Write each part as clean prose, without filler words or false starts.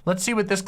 Let's see what this.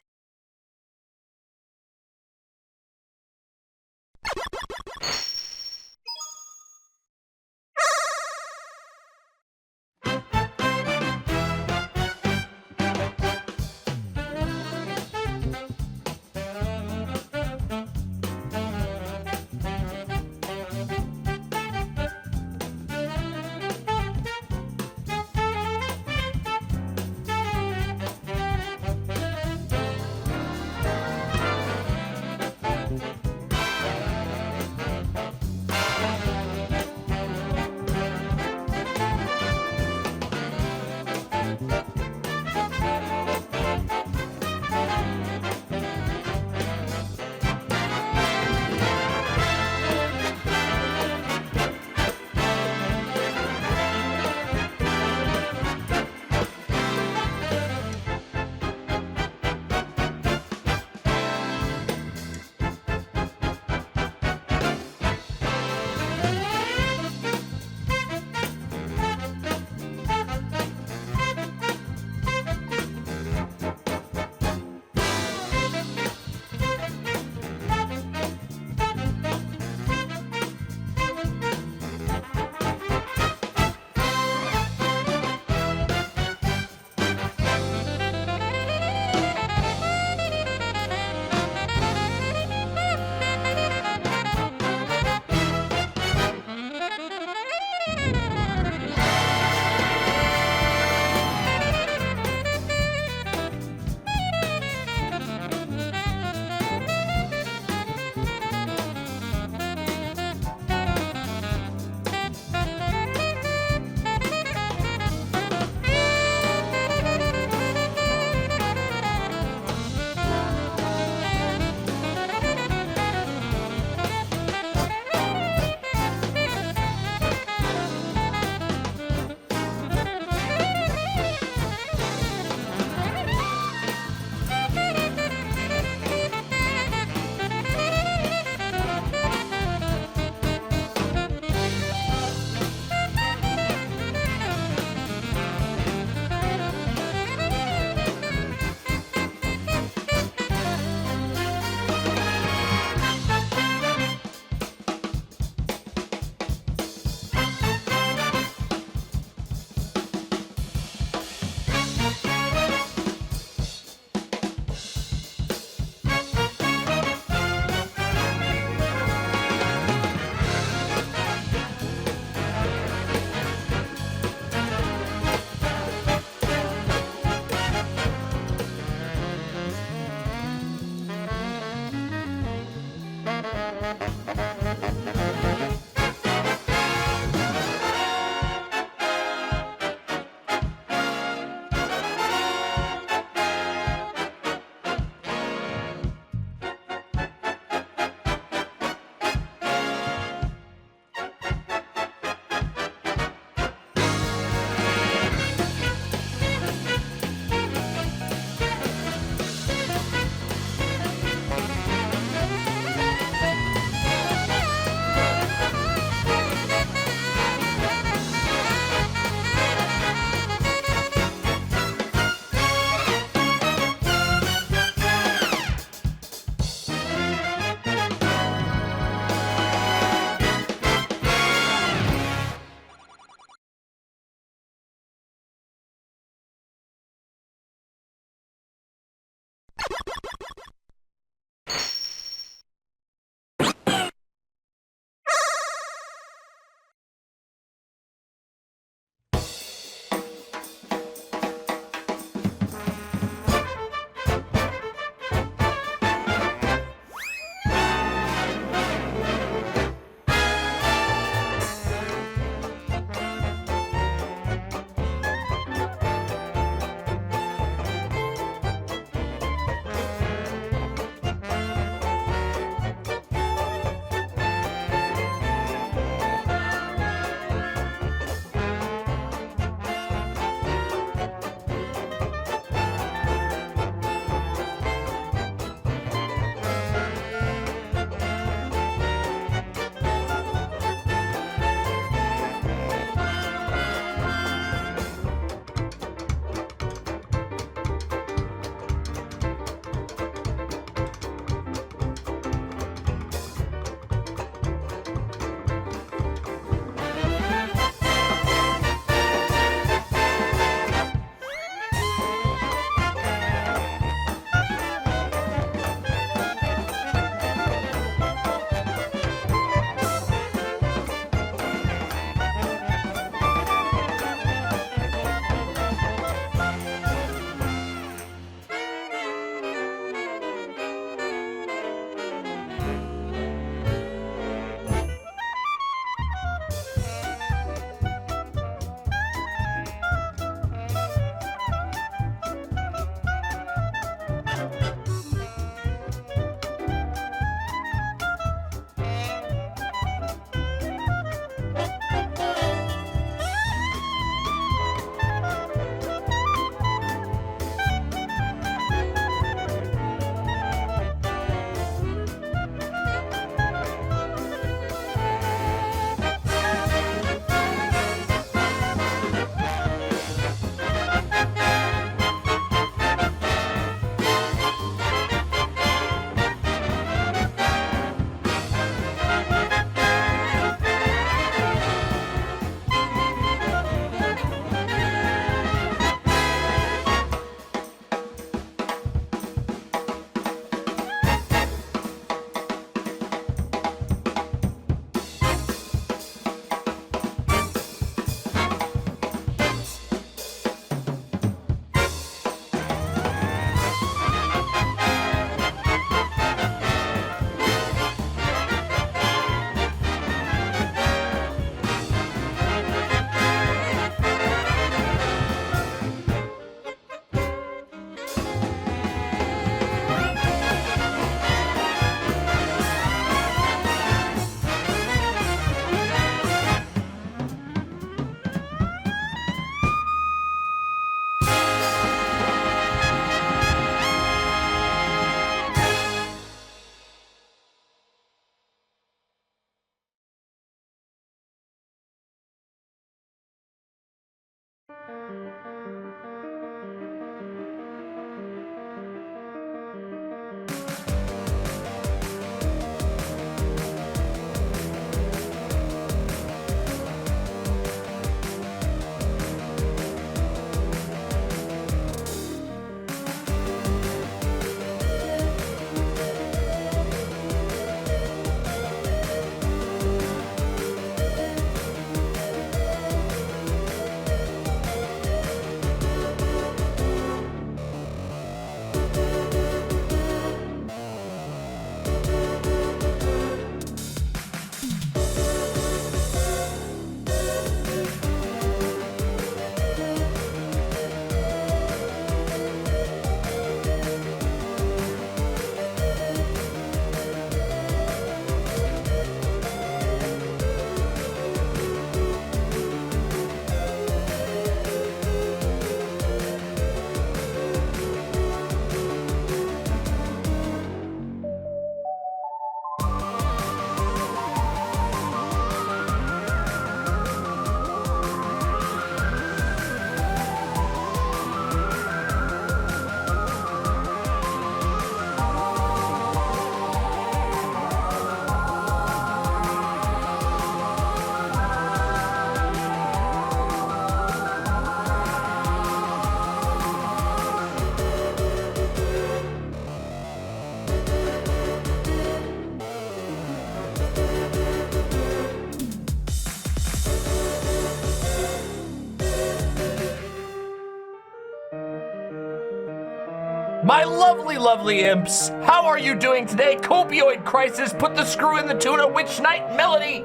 My lovely, lovely imps, how are you doing today? Copioid crisis, put the screw in the tuna, witch night, melody,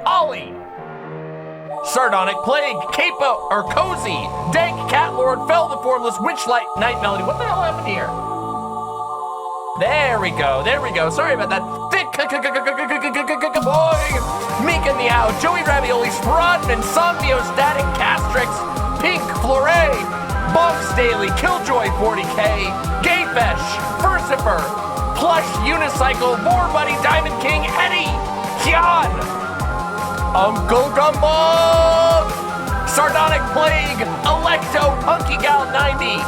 Ollie. Sardonic plague, capo, or cozy, dank, cat lord, fell the formless, witch light, night melody. What the hell happened here? There we go, sorry about that. Thick boy, Mika Meow, Joey Ravioli, Sprodman, Somniostatic, Castrix, Pink, Flore, Box Daily, Killjoy 40K, Gayfesh, Furcifer, Plush, Unicycle, Boar Buddy, Diamond King, Eddie, Kian, Uncle Gumball, Sardonic Plague, Electo, Punky Gal 90,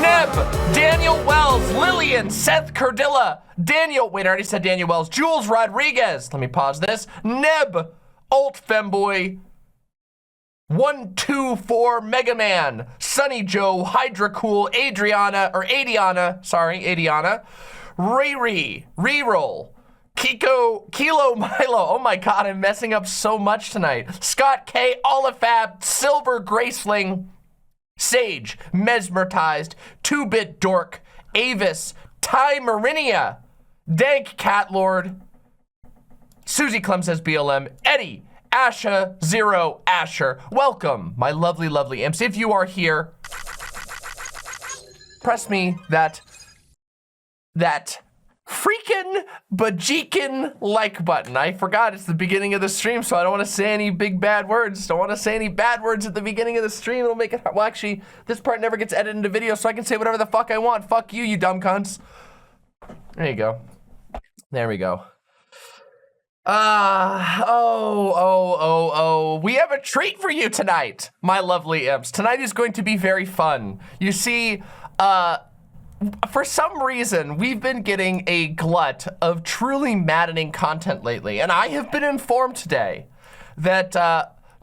Neb, Daniel Wells, Lillian, Seth Cardilla, Daniel, wait, I already said Daniel Wells, Jules Rodriguez, let me pause this, Neb, Alt Femboy, 124 Mega Man, Sunny Joe, Hydra Cool, Adriana, Riri, Reroll, Kilo Milo, oh my god, I'm messing up so much tonight, Scott K, Olifab, Silver Graceling, Sage, Mesmerized, 2-Bit Dork, Avis, Ty Marinia, Dank Catlord, Susie Clem says BLM, Eddie, Asha, Zero, Asher. Welcome, my lovely, lovely imps. If you are here, press me that freaking bajikin like button. I forgot it's the beginning of the stream, so I don't want to say any big bad words. Don't want to say any bad words at the beginning of the stream. It'll make it, well, actually, this part never gets edited into video, so I can say whatever the fuck I want. Fuck you, you dumb cunts. There you go. There we go. We have a treat for you tonight, my lovely imps. Tonight is going to be very fun. You see, for some reason, we've been getting a glut of truly maddening content lately, and I have been informed today that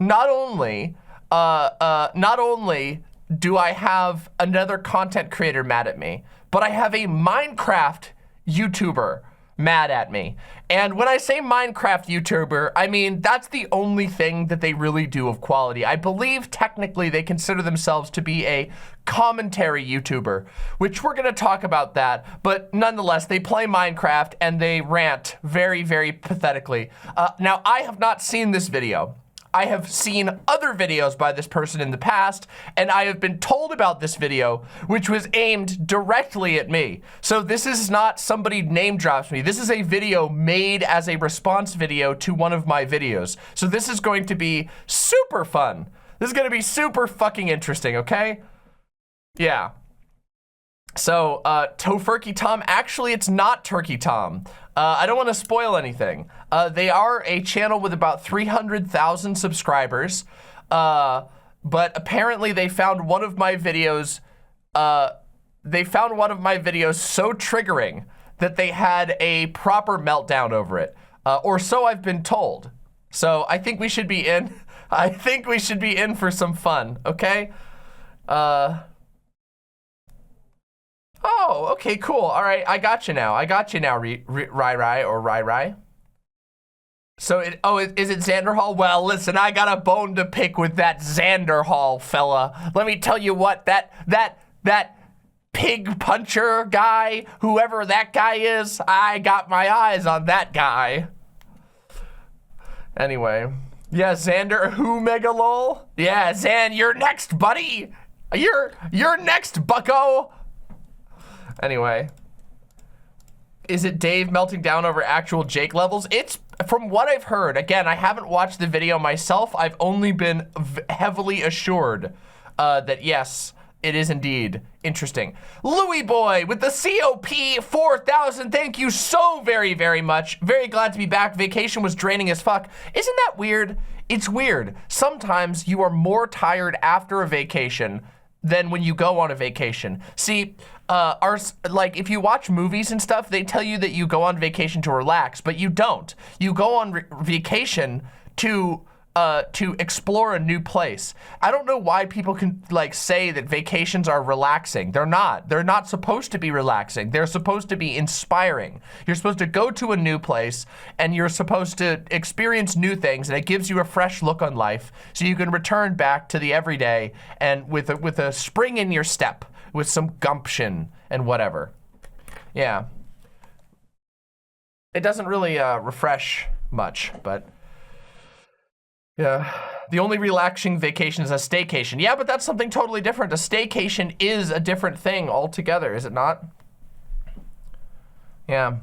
not only do I have another content creator mad at me, but I have a Minecraft YouTuber mad at me. And when I say Minecraft YouTuber, I mean, that's the only thing that they really do of quality. I believe technically they consider themselves to be a commentary YouTuber, which we're gonna talk about that, but nonetheless, they play Minecraft and they rant very, very pathetically. Now, I have not seen this video. I have seen other videos by this person in the past, and I have been told about this video, which was aimed directly at me. So this is not somebody name drops me. This is a video made as a response video to one of my videos. So this is going to be super fun. This is gonna be super fucking interesting, okay? Yeah. So, Tofurkey Tom, actually it's not Turkey Tom. I don't want to spoil anything. They are a channel with about 300,000 subscribers, but apparently they found one of my videos, so triggering that they had a proper meltdown over it, or so I've been told. So I think we should be in. I think we should be in for some fun, okay? Oh, okay, cool. All right, I got you now. Rai. So, is it Xanderhall? Well, listen, I got a bone to pick with that Xanderhall fella. Let me tell you what, that pig puncher guy, whoever that guy is, I got my eyes on that guy. Anyway, yeah, Xander, who Megalol? Yeah, Xan, you're next, buddy. You're next, bucko. Anyway, is it Dave melting down over actual Jake levels? It's, from what I've heard, again, I haven't watched the video myself. I've only been heavily assured that yes, it is indeed interesting. Louis Boy with the COP 4,000. Thank you so very, very much. Very glad to be back. Vacation was draining as fuck. Isn't that weird? It's weird. Sometimes you are more tired after a vacation than when you go on a vacation. See, like if you watch movies and stuff, they tell you that you go on vacation to relax, but you don't. You go on vacation to explore a new place. I don't know why people can like say that vacations are relaxing. They're not. They're not supposed to be relaxing. They're supposed to be inspiring. You're supposed to go to a new place and you're supposed to experience new things, and it gives you a fresh look on life so you can return back to the everyday and with a spring in your step, with some gumption and whatever. Yeah. It doesn't really refresh much, but yeah. The only relaxing vacation is a staycation. Yeah, but that's something totally different. A staycation is a different thing altogether, is it not? Yeah.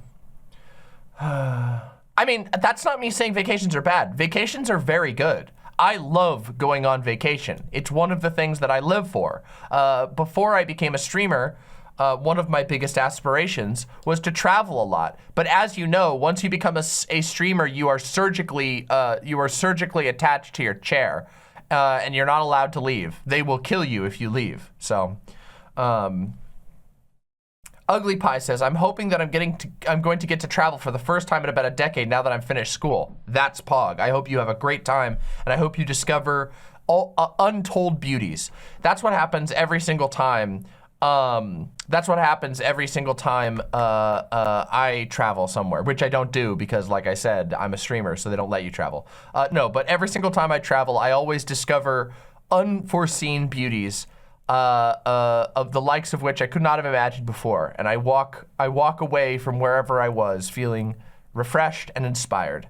I mean, that's not me saying vacations are bad. Vacations are very good. I love going on vacation. It's one of the things that I live for. Before I became a streamer, one of my biggest aspirations was to travel a lot. But as you know, once you become a streamer, you are surgically attached to your chair, and you're not allowed to leave. They will kill you if you leave. So, Ugly Pie says, I'm hoping that I'm going to get to travel for the first time in about a decade now that I'm finished school. That's Pog. I hope you have a great time, and I hope you discover all untold beauties. That's what happens every single time. That's what happens every single time I travel somewhere, which I don't do because, like I said, I'm a streamer, so they don't let you travel. No, but every single time I travel, I always discover unforeseen beauties of the likes of which I could not have imagined before. And I walk away from wherever I was feeling refreshed and inspired.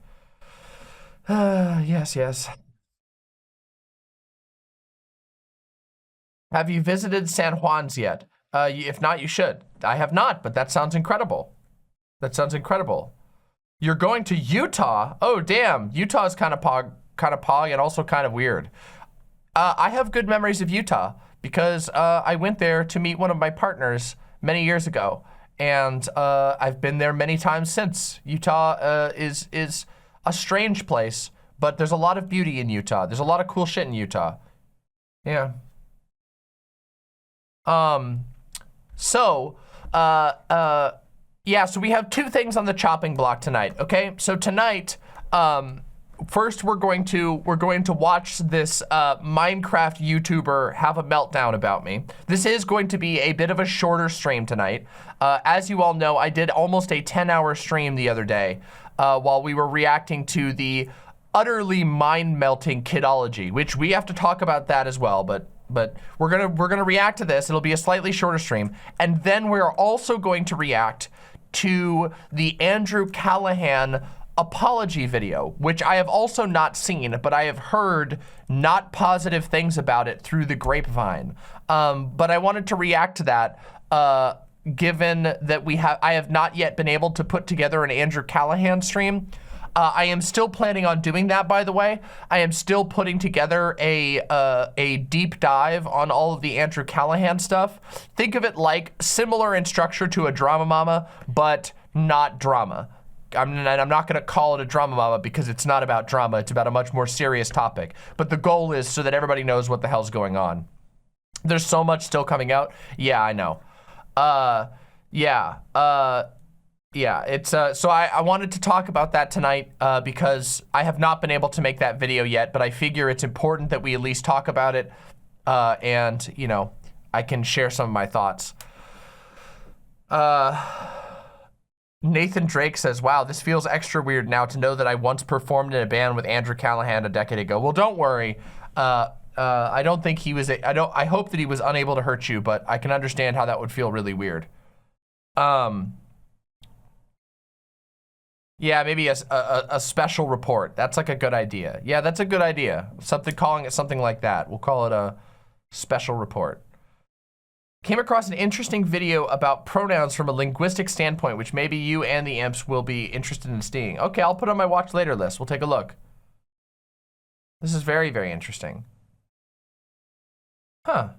Yes, yes. Have you visited San Juan's yet? If not, you should. I have not, but that sounds incredible. That sounds incredible. You're going to Utah? Oh, damn. Utah is kind of pog and also kind of weird. I have good memories of Utah because I went there to meet one of my partners many years ago, and I've been there many times since. Utah is a strange place, but there's a lot of beauty in Utah. There's a lot of cool shit in Utah. Yeah. Yeah, so we have two things on the chopping block tonight, okay? So tonight, first we're going to watch this Minecraft YouTuber have a meltdown about me. This is going to be a bit of a shorter stream tonight. As you all know, I did almost a 10-hour stream the other day while we were reacting to the utterly mind-melting Kidology, which we have to talk about that as well, but we're gonna react to this. It'll be a slightly shorter stream, and then we're also going to react to the Andrew Callahan apology video, which I have also not seen, but I have heard not positive things about it through the grapevine. But I wanted to react to that, given that I have not yet been able to put together an Andrew Callahan stream. I am still planning on doing that, by the way. I am still putting together a deep dive on all of the Andrew Callahan stuff. Think of it like similar in structure to a Drama Mama, but not drama. I'm not gonna call it a Drama Mama because it's not about drama, it's about a much more serious topic. But the goal is so that everybody knows what the hell's going on. There's so much still coming out. Yeah, I know. Yeah, it's, so I wanted to talk about that tonight because I have not been able to make that video yet, but I figure it's important that we at least talk about it and, you know, I can share some of my thoughts. Nathan Drake says, wow, this feels extra weird now to know that I once performed in a band with Andrew Callahan a decade ago. Well, don't worry. I don't think he was, I hope that he was unable to hurt you, but I can understand how that would feel really weird. Yeah, maybe a special report. That's like a good idea. Yeah, that's a good idea. Calling it something like that. We'll call it a special report. Came across an interesting video about pronouns from a linguistic standpoint, which maybe you and the imps will be interested in seeing. Okay, I'll put it on my watch later list. We'll take a look. This is very, very interesting. Huh.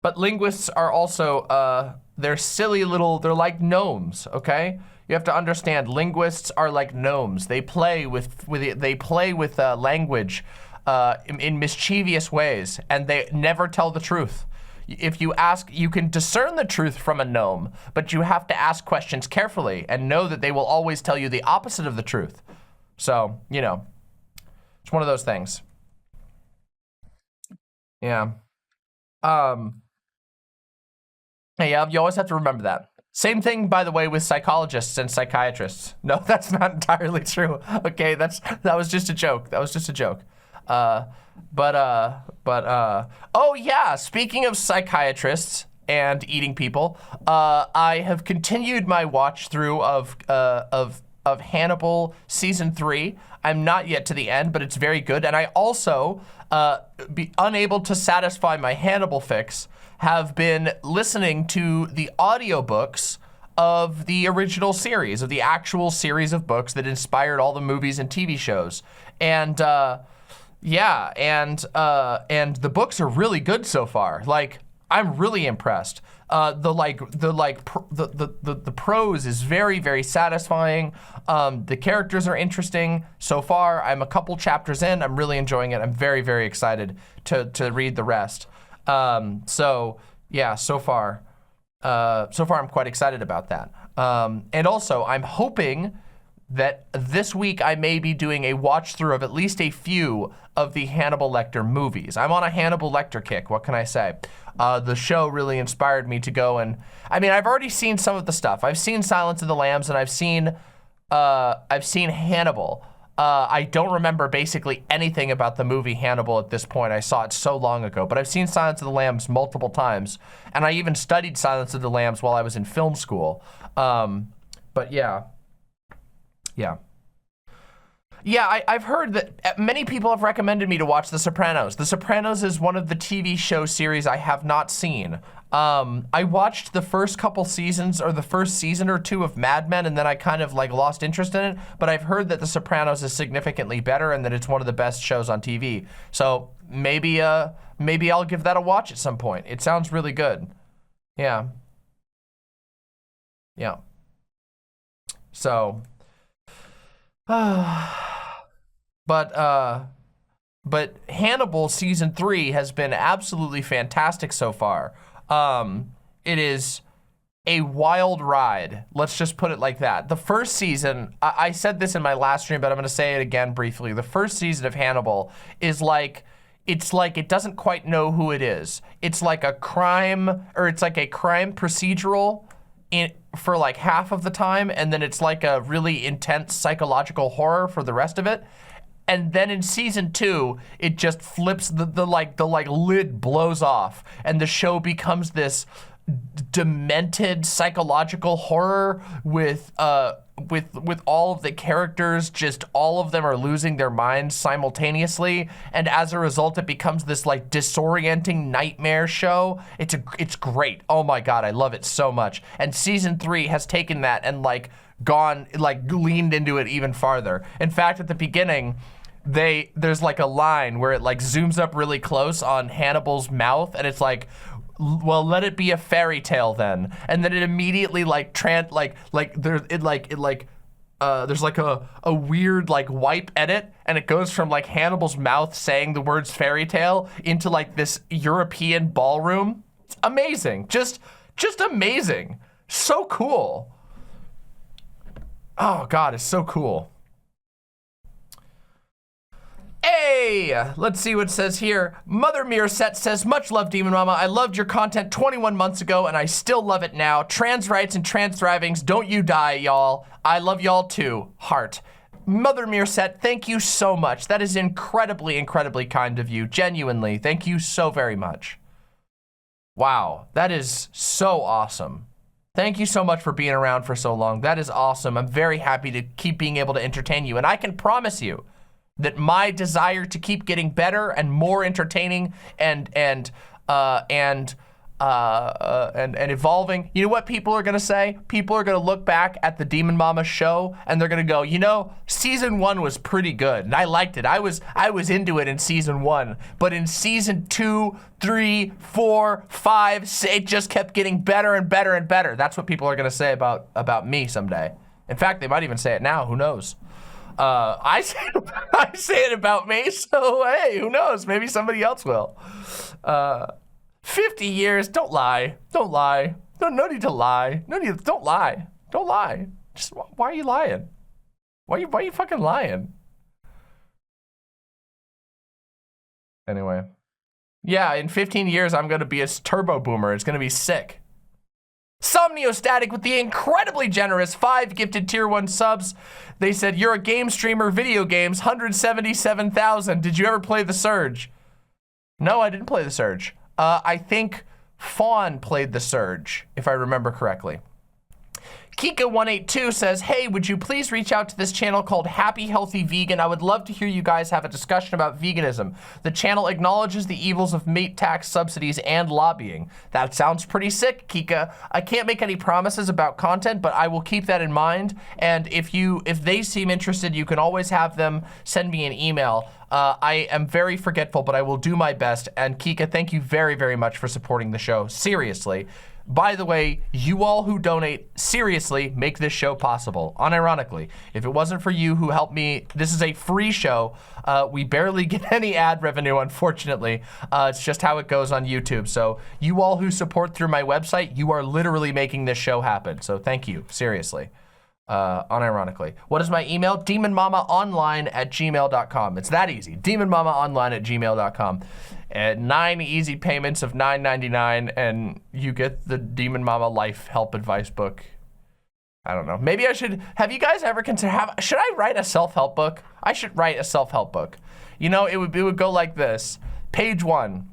But linguists are also, they're silly little, they're like gnomes, okay? You have to understand, linguists are like gnomes. They play with language in mischievous ways, and they never tell the truth. If you ask, you can discern the truth from a gnome, but you have to ask questions carefully and know that they will always tell you the opposite of the truth. So, you know, it's one of those things. Yeah. Yeah, you always have to remember that. Same thing, by the way, with psychologists and psychiatrists. No, that's not entirely true. Okay, that was just a joke. That was just a joke. Oh yeah, speaking of psychiatrists and eating people, I have continued my watch through of Hannibal season 3. I'm not yet to the end, but it's very good. And I also, be unable to satisfy my Hannibal fix, have been listening to the audiobooks of the original series, of the actual series of books that inspired all the movies and TV shows. And yeah, and the books are really good so far. Like, I'm really impressed. The prose is very, very satisfying. The characters are interesting so far. I'm a couple chapters in. I'm really enjoying it. I'm very, very excited to read the rest. So yeah, so far I'm quite excited about that. And also, I'm hoping that this week I may be doing a watch through of at least a few of the Hannibal Lecter movies. I'm on a Hannibal Lecter kick, what can I say? The show really inspired me to go and, I mean, I've already seen some of the stuff. I've seen Silence of the Lambs and I've seen Hannibal. I don't remember basically anything about the movie Hannibal at this point. I saw it so long ago, but I've seen Silence of the Lambs multiple times, and I even studied Silence of the Lambs while I was in film school. But yeah. I've heard that many people have recommended me to watch The Sopranos. The Sopranos is one of the TV show series I have not seen. I watched the first couple seasons, or the first season or two of Mad Men, and then I kind of like lost interest in it, but I've heard that The Sopranos is significantly better and that it's one of the best shows on TV. So maybe I'll give that a watch at some point. It sounds really good. Yeah. So, but Hannibal season 3 has been absolutely fantastic so far. It is a wild ride. Let's just put it like that. The first season, I said this in my last stream, but I'm gonna say it again briefly. The first season of Hannibal is like, it's like it doesn't quite know who it is. It's like a crime, or it's like a crime procedural for like half of the time, and then it's like a really intense psychological horror for the rest of it. And then in season 2, it just flips, the lid blows off, and the show becomes this demented psychological horror with all of the characters, just all of them are losing their minds simultaneously, and as a result it becomes this like disorienting nightmare show. It's great. Oh my god, I love it so much. And season 3 has taken that and leaned into it even farther. In fact, at the beginning, there's like a line where it like zooms up really close on Hannibal's mouth, and it's like, well, let it be a fairy tale then. And then it immediately like there's like a weird like wipe edit, and it goes from like Hannibal's mouth saying the words fairy tale into like this European ballroom. It's amazing. Just amazing. So cool. Oh god, it's so cool. Hey, let's see what it says here. Mother Mirror Set says, much love, Demon Mama. I loved your content 21 months ago, and I still love it now. Trans rights and trans thrivings, don't you die, y'all. I love y'all too, heart. Mother Mirror Set, thank you so much. That is incredibly, incredibly kind of you. Genuinely, thank you so very much. Wow, that is so awesome. Thank you so much for being around for so long. That is awesome. I'm very happy to keep being able to entertain you, and I can promise you that my desire to keep getting better and more entertaining and evolving. You know what people are gonna say? People are gonna look back at the Demon Mama show and they're gonna go, you know, season 1 was pretty good and I liked it. I was into it in season 1, but in season 2, 3, 4, 5, it just kept getting better and better and better. That's what people are gonna say about me someday. In fact, they might even say it now. Who knows? I say it about me, so hey, who knows? Maybe somebody else will. 50 years, don't lie. Don't lie. No need to lie. Don't lie. Don't lie. Just, why are you lying? Why are you fucking lying? Anyway. Yeah, in 15 years, I'm gonna be a turbo boomer. It's gonna be sick. Somniostatic with the incredibly generous 5 gifted tier 1 subs. They said, you're a game streamer, video games, 177,000. Did you ever play The Surge? No, I didn't play the Surge. I think Fawn played the Surge, if I remember correctly. Kika182 says, hey, would you please reach out to this channel called Happy Healthy Vegan? I would love to hear you guys have a discussion about veganism. The channel acknowledges the evils of meat tax subsidies and lobbying. That sounds pretty sick, Kika. I can't make any promises about content, but I will keep that in mind. And if they seem interested, you can always have them send me an email. I am very forgetful, but I will do my best. And Kika, thank you very, very much for supporting the show. Seriously. By the way, you all who donate seriously make this show possible, unironically. If it wasn't for you who helped me, this is a free show. We barely get any ad revenue, unfortunately. It's just how it goes on YouTube. So you all who support through my website, you are literally making this show happen. So thank you, seriously, unironically. What is my email? demonmamaonline@gmail.com. It's that easy, demonmamaonline@gmail.com. And 9 easy payments of $9.99, and you get the Demon Mama Life Help Advice book. I don't know. Maybe I should. Have you guys ever considered? Should I write a self-help book? I should write a self-help book. You know, it would go like this. Page 1.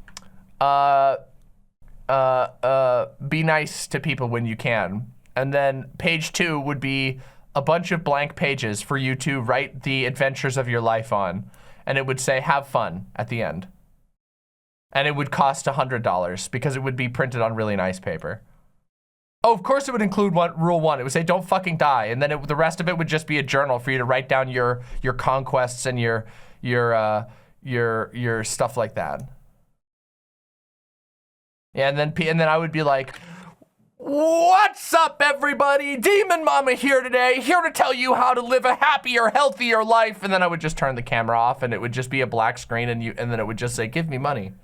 Be nice to people when you can. And then page 2 would be a bunch of blank pages for you to write the adventures of your life on, and it would say "Have fun" at the end. And it would cost $100 because it would be printed on really nice paper. Oh, of course it would include rule 1. It would say, don't fucking die. And then the rest of it would just be a journal for you to write down your conquests and your stuff like that. Yeah, and then I would be like, what's up, everybody? Demon Mama here today, here to tell you how to live a happier, healthier life. And then I would just turn the camera off, and it would just be a black screen, and then it would just say, give me money.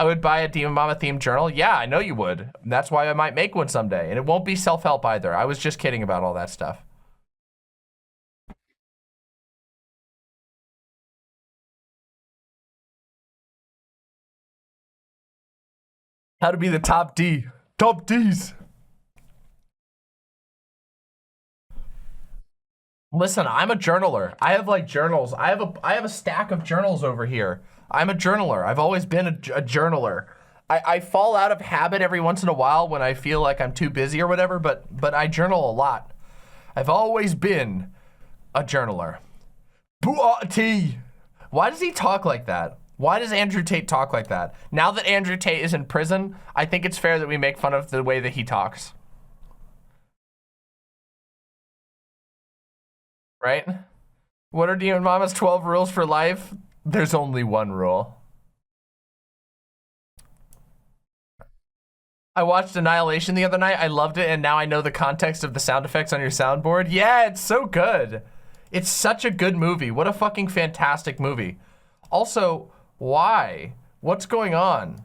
I would buy a Demon Mama themed journal. Yeah, I know you would. That's why I might make one someday. And it won't be self-help either. I was just kidding about all that stuff. How to be the top D. Top Ds. Listen, I'm a journaler. I have like journals. I have a stack of journals over here. I'm a journaler. I've always been a journaler. I fall out of habit every once in a while when I feel like I'm too busy or whatever, but I journal a lot. I've always been a journaler. T. Why does he talk like that? Why does Andrew Tate talk like that? Now that Andrew Tate is in prison, I think it's fair that we make fun of the way that he talks. Right? What are Demon Mama's 12 rules for life? There's only one rule. I watched Annihilation the other night. I loved it, and now I know the context of the sound effects on your soundboard. Yeah, it's so good. It's such a good movie. What a fucking fantastic movie. Also, why? What's going on?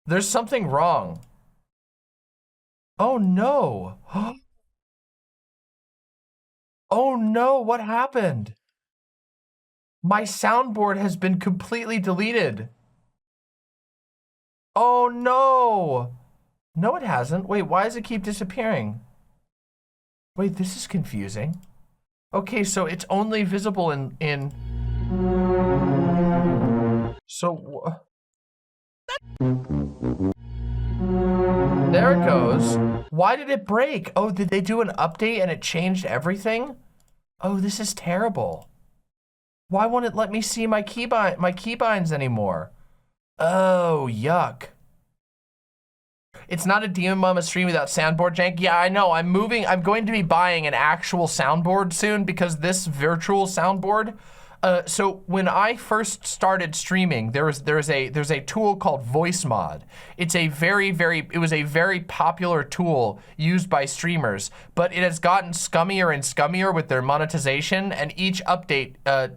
There's something wrong. Oh no. Oh no, what happened? My soundboard has been completely deleted. Oh no. No, it hasn't. Wait, why does it keep disappearing? Wait, this is confusing. Okay, so it's only visible in... So... There it goes. Why did it break? Oh, did they do an update and it changed everything? Oh, this is terrible. Why won't it let me see my keybinds anymore? Oh, yuck. It's not a Demon Mama stream without soundboard jank. Yeah, I know. I'm going to be buying an actual soundboard soon because this virtual soundboard. So when I first started streaming, there's a tool called Voice Mod. It was a very popular tool used by streamers, but it has gotten scummier and scummier with their monetization, and each update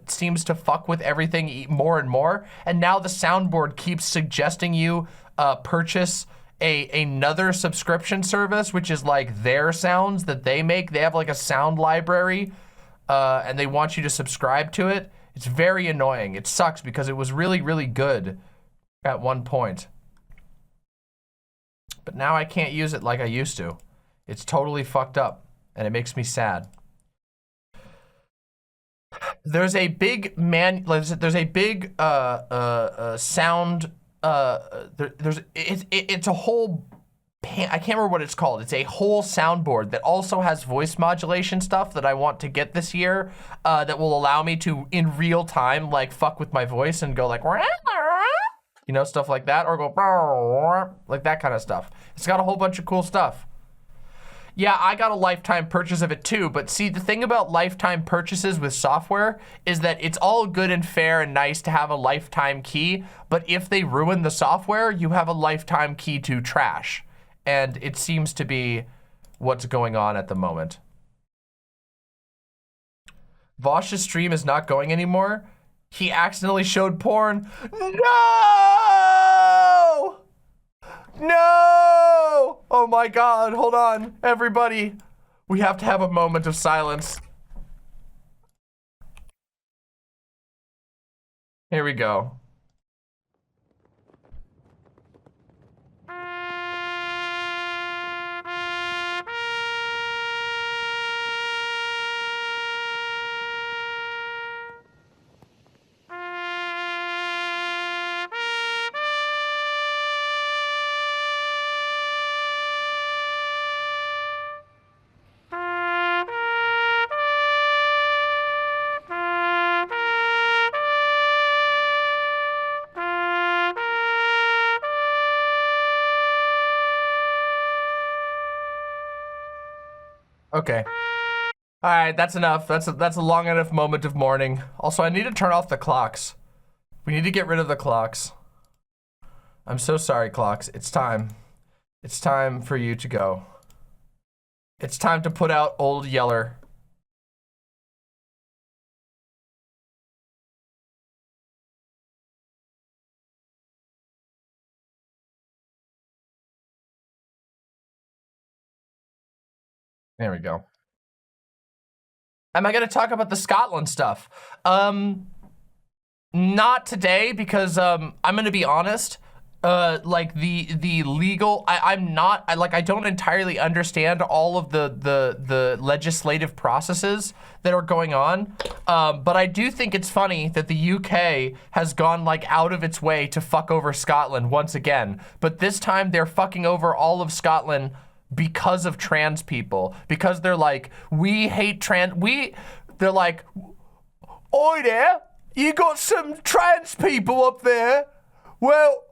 seems to fuck with everything more and more. And now the soundboard keeps suggesting you purchase another subscription service, which is like their sounds that they make. They have like a sound library, and they want you to subscribe to it. It's very annoying. It sucks because it was really, really good at one point. But now I can't use it like I used to. It's totally fucked up, and it makes me sad. there's a big there's a big sound it's a whole I can't remember what it's called. It's a whole soundboard that also has voice modulation stuff that I want to get this year that will allow me to in real time like fuck with my voice and go like you know, stuff like that, or go like that kind of stuff. It's got a whole bunch of cool stuff. Yeah, I got a lifetime purchase of it too, but see, the thing about lifetime purchases with software is that it's all good and fair and nice to have a lifetime key, but if they ruin the software, you have a lifetime key to trash. And it seems to be what's going on at the moment. Vosh's stream is not going anymore. He accidentally showed porn. No! No! Oh my God, hold on. Everybody, we have to have a moment of silence. Here we go. Okay. All right, that's enough. That's a long enough moment of mourning. Also, I need to turn off the clocks. We need to get rid of the clocks. I'm so sorry, clocks. It's time. It's time for you to go. It's time to put out Old Yeller. There we go. Am I gonna talk about the Scotland stuff? Not today, because I'm gonna be honest. Like the legal, I'm not, I don't entirely understand all of the legislative processes that are going on. But I do think it's funny that the UK has gone like out of its way to fuck over Scotland once again. But this time they're fucking over all of Scotland because of trans people. Because they're like, we hate they're like, oi there, you got some trans people up there. Well,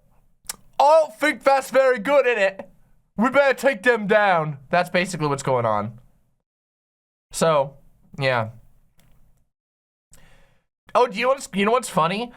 I don't think that's very good, innit? We better take them down. That's basically what's going on. So, yeah. Oh, do you know what's funny?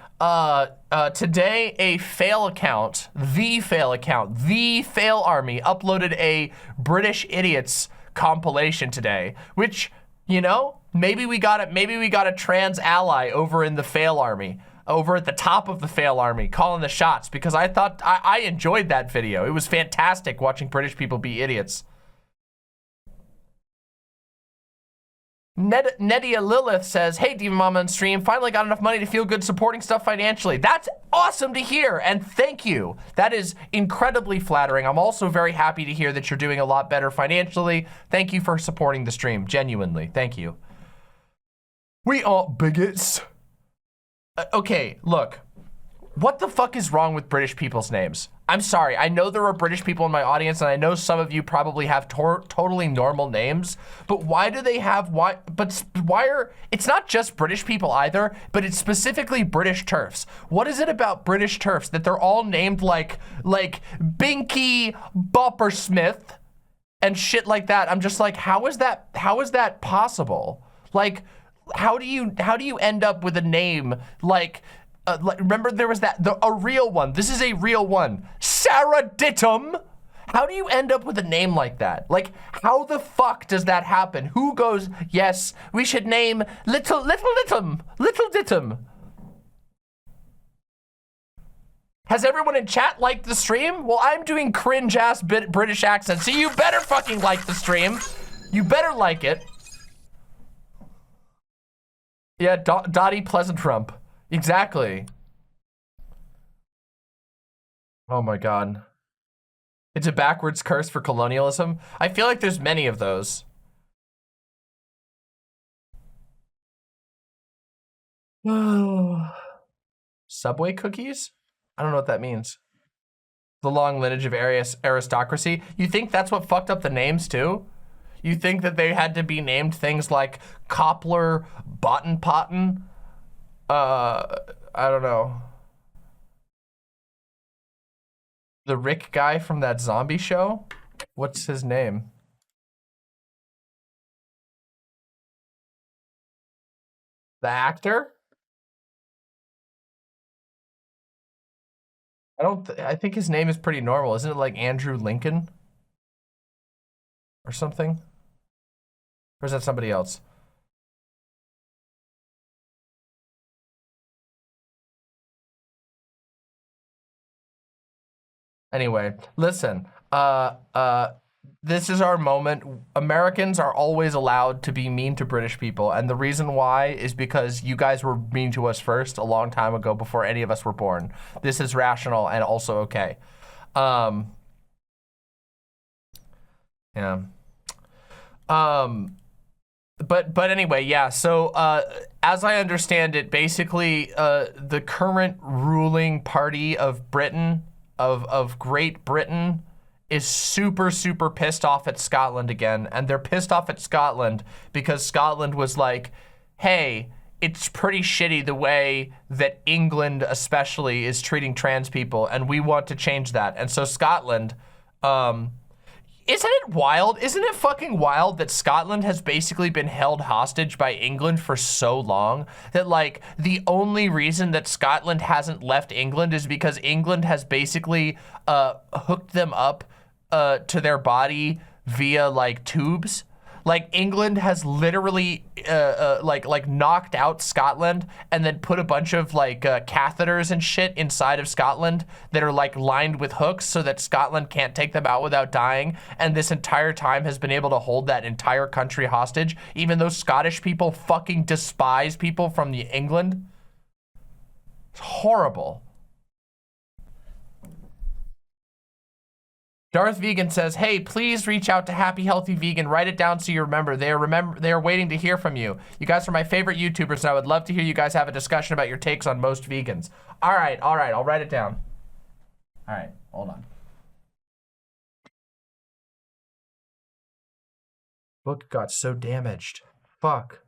Today a fail account, the fail army, uploaded a British idiots compilation today, which, you know, maybe we got a trans ally over in the fail army, over at the top of the fail army, calling the shots, because I thought I enjoyed that video. It was fantastic watching British people be idiots. Nedia Lilith says, hey, Demon Mama on stream, finally got enough money to feel good supporting stuff financially. That's awesome to hear, and thank you. That is incredibly flattering. I'm also very happy to hear that you're doing a lot better financially. Thank you for supporting the stream, genuinely. Thank you. We aren't bigots. Okay, look. What the fuck is wrong with British people's names? I'm sorry, I know there are British people in my audience, and I know some of you probably have totally normal names, but why do they have, it's not just British people either, but it's specifically British TERFs. What is it about British TERFs that they're all named like Binky Boppersmith and shit like that? I'm just like, how is that possible? Like, how do you end up with a name like, remember there was a real one. This is a real one. Sarah Dittum. How do you end up with a name like that? Like, how the fuck does that happen? Who goes, yes, we should name Little Dittum. Has everyone in chat liked the stream? Well, I'm doing cringe ass British accents, so you better fucking like the stream. You better like it. Yeah, Dottie Pleasantrump. Exactly. Oh my God. It's a backwards curse for colonialism. I feel like there's many of those. Subway cookies? I don't know what that means. The long lineage of aristocracy. You think that's what fucked up the names too? You think that they had to be named things like Coppler, Botten Potten? I don't know. The Rick guy from that zombie show? What's his name? The actor? I think his name is pretty normal. Isn't it like Andrew Lincoln? Or something? Or is that somebody else? Anyway, listen. This is our moment. Americans are always allowed to be mean to British people, and the reason why is because you guys were mean to us first a long time ago before any of us were born. This is rational and also okay. Yeah. But anyway, yeah. So as I understand it, basically the current ruling party of Britain, of Great Britain, is super pissed off at Scotland again, and they're pissed off at Scotland because Scotland was like, hey, it's pretty shitty the way that England especially is treating trans people, and we want to change that. And so Scotland, isn't it wild? Isn't it fucking wild that Scotland has basically been held hostage by England for so long that like the only reason that Scotland hasn't left England is because England has basically hooked them up to their body via like tubes? Like England has literally like knocked out Scotland and then put a bunch of like catheters and shit inside of Scotland that are like lined with hooks so that Scotland can't take them out without dying. And this entire time has been able to hold that entire country hostage, even though Scottish people fucking despise people from the England. It's horrible. Darth Vegan says, hey, please reach out to Happy Healthy Vegan. Write it down so you remember. They are waiting to hear from you. You guys are my favorite YouTubers, and I would love to hear you guys have a discussion about your takes on most vegans. All right, I'll write it down. All right, hold on. Book got so damaged. Fuck.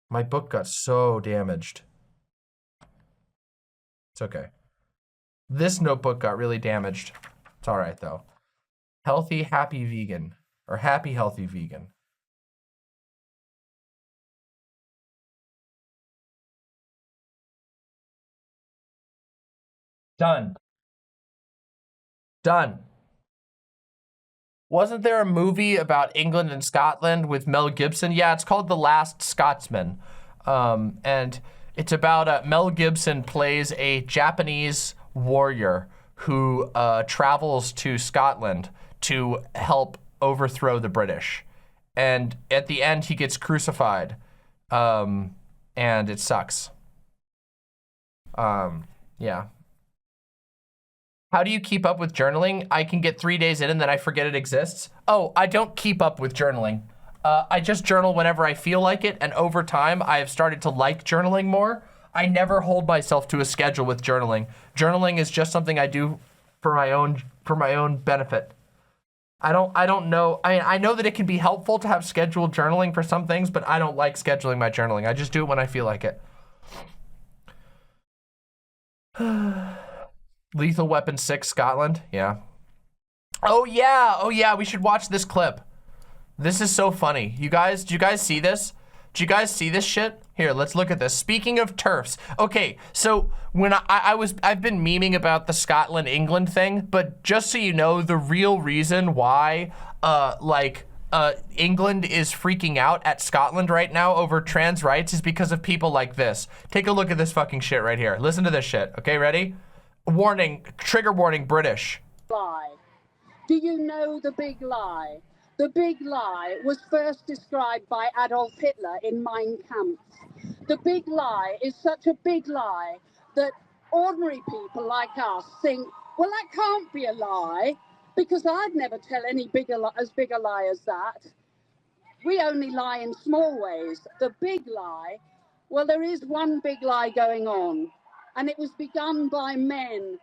My book got so damaged. It's okay. This notebook got really damaged. It's all right, though. Healthy, happy vegan. Or happy, healthy vegan. Done. Done. Wasn't there a movie about England and Scotland with Mel Gibson? Yeah, it's called The Last Scotsman. And it's about Mel Gibson plays a Japanese warrior who travels to Scotland to help overthrow the British. And at the end, he gets crucified. And it sucks. Yeah. How do you keep up with journaling? I can get 3 days in and then I forget it exists. Oh, I don't keep up with journaling. I just journal whenever I feel like it, and over time, I have started to like journaling more. I never hold myself to a schedule with journaling. Journaling is just something I do for my own benefit. I don't know. I know that it can be helpful to have scheduled journaling for some things, but I don't like scheduling my journaling. I just do it when I feel like it. Lethal Weapon 6 Scotland, yeah. Oh yeah, we should watch this clip. This is so funny. You guys, do you guys see this? Do you guys see this shit? Here, let's look at this. Speaking of turfs. Okay, so when I've been memeing about the Scotland-England thing, but just so you know, the real reason why, England is freaking out at Scotland right now over trans rights is because of people like this. Take a look at this fucking shit right here. Listen to this shit, okay, ready? Warning, trigger warning, British. Lie. Do you know the big lie? The big lie was first described by Adolf Hitler in Mein Kampf. The big lie is such a big lie that ordinary people like us think, well, that can't be a lie, because I'd never tell any as big a lie as that. We only lie in small ways. The big lie Well, there is one big lie going on, and it was begun by men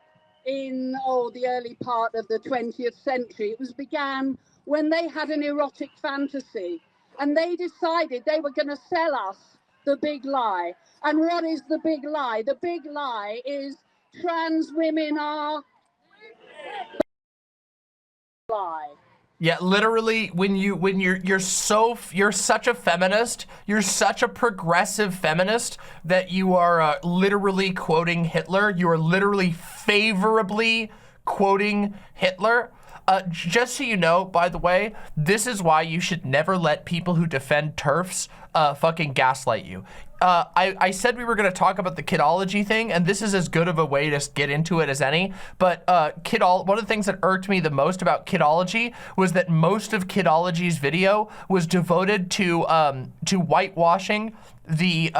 in the early part of the 20th century. It was began when they had an erotic fantasy, and they decided they were going to sell us the big lie. And what is the big lie? The big lie is trans women are lie. Yeah, literally, when you're such a feminist, you're such a progressive feminist that you are literally quoting Hitler. You are literally favorably quoting Hitler. Just so you know, by the way, this is why you should never let people who defend TERFs fucking gaslight you. I said we were going to talk about the kidology thing, and this is as good of a way to get into it as any, but one of the things that irked me the most about kidology was that most of kidology's video was devoted to whitewashing the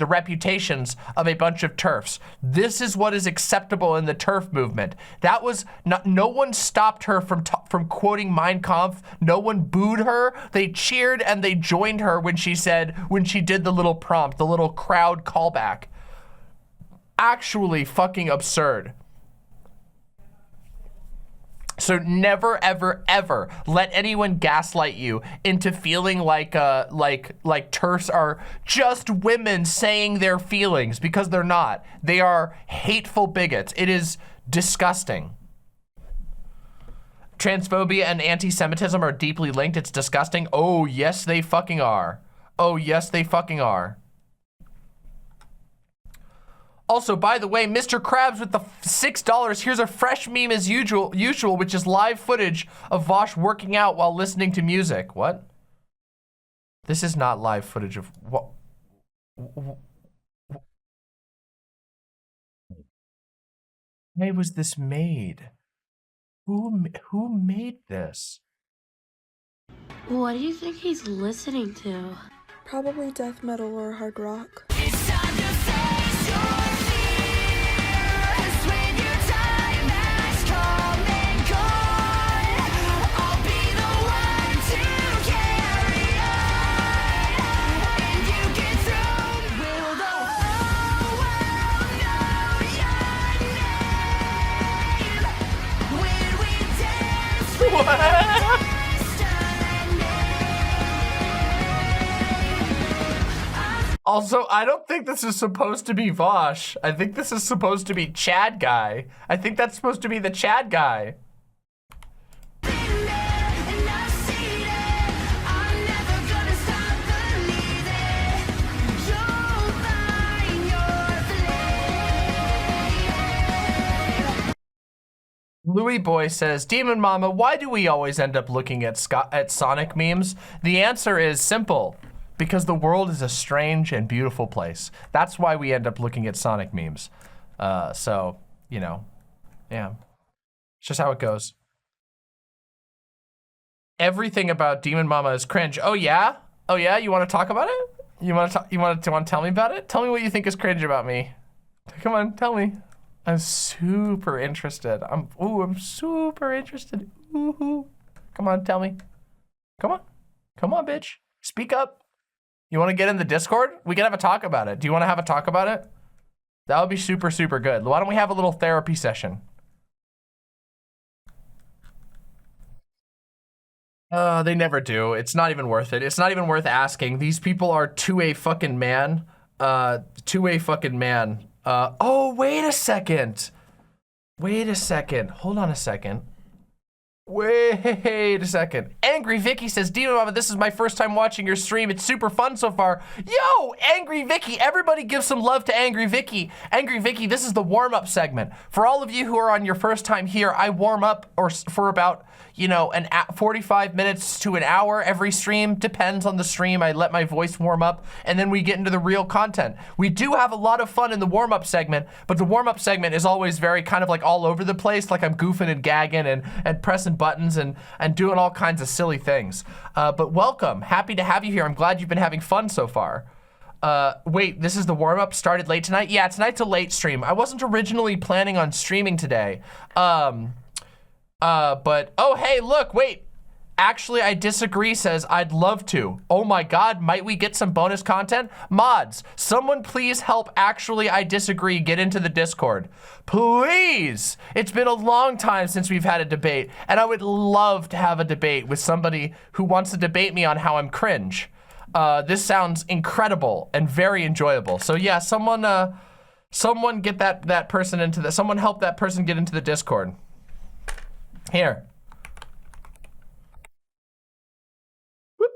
reputations of a bunch of TERFs. This is what is acceptable in the TERF movement. That was not, no one stopped her from quoting Mein Kampf. No one booed her. They cheered and they joined her when she did the little prompt, the little crowd callback. Actually fucking absurd. So never, ever, ever let anyone gaslight you into feeling like TERFs are just women saying their feelings, because they're not. They are hateful bigots. It is disgusting. Transphobia and anti-Semitism are deeply linked. It's disgusting. Oh, yes, they fucking are. Oh, yes, they fucking are. Also, by the way, Mr. Krabs with the $6. Here's a fresh meme as usual, which is live footage of Vosh working out while listening to music. What? This is not live footage of what? Why was this made? Who made this? What do you think he's listening to? Probably death metal or hard rock. It's time to face your fears when your time has come and gone. I'll be the one to carry on, and you get through. Will the whole world know your name when we dance for What? Also, I don't think this is supposed to be Vosh. I think this is supposed to be Chad Guy. I think that's supposed to be the Chad Guy. Louis Boy says, Demon Mama, why do we always end up looking at Sonic memes? The answer is simple. Because the world is a strange and beautiful place. That's why we end up looking at Sonic memes. So, you know, yeah. It's just how it goes. Everything about Demon Mama is cringe. Oh yeah? Oh yeah? You want to talk about it? You want to tell me about it? Tell me what you think is cringe about me. Come on, tell me. I'm super interested. I'm super interested. Ooh. Come on, tell me. Come on. Come on, bitch. Speak up. You want to get in the Discord? We can have a talk about it. Do you want to have a talk about it? That would be super, super good. Why don't we have a little therapy session? They never do. It's not even worth it. It's not even worth asking. These people are to a fucking man. Oh, wait a second. Wait a second. Hold on a second. Wait a second. Angry Vicky says, Demon Mama, this is my first time watching your stream. It's super fun so far. Yo, Angry Vicky, everybody give some love to Angry Vicky. Angry Vicky, this is the warm-up segment. For all of you who are on your first time here, I warm up for about, 45 minutes to an hour every stream. Depends on the stream. I let my voice warm up, and then we get into the real content. We do have a lot of fun in the warm-up segment, but the warm-up segment is always very kind of like all over the place, like I'm goofing and gagging and pressing buttons and doing all kinds of silly things. But welcome. Happy to have you here. I'm glad you've been having fun so far. Wait, this is the warm-up started late tonight? Yeah, tonight's a late stream. I wasn't originally planning on streaming today. But, oh, hey, look, wait. Actually, I disagree says, I'd love to. Oh my God, might we get some bonus content? Mods, someone please help Actually, I disagree get into the Discord. Please! It's been a long time since we've had a debate, and I would love to have a debate with somebody who wants to debate me on how I'm cringe. This sounds incredible and very enjoyable. So yeah, someone get that person into the, someone help that person get into the Discord. Here. Whoop.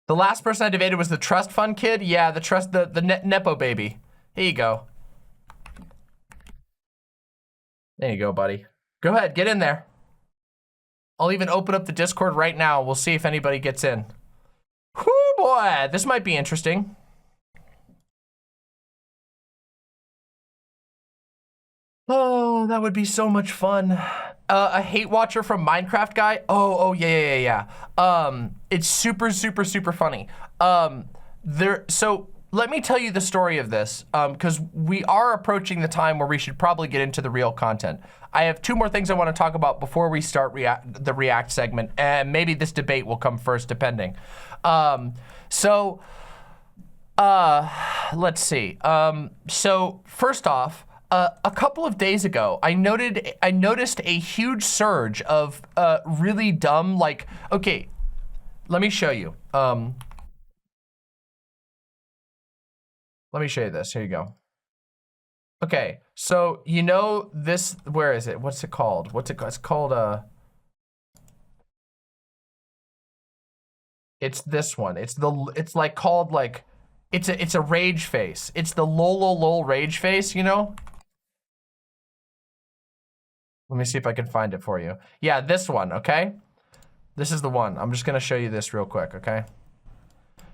The last person I debated was the trust fund kid. Yeah, the Nepo baby. Here you go. There you go, buddy. Go ahead, get in there. I'll even open up the Discord right now. We'll see if anybody gets in. Whoo, boy, this might be interesting. Oh, that would be so much fun. A hate watcher from MineCraft guy. Oh, yeah. It's super funny. So let me tell you the story of this, because we are approaching the time where we should probably get into the real content. I have 2 more things I want to talk about before we start the React segment, and maybe this debate will come first, depending. Let's see. So first off, a couple of days ago, I noticed a huge surge of really dumb, like, okay, let me show you. Let me show you this. Here you go. Okay, so you know this, where is it? What's it called? It's called, it's this one. It's like called like, it's a rage face. It's the lol rage face, you know? Let me see if I can find it for you. Yeah, this one, okay? This is the one. I'm just gonna show you this real quick, okay?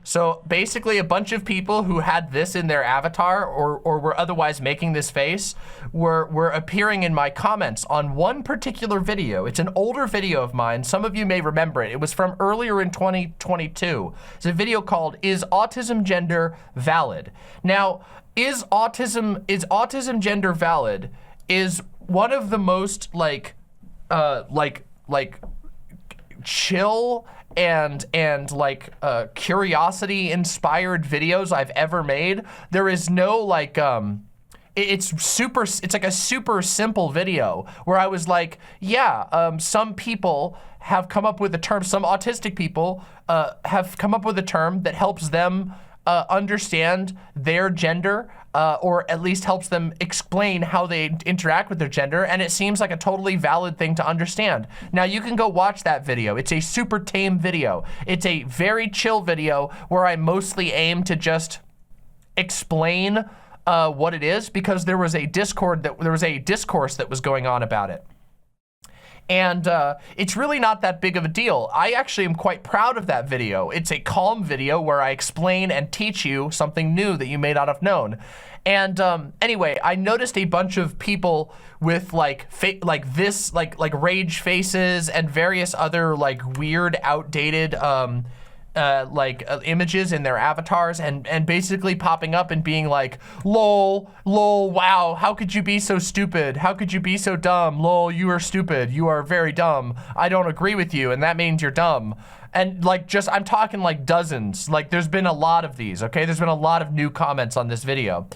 So basically a bunch of people who had this in their avatar or were otherwise making this face were appearing in my comments on one particular video. It's an older video of mine. Some of you may remember it. It was from earlier in 2022. It's a video called, Is Autism Gender Valid? Now, is autism gender valid is one of the most like chill and like curiosity inspired videos I've ever made. There is no like it's like a super simple video where I was like, yeah, some people have come up with a term, some autistic people have come up with a term that helps them understand their gender, or at least helps them explain how they interact with their gender, and it seems like a totally valid thing to understand. Now you can go watch that video. It's a super tame video. It's a very chill video where I mostly aim to just explain what it is, because there was a discourse that was going on about it. And it's really not that big of a deal. I actually am quite proud of that video. It's a calm video where I explain and teach you something new that you may not have known. And anyway, I noticed a bunch of people with like rage faces and various other like weird, outdated images in their avatars, and basically popping up and being like, lol, wow, how could you be so stupid? How could you be so dumb? Lol, you are stupid. You are very dumb. I don't agree with you, and that means you're dumb. And like, just, I'm talking like dozens. Like, there's been a lot of these, okay? There's been a lot of new comments on this video.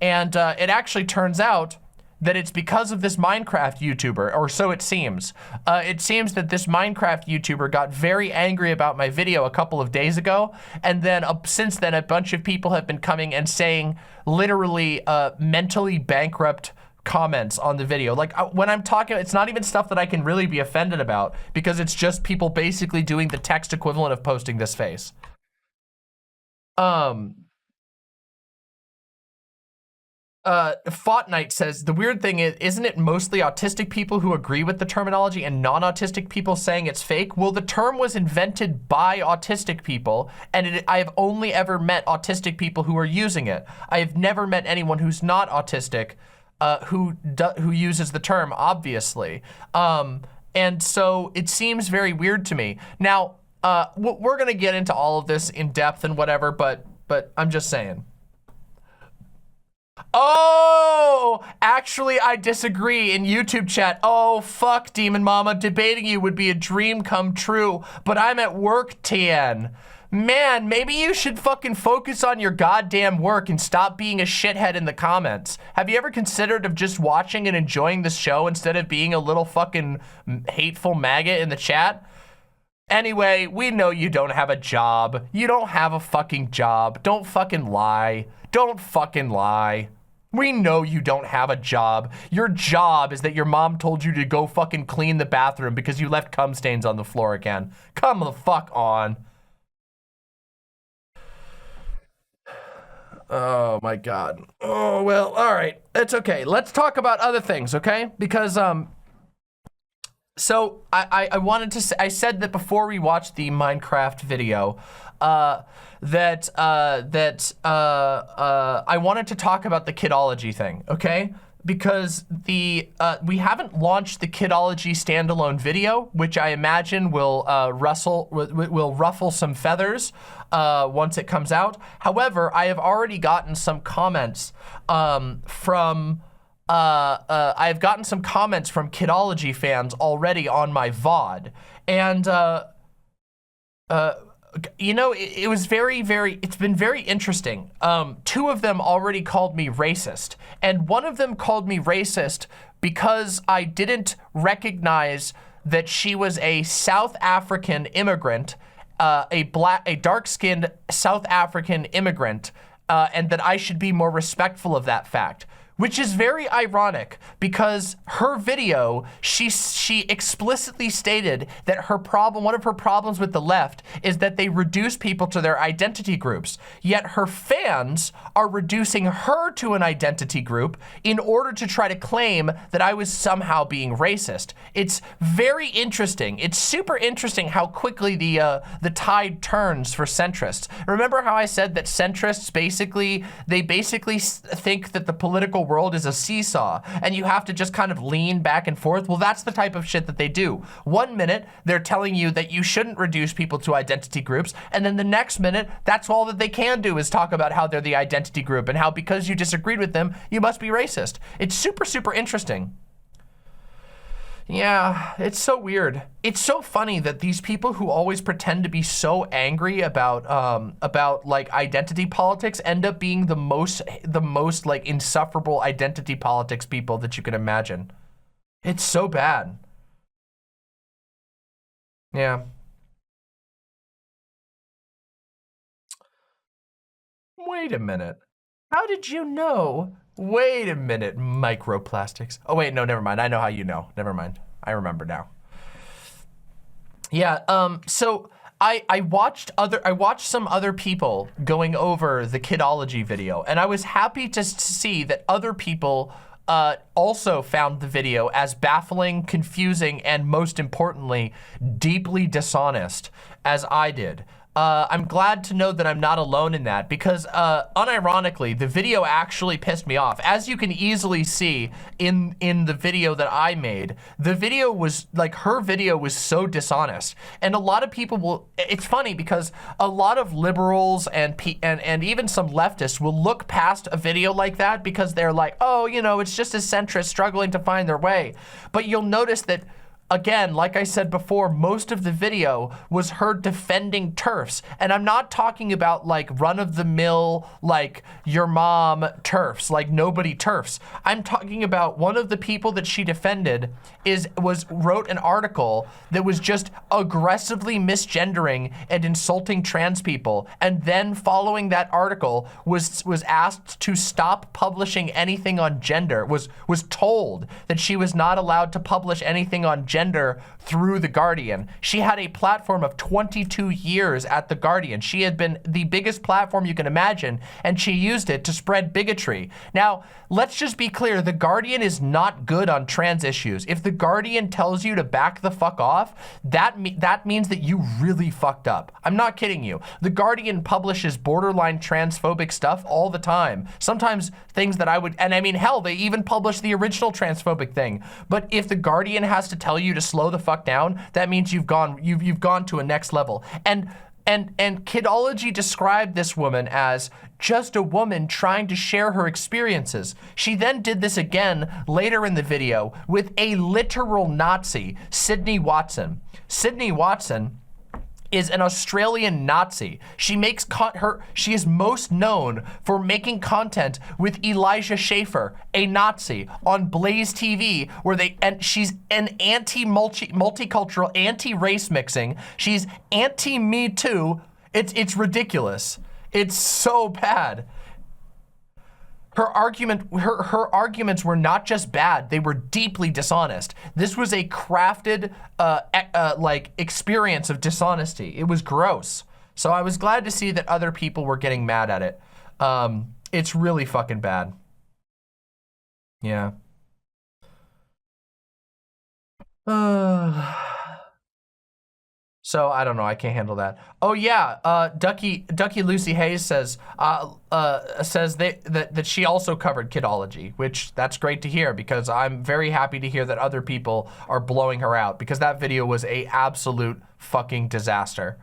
And it actually turns out that it's because of this MineCraft YouTuber, or so it seems. It seems that this MineCraft YouTuber got very angry about my video a couple of days ago, and then since then a bunch of people have been coming and saying literally mentally bankrupt comments on the video. Like when I'm talking, it's not even stuff that I can really be offended about, because it's just people basically doing the text equivalent of posting this face. Fortnite says, the weird thing is, isn't it mostly autistic people who agree with the terminology and non-autistic people saying it's fake? Well, the term was invented by autistic people, and I have only ever met autistic people who are using it. I have never met anyone who's not autistic who uses the term, obviously. And so it seems very weird to me. Now, we're gonna get into all of this in depth and whatever, but I'm just saying. Oh, actually, I disagree in YouTube chat. Oh, fuck, Demon Mama. Debating you would be a dream come true, but I'm at work, TN. Man, maybe you should fucking focus on your goddamn work and stop being a shithead in the comments. Have you ever considered of just watching and enjoying this show instead of being a little fucking hateful maggot in the chat? Anyway, we know you don't have a job. You don't have a fucking job. Don't fucking lie. Don't fucking lie. We know you don't have a job. Your job is that your mom told you to go fucking clean the bathroom because you left cum stains on the floor again. Come the fuck on. Oh my God. Oh, well, all right. It's okay. Let's talk about other things, okay? Because, so I wanted to say, I said that before we watched the MineCraft video, I wanted to talk about the kidology thing, okay? Because we haven't launched the kidology standalone video, which I imagine will ruffle some feathers once it comes out. However, I have already gotten some comments from kidology fans already on my VOD, and you know, it was it's been very interesting. Two of them already called me racist, and one of them called me racist because I didn't recognize that she was a South African immigrant, a dark-skinned South African immigrant, and that I should be more respectful of that fact. Which is very ironic because her video, she explicitly stated that one of her problems with the left is that they reduce people to their identity groups. Yet her fans are reducing her to an identity group in order to try to claim that I was somehow being racist. It's very interesting. It's super interesting how quickly the tide turns for centrists. Remember how I said that centrists basically think that the political world is a seesaw and you have to just kind of lean back and forth? Well, that's the type of shit that they do. 1 minute, they're telling you that you shouldn't reduce people to identity groups, and then the next minute, that's all that they can do is talk about how they're the identity group and how because you disagreed with them, you must be racist. It's super, super interesting. Yeah, it's so weird. It's so funny that these people who always pretend to be so angry about like identity politics end up being the most like insufferable identity politics people that you can imagine. It's so bad. Yeah. Wait a minute. How did you know? Wait a minute, microplastics. Oh wait, no, never mind. I know how you know. Never mind. I remember now. Yeah, so I watched some other people going over the kidology video, and I was happy to see that other people also found the video as baffling, confusing, and most importantly, deeply dishonest as I did. I'm glad to know that I'm not alone in that because unironically, the video actually pissed me off. As you can easily see in the video that I made, the video was like, her video was so dishonest. And a lot of people it's funny because a lot of liberals and even some leftists will look past a video like that because they're like, oh, you know, it's just a centrist struggling to find their way. But you'll notice that, again, like I said before, most of the video was her defending TERFs. And I'm not talking about like run-of-the-mill, like your mom TERFs, like nobody TERFs. I'm talking about one of the people that she defended wrote an article that was just aggressively misgendering and insulting trans people. And then following that article was asked to stop publishing anything on gender, was told that she was not allowed to publish anything on gender through The Guardian. She had a platform of 22 years at The Guardian. She had been the biggest platform you can imagine, and she used it to spread bigotry. Now, let's just be clear, The Guardian is not good on trans issues. If The Guardian tells you to back the fuck off, that means that you really fucked up. I'm not kidding you. The Guardian publishes borderline transphobic stuff all the time. Sometimes things that I would, and I mean, hell, they even publish the original transphobic thing. But if The Guardian has to tell you to slow the fuck down, that means you've gone to a next level. And And Kidology described this woman as just a woman trying to share her experiences. She then did this again later in the video with a literal Nazi, Sydney Watson. Sydney Watson is an Australian Nazi. She makes she is most known for making content with Elijah Schaefer, a Nazi, on Blaze TV, where she's an multicultural, anti-race mixing. She's anti-Me Too. It's ridiculous. It's so bad. Her arguments were not just bad, they were deeply dishonest. This was a crafted like experience of dishonesty. It was gross. So I was glad to see that other people were getting mad at it. It's really fucking bad. Yeah. So I don't know, I can't handle that. Oh yeah, Ducky Lucy Hayes says that she also covered Kidology, which that's great to hear, because I'm very happy to hear that other people are blowing her out, because that video was a absolute fucking disaster.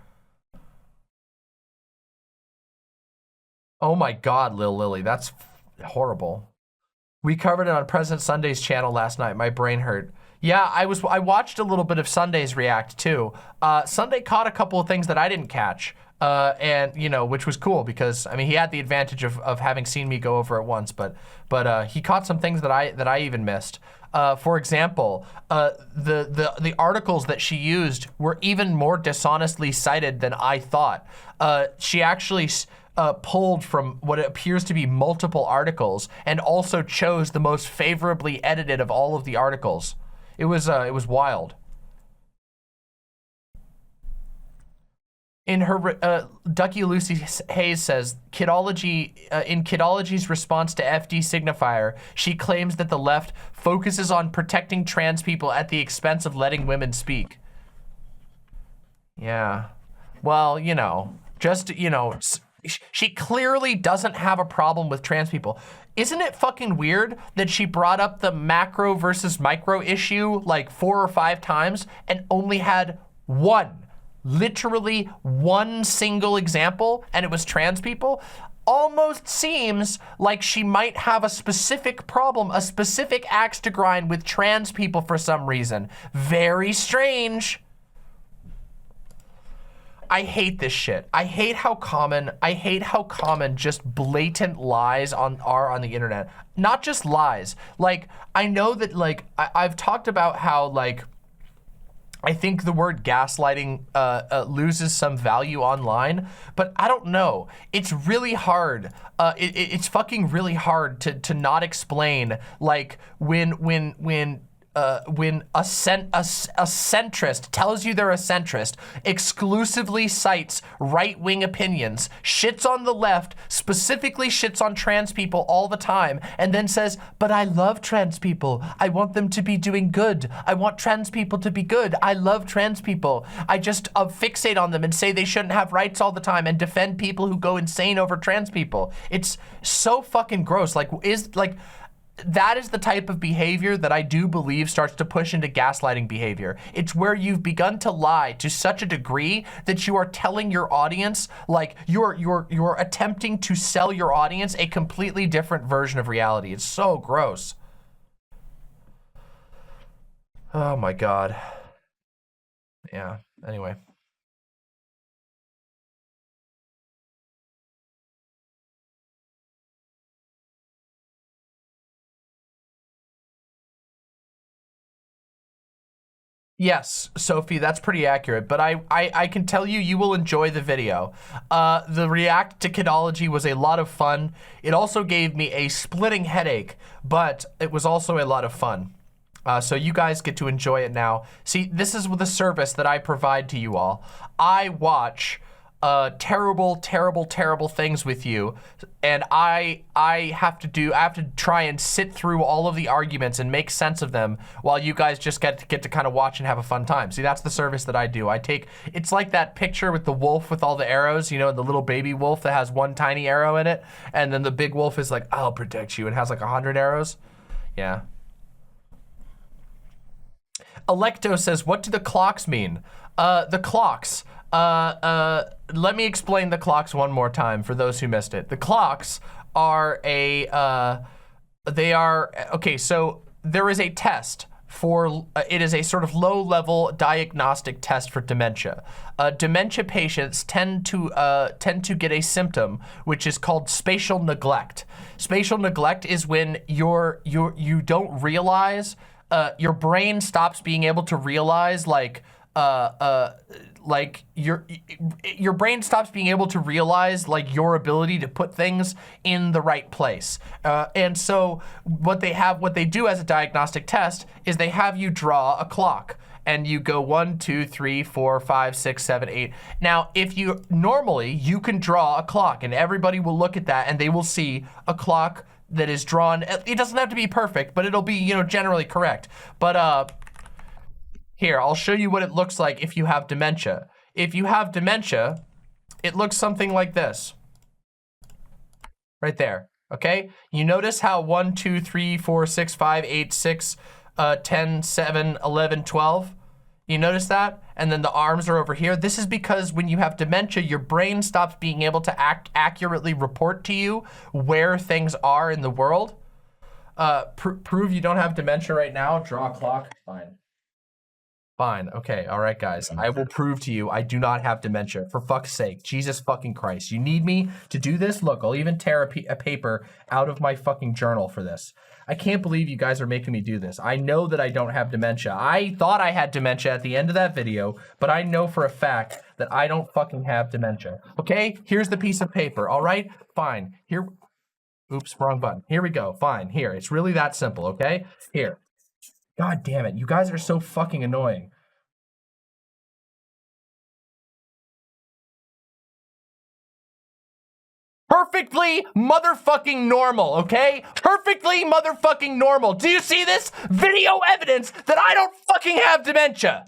Oh my God, Lil Lily, that's horrible. We covered it on President Sunday's channel last night. My brain hurt. Yeah, I watched a little bit of Sunday's react too. Sunday caught a couple of things that I didn't catch, and you know, which was cool, because I mean, he had the advantage of having seen me go over it once, but he caught some things that I even missed. For example, the articles that she used were even more dishonestly cited than I thought. She actually pulled from what appears to be multiple articles and also chose the most favorably edited of all of the articles. It was wild. In her, Ducky Lucy Hayes says, in Kidology's response to FD Signifier, she claims that the left focuses on protecting trans people at the expense of letting women speak. Yeah. Well, you know, just, you know, she clearly doesn't have a problem with trans people. Isn't it fucking weird that she brought up the macro versus micro issue like 4 or 5 times and only had literally one single example, and it was trans people? Almost seems like she might have a specific problem, a specific axe to grind with trans people for some reason. Very strange. I hate this shit. I hate how common just blatant lies are on the internet. Not just lies. Like, I know that, like, I've talked about how, like, I think the word gaslighting loses some value online, but I don't know. It's really hard. It's fucking really hard to not explain, like, when a centrist tells you they're a centrist, exclusively cites right-wing opinions, shits on the left, specifically shits on trans people all the time, and then says, but I love trans people. I want them to be doing good. I want trans people to be good. I love trans people. I just fixate on them and say they shouldn't have rights all the time and defend people who go insane over trans people. It's so fucking gross. That is the type of behavior that I do believe starts to push into gaslighting behavior. It's where you've begun to lie to such a degree that you are telling your audience, like, you're attempting to sell your audience a completely different version of reality. It's so gross. Oh my God. Yeah, anyway. Yes, Sophie, that's pretty accurate, but I can tell you, you will enjoy the video. The react to Kidology was a lot of fun. It also gave me a splitting headache, but it was also a lot of fun. So you guys get to enjoy it now. See, this is the service that I provide to you all. I watch terrible things with you, and I have to try and sit through all of the arguments and make sense of them while you guys just get to kind of watch and have a fun time. See, that's the service that I do. It's like that picture with the wolf with all the arrows, you know, the little baby wolf that has one tiny arrow in it, and then the big wolf is like, I'll protect you, and has like 100 arrows. Yeah. Electo says, what do the clocks mean? The clocks. Let me explain the clocks one more time for those who missed it. The clocks are okay, so there is a test for, it is a sort of low-level diagnostic test for dementia. Dementia patients tend to get a symptom which is called spatial neglect. Spatial neglect is when you don't realize, your brain stops being able to realize your brain stops being able to realize like your ability to put things in the right place. And so what they do as a diagnostic test is they have you draw a clock and you go 1, 2, 3, 4, 5, 6, 7, 8. Now, if you normally you can draw a clock and everybody will look at that and they will see a clock that is drawn. It doesn't have to be perfect, but it'll be, you know, generally correct. But here, I'll show you what it looks like if you have dementia. If you have dementia, it looks something like this. Right there, okay? You notice how 1, 2, 3, 4, 6, 5, 8, 6, 10, 7, 11, 12? You notice that? And then the arms are over here. This is because when you have dementia, your brain stops being able to accurately report to you where things are in the world. Prove you don't have dementia right now. Draw a clock. Fine. Fine, okay, all right, guys. I will prove to you I do not have dementia. For fuck's sake, Jesus fucking Christ. You need me to do this? Look, I'll even tear a paper out of my fucking journal for this. I can't believe you guys are making me do this. I know that I don't have dementia. I thought I had dementia at the end of that video, but I know for a fact that I don't fucking have dementia. Okay, here's the piece of paper, all right? Fine, here, oops, wrong button. Here we go, fine, here. It's really that simple, okay? Here. God damn it, you guys are so fucking annoying. Perfectly motherfucking normal, okay? Perfectly motherfucking normal. Do you see this? Video evidence that I don't fucking have dementia.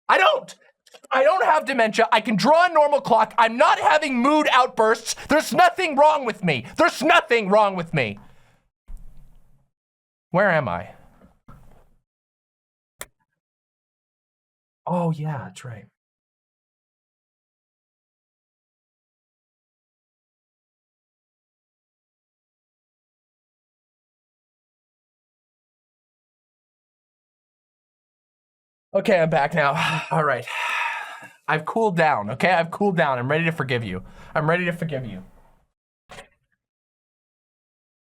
I don't have dementia. I can draw a normal clock. I'm not having mood outbursts. There's nothing wrong with me. There's nothing wrong with me. Where am I? Oh, yeah, that's right. Okay, I'm back now. All right. I've cooled down, okay? I've cooled down. I'm ready to forgive you. I'm ready to forgive you.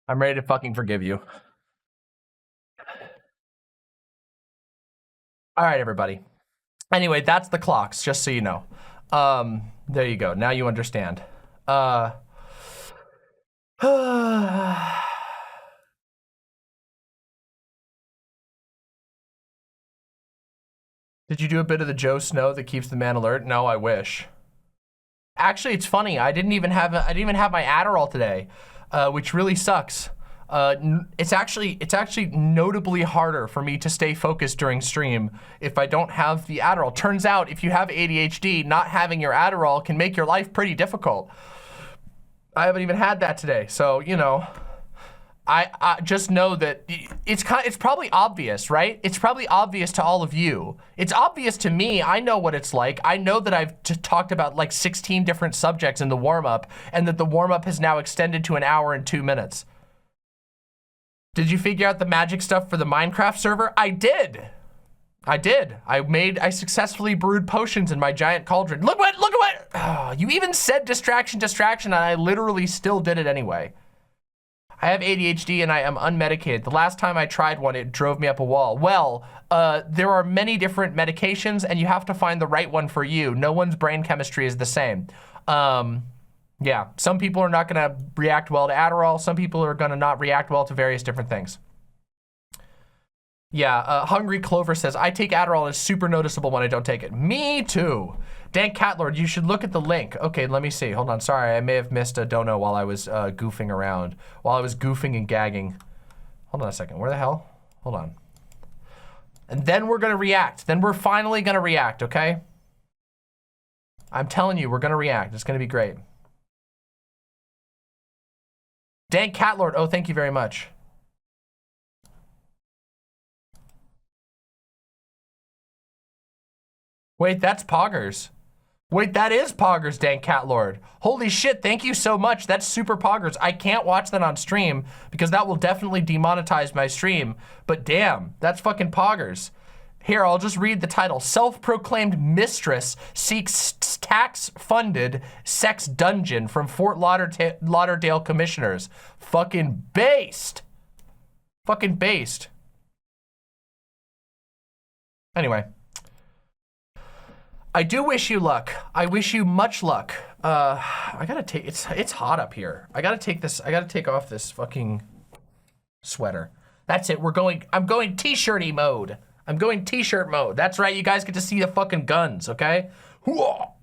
I'm ready to fucking forgive you. All right, everybody. Anyway, that's the clocks, just so you know. There you go. Now you understand. Did you do a bit of the Joe Snow that keeps the man alert? No, I wish. Actually, it's funny. I didn't even have my Adderall today, which really sucks. It's actually notably harder for me to stay focused during stream if I don't have the Adderall. Turns out if you have ADHD, not having your Adderall can make your life pretty difficult. I haven't even had that today, so you know, I just know that it's probably obvious, right? It's probably obvious to all of you. It's obvious to me. I know what it's like. I know that I've talked about like 16 different subjects in the warm-up, and that the warm-up has now extended to 1 hour and 2 minutes. Did you figure out the magic stuff for the MineCraft server? I did. I successfully brewed potions in my giant cauldron. Look what, oh, you even said distraction, and I literally still did it anyway. I have ADHD and I am unmedicated. The last time I tried one, it drove me up a wall. Well, there are many different medications and you have to find the right one for you. No one's brain chemistry is the same. Yeah, some people are not gonna react well to Adderall. Some people are gonna not react well to various different things. Yeah, Hungry Clover says, I take Adderall and it's super noticeable when I don't take it. Me too. Dan Catlord, you should look at the link. Okay, let me see. Hold on, sorry, I may have missed a dono while I was goofing around. While I was goofing and gagging. Hold on a second, where the hell? Hold on. And then we're gonna react. Then we're finally gonna react, okay? I'm telling you, we're gonna react. It's gonna be great. Dan Catlord, oh, thank you very much. Wait, that's Poggers. Wait, that is Poggers, dang cat lord. Holy shit, thank you so much. That's super Poggers. I can't watch that on stream because that will definitely demonetize my stream. But damn, that's fucking Poggers. Here, I'll just read the title. Self-proclaimed mistress seeks tax-funded sex dungeon from Fort Lauderdale commissioners. Fucking based. Fucking based. Anyway. I do wish you luck. I wish you much luck. I gotta take, it's hot up here. I gotta take off this fucking sweater. That's it, I'm going t-shirty mode. I'm going t-shirt mode. That's right, you guys get to see the fucking guns, okay? All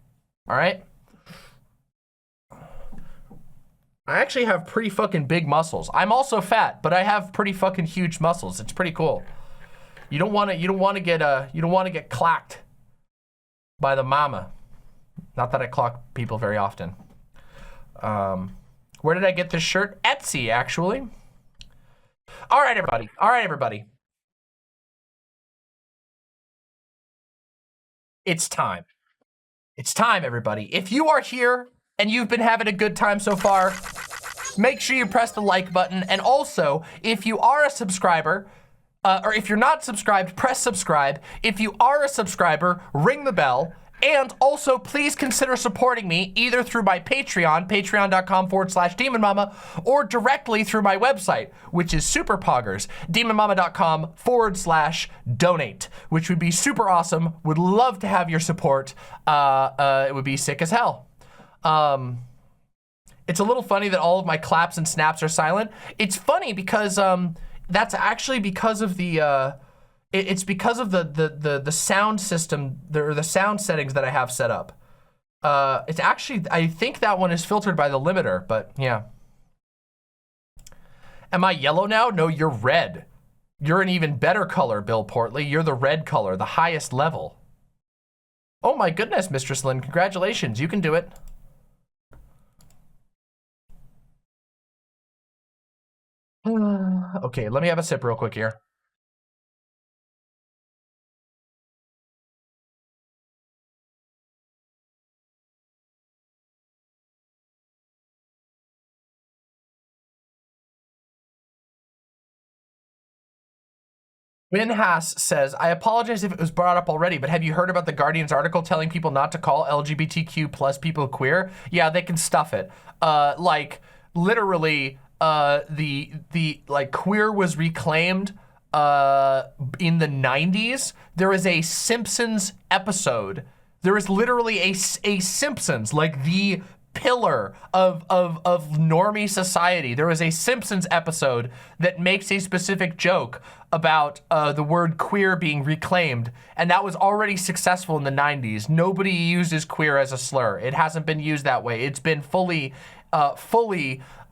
right? I actually have pretty fucking big muscles. I'm also fat, but I have pretty fucking huge muscles. It's pretty cool. You don't want to get clacked by the mama. Not that I clock people very often. Where did I get this shirt? Etsy, actually. All right, everybody. All right, everybody. It's time. It's time, everybody. If you are here and you've been having a good time so far, make sure you press the like button. And also, if you are a subscriber, or if you're not subscribed, press subscribe. If you are a subscriber, ring the bell. And also, please consider supporting me either through my Patreon, patreon.com/demonmama, or directly through my website, which is superpoggers, demonmama.com/donate, which would be super awesome. Would love to have your support. It would be sick as hell. It's a little funny that all of my claps and snaps are silent. It's funny because that's actually because of the it's because of the sound system, or the sound settings that I have set up. It's actually, I think that one is filtered by the limiter, but yeah. Am I yellow now? No, you're red. You're an even better color, Bill Portley. You're the red color, the highest level. Oh my goodness, Mistress Lynn, congratulations, you can do it. Okay, let me have a sip real quick here. Winhass says, I apologize if it was brought up already, but have you heard about the Guardian's article telling people not to call LGBTQ plus people queer? Yeah, they can stuff it. Like, literally, like, queer was reclaimed in the 90s. There is a Simpsons episode. There is literally a Simpsons, like the pillar of normie society. There is a Simpsons episode that makes a specific joke about the word queer being reclaimed, and that was already successful in the 90s. Nobody uses queer as a slur. It hasn't been used that way. It's been fully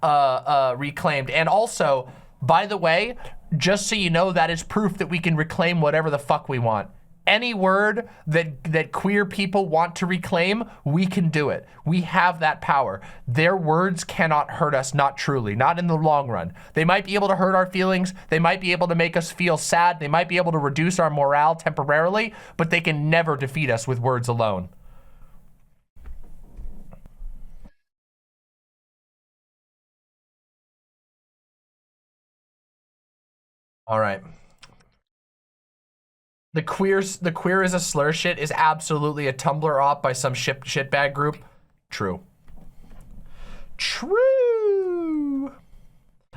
reclaimed. And also, by the way, just so you know, that is proof that we can reclaim whatever the fuck we want. Any word that queer people want to reclaim, we can do it. We have that power. Their words cannot hurt us, not truly, not in the long run. They might be able to hurt our feelings. They might be able to make us feel sad. They might be able to reduce our morale temporarily, but they can never defeat us with words alone. All right. The queer is a slur shit is absolutely a Tumblr op by some shitbag group. True. True.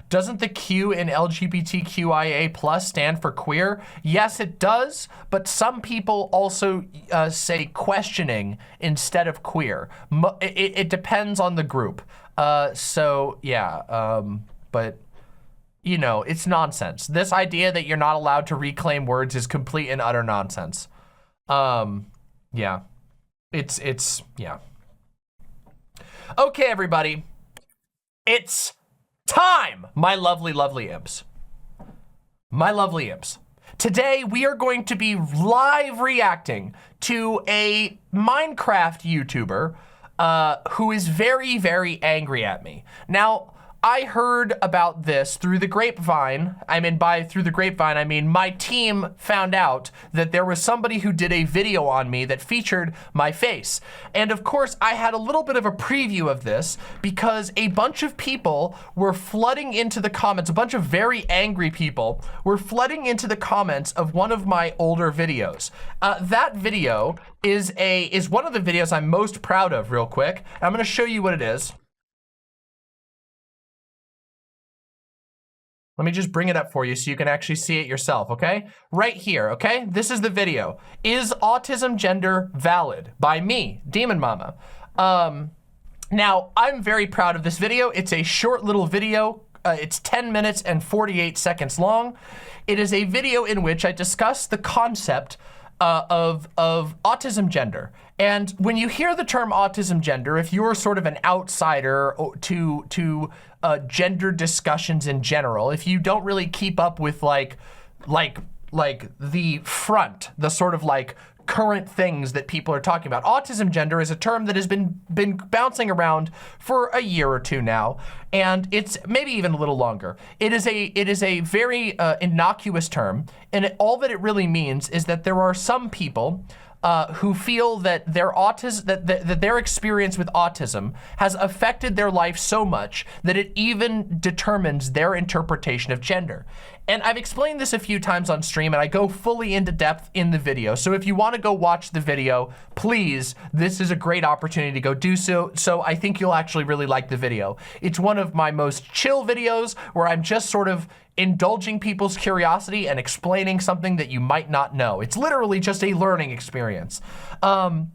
Doesn't the Q in LGBTQIA plus stand for queer? Yes, it does, but some people also say questioning instead of queer. It depends on the group. So yeah, but you know, it's nonsense. This idea that you're not allowed to reclaim words is complete and utter nonsense. Yeah. Yeah. Okay, everybody. It's time, my lovely, lovely imps. My lovely imps. Today, we are going to be live reacting to a MineCraft YouTuber who is very, very angry at me. Now, I heard about this through the grapevine. I mean, through the grapevine, I mean my team found out that there was somebody who did a video on me that featured my face. And of course, I had a little bit of a preview of this because a bunch of people were flooding into the comments. A bunch of very angry people were flooding into the comments of one of my older videos. That video is one of the videos I'm most proud of, real quick. I'm gonna show you what it is. Let me just bring it up for you so you can actually see it yourself, okay? Right here, okay? This is the video. Is autism gender valid? By me, Demon Mama. Now, I'm very proud of this video. It's a short little video. It's 10 minutes and 48 seconds long. It is a video in which I discuss the concept of autism gender. And when you hear the term autism gender, if you're sort of an outsider to gender discussions in general, if you don't really keep up with like the front, the sort of like current things that people are talking about. Autism gender is a term that has been bouncing around for a year or two now, and it's maybe even a little longer. It is a very innocuous term, and all that it really means is that there are some people who feel that their experience with autism has affected their life so much that it even determines their interpretation of gender. And I've explained this a few times on stream, and I go fully into depth in the video. So if you want to go watch the video, please, this is a great opportunity to go do so. So I think you'll actually really like the video. It's one of my most chill videos where I'm just sort of indulging people's curiosity and explaining something that you might not know. It's literally just a learning experience. And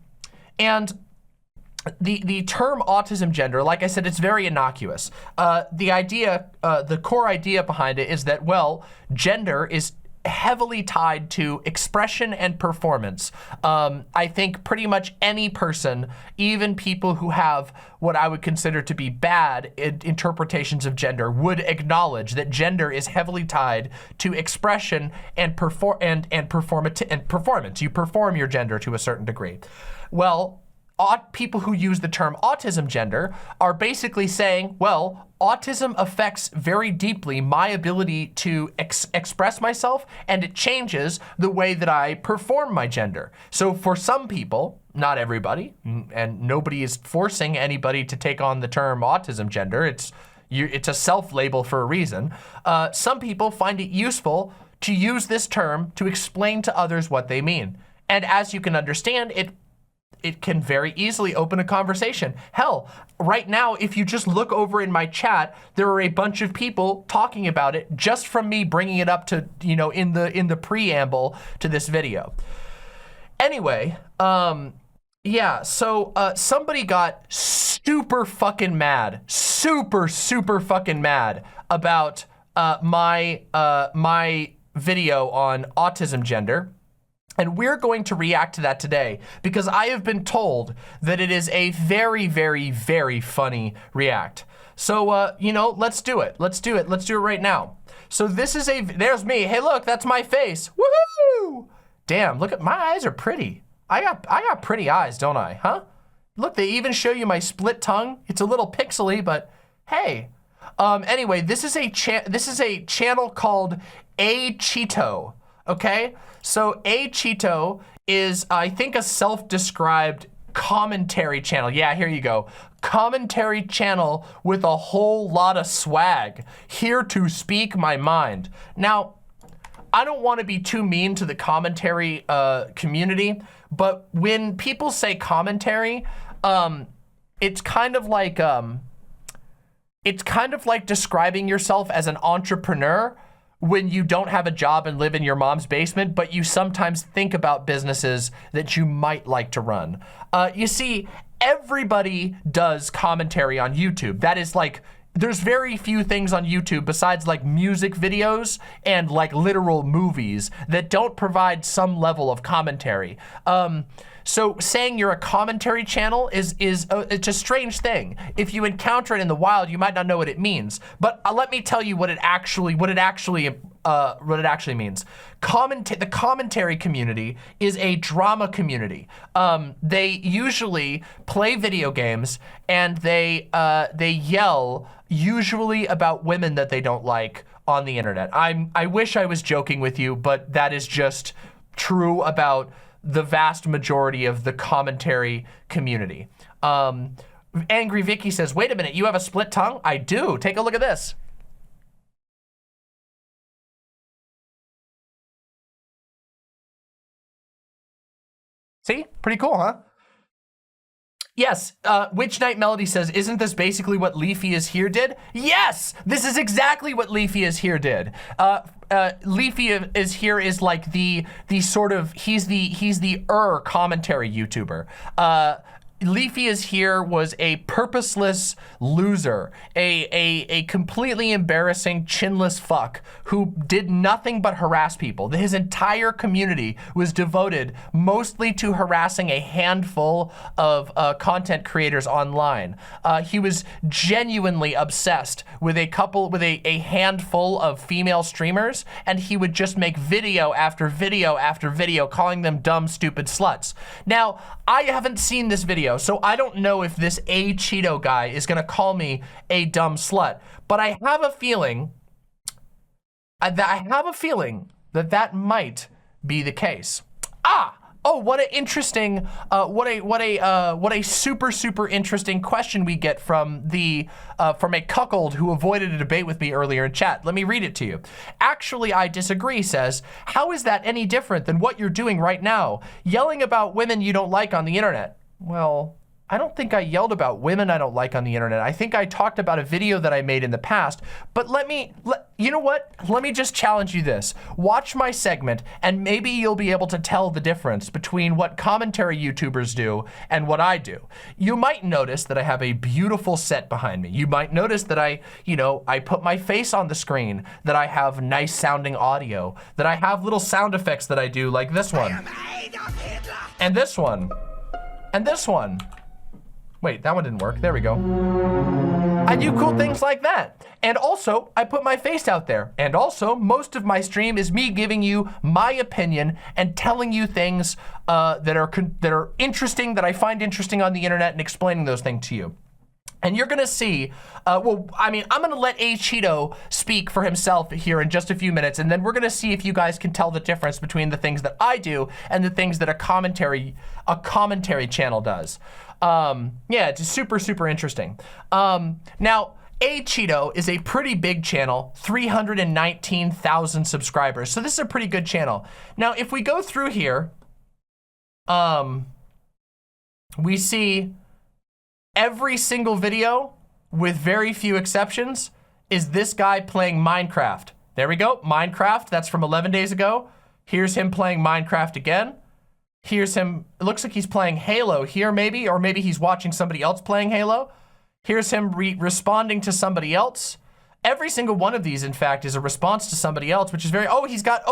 the term autism gender, like I said, it's very innocuous. The core idea behind it is that, well, gender is heavily tied to expression and performance. I think pretty much any person, even people who have what I would consider to be bad interpretations of gender, would acknowledge that gender is heavily tied to expression and performance. You perform your gender to a certain degree. Well, people who use the term autism gender are basically saying, well, autism affects very deeply my ability to express myself, and it changes the way that I perform my gender. So for some people, not everybody, and nobody is forcing anybody to take on the term autism gender, it's a self-label for a reason. Some people find it useful to use this term to explain to others what they mean. And as you can understand, it can very easily open a conversation. Hell, right now, if you just look over in my chat, there are a bunch of people talking about it just from me bringing it up to, in the preamble to this video. Anyway, yeah, so somebody got super fucking mad about my video on autism gender. And we're going to react to that today because I have been told that it is a very, very, very funny react. So, let's do it. Let's do it right now. So there's me. Hey, look, that's my face. Woohoo! Damn, look at my eyes are pretty. I got pretty eyes, don't I? Huh? Look, they even show you my split tongue. It's a little pixely, but hey. Anyway, this is a channel called A Cheeto. Okay, so A Cheeto is, I think, a self-described commentary channel. Yeah, here you go. Commentary channel with a whole lot of swag. Here to speak my mind. Now, I don't want to be too mean to the commentary community, but when people say commentary, it's kind of like describing yourself as an entrepreneur when you don't have a job and live in your mom's basement, but you sometimes think about businesses that you might like to run. You see, everybody does commentary on YouTube. That is like, there's very few things on YouTube besides like music videos and like literal movies that don't provide some level of commentary. So saying you're a commentary channel is it's a strange thing. If you encounter it in the wild, you might not know what it means. But let me tell you what it actually means. The commentary community is a drama community. They usually play video games and they yell usually about women that they don't like on the internet. I wish I was joking with you, but that is just true about the vast majority of the commentary community. Angry Vicky says, wait a minute, you have a split tongue? I do. Take a look at this. See? Pretty cool, huh? Yes, Witch Night Melody says, isn't this basically what Leafy is Here did? Yes, this is exactly what Leafy is Here did. Leafy is Here is like the sort of, he's the commentary YouTuber. Leafy is Here was a purposeless loser, a completely embarrassing chinless fuck who did nothing but harass people. His entire community was devoted mostly to harassing a handful of content creators online. He was genuinely obsessed with a handful of female streamers, and he would just make video after video after video calling them dumb, stupid sluts. Now, I haven't seen this video, so I don't know if this Cheeto guy is gonna call me a dumb slut, but I have a feeling that might be the case. Oh, what an interesting, what a super interesting question we get from a cuckold who avoided a debate with me earlier in chat. Let me read it to you. Actually, I disagree says, how is that any different than what you're doing right now? Yelling about women you don't like on the internet. Well, I don't think I yelled about women I don't like on the internet. I think I talked about a video that I made in the past, but you know what? Let me just challenge you this. Watch my segment and maybe you'll be able to tell the difference between what commentary YouTubers do and what I do. You might notice that I have a beautiful set behind me. You might notice that I put my face on the screen, that I have nice sounding audio, that I have little sound effects that I do like this one. And this one. And this one. Wait, that one didn't work. There we go. I do cool things like that. And also, I put my face out there. And also, most of my stream is me giving you my opinion and telling you things that are interesting, that I find interesting on the internet, and explaining those things to you. And you're gonna see, I'm gonna let Cheeto speak for himself here in just a few minutes, and then we're gonna see if you guys can tell the difference between the things that I do and the things that a commentary channel does. Yeah, it's super interesting. Now, Cheeto is a pretty big channel, 319,000 subscribers. So this is a pretty good channel. Now, if we go through here, we see every single video, with very few exceptions, is this guy playing Minecraft. There we go, Minecraft, that's from 11 days ago. Here's him playing Minecraft again. Here's him, it looks like he's playing Halo here maybe, or maybe he's watching somebody else playing Halo. Here's him responding to somebody else. Every single one of these, in fact, is a response to somebody else, which is very, he's got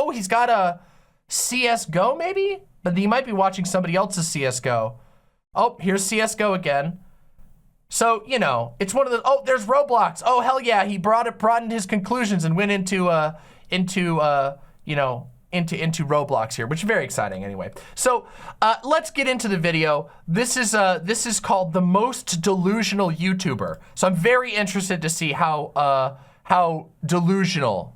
a CSGO maybe? But he might be watching somebody else's CSGO. Oh, here's CSGO again. So, you know, it's one of the, there's Roblox. Oh, hell yeah, he broadened his conclusions and went into Roblox here, which is very exciting anyway. So, let's get into the video. This is called The Most Delusional YouTuber. So I'm very interested to see how delusional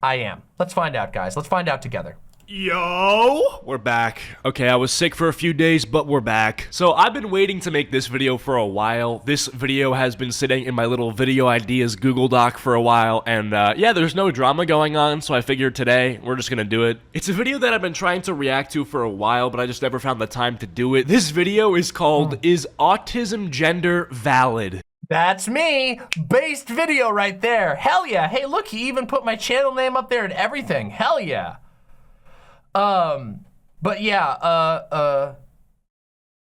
I am. Let's find out, guys. Let's find out together. Yo! We're back. Okay, I was sick for a few days, but we're back. So I've been waiting to make this video for a while. This video has been sitting in my little video ideas Google Doc for a while, and yeah, there's no drama going on, so I figured today we're just gonna do it. It's a video that I've been trying to react to for a while, but I just never found the time to do it. This video is called, Is Autism Gender Valid? That's me, based video right there. Hell yeah. Hey, look, he even put my channel name up there and everything. Hell yeah. But yeah,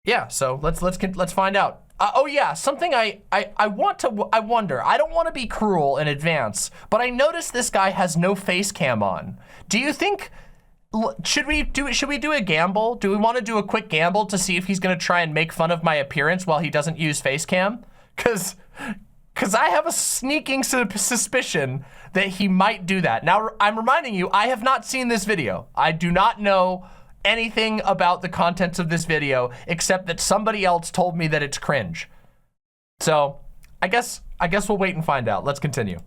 yeah, so let's find out. Oh yeah, something I wonder, I don't want to be cruel in advance, but I noticed this guy has no face cam on. Do you think, should we do a gamble? Do we want to do a quick gamble to see if he's going to try and make fun of my appearance while he doesn't use face cam? Cause because I have a sneaking suspicion that he might do that. Now, I'm reminding you, I have not seen this video. I do not know anything about the contents of this video, except that somebody else told me that it's cringe. So, I guess we'll wait and find out. Let's continue.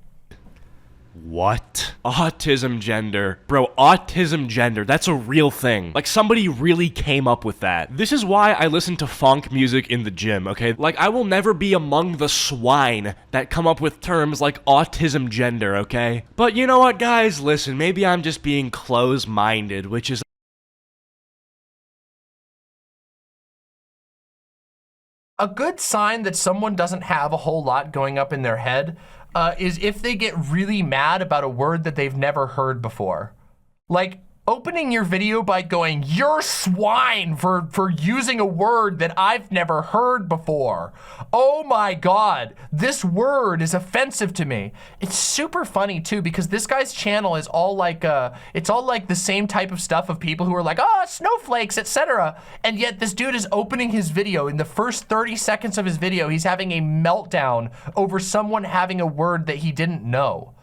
What? Autism gender. Bro, autism gender, that's a real thing. Like, somebody really came up with that. This is why I listen to funk music in the gym, okay? Like, I will never be among the swine that come up with terms like autism gender, okay? But you know what, guys? Listen, maybe I'm just being close-minded, which is a good sign that someone doesn't have a whole lot going up in their head is if they get really mad about a word that they've never heard before. Like opening your video by going, "You're swine for using a word that I've never heard before. Oh my God, this word is offensive to me." It's super funny too, because this guy's channel is all like, it's all like the same type of stuff of people who are like, "Oh, snowflakes, etc." And yet this dude is opening his video. In the first 30 seconds of his video, he's having a meltdown over someone having a word that he didn't know.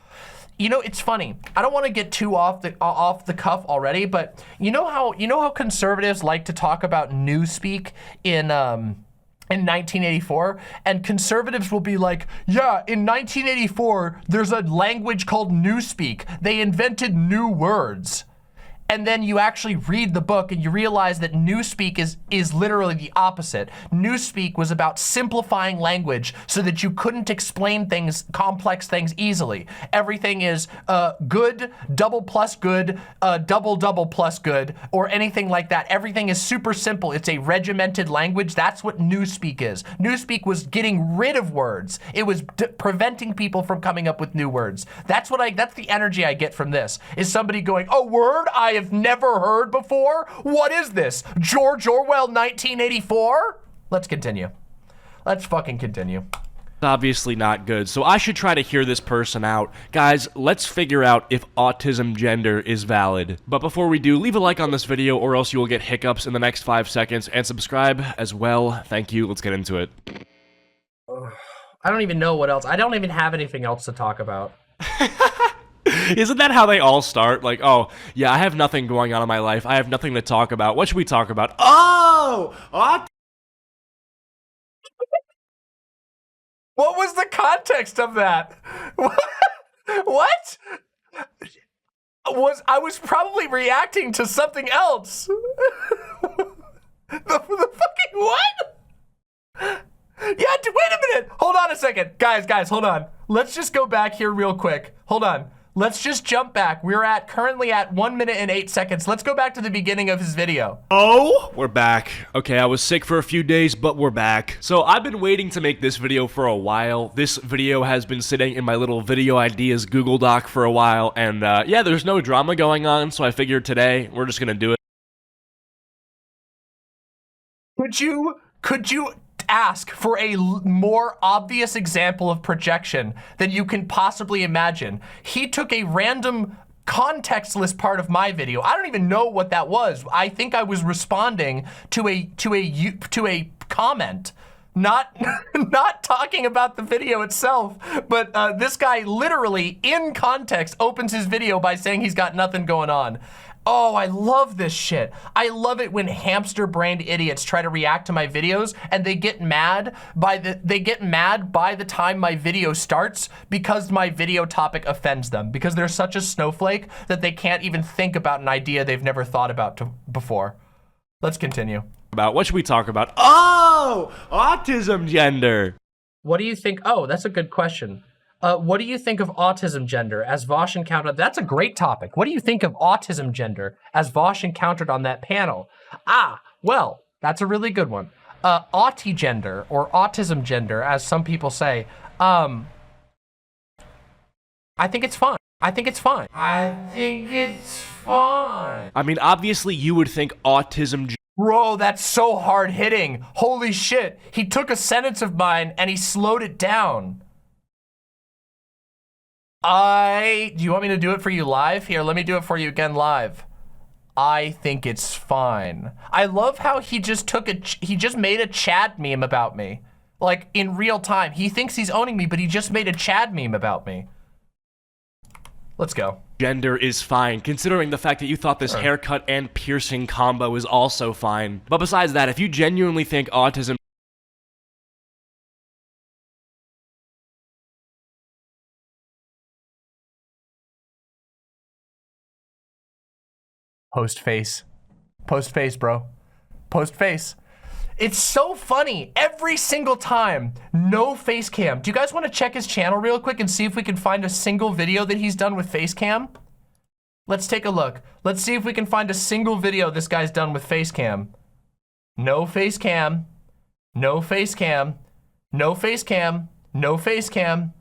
You know, it's funny. I don't want to get too off the cuff already, but you know how conservatives like to talk about newspeak in 1984, and conservatives will be like, "Yeah, in 1984, there's a language called newspeak. They invented new words." And then you actually read the book and you realize that newspeak is literally the opposite. Newspeak was about simplifying language so that you couldn't explain things, complex things easily. Everything is good, double plus good, double plus good, or anything like that. Everything is super simple. It's a regimented language. That's what newspeak is. Newspeak was getting rid of words. It was preventing people from coming up with new words. That's the energy I get from this, is somebody going, "A word I have never heard before? What is this? George Orwell 1984? Let's continue. Let's fucking continue. obviously not good, so I should try to hear this person out. Guys, let's figure out if autism gender is valid. But before we do, leave a like on this video or else you will get hiccups in the next 5 seconds, and subscribe as well. Thank you. Let's get into it. I don't even know what else. I don't even have anything else to talk about. Isn't that how they all start? Like, oh, yeah, I have nothing going on in my life. I have nothing to talk about. What should we talk about? Oh! What was the context of that? What? I was probably reacting to something else. the fucking what? Yeah, wait a minute. Hold on a second. Guys, hold on. Let's just go back here real quick. Hold on. Let's just jump back. We're currently at 1 minute and 8 seconds. Let's go back to the beginning of his video. Oh, we're back. Okay, I was sick for a few days, but we're back. So I've been waiting to make this video for a while. This video has been sitting in my little video ideas Google Doc for a while, and yeah, there's no drama going on, so I figured today we're just gonna do it. Could you ask for a more obvious example of projection than you can possibly imagine? He took a random contextless part of my video. I don't even know what that was. I think I was responding to a comment, not talking about the video itself. But this guy literally in context opens his video by saying he's got nothing going on. Oh, I love this shit. I love it when hamster-brained idiots try to react to my videos and they get mad by the time my video starts because my video topic offends them, because they're such a snowflake that they can't even think about an idea they've never thought about before. Let's continue. What should we talk about? Oh, autism gender. What do you think? Oh, that's a good question. What do you think of autism gender as Vosh encountered? That's a great topic. What do you think of autism gender as Vosh encountered on that panel? Ah, well, that's a really good one. Autigender, or autism gender, as some people say. I think it's fine. I think it's fine. I mean, obviously you would think autism Bro, that's so hard hitting. Holy shit. He took a sentence of mine and he slowed it down. Do you want me to do it for you live? Here, let me do it for you again live. I think it's fine. I love how he just made a chat meme about me. Like, in real time. He thinks he's owning me, but he just made a Chad meme about me. Let's go. Gender is fine, considering the fact that you thought this haircut and piercing combo is also fine. But besides that, if you genuinely think autism Post face. Post face, bro. Post face. It's so funny every single time. No face cam. Do you guys want to check his channel real quick and see if we can find a single video that he's done with face cam? Let's take a look. Let's see if we can find a single video this guy's done with face cam. No face cam. No face cam. No face cam. No face cam.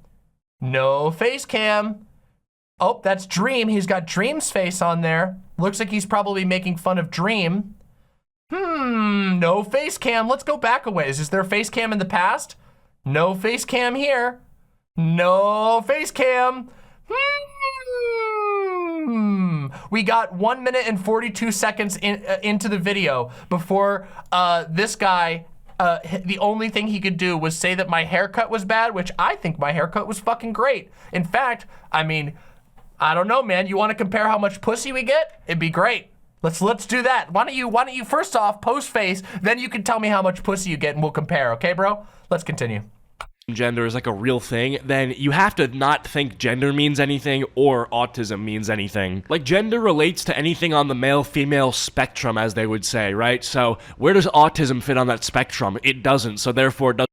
No face cam. Oh, that's Dream. He's got Dream's face on there. Looks like he's probably making fun of Dream. No face cam. Let's go back a ways. Is there a face cam in the past? No face cam here. No face cam. We got 1 minute and 42 seconds into the video before this guy, the only thing he could do was say that my haircut was bad, which I think my haircut was fucking great. In fact, I mean, I don't know, man. You want to compare how much pussy we get? It'd be great. Let's do that. Why don't you first off post face, then you can tell me how much pussy you get and we'll compare, okay, bro? Let's continue. Gender is like a real thing, then you have to not think gender means anything or autism means anything. Like, gender relates to anything on the male-female spectrum, as they would say, right? So where does autism fit on that spectrum? It doesn't, so therefore it doesn't.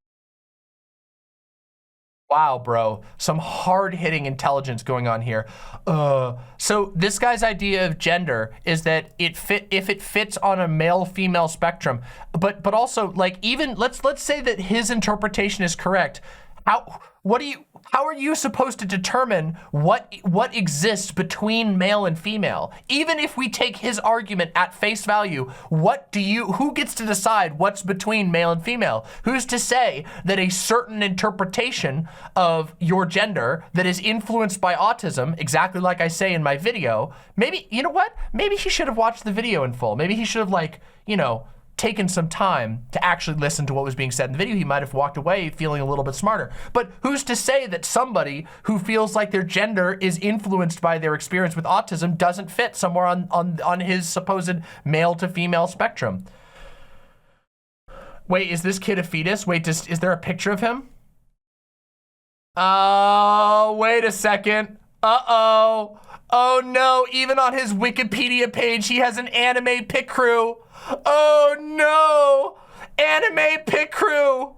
Wow, bro. Some hard-hitting intelligence going on here. So this guy's idea of gender is that if it fits on a male-female spectrum, but also, like, even let's say that his interpretation is correct. How are you supposed to determine what exists between male and female? Even if we take his argument at face value, who gets to decide what's between male and female? Who's to say that a certain interpretation of your gender that is influenced by autism, exactly like I say in my video, maybe, you know what? Maybe he should have watched the video in full. Maybe he should have, like, you know, taken some time to actually listen to what was being said in the video. He might have walked away feeling a little bit smarter. But who's to say that somebody who feels like their gender is influenced by their experience with autism doesn't fit somewhere on his supposed male to female spectrum? Wait, is this kid a fetus? Wait, is there a picture of him? Oh, wait a second. Uh-oh. Oh no, even on his Wikipedia page, he has an anime pic crew. Oh no, anime pic crew.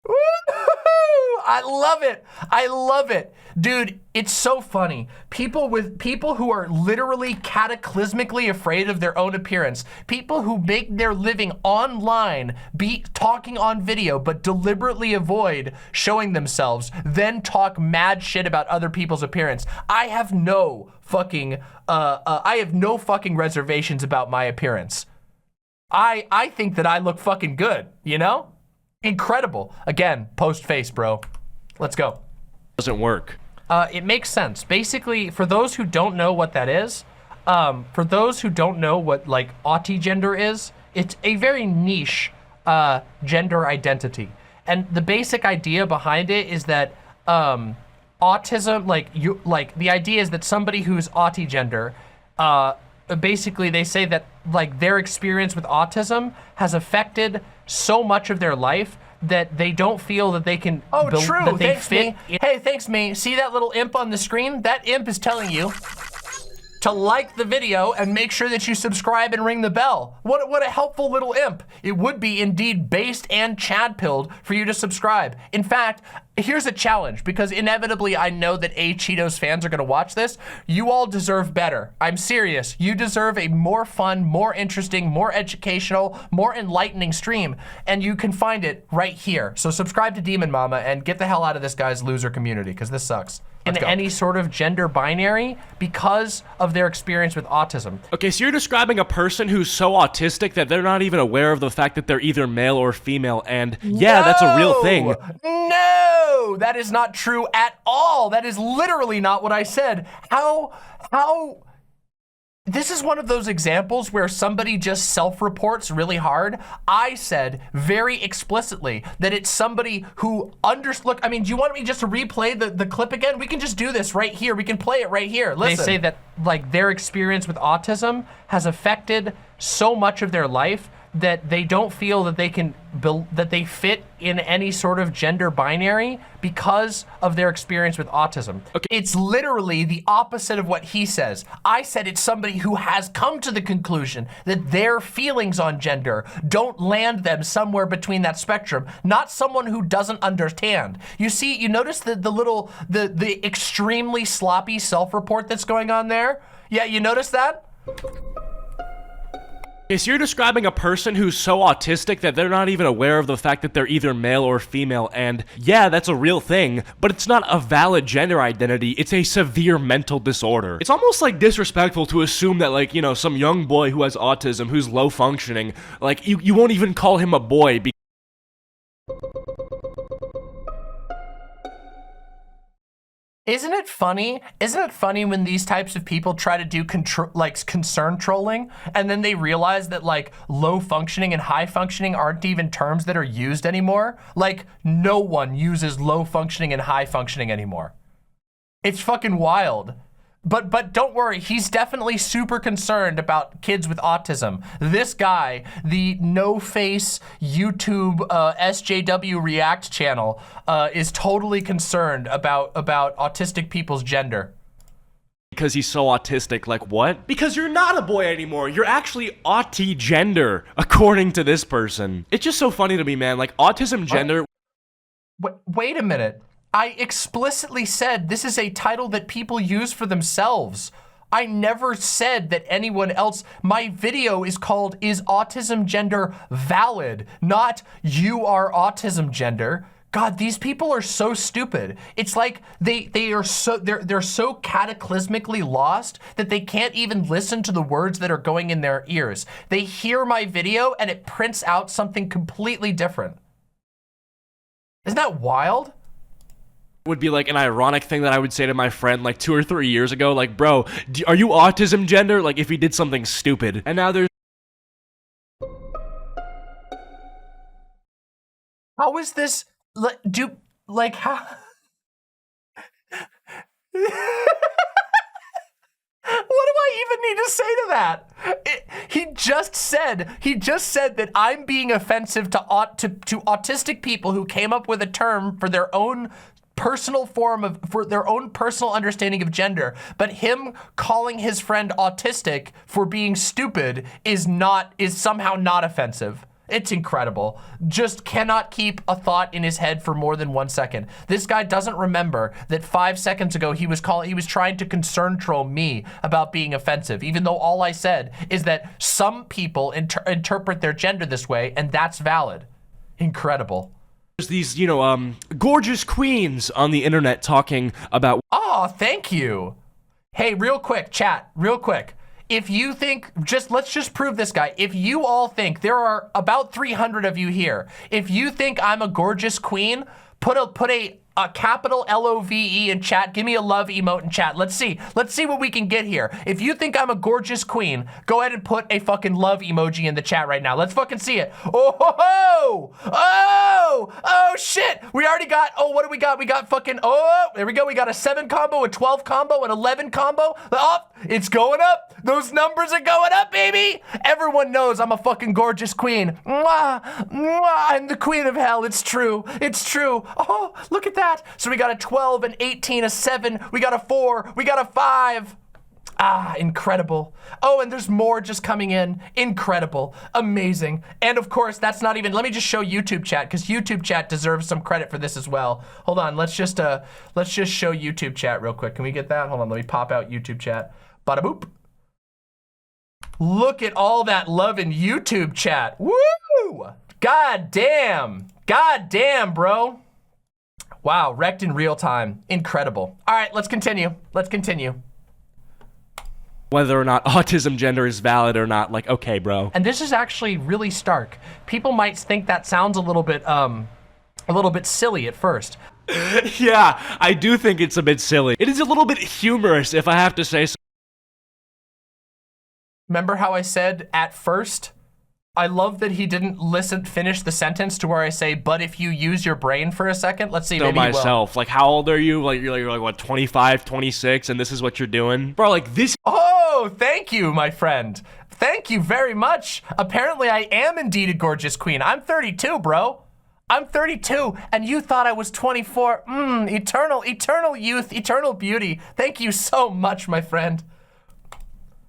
Woo-hoo-hoo! I love it. I love it. Dude, it's so funny. People who are literally cataclysmically afraid of their own appearance, people who make their living online, be talking on video, but deliberately avoid showing themselves, then talk mad shit about other people's appearance. I have no fucking reservations about my appearance. I think that I look fucking good, you know? Incredible. Again, post face, bro. Let's go. Doesn't work. It makes sense. Basically, for those who don't know what that is, for those who don't know what, like, autigender is, it's a very niche gender identity. And the basic idea behind it is that autism, the idea is that somebody who's autigender, basically they say that, like, their experience with autism has affected so much of their life that they don't feel that they can true. That they Thanks, fit. Hey, thanks, me. See that little imp on the screen? That imp is telling you to like the video and make sure that you subscribe and ring the bell. What a helpful little imp. It would be indeed based and Chad-pilled for you to subscribe. In fact, here's a challenge, because inevitably I know that Cheetos fans are gonna watch this. You all deserve better. I'm serious. You deserve a more fun, more interesting, more educational, more enlightening stream, and you can find it right here. So subscribe to Demon Mama and get the hell out of this guy's loser community, because this sucks. In any sort of gender binary because of their experience with autism. Okay, so you're describing a person who's so autistic that they're not even aware of the fact that they're either male or female, and yeah, that's a real thing. No, that is not true at all. That is literally not what I said. How This is one of those examples where somebody just self-reports really hard. I said very explicitly that it's somebody who look, I mean, do you want me just to replay the clip again? We can just do this right here. We can play it right here. Listen. They say that like their experience with autism has affected so much of their life that they don't feel that they can that they fit in any sort of gender binary because of their experience with autism. Okay. It's literally the opposite of what he says. I said it's somebody who has come to the conclusion that their feelings on gender don't land them somewhere between that spectrum, not someone who doesn't understand. You see, you notice the extremely sloppy self-report that's going on there? Yeah, you notice that? Okay, so you're describing a person who's so autistic that they're not even aware of the fact that they're either male or female, and yeah, that's a real thing, but it's not a valid gender identity, it's a severe mental disorder. It's almost like disrespectful to assume that, like, you know, some young boy who has autism, who's low functioning, like, you won't even call him a boy Isn't it funny? Isn't it funny when these types of people try to do concern trolling, and then they realize that like low functioning and high functioning aren't even terms that are used anymore? Like no one uses low functioning and high functioning anymore. It's fucking wild. But don't worry, he's definitely super concerned about kids with autism. This guy, the no-face YouTube SJW React channel, is totally concerned about autistic people's gender. because he's so autistic. Like, what? Because you're not a boy anymore. You're actually auti-gender, according to this person. It's just so funny to me, man. Like, autism gender... Wait a minute. I explicitly said this is a title that people use for themselves. I never said that anyone else. My video is called "Is Autism Gender Valid?" Not "You are autism gender." God, these people are so stupid. It's like they're so cataclysmically lost that they can't even listen to the words that are going in their ears. They hear my video and it prints out something completely different. Isn't that wild? Would be like an ironic thing that I would say to my friend like 2 or 3 years ago, like, bro, are you autism gender? Like, if he did something stupid. And now there's... How is this, like, how? What do I even need to say to that? He just said that I'm being offensive to autistic people who came up with a term for their own personal for their own personal understanding of gender, but him calling his friend autistic for being stupid is somehow not offensive. It's incredible. Just cannot keep a thought in his head for more than 1 second. This guy doesn't remember that 5 seconds ago he was trying to concern troll me about being offensive, even though all I said is that some people interpret their gender this way, and that's valid. Incredible. There's these, you know, gorgeous queens on the internet talking about... Oh, thank you. Hey, real quick, chat, real quick. If you think, let's just prove this guy. If you all think, there are about 300 of you here. If you think I'm a gorgeous queen, put a capital LOVE in chat. Give me a love emote in chat. Let's see what we can get here. If you think I'm a gorgeous queen, go ahead and put a fucking love emoji in the chat right now. Let's fucking see it. Oh, ho, ho. Oh, shit. We already got, what do we got? We got fucking, there we go. We got a 7 combo, a 12 combo, an 11 combo. Oh, it's going up. Those numbers are going up, baby. Everyone knows I'm a fucking gorgeous queen. Mwah, mwah, I'm the queen of hell. It's true. It's true. Oh, look at that. So we got a 12, an 18, a 7, we got a 4, we got a 5. Ah, incredible. Oh, and there's more just coming in. Incredible, amazing. And of course, that's not even, let me just show YouTube chat, because YouTube chat deserves some credit for this as well. Hold on, let's just show YouTube chat real quick. Can we get that? Hold on, let me pop out YouTube chat. Bada boop. Look at all that love in YouTube chat. Woo! God damn, bro. Wow, wrecked in real time. Incredible. All right, let's continue. Whether or not autism gender is valid or not, like, okay, bro. And this is actually really stark. People might think that sounds a little bit silly at first. Yeah, I do think it's a bit silly. It is a little bit humorous, if I have to say so. Remember how I said at first? I love that he didn't finish the sentence to where I say, but if you use your brain for a second, let's see, maybe he will. Myself, like, how old are you? Like, you're like, what, 25, 26, and this is what you're doing? Bro, like, this. Oh, thank you, my friend. Thank you very much. Apparently, I am indeed a gorgeous queen. I'm 32, bro. I'm 32, and you thought I was 24. Eternal youth, eternal beauty. Thank you so much, my friend.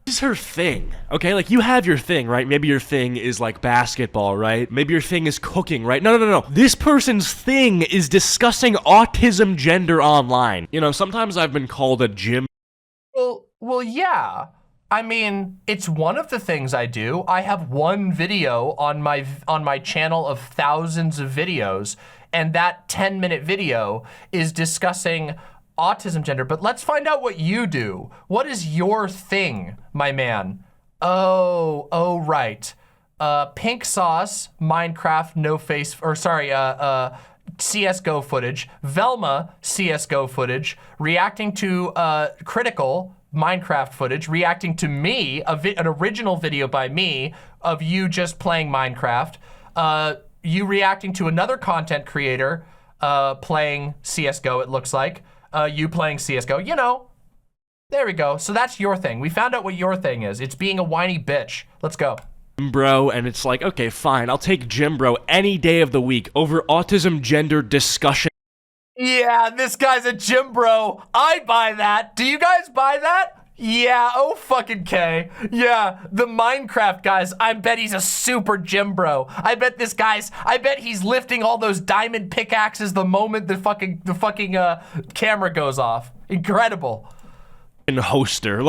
This is her thing, okay? Like, you have your thing, right? Maybe your thing is like basketball, right? Maybe your thing is cooking, right? No. This person's thing is discussing autism gender online. You know, sometimes I've been called a gym. Well, yeah. I mean, it's one of the things I do. I have one video on my channel of thousands of videos, and that 10-minute video is discussing autism gender. But let's find out what you do. What is your thing, my man? Oh, right. Pink sauce, Minecraft, no face, or sorry, CSGO footage, Velma CSGO footage, reacting to critical Minecraft footage, reacting to me, an original video by me of you just playing Minecraft, you reacting to another content creator playing CSGO, it looks like, you playing CSGO, you know, there we go. So that's your thing. We found out what your thing is. It's being a whiny bitch. Let's go. Bro, and it's like, okay, fine, I'll take Gym Bro any day of the week over autism gender discussion. Yeah, this guy's a gym bro. I buy that. Do you guys buy that? Yeah, oh fucking K. Yeah, the Minecraft guys, I bet he's a super gym bro. I bet he's lifting all those diamond pickaxes the moment the fucking camera goes off. Incredible. And hoster.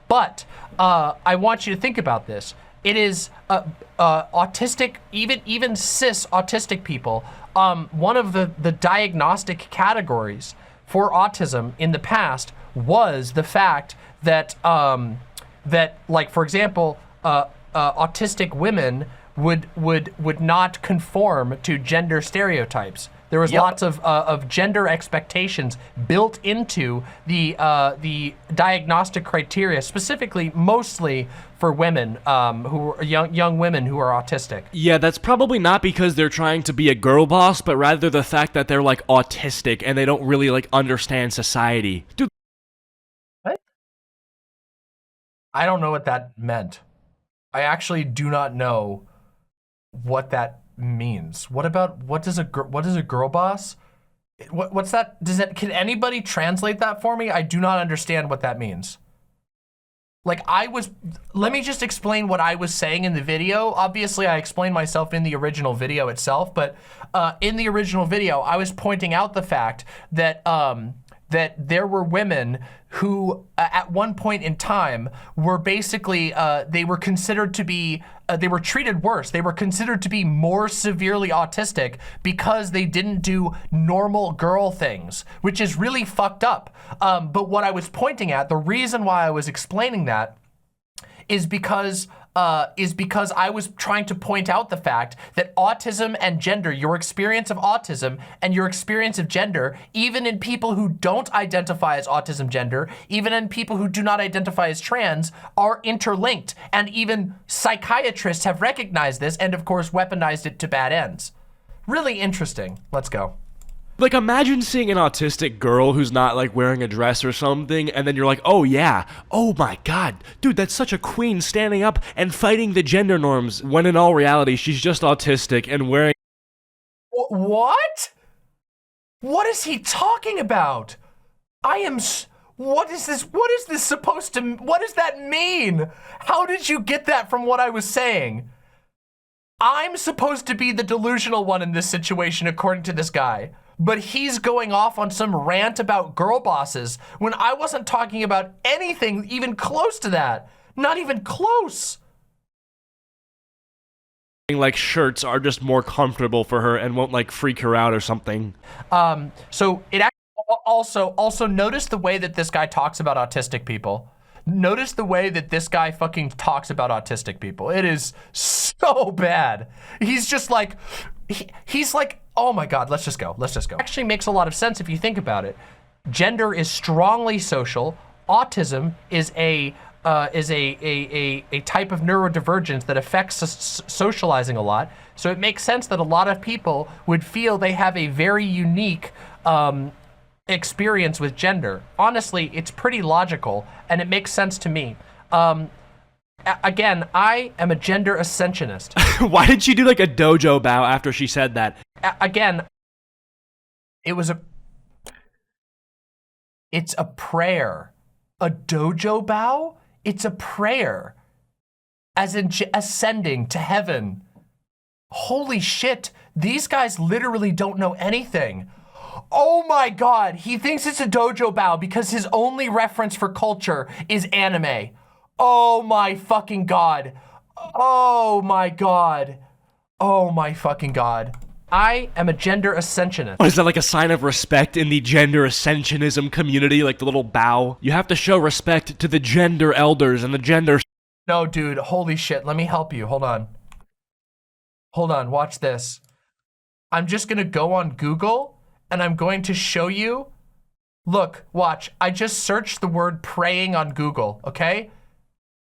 But I want you to think about this. It is autistic, even cis autistic people. One of the diagnostic categories for autism in the past was the fact that that, like, for example, autistic women would not conform to gender stereotypes. There was lots of gender expectations built into the diagnostic criteria, specifically mostly for women who are young women who are autistic. Yeah, that's probably not because they're trying to be a girl boss, but rather the fact that they're like autistic and they don't really like understand society. Dude. What? I don't know what that meant. I actually do not know what that means. What is a girl boss? What's that? Can anybody translate that for me? I do not understand what that means. Like, let me just explain what I was saying in the video. Obviously, I explained myself in the original video itself, but in the original video, I was pointing out the fact that that there were women who at one point in time were basically, they were considered to be, they were treated worse. They were considered to be more severely autistic because they didn't do normal girl things, which is really fucked up. But what I was pointing at, the reason why I was explaining that is because I was trying to point out the fact that autism and gender, your experience of autism and your experience of gender, even in people who don't identify as autism gender, even in people who do not identify as trans, are interlinked. And even psychiatrists have recognized this and, of course, weaponized it to bad ends. Really interesting. Let's go. Like, imagine seeing an autistic girl who's not, like, wearing a dress or something, and then you're like, oh, yeah, oh, my God, dude, that's such a queen standing up and fighting the gender norms, when in all reality, she's just autistic and wearing... What? What is he talking about? What is this? What is this supposed to... What does that mean? How did you get that from what I was saying? I'm supposed to be the delusional one in this situation, according to this guy. But he's going off on some rant about girl bosses when I wasn't talking about anything even close to that. Not even close. Like, shirts are just more comfortable for her and won't, like, freak her out or something. So it actually also notice the way that this guy talks about autistic people. Notice the way that this guy fucking talks about autistic people. It is so bad. He's just like, he's like, oh my God, let's just go. Actually makes a lot of sense if you think about it. Gender is strongly social. Autism is a a type of neurodivergence that affects socializing a lot. So it makes sense that a lot of people would feel they have a very unique experience with gender. Honestly, it's pretty logical and it makes sense to me. Again, I am a gender ascensionist. Why did she do like a dojo bow after she said that? Again, it's a prayer. A dojo bow? It's a prayer. As in ascending to heaven. Holy shit, these guys literally don't know anything. Oh my God, he thinks it's a dojo bow because his only reference for culture is anime. Oh my fucking God. Oh my God. Oh my fucking God. I am a gender ascensionist. What, is that like a sign of respect in the gender ascensionism community? Like the little bow? You have to show respect to the gender elders and the gender... No, dude, holy shit. Let me help you. Hold on. Hold on, watch this. I'm just gonna go on Google and I'm going to show you. Look, watch. I just searched the word praying on Google, okay?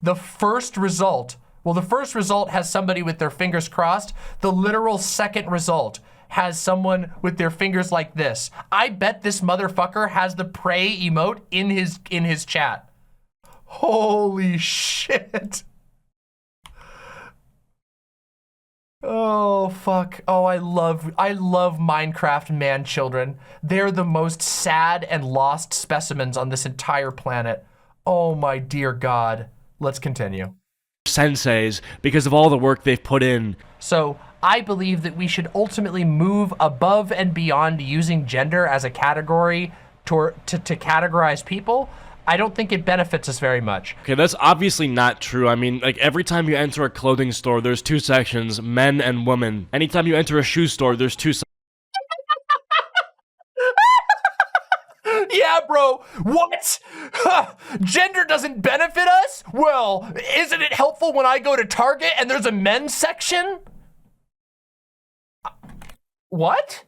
The first result has somebody with their fingers crossed. The literal second result has someone with their fingers like this. I bet this motherfucker has the pray emote in his chat. Holy shit. Oh, fuck. Oh, I love Minecraft man children. They're the most sad and lost specimens on this entire planet. Oh my dear God. Let's continue. Senseis, because of all the work they've put in. So I believe that we should ultimately move above and beyond using gender as a category to categorize people. I don't think it benefits us very much. Okay, that's obviously not true. I mean, like, every time you enter a clothing store, there's two sections, men and women. Anytime you enter a shoe store, there's two sections. Yeah, bro. What? Gender doesn't benefit us? Well, isn't it helpful when I go to Target and there's a men's section? What?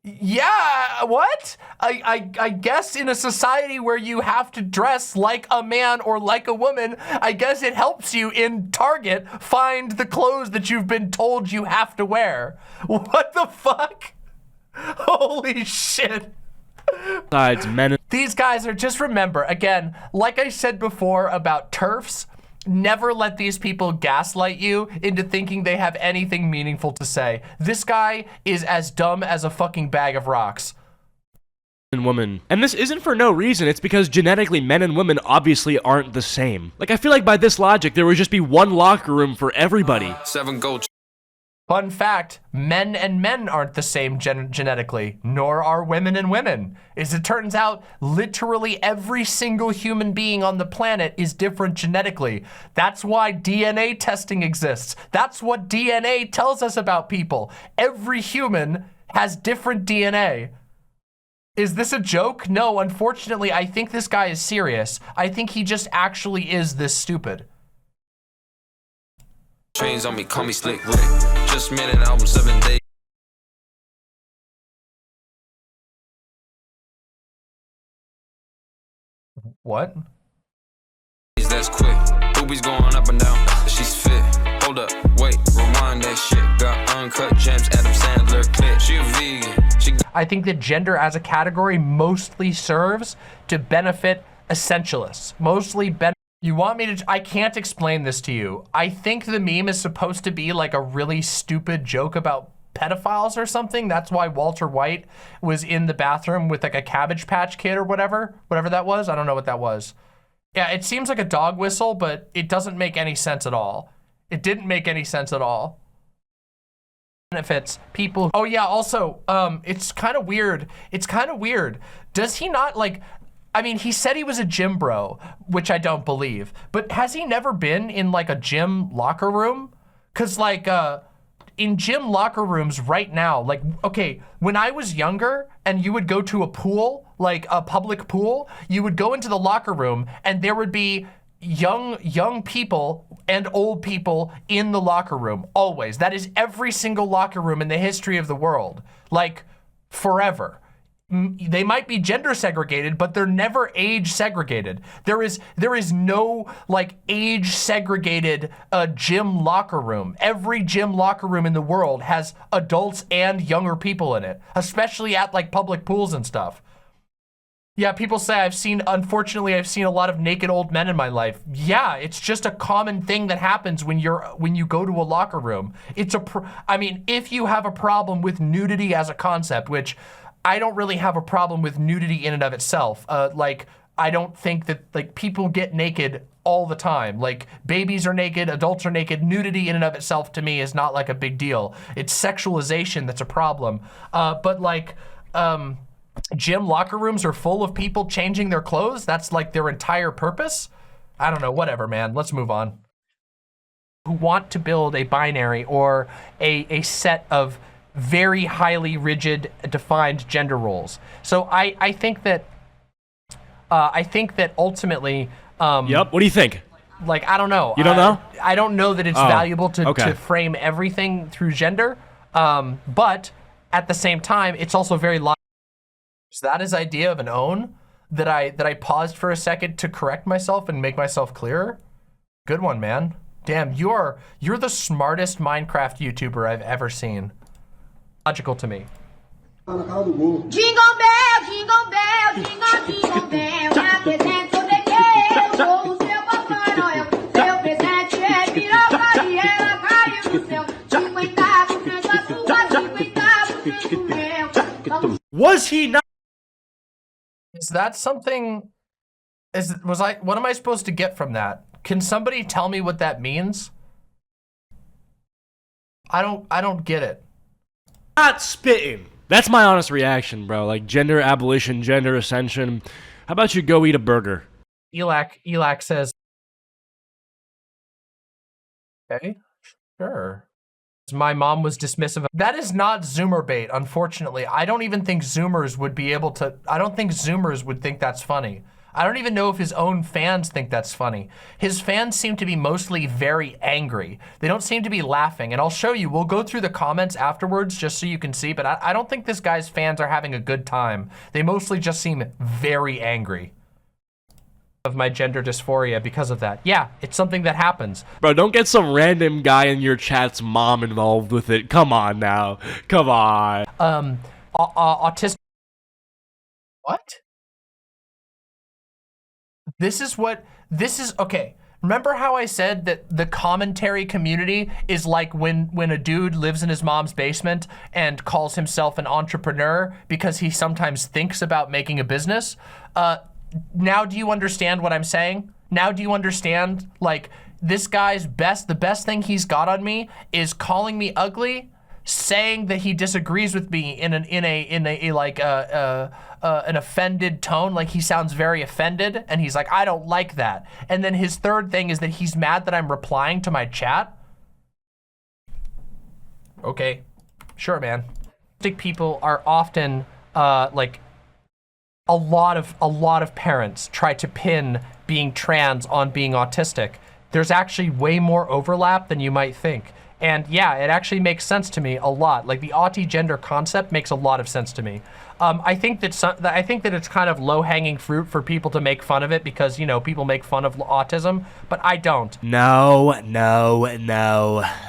Yeah, what? I guess in a society where you have to dress like a man or like a woman, I guess it helps you in Target find the clothes that you've been told you have to wear. What the fuck? Holy shit. Besides men. These guys are, just remember, again, like I said before about TERFs, never let these people gaslight you into thinking they have anything meaningful to say. This guy is as dumb as a fucking bag of rocks. And women. And this isn't for no reason, it's because genetically men and women obviously aren't the same. Like, I feel like by this logic, there would just be one locker room for everybody. 7 gold. Fun fact, men and men aren't the same genetically, nor are women and women. As it turns out, literally every single human being on the planet is different genetically. That's why DNA testing exists. That's what DNA tells us about people. Every human has different DNA. Is this a joke? No, unfortunately, I think this guy is serious. I think he just actually is this stupid. Trains on me, call me Slick Rick. Just made an album 7 days. What? That's quick. Boobies going up and down. She's fit. Hold up, wait, rewind that shit. Got uncut gems, Adam Sandler clip. She a vegan. I think that gender as a category mostly serves to benefit essentialists. You want me to, I can't explain this to you. I think the meme is supposed to be like a really stupid joke about pedophiles or something. That's why Walter White was in the bathroom with like a Cabbage Patch Kid or whatever that was. I don't know what that was. Yeah, it seems like a dog whistle, but it doesn't make any sense at all. It didn't make any sense at all. Benefits people. Oh yeah, also, it's kind of weird. It's kind of weird. Does he not like, I mean, he said he was a gym bro, which I don't believe, but has he never been in like a gym locker room? Cause like, in gym locker rooms right now, like, okay, when I was younger and you would go to a pool, like a public pool, you would go into the locker room and there would be young people and old people in the locker room, always. That is every single locker room in the history of the world, like forever. they might be gender segregated, but they're never age segregated. There is no like age segregated gym locker room. Every gym locker room in the world has adults and younger people in it, especially at like public pools and stuff. Yeah, people say unfortunately, I've seen a lot of naked old men in my life. Yeah, it's just a common thing that happens when you go to a locker room. I mean, if you have a problem with nudity as a concept, which I don't really have a problem with nudity in and of itself. Like, I don't think that like people get naked all the time. Like babies are naked, adults are naked. Nudity in and of itself to me is not like a big deal. It's sexualization that's a problem. But like, gym locker rooms are full of people changing their clothes. That's like their entire purpose. I don't know, whatever, man. Let's move on. Who want to build a binary or a set of very highly rigid defined gender roles. So I think that ultimately Yep, what do you think? Like, I don't know. You don't know? I don't know that it's valuable to frame everything through gender. But at the same time, it's also very So that is idea of an own that I paused for a second to correct myself and make myself clearer. Good one, man. Damn, you're the smartest Minecraft YouTuber I've ever seen. Logical to me. Jingle bell, jingle bell, jingle, jingle bell. Me apresento o Deus, sou o seu Papai Noel. Seu presente é piroca e ela caiu do céu. 50% a sua, 50% meu. Was he not? Is that something? What am I supposed to get from that? Can somebody tell me what that means? I don't get it. Not spitting. That's my honest reaction, bro. Like gender abolition, gender ascension. How about you go eat a burger? Elac says, okay, sure. My mom was dismissive. That is not Zoomer bait, unfortunately. I don't even think Zoomers would be able to, I don't think Zoomers would think that's funny. I don't even know if his own fans think that's funny. His fans seem to be mostly very angry. They don't seem to be laughing, and I'll show you. We'll go through the comments afterwards just so you can see, but I don't think this guy's fans are having a good time. They mostly just seem very angry of my gender dysphoria because of that. Yeah, it's something that happens. Bro, don't get some random guy in your chat's mom involved with it. Come on now. Come on. Autistic. What? This is okay. Remember how I said that the commentary community is like when a dude lives in his mom's basement and calls himself an entrepreneur because he sometimes thinks about making a business? Now do you understand what I'm saying? Now do you understand, like, this guy's the best thing he's got on me is calling me ugly, saying that he disagrees with me in an offended tone, like he sounds very offended, and he's like, I don't like that. And then his third thing is that he's mad that I'm replying to my chat. Okay, sure, man. Autistic people are often like a lot of parents try to pin being trans on being autistic. There's actually way more overlap than you might think. And yeah, it actually makes sense to me a lot. Like the auti-gender concept makes a lot of sense to me. I think that it's kind of low-hanging fruit for people to make fun of it because, you know, people make fun of autism, but I don't. No.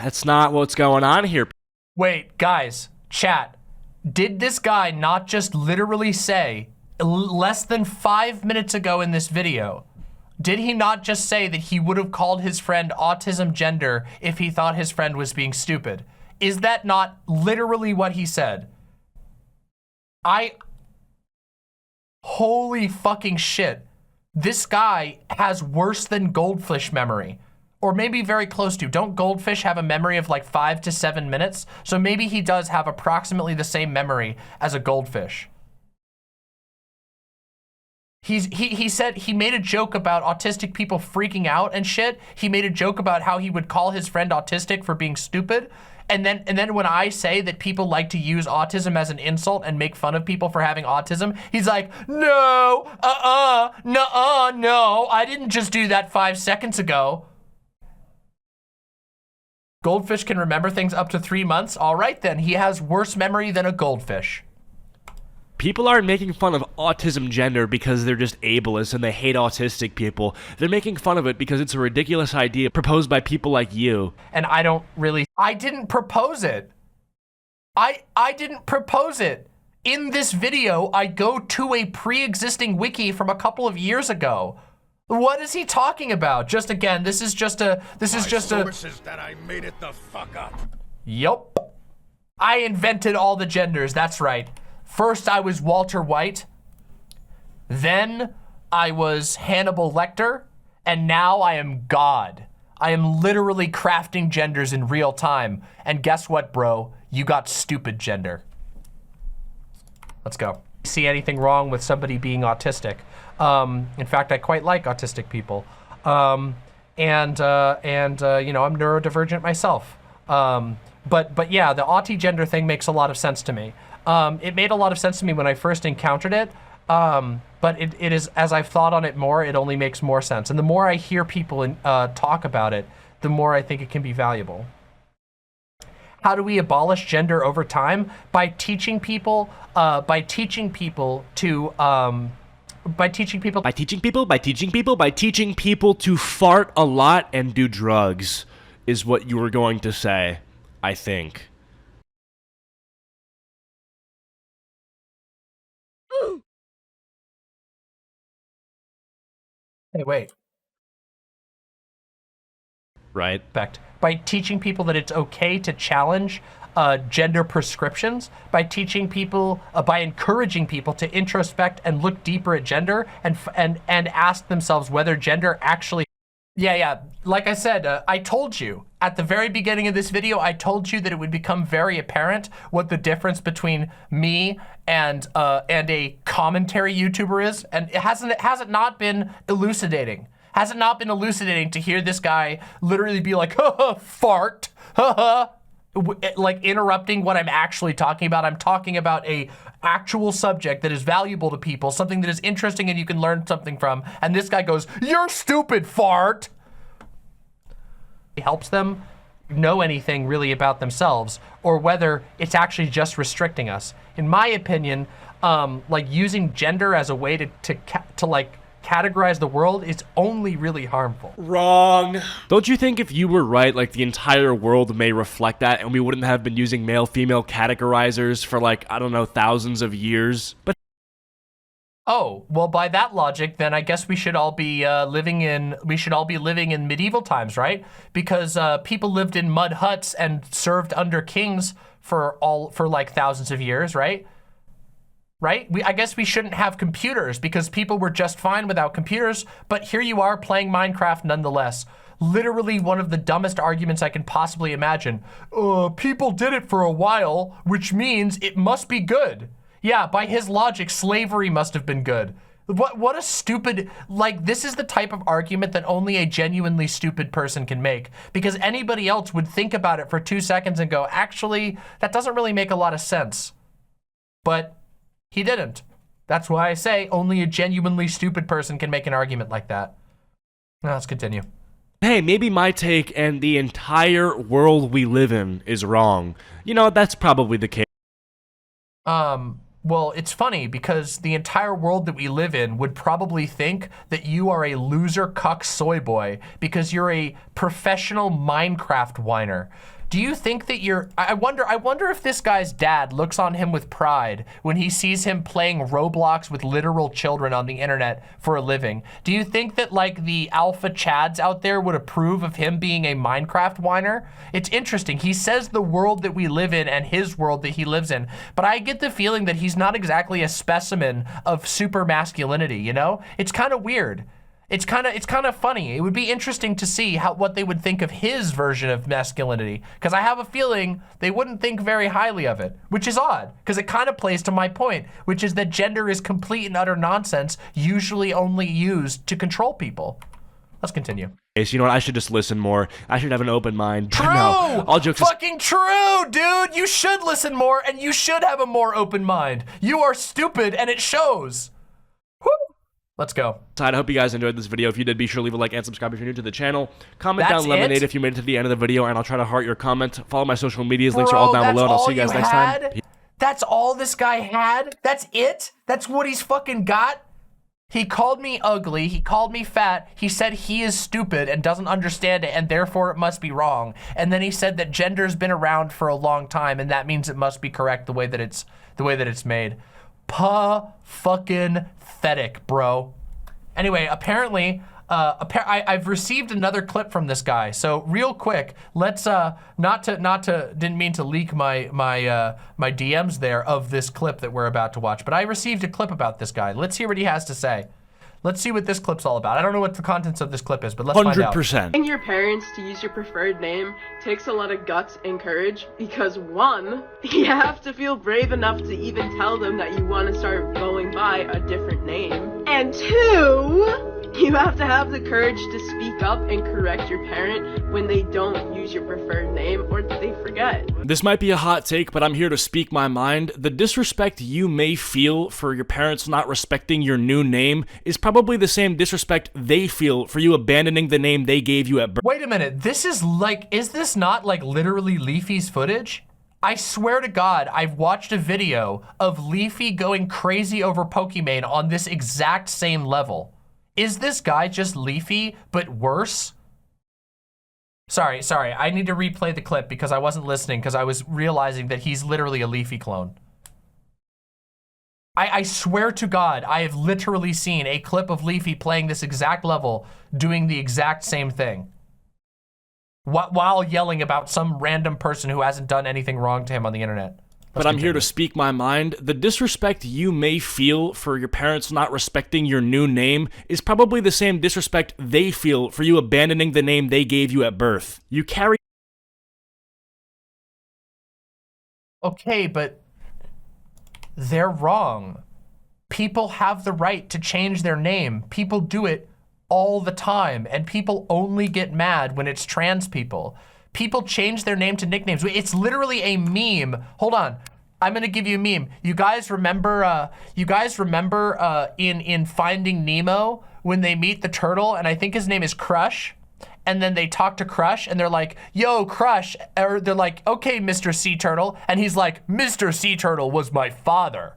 That's not what's going on here. Wait, guys, chat. Did this guy not just literally say less than 5 minutes ago in this video, did he not just say that he would have called his friend autism gender if he thought his friend was being stupid? Is that not literally what he said? Holy fucking shit. This guy has worse than goldfish memory. Or maybe very close to. Don't goldfish have a memory of like 5 to 7 minutes? So maybe he does have approximately the same memory as a goldfish. He said he made a joke about autistic people freaking out and shit. He made a joke about how he would call his friend autistic for being stupid. And then when I say that people like to use autism as an insult and make fun of people for having autism, he's like, no, no, I didn't just do that 5 seconds ago. Goldfish can remember things up to 3 months. All right, then he has worse memory than a goldfish. People aren't making fun of autism gender because they're just ableist and they hate autistic people. They're making fun of it because it's a ridiculous idea proposed by people like you. And I didn't propose it. I didn't propose it. In this video, I go to a pre-existing wiki from a couple of years ago. What is he talking about? Just again, this is just a Source is that I made it the fuck up. Yup. I invented all the genders, that's right. First I was Walter White, then I was Hannibal Lecter, and now I am God. I am literally crafting genders in real time. And guess what, bro? You got stupid gender. Let's go. See anything wrong with somebody being autistic? In fact, I quite like autistic people. You know, I'm neurodivergent myself. But yeah, the auti-gender thing makes a lot of sense to me. It made a lot of sense to me when I first encountered it, but it is, as I've thought on it more, it only makes more sense. And the more I hear people talk about it, the more I think it can be valuable. How do we abolish gender over time? By teaching people to fart a lot and do drugs is what you were going to say, I think. Hey, wait. Right. By teaching people that it's okay to challenge gender prescriptions, by teaching people, by encouraging people to introspect and look deeper at gender and ask themselves whether gender actually. Yeah. Like I said, I told you at the very beginning of this video, I told you that it would become very apparent what the difference between me and a commentary YouTuber is, and has it not been elucidating? Has it not been elucidating to hear this guy literally be like, ha, fart, like interrupting what I'm actually talking about? I'm talking about a actual subject that is valuable to people, something that is interesting and you can learn something from. And this guy goes, you're stupid, fart. It helps them know anything really about themselves, or whether it's actually just restricting us. In my opinion, like using gender as a way to like categorize the world is only really harmful. Wrong. Don't you think if you were right, like the entire world may reflect that and we wouldn't have been using male-female categorizers for like, I don't know, thousands of years? But oh, well, by that logic, then I guess we should all be living in medieval times, right? Because people lived in mud huts and served under kings for like thousands of years, right? Right? I guess we shouldn't have computers because people were just fine without computers, but here you are playing Minecraft nonetheless. Literally one of the dumbest arguments I can possibly imagine. People did it for a while, which means it must be good. Yeah, by his logic, slavery must have been good. What a stupid, like, this is the type of argument that only a genuinely stupid person can make, because anybody else would think about it for 2 seconds and go, actually, that doesn't really make a lot of sense. But he didn't. That's why I say only a genuinely stupid person can make an argument like that. Now let's continue. hey, maybe my take and the entire world we live in is wrong. You know, that's probably the case. Well, it's funny because the entire world that we live in would probably think that you are a loser cuck soy boy because you're a professional Minecraft whiner. Do you think that you're, I wonder if this guy's dad looks on him with pride when he sees him playing Roblox with literal children on the internet for a living. Do you think that like the alpha chads out there would approve of him being a Minecraft whiner? It's interesting. He says the world that we live in and his world that he lives in, but I get the feeling that he's not exactly a specimen of super masculinity, you know? It's kind of weird. It's kind of funny. It would be interesting to see what they would think of his version of masculinity, because I have a feeling they wouldn't think very highly of it, which is odd, because it kind of plays to my point, which is that gender is complete and utter nonsense, usually only used to control people. Let's continue. So you know what? I should just listen more. I should have an open mind. True! No, all jokes fucking true, dude! You should listen more, and you should have a more open mind. You are stupid, and it shows. Woo! Let's go. I hope you guys enjoyed this video. If you did, be sure to leave a like and subscribe if you're new to the channel. Comment That's down Lemonade it? if you made it to the end of the video, and I'll try to heart your comment. Follow my social medias. Links are all down below, and I'll see you guys next time. That's all this guy had? That's it? That's what he's fucking got? He called me ugly, he called me fat, he said he is stupid and doesn't understand it and therefore it must be wrong. And then he said that gender's been around for a long time and that means it must be correct the way that it's made. Fucking pathetic, bro. Anyway, apparently, I've received another clip from this guy. So real quick, let's didn't mean to leak my DMs there of this clip that we're about to watch, but I received a clip about this guy. Let's hear what he has to say. Let's see what this clip's all about. I don't know what the contents of this clip is, but let's find out. 100%. Getting your parents to use your preferred name takes a lot of guts and courage because one, you have to feel brave enough to even tell them that you want to start going by a different name. And two, you have to have the courage to speak up and correct your parent when they don't use your preferred name or they forget. This might be a hot take, but I'm here to speak my mind. The disrespect you may feel for your parents not respecting your new name is probably the same disrespect they feel for you abandoning the name they gave you at birth. Wait a minute, this is like, is this not like literally Leafy's footage? I swear to God, I've watched a video of Leafy going crazy over Pokimane on this exact same level. Is this guy just Leafy, but worse? Sorry, I need to replay the clip because I wasn't listening because I was realizing that he's literally a Leafy clone. I swear to God, I have literally seen a clip of Leafy playing this exact level, doing the exact same thing. While yelling about some random person who hasn't done anything wrong to him on the internet. But I'm here to speak my mind. The disrespect you may feel for your parents not respecting your new name is probably the same disrespect they feel for you abandoning the name they gave you at birth. You carry... Okay, but they're wrong. People have the right to change their name. People do it all the time, and people only get mad when it's trans people. People change their name to nicknames. It's literally a meme. Hold on, I'm gonna give you a meme. You guys remember in Finding Nemo when they meet the turtle, and I think his name is Crush, and then they talk to Crush, and they're like, "Yo, Crush," or they're like, "Okay, Mr. Sea Turtle," and he's like, "Mr. Sea Turtle was my father."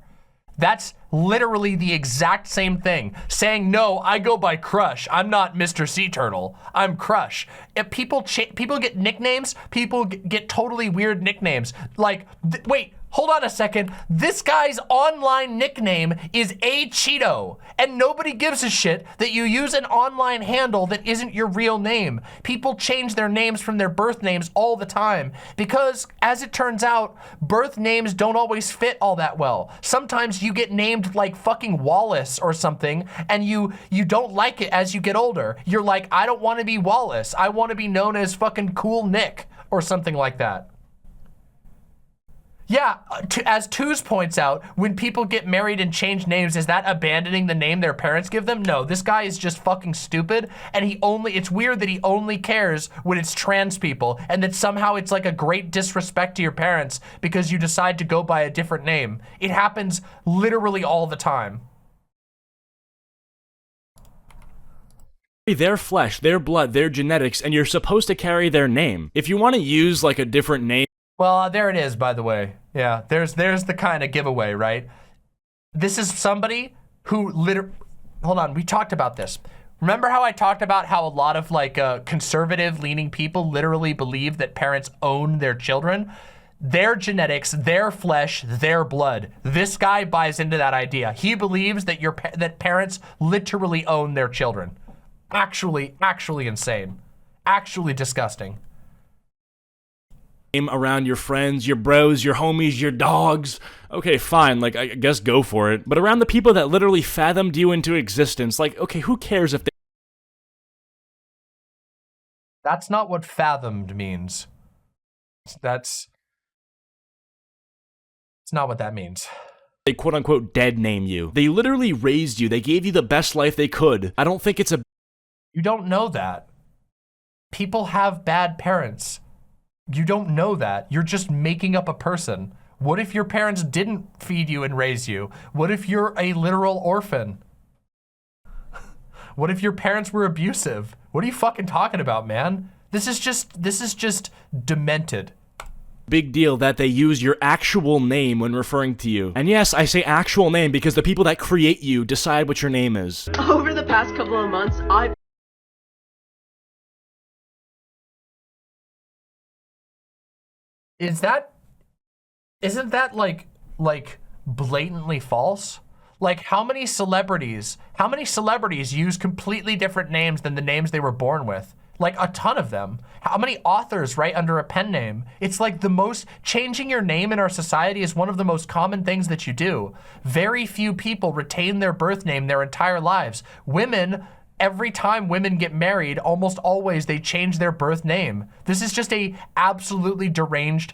That's literally the exact same thing. Saying, no, I go by Crush. I'm not Mr. Sea Turtle. I'm Crush. If people get nicknames, people get totally weird nicknames. Like, wait, hold on a second. This guy's online nickname is A Cheeto, and nobody gives a shit that you use an online handle that isn't your real name. People change their names from their birth names all the time because, as it turns out, birth names don't always fit all that well. Sometimes you get named like fucking Wallace or something, and you don't like it as you get older. You're like, I don't want to be Wallace. I want to be known as fucking Cool Nick or something like that. Yeah, as Twos points out, when people get married and change names, is that abandoning the name their parents give them? No, this guy is just fucking stupid, and it's weird that he only cares when it's trans people, and that somehow it's like a great disrespect to your parents because you decide to go by a different name. It happens literally all the time. Their flesh, their blood, their genetics, and you're supposed to carry their name. If you want to use like a different name, well, there it is, by the way. Yeah, there's the kind of giveaway, right? This is somebody who hold on, we talked about this. Remember how I talked about how a lot of like conservative-leaning people literally believe that parents own their children? Their genetics, their flesh, their blood. This guy buys into that idea. He believes that that parents literally own their children. Actually insane. Actually disgusting. Around your friends, your bros, your homies, your dogs. Okay, fine, like, I guess go for it. But around the people that literally fathomed you into existence, like, okay, who cares if they... That's not what fathomed means. It's not what that means. They quote-unquote dead name you. They literally raised you. They gave you the best life they could. I don't think it's a... You don't know that. People have bad parents. You don't know that. You're just making up a person. What if your parents didn't feed you and raise you? What if you're a literal orphan? What if your parents were abusive? What are you fucking talking about, man? This is just demented. Big deal that they use your actual name when referring to you. And yes, I say actual name because the people that create you decide what your name is. Over the past couple of months, I've Isn't that like blatantly false? Like how many celebrities use completely different names than the names they were born with? Like a ton of them. How many authors write under a pen name? It's like changing your name in our society is one of the most common things that you do. Very few people retain their birth name their entire lives. Women, every time women get married, almost always they change their birth name. This is just a absolutely deranged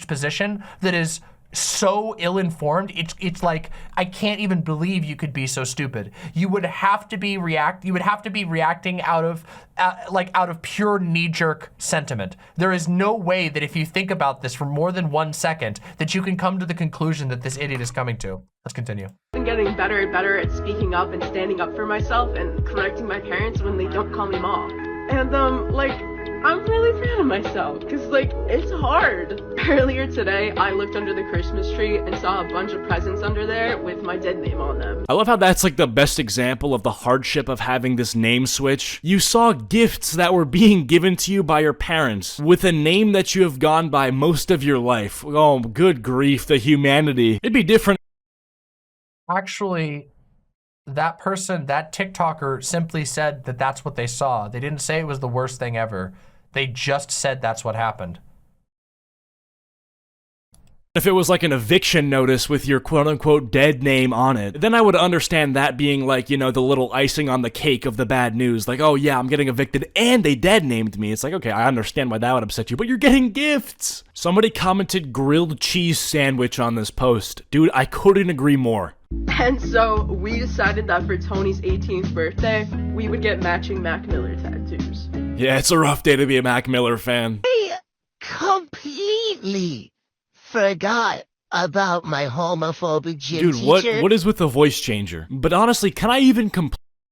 position that is so ill-informed. It's like, I can't even believe you could be so stupid. You would have to be reacting out of pure knee-jerk sentiment. There is no way that if you think about this for more than 1 second that you can come to the conclusion that this idiot is coming to. Let's continue. been getting better and better at speaking up and standing up for myself and correcting my parents when they don't call me mom. And I'm really proud of myself, because, it's hard. Earlier today, I looked under the Christmas tree and saw a bunch of presents under there with my dead name on them. I love how that's the best example of the hardship of having this name switch. You saw gifts that were being given to you by your parents with a name that you have gone by most of your life. Oh, good grief, the humanity. It'd be different. Actually, that TikToker simply said that that's what they saw. They didn't say it was the worst thing ever. They just said that's what happened. If it was like an eviction notice with your quote-unquote dead name on it, then I would understand that being the little icing on the cake of the bad news. Like, oh yeah, I'm getting evicted and they dead named me. It's like, okay, I understand why that would upset you, but you're getting gifts. Somebody commented grilled cheese sandwich on this post. Dude, I couldn't agree more. And so we decided that for Tony's 18th birthday, we would get matching Mac Miller tattoos. Yeah, it's a rough day to be a Mac Miller fan. I completely forgot about my homophobic gym teacher. Dude, what is with the voice changer? But honestly, can I even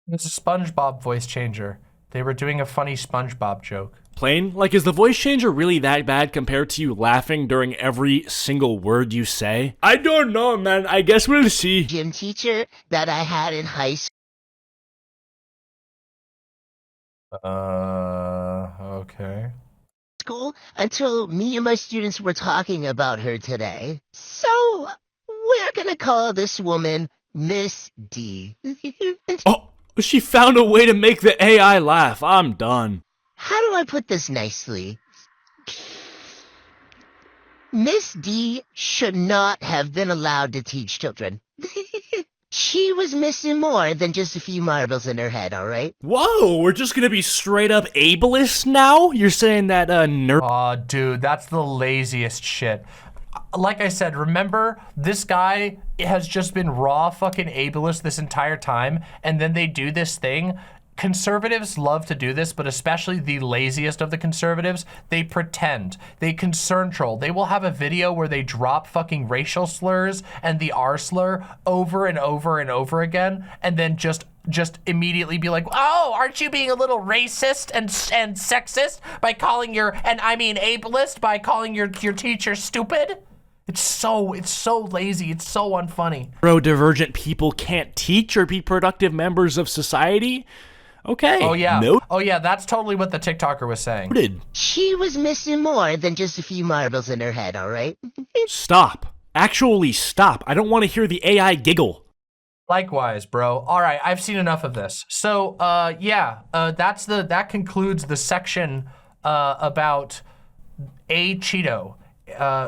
It's a SpongeBob voice changer. They were doing a funny SpongeBob joke. Plain? Is the voice changer really that bad compared to you laughing during every single word you say? I don't know, man. I guess we'll see. Gym teacher that I had in high Okay. school until me and my students were talking about her today. So, we're gonna call this woman Miss D. Oh, she found a way to make the AI laugh. I'm done. How do I put this nicely? Miss D should not have been allowed to teach children. She was missing more than just a few marbles in her head, alright? Whoa, we're just gonna be straight up ableist now? You're saying that, nerd- Aw, dude, that's the laziest shit. Like I said, remember, this guy has just been raw fucking ableist this entire time, and then they do this thing. Conservatives love to do this, but especially the laziest of the conservatives, they pretend. They concern troll. They will have a video where they drop fucking racial slurs and the R slur over and over and over again, and then just immediately be like, oh, aren't you being a little racist and sexist by calling ableist by calling your teacher stupid? It's so lazy. It's so unfunny. Neurodivergent people can't teach or be productive members of society? Okay. Oh yeah. Nope. Oh yeah, that's totally what the TikToker was saying. She was missing more than just a few marbles in her head, alright? Stop. Actually stop. I don't want to hear the AI giggle. Likewise, bro. All right, I've seen enough of this. So, that concludes the section about a Cheeto,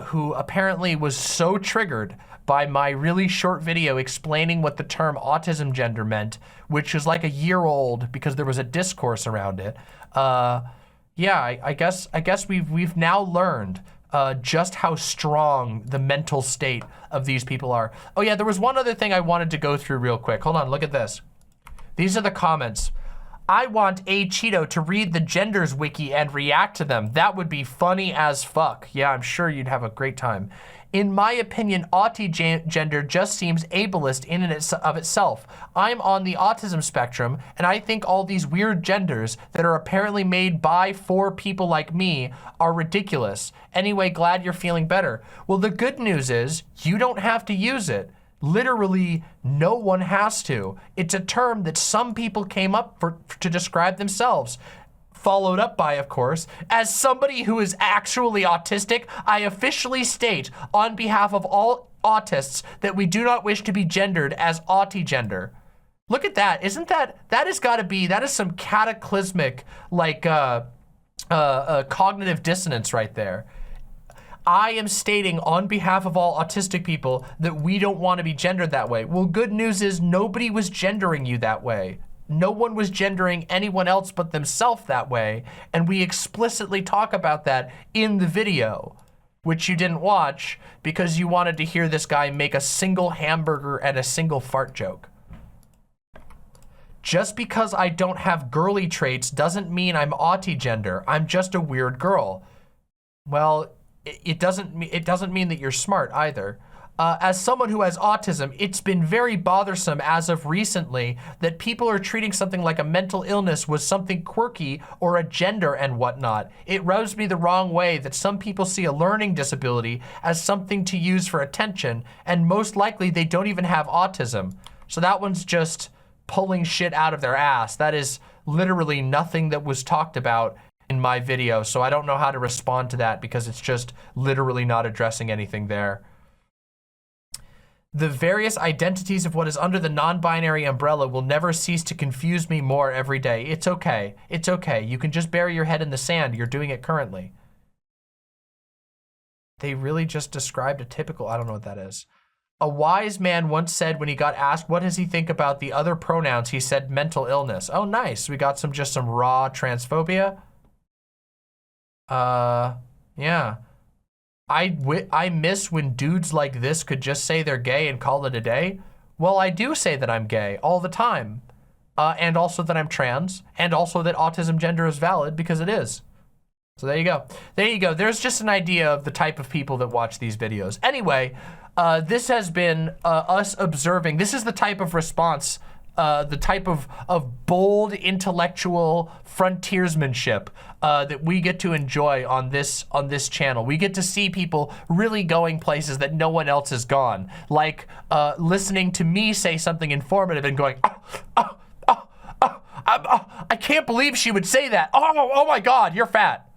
who apparently was so triggered by my really short video explaining what the term autism gender meant, which is like a year old because there was a discourse around it. I guess we've now learned just how strong the mental state of these people are. Oh yeah, there was one other thing I wanted to go through real quick. Hold on, look at this. These are the comments. I want A Cheeto to read the genders wiki and react to them. That would be funny as fuck. Yeah, I'm sure you'd have a great time. In my opinion, gender just seems ableist in and of itself. I'm on the autism spectrum, and I think all these weird genders that are apparently made by for people like me are ridiculous. Anyway, glad you're feeling better. Well, the good news is you don't have to use it. Literally, no one has to. It's a term that some people came up to describe themselves. Followed up by, of course, as somebody who is actually autistic, I officially state on behalf of all autists that we do not wish to be gendered as autigender. Look at that. Isn't that has got to be, that is some cataclysmic, like, cognitive dissonance right there. I am stating on behalf of all autistic people that we don't want to be gendered that way. Well, good news is nobody was gendering you that way. No one was gendering anyone else but themselves that way, and we explicitly talk about that in the video, which you didn't watch because you wanted to hear this guy make a single hamburger and a single fart joke. Just because I don't have girly traits doesn't mean I'm autigender. I'm just a weird girl. Well, it doesn't mean that you're smart either. As someone who has autism, it's been very bothersome as of recently that people are treating something like a mental illness with something quirky or a gender and whatnot. It rubs me the wrong way that some people see a learning disability as something to use for attention, and most likely they don't even have autism. So that one's just pulling shit out of their ass. That is literally nothing that was talked about in my video, so I don't know how to respond to that because it's just literally not addressing anything there. The various identities of what is under the non-binary umbrella will never cease to confuse me more every day. It's okay. It's okay. You can just bury your head in the sand. You're doing it currently. They really just described a typical, I don't know what that is. A wise man once said when he got asked what does he think about the other pronouns, he said mental illness. Oh, nice. We got some raw transphobia. Yeah. I miss when dudes like this could just say they're gay and call it a day. Well, I do say that I'm gay all the time. And also that I'm trans, and also that autism gender is valid because it is. So there you go. There you go. There's just an idea of the type of people that watch these videos. Anyway, this has been us observing. This is the type of response, the type of bold intellectual frontiersmanship that we get to enjoy on this channel. We get to see people really going places that no one else has gone, like listening to me say something informative and going, I can't believe she would say that. Oh my God, you're fat.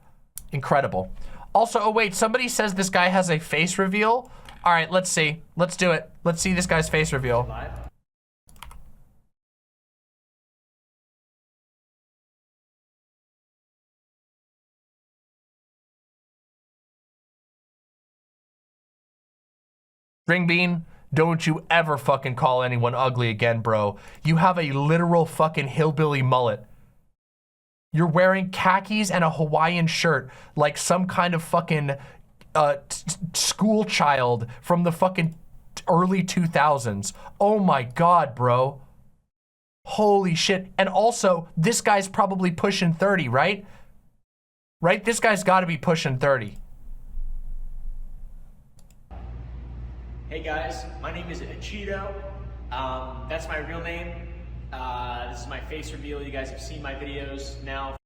Incredible. Also, oh wait, somebody says this guy has a face reveal. All right, let's see. Let's do it. Let's see this guy's face reveal. Ring Bean, don't you ever fucking call anyone ugly again, bro. You have a literal fucking hillbilly mullet. You're wearing khakis and a Hawaiian shirt like some kind of fucking school child from the fucking early 2000s. Oh my God, bro. Holy shit. And also, this guy's probably pushing 30, right? Right? This guy's gotta be pushing 30. Hey guys, my name is Cheeto. That's my real name. This is my face reveal. You guys have seen my videos now.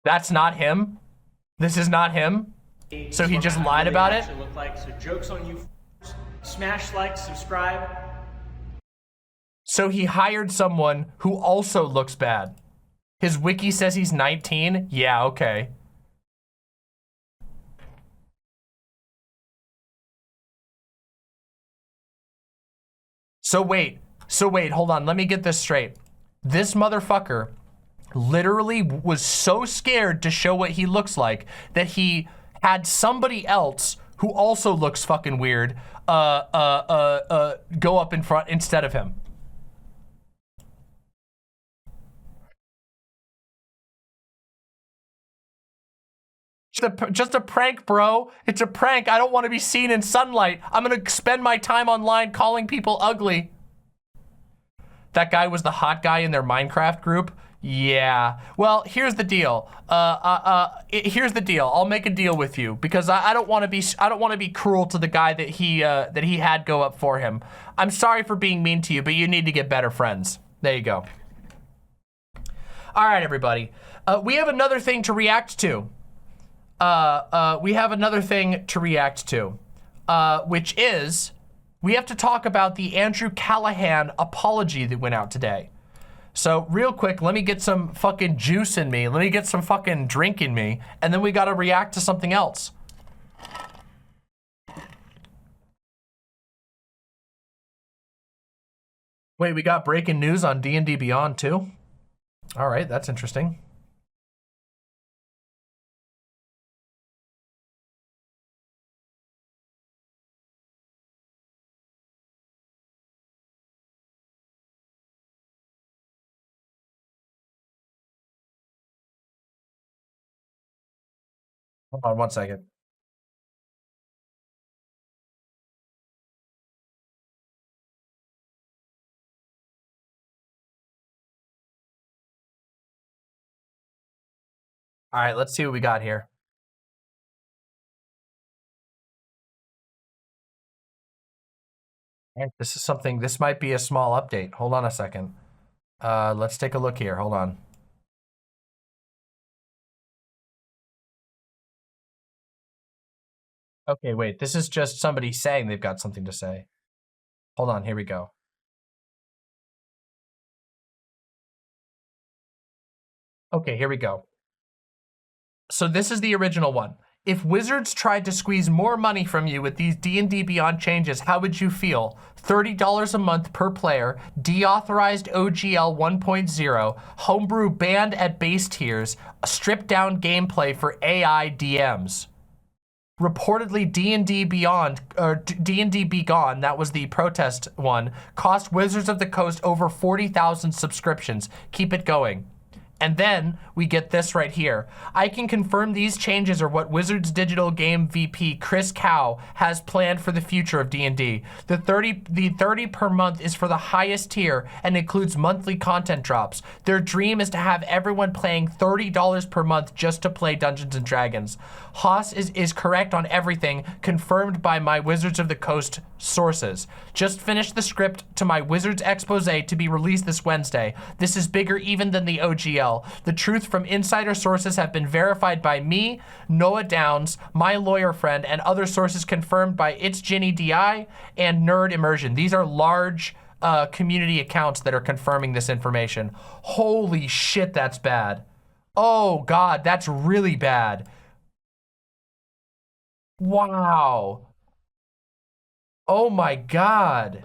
That's not him? This is not him? So he just lied about it? Look like. So joke's on you. Smash like, subscribe. So he hired someone who also looks bad. His wiki says he's 19? Yeah, okay. So wait, hold on, let me get this straight. This motherfucker literally was so scared to show what he looks like that he had somebody else who also looks fucking weird go up in front instead of him. Just a prank, bro. It's a prank. I don't want to be seen in sunlight. I'm gonna spend my time online calling people ugly. That guy was the hot guy in their Minecraft group. Yeah. Well, here's the deal. Here's the deal. I'll make a deal with you because I don't want to be cruel to the guy that he had go up for him. I'm sorry for being mean to you, but you need to get better friends. There you go. All right, everybody. We have another thing to react to. Which is we have to talk about the Andrew Callahan apology that went out today. So real quick, let me get some fucking juice in me. Let me get some fucking drink in me. And then we got to react to something else. Wait, we got breaking news on D&D Beyond too? All right, that's interesting. Hold on one second. All right, let's see what we got here. All right, this might be a small update. Hold on a second. Let's take a look here. Hold on. Okay, wait, this is just somebody saying they've got something to say. Hold on, here we go. Okay, here we go. So this is the original one. If Wizards tried to squeeze more money from you with these D&D Beyond changes, how would you feel? $30 a month per player, deauthorized OGL 1.0, homebrew banned at base tiers, stripped down gameplay for AI DMs. Reportedly, D&D Beyond, or D&D Be Gone, that was the protest one, cost Wizards of the Coast over 40,000 subscriptions. Keep it going. And then we get this right here. I can confirm these changes are what Wizards Digital Game VP Chris Cow has planned for the future of D&D. The 30 per month is for the highest tier and includes monthly content drops. Their dream is to have everyone paying $30 per month just to play Dungeons and Dragons. Haas is correct on everything, confirmed by my Wizards of the Coast sources. Just finished the script to my Wizards expose to be released this Wednesday. This is bigger even than the OGL. The truth from insider sources have been verified by me, Noah Downs, my lawyer friend, and other sources confirmed by It's Ginny DI and Nerd Immersion. These are large community accounts that are confirming this information. Holy shit, that's bad. Oh God, that's really bad. Wow. Oh my God.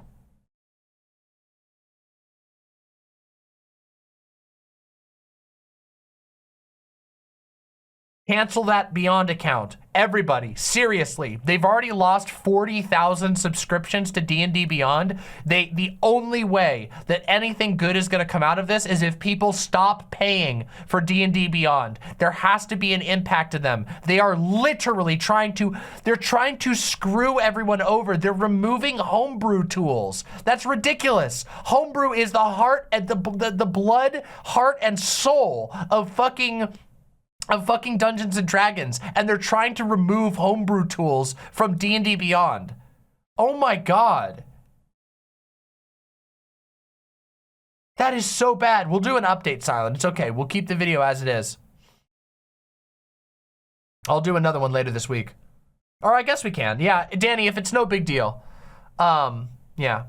Cancel that Beyond account. Everybody, seriously. They've already lost 40,000 subscriptions to D&D Beyond. The only way that anything good is gonna come out of this is if people stop paying for D&D Beyond. There has to be an impact to them. They are literally trying to screw everyone over. They're removing homebrew tools. That's ridiculous. Homebrew is the heart and the blood, heart, and soul of fucking Dungeons and Dragons, and they're trying to remove homebrew tools from D&D Beyond. Oh my God. That is so bad. We'll do an update, Silent. It's okay. We'll keep the video as it is. I'll do another one later this week. Or I guess we can. Yeah, Danny, if it's no big deal. Yeah.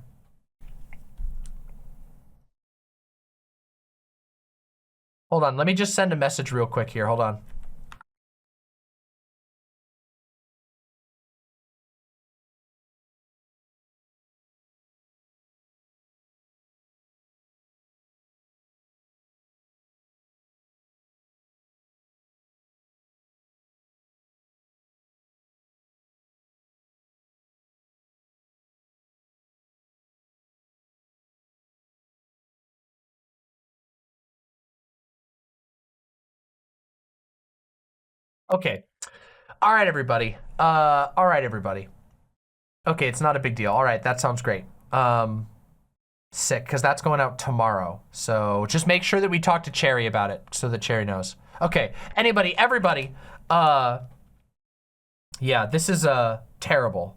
Hold on, let me just send a message real quick here. Hold on. Okay. All right, everybody. All right, everybody. Okay, it's not a big deal. All right, that sounds great. Sick, because that's going out tomorrow. So just make sure that we talk to Cherry about it so that Cherry knows. Okay, everybody, yeah, this is terrible.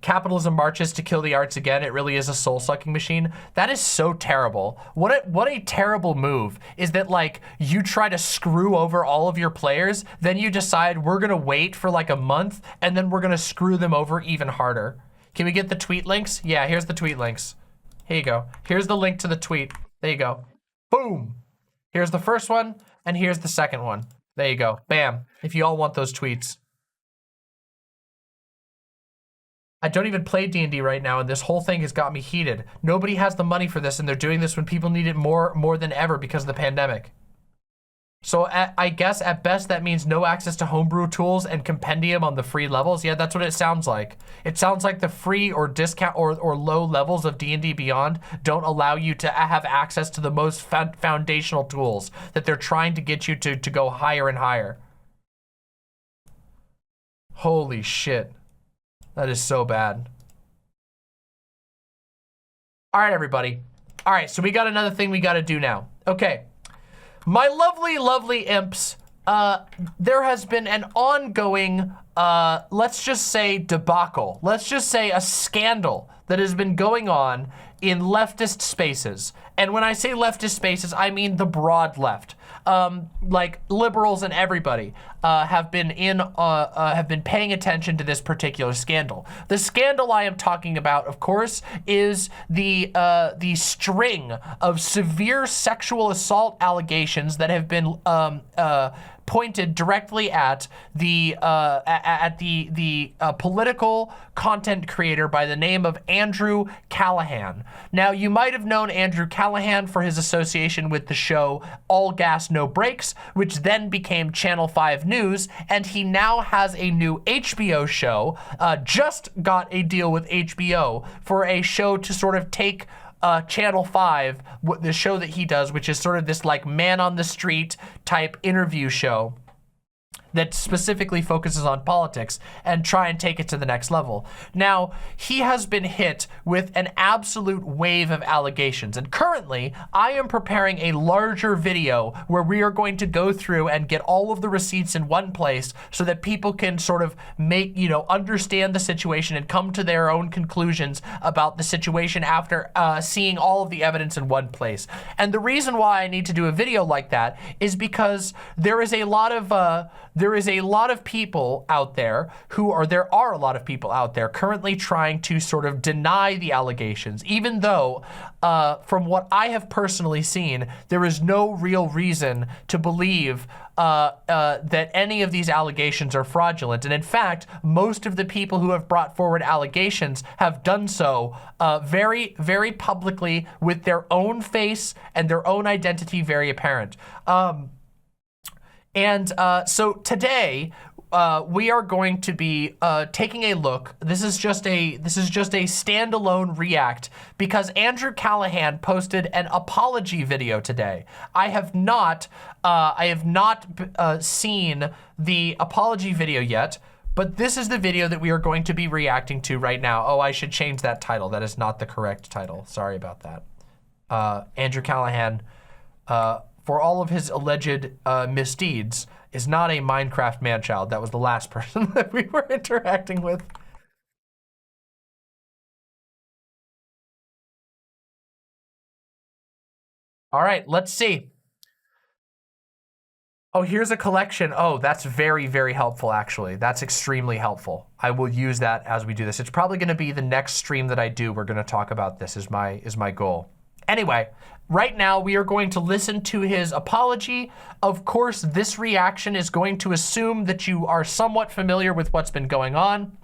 Capitalism marches to kill the arts again. It really is a soul-sucking machine. That is so terrible. What a terrible move is that, like, you try to screw over all of your players, then you decide we're gonna wait for like a month, and then we're gonna screw them over even harder. Can we get the tweet links? Yeah, here's the tweet links. Here you go. Here's the link to the tweet. There you go. Boom. Here's the first one, and here's the second one. There you go. Bam. If you all want those tweets. I don't even play D&D right now, and this whole thing has got me heated. Nobody has the money for this, and they're doing this when people need it more than ever because of the pandemic. So I guess at best that means no access to homebrew tools and compendium on the free levels. Yeah, that's what it sounds like. It sounds like the free or discount or low levels of D&D Beyond don't allow you to have access to the most foundational tools, that they're trying to get you to go higher and higher. Holy shit. That is so bad. All right, everybody. All right, so we got another thing we got to do now. Okay. My lovely, lovely imps, there has been an ongoing, let's just say debacle. Let's just say a scandal that has been going on in leftist spaces. And when I say leftist spaces, I mean the broad left. Like liberals and everybody have been paying attention to this particular scandal. The scandal I am talking about, of course, is the string of severe sexual assault allegations that have been pointed directly at the political content creator by the name of Andrew Callahan. Now, you might have known Andrew Callahan for his association with the show All Gas No Breaks, which then became Channel 5 News, and he now has a new HBO show, just got a deal with HBO for a show to sort of take Channel 5, the show that he does, which is sort of this like man on the street type interview show that specifically focuses on politics, and try and take it to the next level. Now, he has been hit with an absolute wave of allegations, and currently I am preparing a larger video where we are going to go through and get all of the receipts in one place so that people can sort of make, understand the situation and come to their own conclusions about the situation after seeing all of the evidence in one place. And the reason why I need to do a video like that is because there is a lot of people out there there are a lot of people out there currently trying to sort of deny the allegations, even though from what I have personally seen, there is no real reason to believe that any of these allegations are fraudulent. And in fact, most of the people who have brought forward allegations have done so very, very publicly with their own face and their own identity very apparent. So today, we are going to be taking a look. This is just a standalone react because Andrew Callahan posted an apology video today. I have not seen the apology video yet, but this is the video that we are going to be reacting to right now. Oh, I should change that title. That is not the correct title. Sorry about that. Andrew Callahan, for all of his alleged misdeeds, is not a Minecraft man-child. That was the last person that we were interacting with. All right, let's see. Oh, here's a collection. Oh, that's very, very helpful, actually. That's extremely helpful. I will use that as we do this. It's probably going to be the next stream that I do. We're going to talk about this is my goal. Anyway, right now we are going to listen to his apology. Of course, this reaction is going to assume that you are somewhat familiar with what's been going on.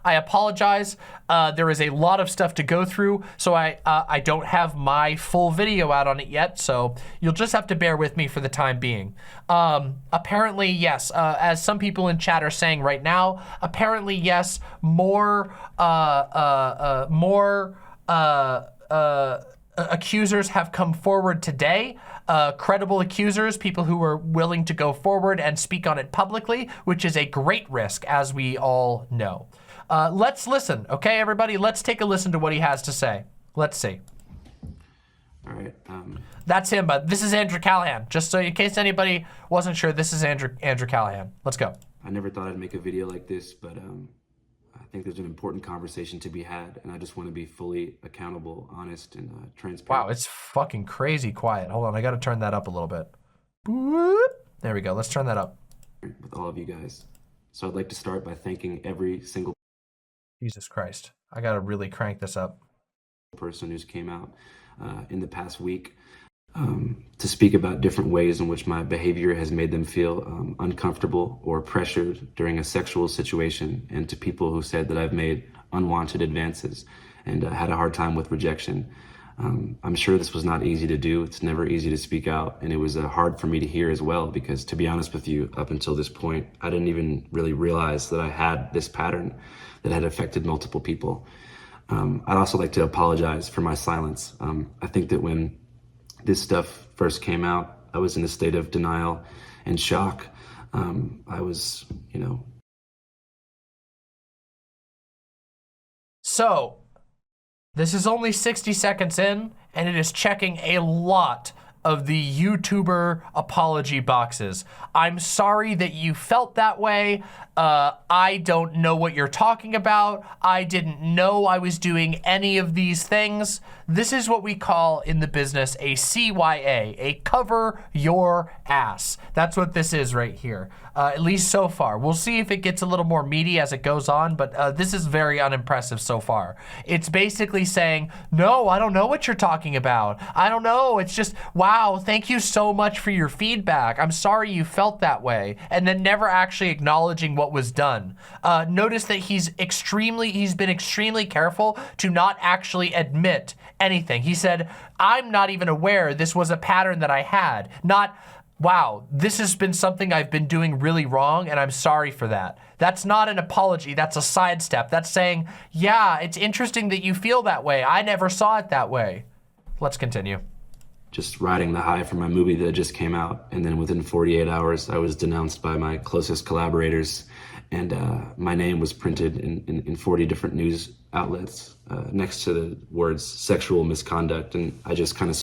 I apologize. There is a lot of stuff to go through, so I don't have my full video out on it yet, so you'll just have to bear with me for the time being. Apparently, yes, as some people in chat are saying right now, apparently, yes, more accusers have come forward today, credible accusers, people who are willing to go forward and speak on it publicly, which is a great risk, as we all know. Let's listen, okay, everybody? Let's take a listen to what he has to say. Let's see. All right. That's him, but this is Andrew Callahan. Just so in case anybody wasn't sure, this is Andrew Callahan. Let's go. I never thought I'd make a video like this, but I think there's an important conversation to be had, and I just want to be fully accountable, honest, and transparent. Wow, it's fucking crazy quiet. Hold on, I gotta turn that up a little bit. Boop. There we go, let's turn that up. With all of you guys. So I'd like to start by thanking every single Jesus Christ. I gotta really crank this up. person who's came out in the past week to speak about different ways in which my behavior has made them feel uncomfortable or pressured during a sexual situation, and to people who said that I've made unwanted advances and had a hard time with rejection. I'm sure this was not easy to do. It's never easy to speak out, and it was hard for me to hear as well, because to be honest with you, up until this point, I didn't even really realize that I had this pattern that had affected multiple people. I'd also like to apologize for my silence. I think that when this stuff first came out, I was in a state of denial and shock. I was, So, this is only 60 seconds in, and it is checking a lot of the YouTuber apology boxes. I'm sorry that you felt that way. I don't know what you're talking about. I didn't know I was doing any of these things. This is what we call in the business a CYA, a cover your ass. That's what this is right here, at least so far. We'll see if it gets a little more meaty as it goes on, but this is very unimpressive so far. It's basically saying, no, I don't know what you're talking about. I don't know. It's just, wow, thank you so much for your feedback. I'm sorry you felt that way. And then never actually acknowledging what was done. Notice that he's been extremely careful to not actually admit anything. He said, I'm not even aware this was a pattern that I had. Not, wow, this has been something I've been doing really wrong and I'm sorry for that. That's not an apology, that's a sidestep. That's saying, yeah, it's interesting that you feel that way. I never saw it that way. Let's continue. just riding the high from my movie that just came out. And then within 48 hours, I was denounced by my closest collaborators. And my name was printed in 40 different news outlets next to the words sexual misconduct. And I just kind of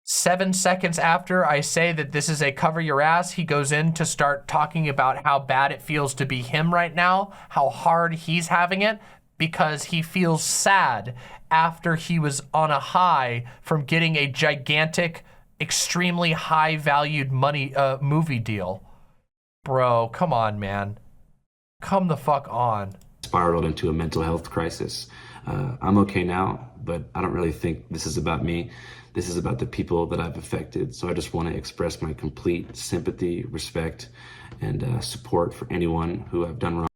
7 seconds after I say that this is a cover your ass, he goes in to start talking about how bad it feels to be him right now, how hard he's having it, because he feels sad after he was on a high from getting a gigantic, extremely high valued movie deal. Bro, come on, man. Come the fuck on. Spiraled into a mental health crisis. I'm okay now, but I don't really think this is about me. This is about the people that I've affected. So I just want to express my complete sympathy, respect, and support for anyone who I've done wrong.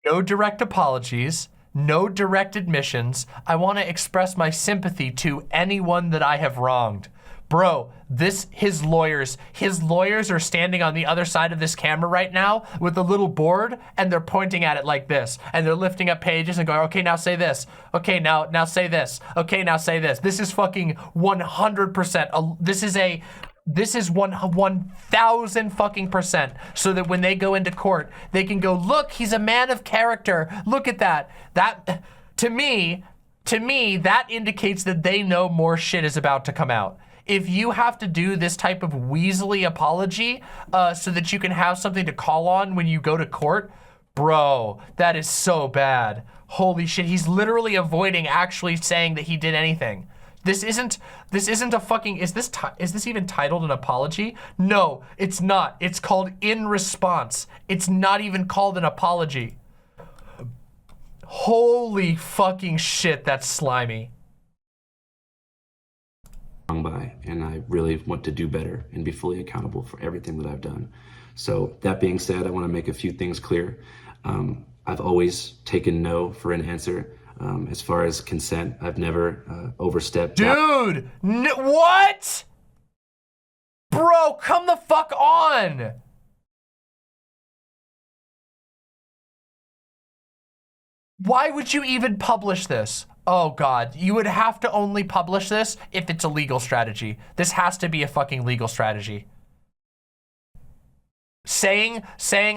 No direct apologies, no direct admissions. I want to express my sympathy to anyone that I have wronged. Bro, his lawyers are standing on the other side of this camera right now with a little board, and they're pointing at it like this, and they're lifting up pages and going, okay, now say this. Okay, now say this. Okay, now say this. This is fucking 100%. This is 1,000 fucking percent, so that when they go into court, they can go, look, he's a man of character. Look at that. That, to me, that indicates that they know more shit is about to come out. If you have to do this type of weaselly apology so that you can have something to call on when you go to court, bro, that is so bad. Holy shit, he's literally avoiding actually saying that he did anything. This isn't a fucking, is this even titled an apology? No, it's not. It's called in response. It's not even called an apology. Holy fucking shit, that's slimy. By, and I really want to do better and be fully accountable for everything that I've done. So that being said, I want to make a few things clear. I've always taken no for an answer. As far as consent, I've never overstepped. Dude, what? Bro, come the fuck on. Why would you even publish this? Oh God, you would have to only publish this if it's a legal strategy. This has to be a fucking legal strategy. saying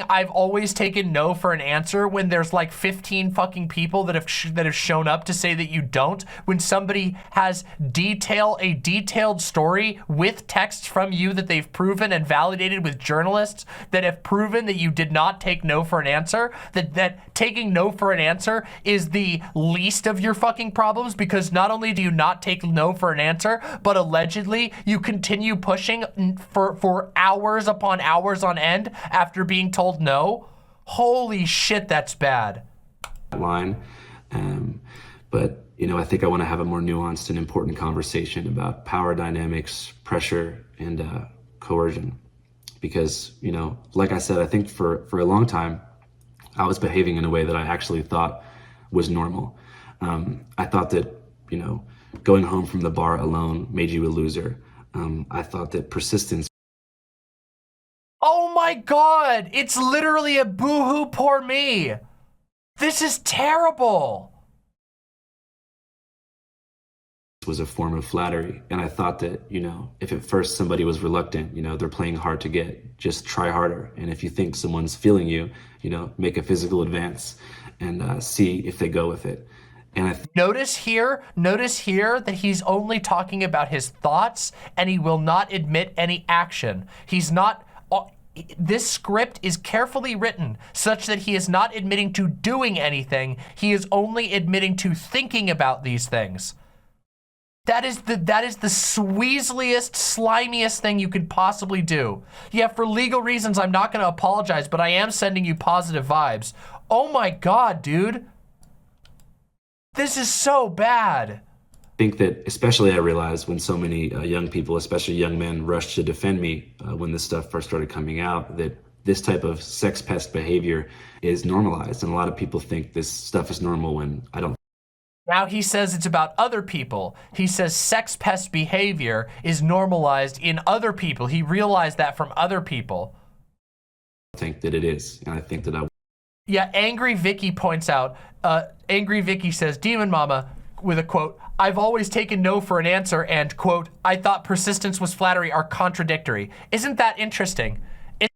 I've always taken no for an answer when there's like 15 fucking people that have shown up to say that you don't, when somebody has a detailed story with texts from you that they've proven and validated with journalists that have proven that you did not take no for an answer, that taking no for an answer is the least of your fucking problems, because not only do you not take no for an answer, but allegedly you continue pushing for hours upon hours on end after being told no. Holy shit, that's bad. Line, but you know, I think I want to have a more nuanced and important conversation about power dynamics, pressure, and coercion, because you know, like I said, I think for a long time I was behaving in a way that I actually thought was normal. I thought that, you know, going home from the bar alone made you a loser. I thought that persistence. Oh my God, it's literally a boo-hoo poor me. This is terrible. Was a form of flattery. And I thought that, you know, if at first somebody was reluctant, you know, they're playing hard to get, just try harder. And if you think someone's feeling you, you know, make a physical advance and see if they go with it. And notice here that he's only talking about his thoughts and he will not admit any action. He's not, this script is carefully written such that he is not admitting to doing anything. He is only admitting to thinking about these things. That is the sweezeliest, slimiest thing you could possibly do. Yeah, for legal reasons, I'm not going to apologize, but I am sending you positive vibes. Oh my God, dude. This is so bad. I think that, especially I realized when so many young people, especially young men, rushed to defend me when this stuff first started coming out, that this type of sex pest behavior is normalized. And a lot of people think this stuff is normal when I don't. Now he says it's about other people. He says sex pest behavior is normalized in other people. He realized that from other people. I think that it is. And I think that Yeah, Angry Vicky points out, Angry Vicky says, Demon Mama, with a quote, I've always taken no for an answer, and quote, I thought persistence was flattery are contradictory. Isn't that interesting?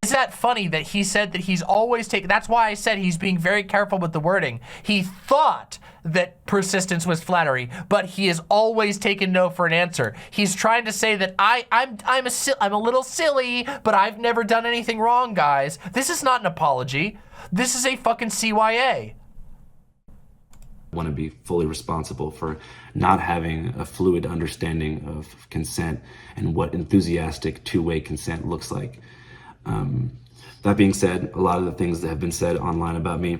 Is that funny that he said that he's always taken, that's why I said he's being very careful with the wording. He thought that persistence was flattery, but he has always taken no for an answer. He's trying to say that I'm a little silly, but I've never done anything wrong, guys. This is not an apology. This is a fucking CYA. Want to be fully responsible for not having a fluid understanding of consent and what enthusiastic two-way consent looks like. That being said, a lot of the things that have been said online about me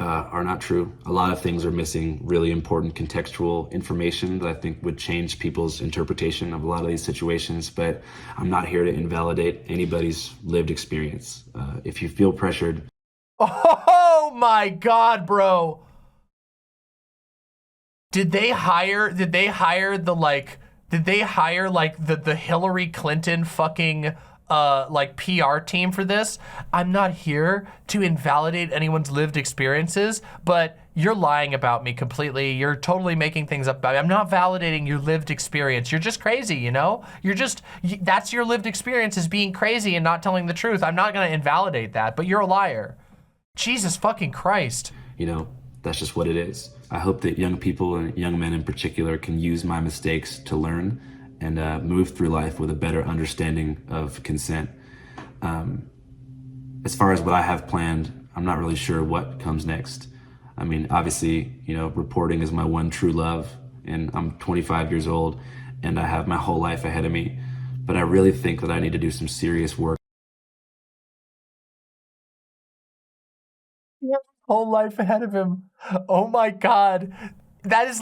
are not true. A lot of things are missing really important contextual information that I think would change people's interpretation of a lot of these situations, but I'm not here to invalidate anybody's lived experience. If you feel pressured. Oh my God, bro. Did they hire the Hillary Clinton fucking like PR team for this? I'm not here to invalidate anyone's lived experiences, but you're lying about me completely. You're totally making things up about me. I'm not validating your lived experience. You're just crazy, you know? That's your lived experience, is being crazy and not telling the truth. I'm not gonna invalidate that, but you're a liar. Jesus fucking Christ. You know, that's just what it is. I hope that young people and young men in particular can use my mistakes to learn and move through life with a better understanding of consent. As far as what I have planned, I'm not really sure what comes next. I mean, obviously, you know, reporting is my one true love, and I'm 25 years old and I have my whole life ahead of me, but I really think that I need to do some serious work. Whole life ahead of him. Oh my God. That's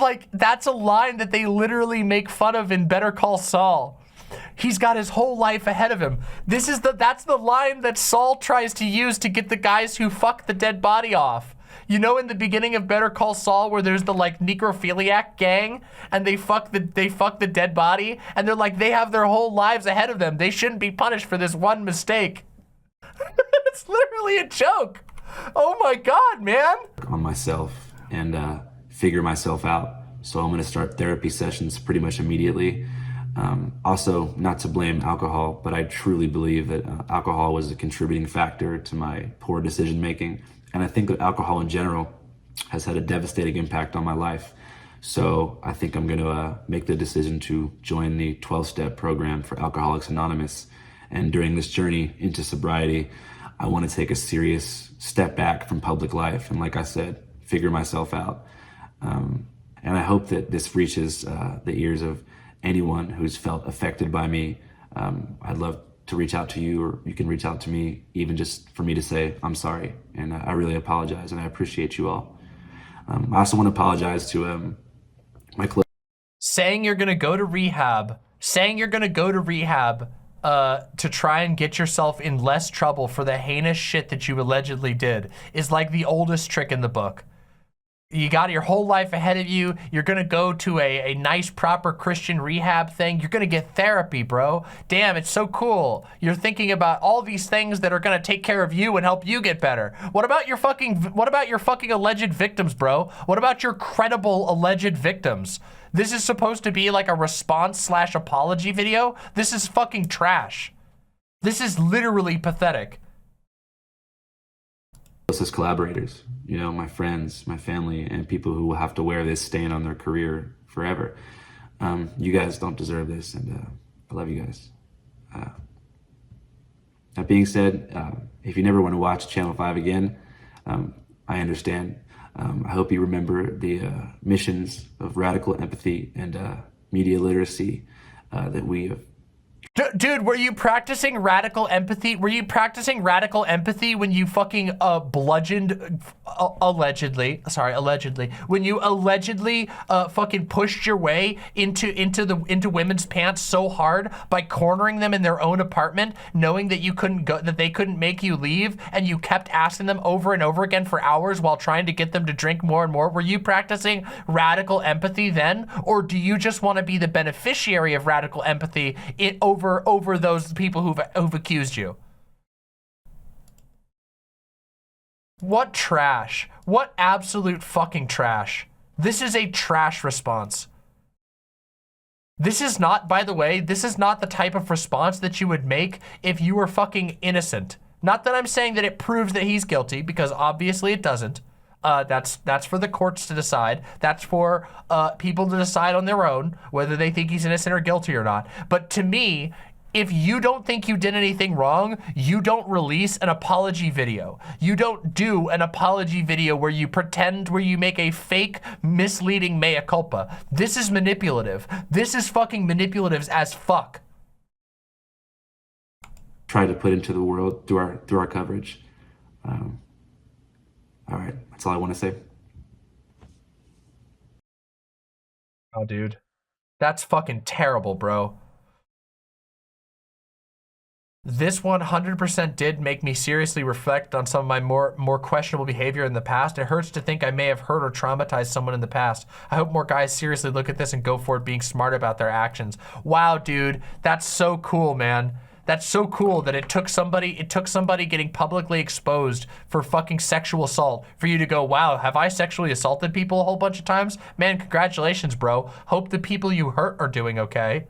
a line that they literally make fun of in Better Call Saul. He's got his whole life ahead of him. That's the line that Saul tries to use to get the guys who fuck the dead body off. You know, in the beginning of Better Call Saul, where there's the like necrophiliac gang and they fuck the dead body, and they're like, they have their whole lives ahead of them. They shouldn't be punished for this one mistake. It's literally a joke. Oh my God, man. On myself and figure myself out. So I'm going to start therapy sessions pretty much immediately. Also, not to blame alcohol, but I truly believe that alcohol was a contributing factor to my poor decision making. And I think that alcohol in general has had a devastating impact on my life. So I think I'm going to make the decision to join the 12-step program for Alcoholics Anonymous. And during this journey into sobriety, I want to take a serious step back from public life. And like I said, figure myself out. And I hope that this reaches the ears of anyone who's felt affected by me. I'd love to reach out to you, or you can reach out to me, even just for me to say, I'm sorry. And I really apologize, and I appreciate you all. I also want to apologize to my close. Saying you're gonna go to rehab, to try and get yourself in less trouble for the heinous shit that you allegedly did is like the oldest trick in the book. You got your whole life ahead of you. You're gonna go to a nice, proper Christian rehab thing. You're gonna get therapy, bro. Damn, it's so cool. You're thinking about all these things that are gonna take care of you and help you get better. What about your fucking alleged victims, bro? What about your credible alleged victims? This is supposed to be like a response/apology video. This is fucking trash. This is literally pathetic. Closest collaborators, you know, my friends, my family, and people who will have to wear this stain on their career forever. You guys don't deserve this, and I love you guys. That being said, if you never want to watch Channel 5 again, I understand. I hope you remember the missions of radical empathy and media literacy that we have. Dude, were you practicing radical empathy? Were you practicing radical empathy when you fucking bludgeoned, allegedly, when you allegedly fucking pushed your way into women's pants so hard by cornering them in their own apartment, knowing that you couldn't go, that they couldn't make you leave, and you kept asking them over and over again for hours while trying to get them to drink more and more? Were you practicing radical empathy then, or do you just want to be the beneficiary of radical empathy over those people who've accused you? What trash. What absolute fucking trash. This is a trash response. This is not, by the way, this is not the type of response that you would make if you were fucking innocent. Not that I'm saying that it proves that he's guilty, because obviously it doesn't. That's for the courts to decide. That's for people to decide on their own whether they think he's innocent or guilty or not. But to me, if you don't think you did anything wrong, you don't release an apology video. You don't do an apology video where you pretend, where you make a fake, misleading mea culpa. This is manipulative. This is fucking manipulative as fuck. Try to put into the world through our coverage. All right, that's all I want to say. Oh, dude. That's fucking terrible, bro. This 100% did make me seriously reflect on some of my more questionable behavior in the past. It hurts to think I may have hurt or traumatized someone in the past. I hope more guys seriously look at this and go for it, being smart about their actions. Wow, dude, that's so cool, man. That's so cool that it took somebody getting publicly exposed for fucking sexual assault for you to go, wow, have I sexually assaulted people a whole bunch of times? Man, congratulations, bro. Hope the people you hurt are doing okay.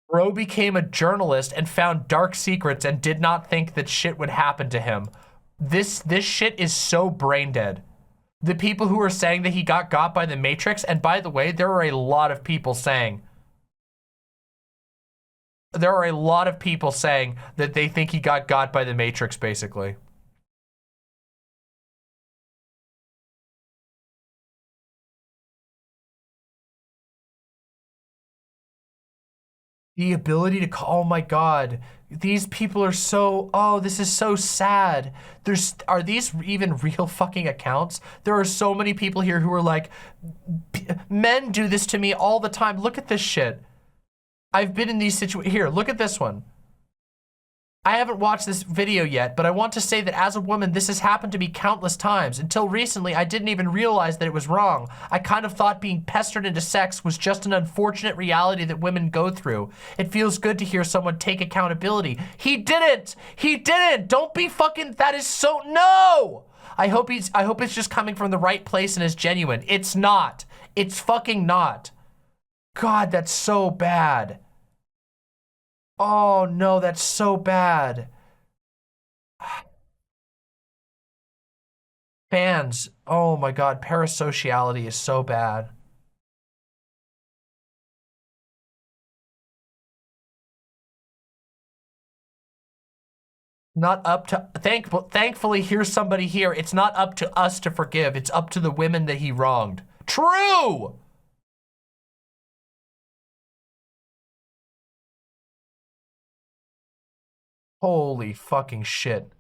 Bro became a journalist and found dark secrets and did not think that shit would happen to him. This shit is so brain dead. The people who are saying that he got by the Matrix, and by the way, there are a lot of people saying that they think he got by the Matrix, basically. The ability to call, oh my God, these people are so, oh, this is so sad. Are these even real fucking accounts? There are so many people here who are like, men do this to me all the time. Look at this shit. I've been in these situations. Here, look at this one. I haven't watched this video yet, but I want to say that as a woman, this has happened to me countless times. Until recently, I didn't even realize that it was wrong. I kind of thought being pestered into sex was just an unfortunate reality that women go through. It feels good to hear someone take accountability. He didn't! He didn't! Don't be fucking, that is so, no! I hope it's just coming from the right place and is genuine. It's not. It's fucking not. God, that's so bad. Oh no, that's so bad. Fans, oh my God, parasociality is so bad. Not up to, thankfully, here's somebody here. It's not up to us to forgive. It's up to the women that he wronged. True! Holy fucking shit.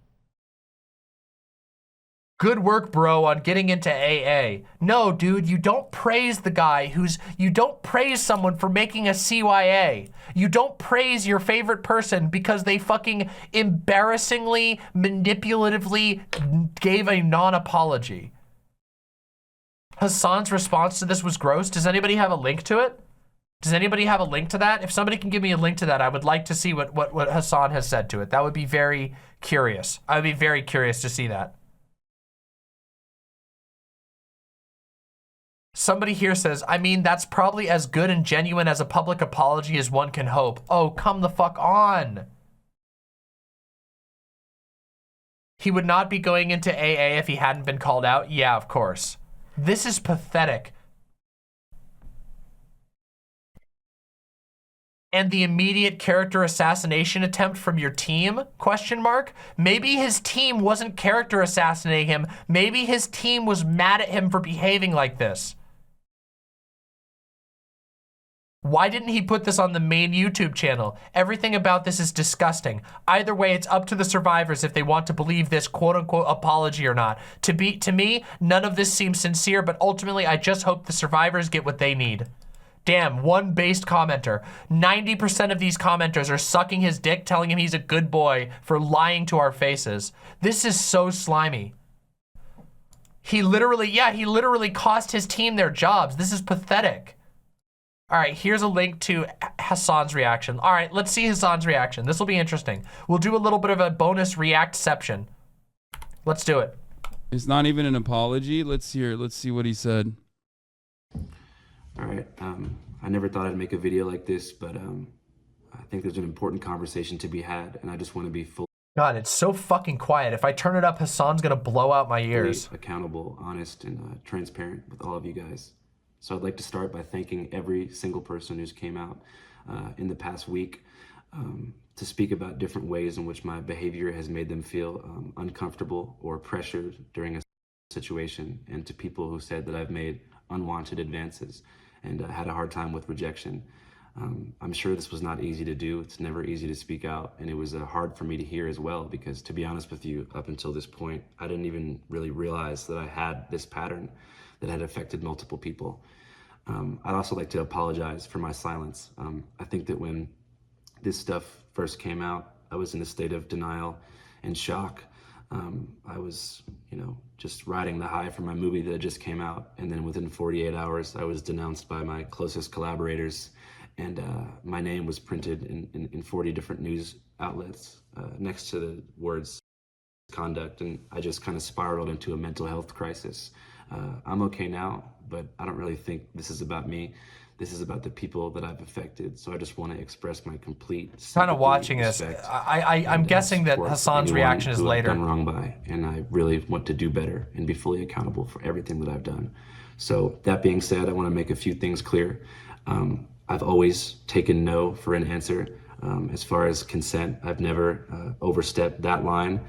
Good work, bro, on getting into AA. No, dude, you don't praise the guy you don't praise someone for making a CYA. You don't praise your favorite person because they fucking embarrassingly, manipulatively gave a non-apology. Hassan's response to this was gross. Does anybody have a link to it? Does anybody have a link to that? If somebody can give me a link to that, I would like to see what Hassan has said to it. That would be very curious. I would be very curious to see that. Somebody here says, I mean, that's probably as good and genuine as a public apology as one can hope. Oh, come the fuck on. He would not be going into AA if he hadn't been called out. Yeah, of course. This is pathetic. And the immediate character assassination attempt from your team, question mark? Maybe his team wasn't character assassinating him. Maybe his team was mad at him for behaving like this. Why didn't he put this on the main YouTube channel? Everything about this is disgusting. Either way, it's up to the survivors if they want to believe this quote-unquote apology or not. To me, none of this seems sincere, but ultimately, I just hope the survivors get what they need. Damn, one based commenter. 90% of these commenters are sucking his dick, telling him he's a good boy for lying to our faces. This is so slimy. He literally cost his team their jobs. This is pathetic. All right, here's a link to Hassan's reaction. All right, let's see Hassan's reaction. This will be interesting. We'll do a little bit of a bonus reactception. Let's do it. It's not even an apology. Let's see what he said. All right, I never thought I'd make a video like this, but I think there's an important conversation to be had, and I just want to be fully God, it's so fucking quiet. If I turn it up, Hassan's gonna blow out my ears. accountable, honest, and transparent with all of you guys. So I'd like to start by thanking every single person who's came out in the past week to speak about different ways in which my behavior has made them feel uncomfortable or pressured during a situation, and to people who said that I've made unwanted advances and had a hard time with rejection. I'm sure this was not easy to do. It's never easy to speak out, and it was hard for me to hear as well, because to be honest with you, up until this point, I didn't even really realize that I had this pattern that had affected multiple people. I'd also like to apologize for my silence. I think that when this stuff first came out, I was in a state of denial and shock. I was, just riding the high from my movie that just came out, and then within 48 hours, I was denounced by my closest collaborators, and my name was printed in 40 different news outlets next to the words conduct, and I just kind of spiraled into a mental health crisis. I'm okay now, but I don't really think this is about me. This is about the people that I've affected. So I just want to express my complete kind of watching this. I'm guessing that Hassan's reaction is later. I've done wrong by, and I really want to do better and be fully accountable for everything that I've done. So that being said, I want to make a few things clear. I've always taken no for an answer. As far as consent, I've never overstepped that line.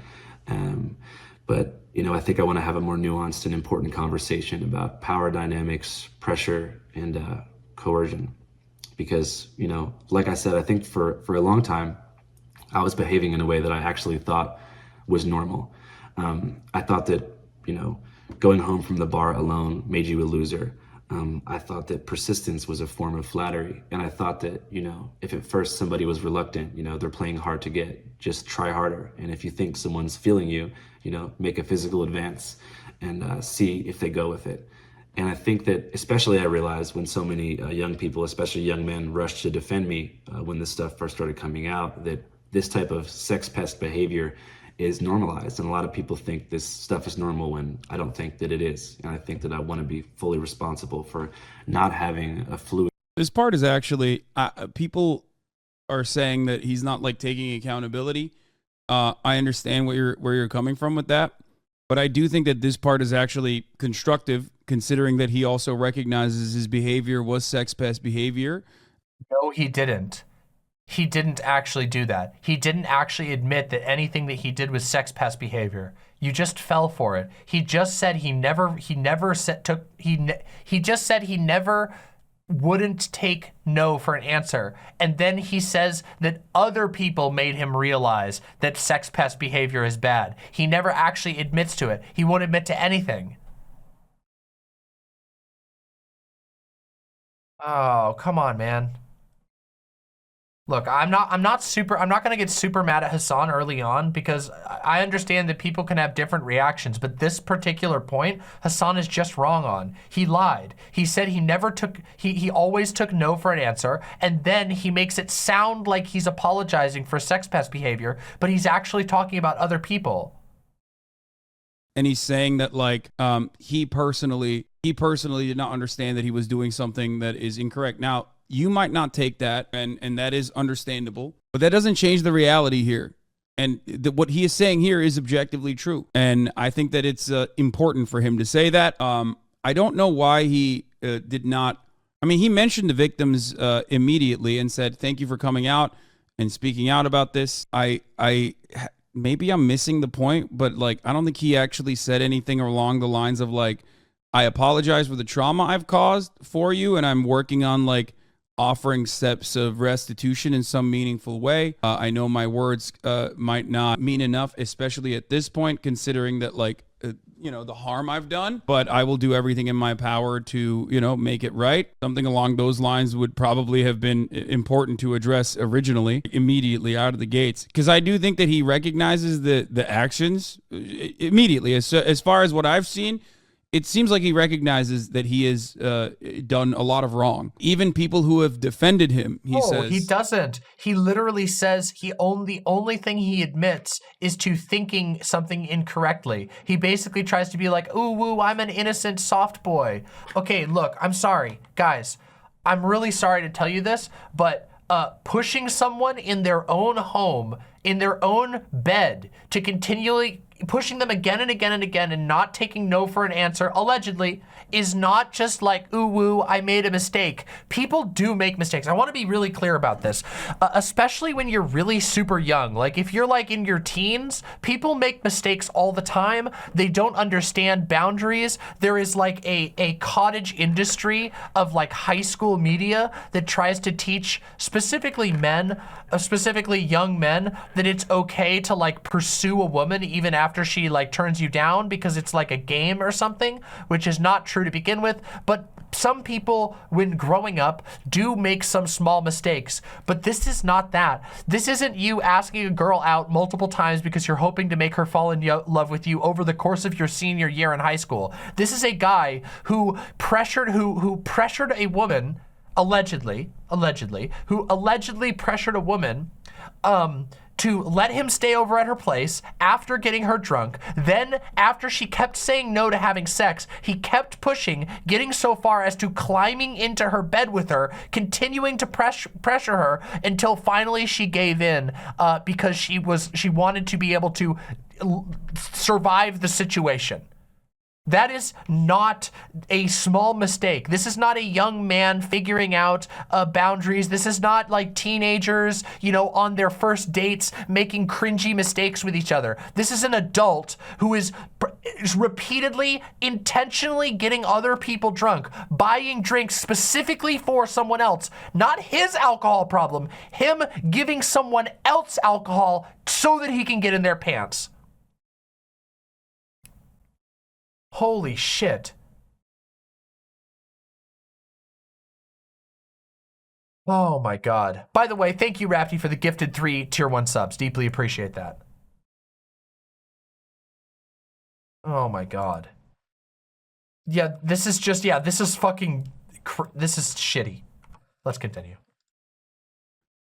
But I think I want to have a more nuanced and important conversation about power dynamics, pressure, and coercion. Because, like I said, I think for a long time, I was behaving in a way that I actually thought was normal. I thought that, going home from the bar alone made you a loser. I thought that persistence was a form of flattery. And I thought that, you know, if at first somebody was reluctant, you know, they're playing hard to get, just try harder. And if you think someone's feeling you, you know, make a physical advance and see if they go with it. And I think that, especially I realized when so many young people, especially young men, rushed to defend me when this stuff first started coming out, that this type of sex pest behavior is normalized. And a lot of people think this stuff is normal when I don't think that it is. And I think that I want to be fully responsible for not having a fluid. This part is actually, people are saying that he's not like taking accountability. I understand where you're coming from with that. But I do think that this part is actually constructive, considering that he also recognizes his behavior was sex pest behavior. No, he didn't. He didn't actually do that. He didn't actually admit that anything that he did was sex pest behavior. You just fell for it. He just said he never wouldn't take no for an answer. And then he says that other people made him realize that sex pest behavior is bad. He never actually admits to it. He won't admit to anything. Oh, come on, man. Look, I'm not gonna get super mad at Hassan early on, because I understand that people can have different reactions, but this particular point, Hassan is just wrong on. He lied. He said he never took, he always took no for an answer, and then he makes it sound like he's apologizing for sex pest behavior, but he's actually talking about other people. And he's saying that like he personally did not understand that he was doing something that is incorrect. Now, you might not take that, and that is understandable, but that doesn't change the reality here. And what he is saying here is objectively true. And I think that it's important for him to say that. I don't know why he did not. I mean, he mentioned the victims immediately and said, thank you for coming out and speaking out about this. Maybe I'm missing the point, but like, I don't think he actually said anything along the lines of like, I apologize for the trauma I've caused for you, and I'm working on like offering steps of restitution in some meaningful way. I know my words might not mean enough, especially at this point, considering that like, you know, the harm I've done, but I will do everything in my power to, you know, make it right. Something along those lines would probably have been important to address originally, immediately out of the gates. Because I do think that he recognizes the actions immediately. As far as what I've seen, it seems like he recognizes that he has done a lot of wrong. Even people who have defended him, he says. He doesn't. He literally says the only thing he admits is to thinking something incorrectly. He basically tries to be like, ooh, woo, I'm an innocent soft boy. Okay, look, I'm sorry. Guys, I'm really sorry to tell you this, but pushing someone in their own home, in their own bed, to continually pushing them again and again and again and not taking no for an answer, allegedly, is not just like, ooh, woo, I made a mistake. People do make mistakes. I want to be really clear about this, especially when you're really super young. Like if you're like in your teens, people make mistakes all the time. They don't understand boundaries. There is like a cottage industry of like high school media that tries to teach specifically men, specifically young men, that it's okay to like pursue a woman even after she like turns you down because it's like a game or something, which is not true to begin with. But some people, when growing up, do make some small mistakes, but this is not that. This isn't you asking a girl out multiple times because you're hoping to make her fall in love with you over the course of your senior year in high school. This is a guy who pressured a woman, allegedly, who allegedly pressured a woman to let him stay over at her place after getting her drunk. Then, after she kept saying no to having sex, he kept pushing, getting so far as to climbing into her bed with her, continuing to pressure her until finally she gave in because she wanted to be able to survive the situation. That is not a small mistake. This is not a young man figuring out boundaries. This is not like teenagers, you know, on their first dates making cringy mistakes with each other. This is an adult who is repeatedly, intentionally getting other people drunk, buying drinks specifically for someone else. Not his alcohol problem, him giving someone else alcohol so that he can get in their pants. Holy shit. Oh my God. By the way, thank you, Rafty, for the gifted 3 tier 1 subs. Deeply appreciate that. Oh my God. Yeah, this is just, yeah, this is fucking, this is shitty. Let's continue.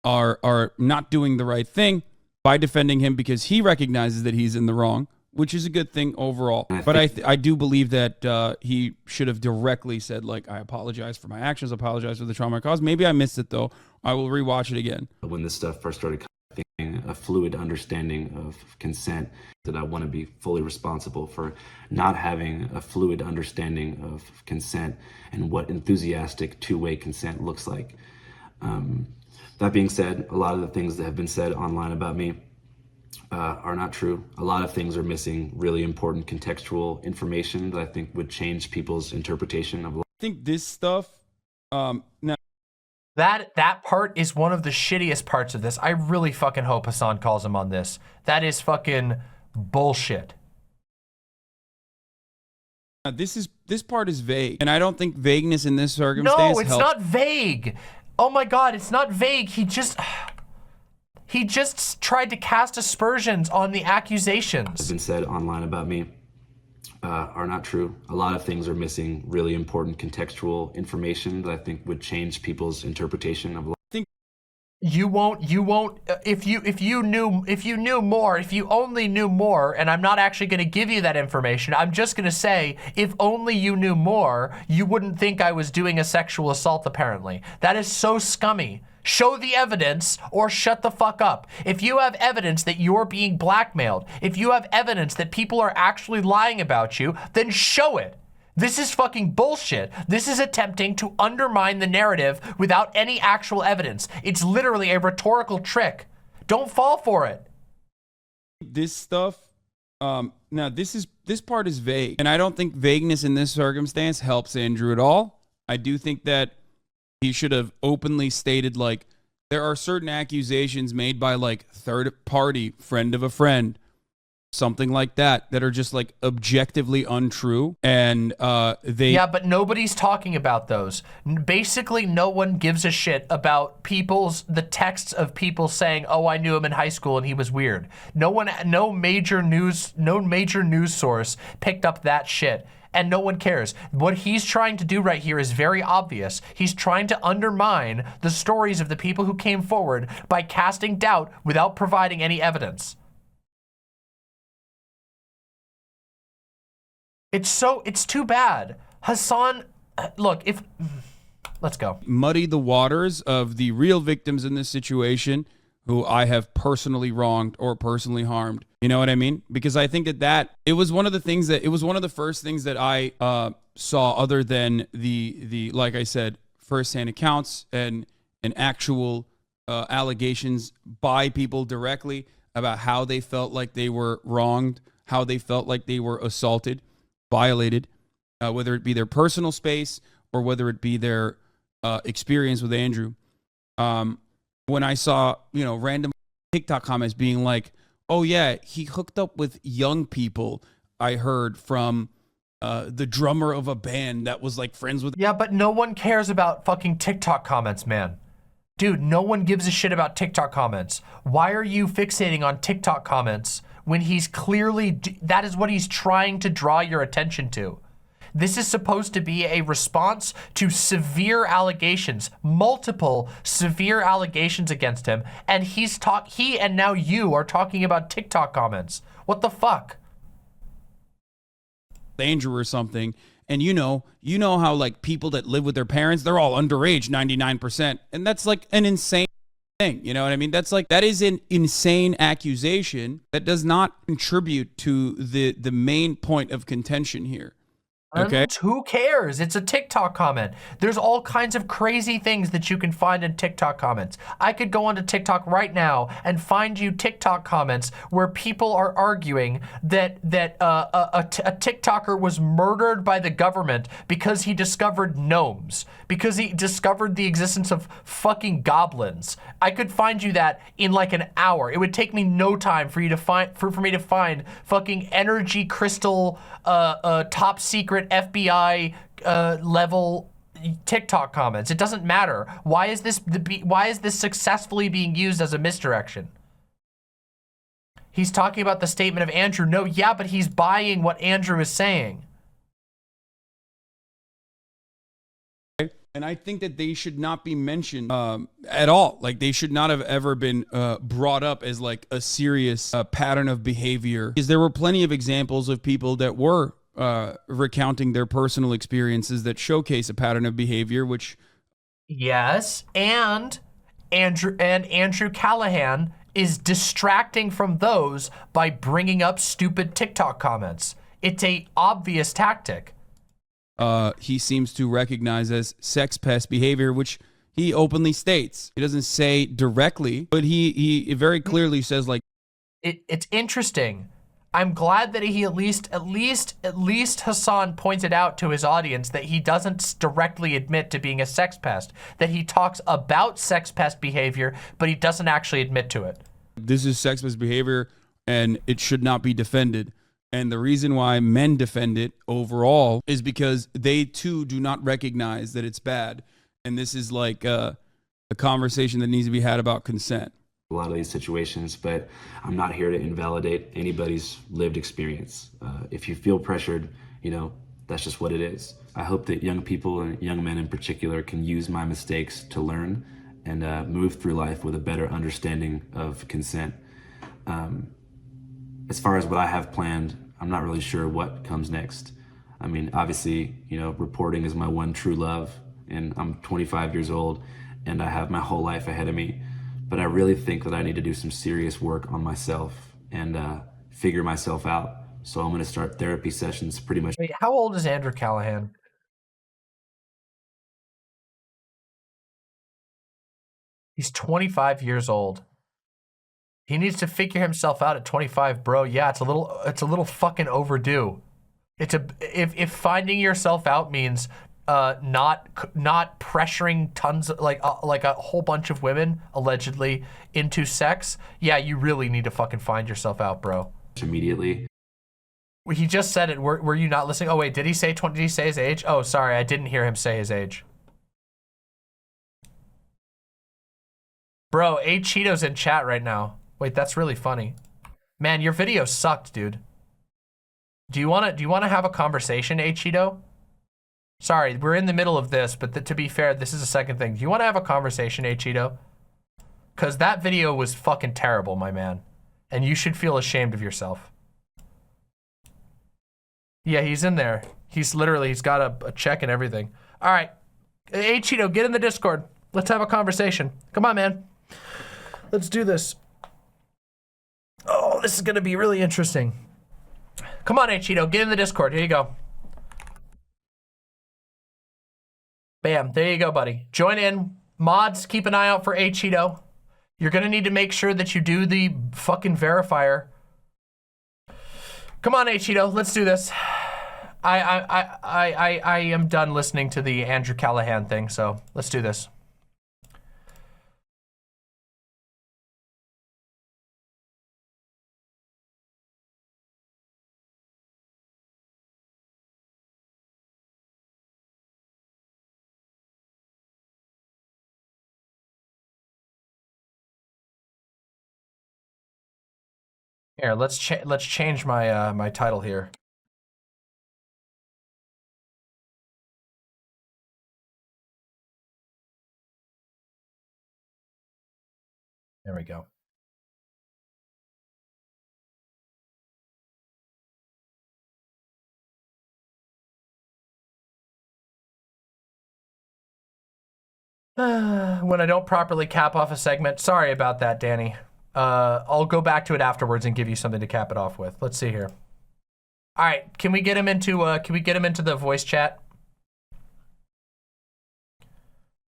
Are not doing the right thing by defending him because he recognizes that he's in the wrong, which is a good thing overall. But I do believe that he should have directly said, like, I apologize for my actions, apologize for the trauma I caused. Maybe I missed it, though. I will rewatch it again. When this stuff first started coming, a fluid understanding of consent, that I want to be fully responsible for not having a fluid understanding of consent and what enthusiastic two-way consent looks like. That being said, a lot of the things that have been said online about me are not true. A lot of things are missing really important contextual information that I think would change people's interpretation of life. I think this stuff, now, That part is one of the shittiest parts of this. I really fucking hope Hassan calls him on this. That is fucking bullshit. This part is vague, and I don't think vagueness in this circumstance No, it's helps. not vague. Oh my God, it's not vague. He just tried to cast aspersions on the accusations. Has been said online about me are not true. A lot of things are missing really important contextual information that I think would change people's interpretation of life. You won't, if you knew more, if you only knew more, and I'm not actually going to give you that information, I'm just going to say, if only you knew more, you wouldn't think I was doing a sexual assault, apparently. That is so scummy. Show the evidence or shut the fuck up. If you have evidence that you're being blackmailed, if you have evidence that people are actually lying about you, then show it. This is fucking bullshit. This is attempting to undermine the narrative without any actual evidence. It's literally a rhetorical trick. Don't fall for it. This stuff, now this part is vague, and I don't think vagueness in this circumstance helps Andrew at all. I do think that he should have openly stated, like, there are certain accusations made by, like, third party, friend of a friend, something like that are just, like, objectively untrue, and Yeah, but nobody's talking about those. Basically, no one gives a shit about the texts of people saying, oh, I knew him in high school and he was weird. No major news source picked up that shit. And no one cares. What he's trying to do right here is very obvious. He's trying to undermine the stories of the people who came forward by casting doubt without providing any evidence. It's too bad. Hassan, look, let's go. Muddy the waters of the real victims in this situation who I have personally wronged or personally harmed. You know what I mean? Because I think that it was one of the first things that I saw, other than the like I said, firsthand accounts and actual allegations by people directly about how they felt like they were wronged, how they felt like they were assaulted, violated, whether it be their personal space or whether it be their experience with Andrew. When I saw, random TikTok comments being like, oh yeah, he hooked up with young people, I heard from the drummer of a band that was like friends with. Yeah, but no one cares about fucking TikTok comments, man. Dude, no one gives a shit about TikTok comments. Why are you fixating on TikTok comments when he's clearly, that is what he's trying to draw your attention to? This is supposed to be a response to severe allegations, multiple severe allegations against him, and he and now you are talking about TikTok comments. What the fuck? Andrew or something, and you know how, like, people that live with their parents, they're all underage 99%, and that's like an insane thing. You know what I mean? That is an insane accusation that does not contribute to the main point of contention here. Okay. And who cares? It's a TikTok comment. There's all kinds of crazy things that you can find in TikTok comments. I could go onto TikTok right now and find you TikTok comments where people are arguing that a TikToker was murdered by the government because he discovered gnomes, because he discovered the existence of fucking goblins. I could find you that in like an hour. It would take me no time for you to find for me to find fucking energy crystal top secret FBI level TikTok comments. It doesn't matter. Why is this successfully being used as a misdirection? He's talking about the statement of Andrew. No, yeah, but he's buying what Andrew is saying. And I think that they should not be mentioned at all. Like, they should not have ever been brought up as like a serious pattern of behavior. Because there were plenty of examples of people that were recounting their personal experiences that showcase a pattern of behavior, which... Yes, and Andrew Callahan is distracting from those by bringing up stupid TikTok comments. It's a obvious tactic. He seems to recognize as sex pest behavior, which he openly states. He doesn't say directly, but he very clearly says, like, it's interesting. I'm glad that he at least Hassan pointed out to his audience that he doesn't directly admit to being a sex pest, that he talks about sex pest behavior, but he doesn't actually admit to it. This is sex pest behavior and it should not be defended. And the reason why men defend it overall is because they too do not recognize that it's bad. And this is like a conversation that needs to be had about consent. A lot of these situations, but I'm not here to invalidate anybody's lived experience. If you feel pressured, you know, that's just what it is. I hope that young people and young men in particular can use my mistakes to learn and move through life with a better understanding of consent. As far as what I have planned, I'm not really sure what comes next. I mean, obviously, you know, reporting is my one true love, and I'm 25 years old, and I have my whole life ahead of me. But I really think that I need to do some serious work on myself and figure myself out. So I'm going to start therapy sessions pretty much. Wait, how old is Andrew Callahan? He's 25 years old. He needs to figure himself out at 25, bro. Yeah, it's a little fucking overdue. If finding yourself out means not pressuring tons of, like a whole bunch of women allegedly into sex, yeah, you really need to fucking find yourself out, bro. Immediately. He just said it. Were you not listening? Oh wait, did he say 20? Did he say his age? Oh, sorry, I didn't hear him say his age. Bro, Cheeto's in chat right now. Wait, that's really funny. Man, your video sucked, dude. Do you wanna have a conversation, Cheeto? Sorry, we're in the middle of this, but to be fair, this is the second thing. Do you want to have a conversation, Cheeto? Because that video was fucking terrible, my man. And you should feel ashamed of yourself. Yeah, he's in there. He's got a check and everything. All right. Hey, Cheeto, get in the Discord. Let's have a conversation. Come on, man. Let's do this. Oh, this is going to be really interesting. Come on, Cheeto, get in the Discord. Here you go. Bam, there you go, buddy. Join in. Mods, keep an eye out for Cheeto. You're gonna need to make sure that you do the fucking verifier. Come on, Cheeto, let's do this. I am done listening to the Andrew Callahan thing, so let's do this. Here, let's change my my title here. There we go. When I don't properly cap off a segment, sorry about that, Danny. I'll go back to it afterwards and give you something to cap it off with. Let's see here. All right, can we get him into the voice chat?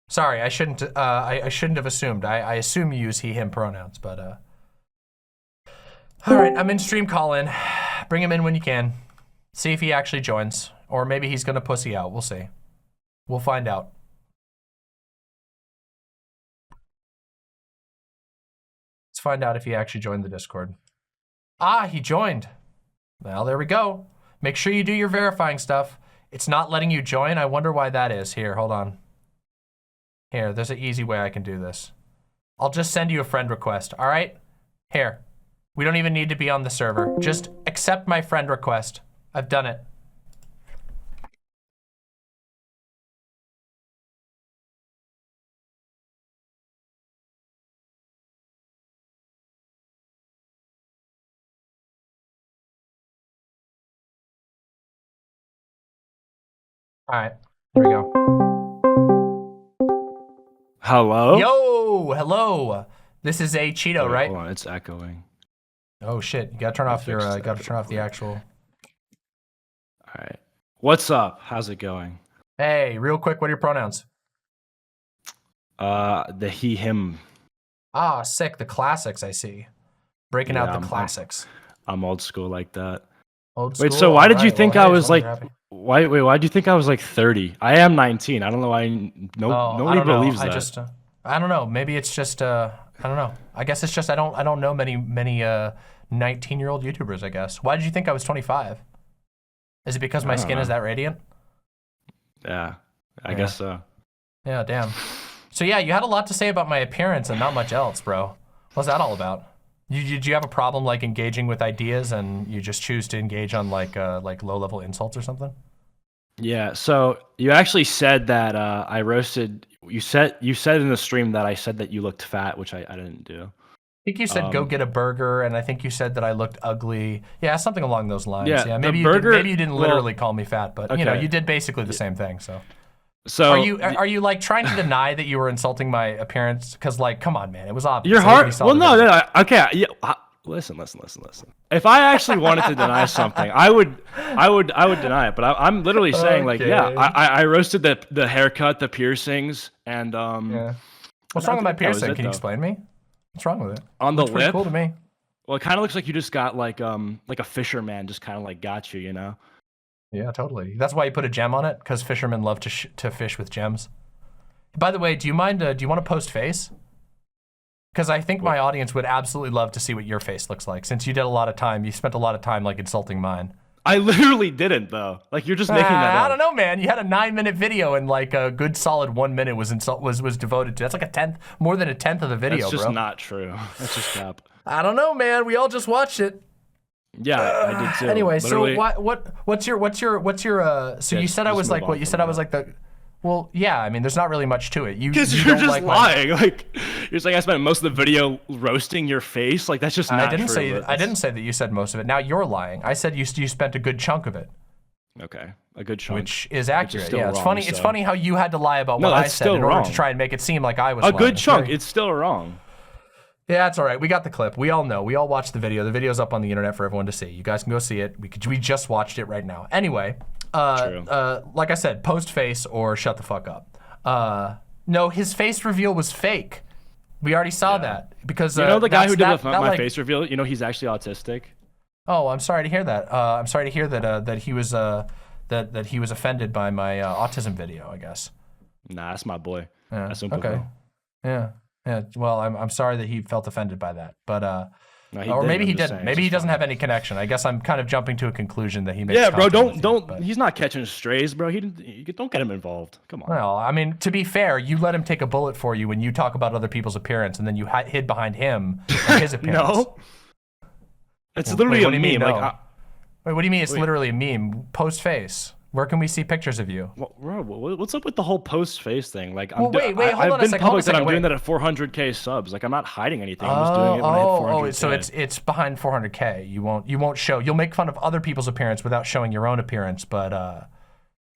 Sorry, I shouldn't I shouldn't have assumed. I assume you use he him pronouns, but all right, I'm in stream call in. Bring him in when you can. See if he actually joins, or maybe he's gonna pussy out. We'll see. We'll find out. Let's find out if he actually joined the Discord. Ah, he joined. Well, there we go. Make sure you do your verifying stuff. It's not letting you join. I wonder why that is. Here, hold on. Here, there's an easy way I can do this. I'll just send you a friend request, all right? Here. We don't even need to be on the server. Just accept my friend request. I've done it. All right, here we go. Hello? Yo, hello. This is a Cheeto, Wait, right? Hold on, it's echoing. Oh shit, you gotta turn off your, gotta turn off the actual. All right. What's up? How's it going? Hey, real quick, what are your pronouns? The he, him. Ah, sick, the classics I see. Breaking out the classics. I'm old school like that. Old school? Wait, so why did you Alright, think well, I hey, was as long as like, you're happy. why'd you think I was like 30? I am 19. I don't know why, nobody believes that. I just, I don't know, maybe it's just, I don't know. I guess it's just, I don't know many 19-year-old YouTubers, I guess. Why did you think I was 25? Is it because my skin is that radiant? Yeah, I guess so. Yeah, damn. So yeah, you had a lot to say about my appearance and not much else, bro. What's that all about? Did you have a problem like engaging with ideas and you just choose to engage on like low-level insults or something? Yeah, so you actually said that I roasted, you said in the stream that I said that you looked fat, which I didn't do. I think you said go get a burger, and I think you said that I looked ugly. Yeah, something along those lines. Yeah, maybe you didn't literally call me fat, but you know, you did basically the same thing. So are you like trying to deny that you were insulting my appearance? Because like, come on, man, it was obvious. Your heart. Well, no, okay. Yeah, listen. If I actually wanted to deny something, I would deny it. But I'm literally saying like, yeah, I roasted the haircut, the piercings, and Yeah. What's wrong with my piercing? Can you explain me? What's wrong with it? On the looks pretty lip. cool to me. Well, it kind of looks like you just got like a fisherman just kind of like got you, you know? Yeah, totally. That's why you put a gem on it, because fishermen love to fish with gems. By the way, do you mind? Do you want to post face? Because I think my audience would absolutely love to see what your face looks like. Since you spent a lot of time like insulting mine. I literally didn't though. Like you're just making that up. I don't know, man. You had a 9-minute video, and like a good solid 1 minute was devoted to. That's like a tenth, more than a tenth of the video, That's just bro. not true. That's just cap. I don't know, man. We all just watched it. Yeah, I did too. Anyway, literally. so what's your so you said I was like what? You said I was like the. Well, yeah, I mean, there's not really much to it. Because you're just lying. Like you're saying I spent most of the video roasting your face. Like that's just not true. I didn't say that you said most of it. Now you're lying. I said you spent a good chunk of it. Okay, a good chunk. Which is accurate. Yeah, it's wrong, funny. So. It's funny how you had to lie about what I said in order to try and make it seem like I was a lying. good chunk. It's still wrong. Yeah, it's all right. We got the clip. We all know. We all watched the video. The video's up on the internet for everyone to see. You guys can go see it. We just watched it right now. Anyway, like I said, post face or shut the fuck up. No, his face reveal was fake. We already saw that because you know the guy who did my face reveal. You know he's actually autistic. Oh, I'm sorry to hear that. I'm sorry to hear that he was that he was offended by my autism video. I guess. Nah, that's my boy. Yeah. That's okay. Yeah. Yeah. Well, I'm sorry that he felt offended by that, but no, or maybe he didn't. Maybe he doesn't have any connection. I guess I'm kind of jumping to a conclusion that he makes. Yeah, bro. Don't. He's not catching strays, bro. Don't get him involved. Come on. Well, I mean, to be fair, you let him take a bullet for you when you talk about other people's appearance, and then you hid behind him and his appearance. No. It's literally a meme. No? Like, wait, what do you mean? It's literally a meme. Post face. Where can we see pictures of you? Bro, what's up with the whole post face thing? Like, hold on a second. I've been public that I'm doing that at 400K subs. Like, I'm not hiding anything. I'm just doing it when I hit 400K. So it's behind 400K. You won't show. You'll make fun of other people's appearance without showing your own appearance, but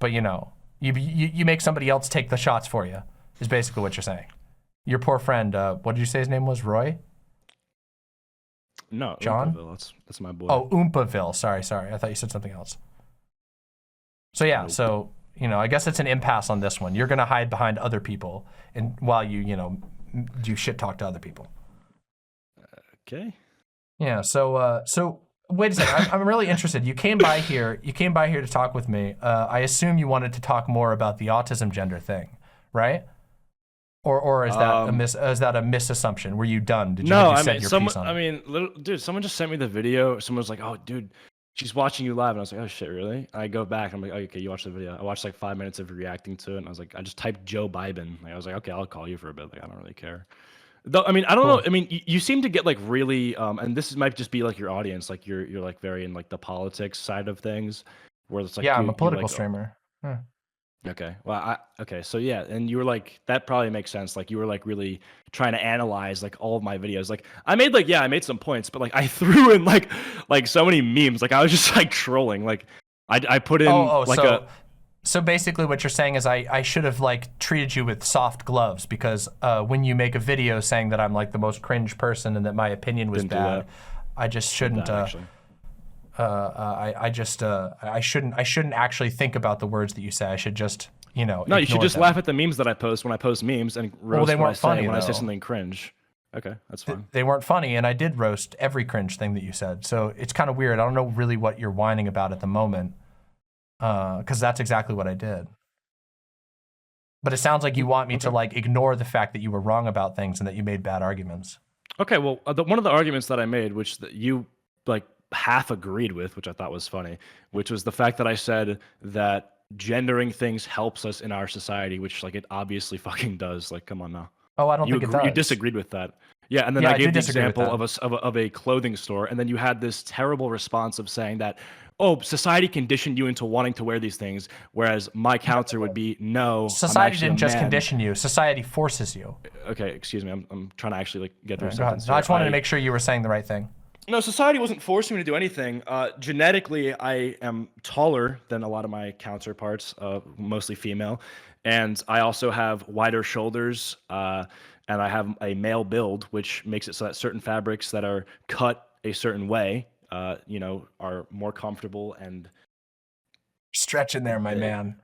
you know, you make somebody else take the shots for you. Is basically what you're saying. Your poor friend. What did you say his name was? Roy? No, John. That's my boy. Oh, Oompaville. Sorry. I thought you said something else. So yeah, so you know, I guess it's an impasse on this one. You're gonna hide behind other people, and while you know, do shit talk to other people. Okay. Yeah. So wait a second. I'm really interested. You came by here to talk with me. I assume you wanted to talk more about the autism gender thing, right? Or is that a misassumption? Were you done? Did you said your piece on it? Dude, someone just sent me the video. Someone was like, "Oh, dude, she's watching you live, and I was like, oh shit, really? I go back, and I'm like, oh, okay, you watched the video. I watched like 5 minutes of you reacting to it, and I was like, I just typed Joe Biden. Like, I was like, okay, I'll call you for a bit. Like, I don't really care. Though, I mean, I don't know. I mean, you seem to get like really, and this might just be like your audience, like you're like very in like the politics side of things, where it's like yeah, I'm a political like, streamer. Okay. Well, okay. So yeah, and you were like, that probably makes sense. Like you were like really trying to analyze like all of my videos. Like I made some points, but like I threw in like so many memes. Like I was just like trolling. Like I put in So basically what you're saying is I should have like treated you with soft gloves, because when you make a video saying that I'm like the most cringe person and that my opinion was bad, I just shouldn't. I shouldn't actually think about the words that you say. I should just, you know. No, you should just laugh at the memes that I post when I post memes and roast they weren't funny when I say something cringe. Okay, that's fine. They weren't funny, and I did roast every cringe thing that you said. So it's kind of weird. I don't know really what you're whining about at the moment, because that's exactly what I did. But it sounds like you want me to like ignore the fact that you were wrong about things and that you made bad arguments. Okay, well, one of the arguments that I made, which you like half agreed with, which I thought was funny, which was the fact that I said that gendering things helps us in our society, which like it obviously fucking does. Like, come on now. Oh, I don't think it does. You disagreed with that. Yeah, and then I gave the example of a clothing store, and then you had this terrible response of saying that, oh, society conditioned you into wanting to wear these things, whereas my counter would be, no, society didn't just condition you. Society forces you. Okay, excuse me. I'm trying to actually like get through a sentence. No, I just wanted to make sure you were saying the right thing. No, society wasn't forcing me to do anything. Genetically, I am taller than a lot of my counterparts, mostly female, and I also have wider shoulders, and I have a male build, which makes it so that certain fabrics that are cut a certain way, you know, are more comfortable and stretching there, my man.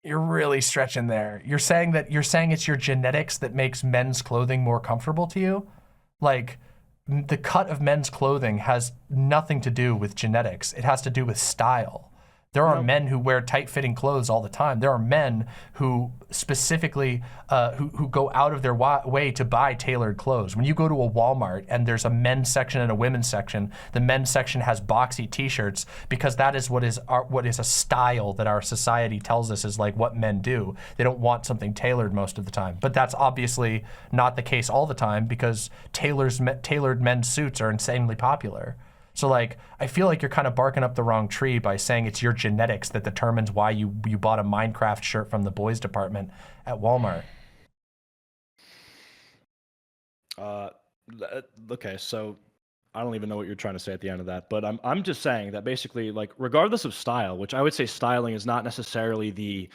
You're really stretching there. You're saying it's your genetics that makes men's clothing more comfortable to you? Like, the cut of men's clothing has nothing to do with genetics. It has to do with style. There are men who wear tight-fitting clothes all the time. There are men who specifically who go out of their way to buy tailored clothes. When you go to a Walmart and there's a men's section and a women's section, the men's section has boxy T-shirts because that is what is a style that our society tells us is like what men do. They don't want something tailored most of the time. But that's obviously not the case all the time because tailored men's suits are insanely popular. So like, I feel like you're kind of barking up the wrong tree by saying it's your genetics that determines why you bought a Minecraft shirt from the boys department at Walmart. Okay, so I don't even know what you're trying to say at the end of that, but I'm just saying that basically, like, regardless of style, which I would say styling is not necessarily the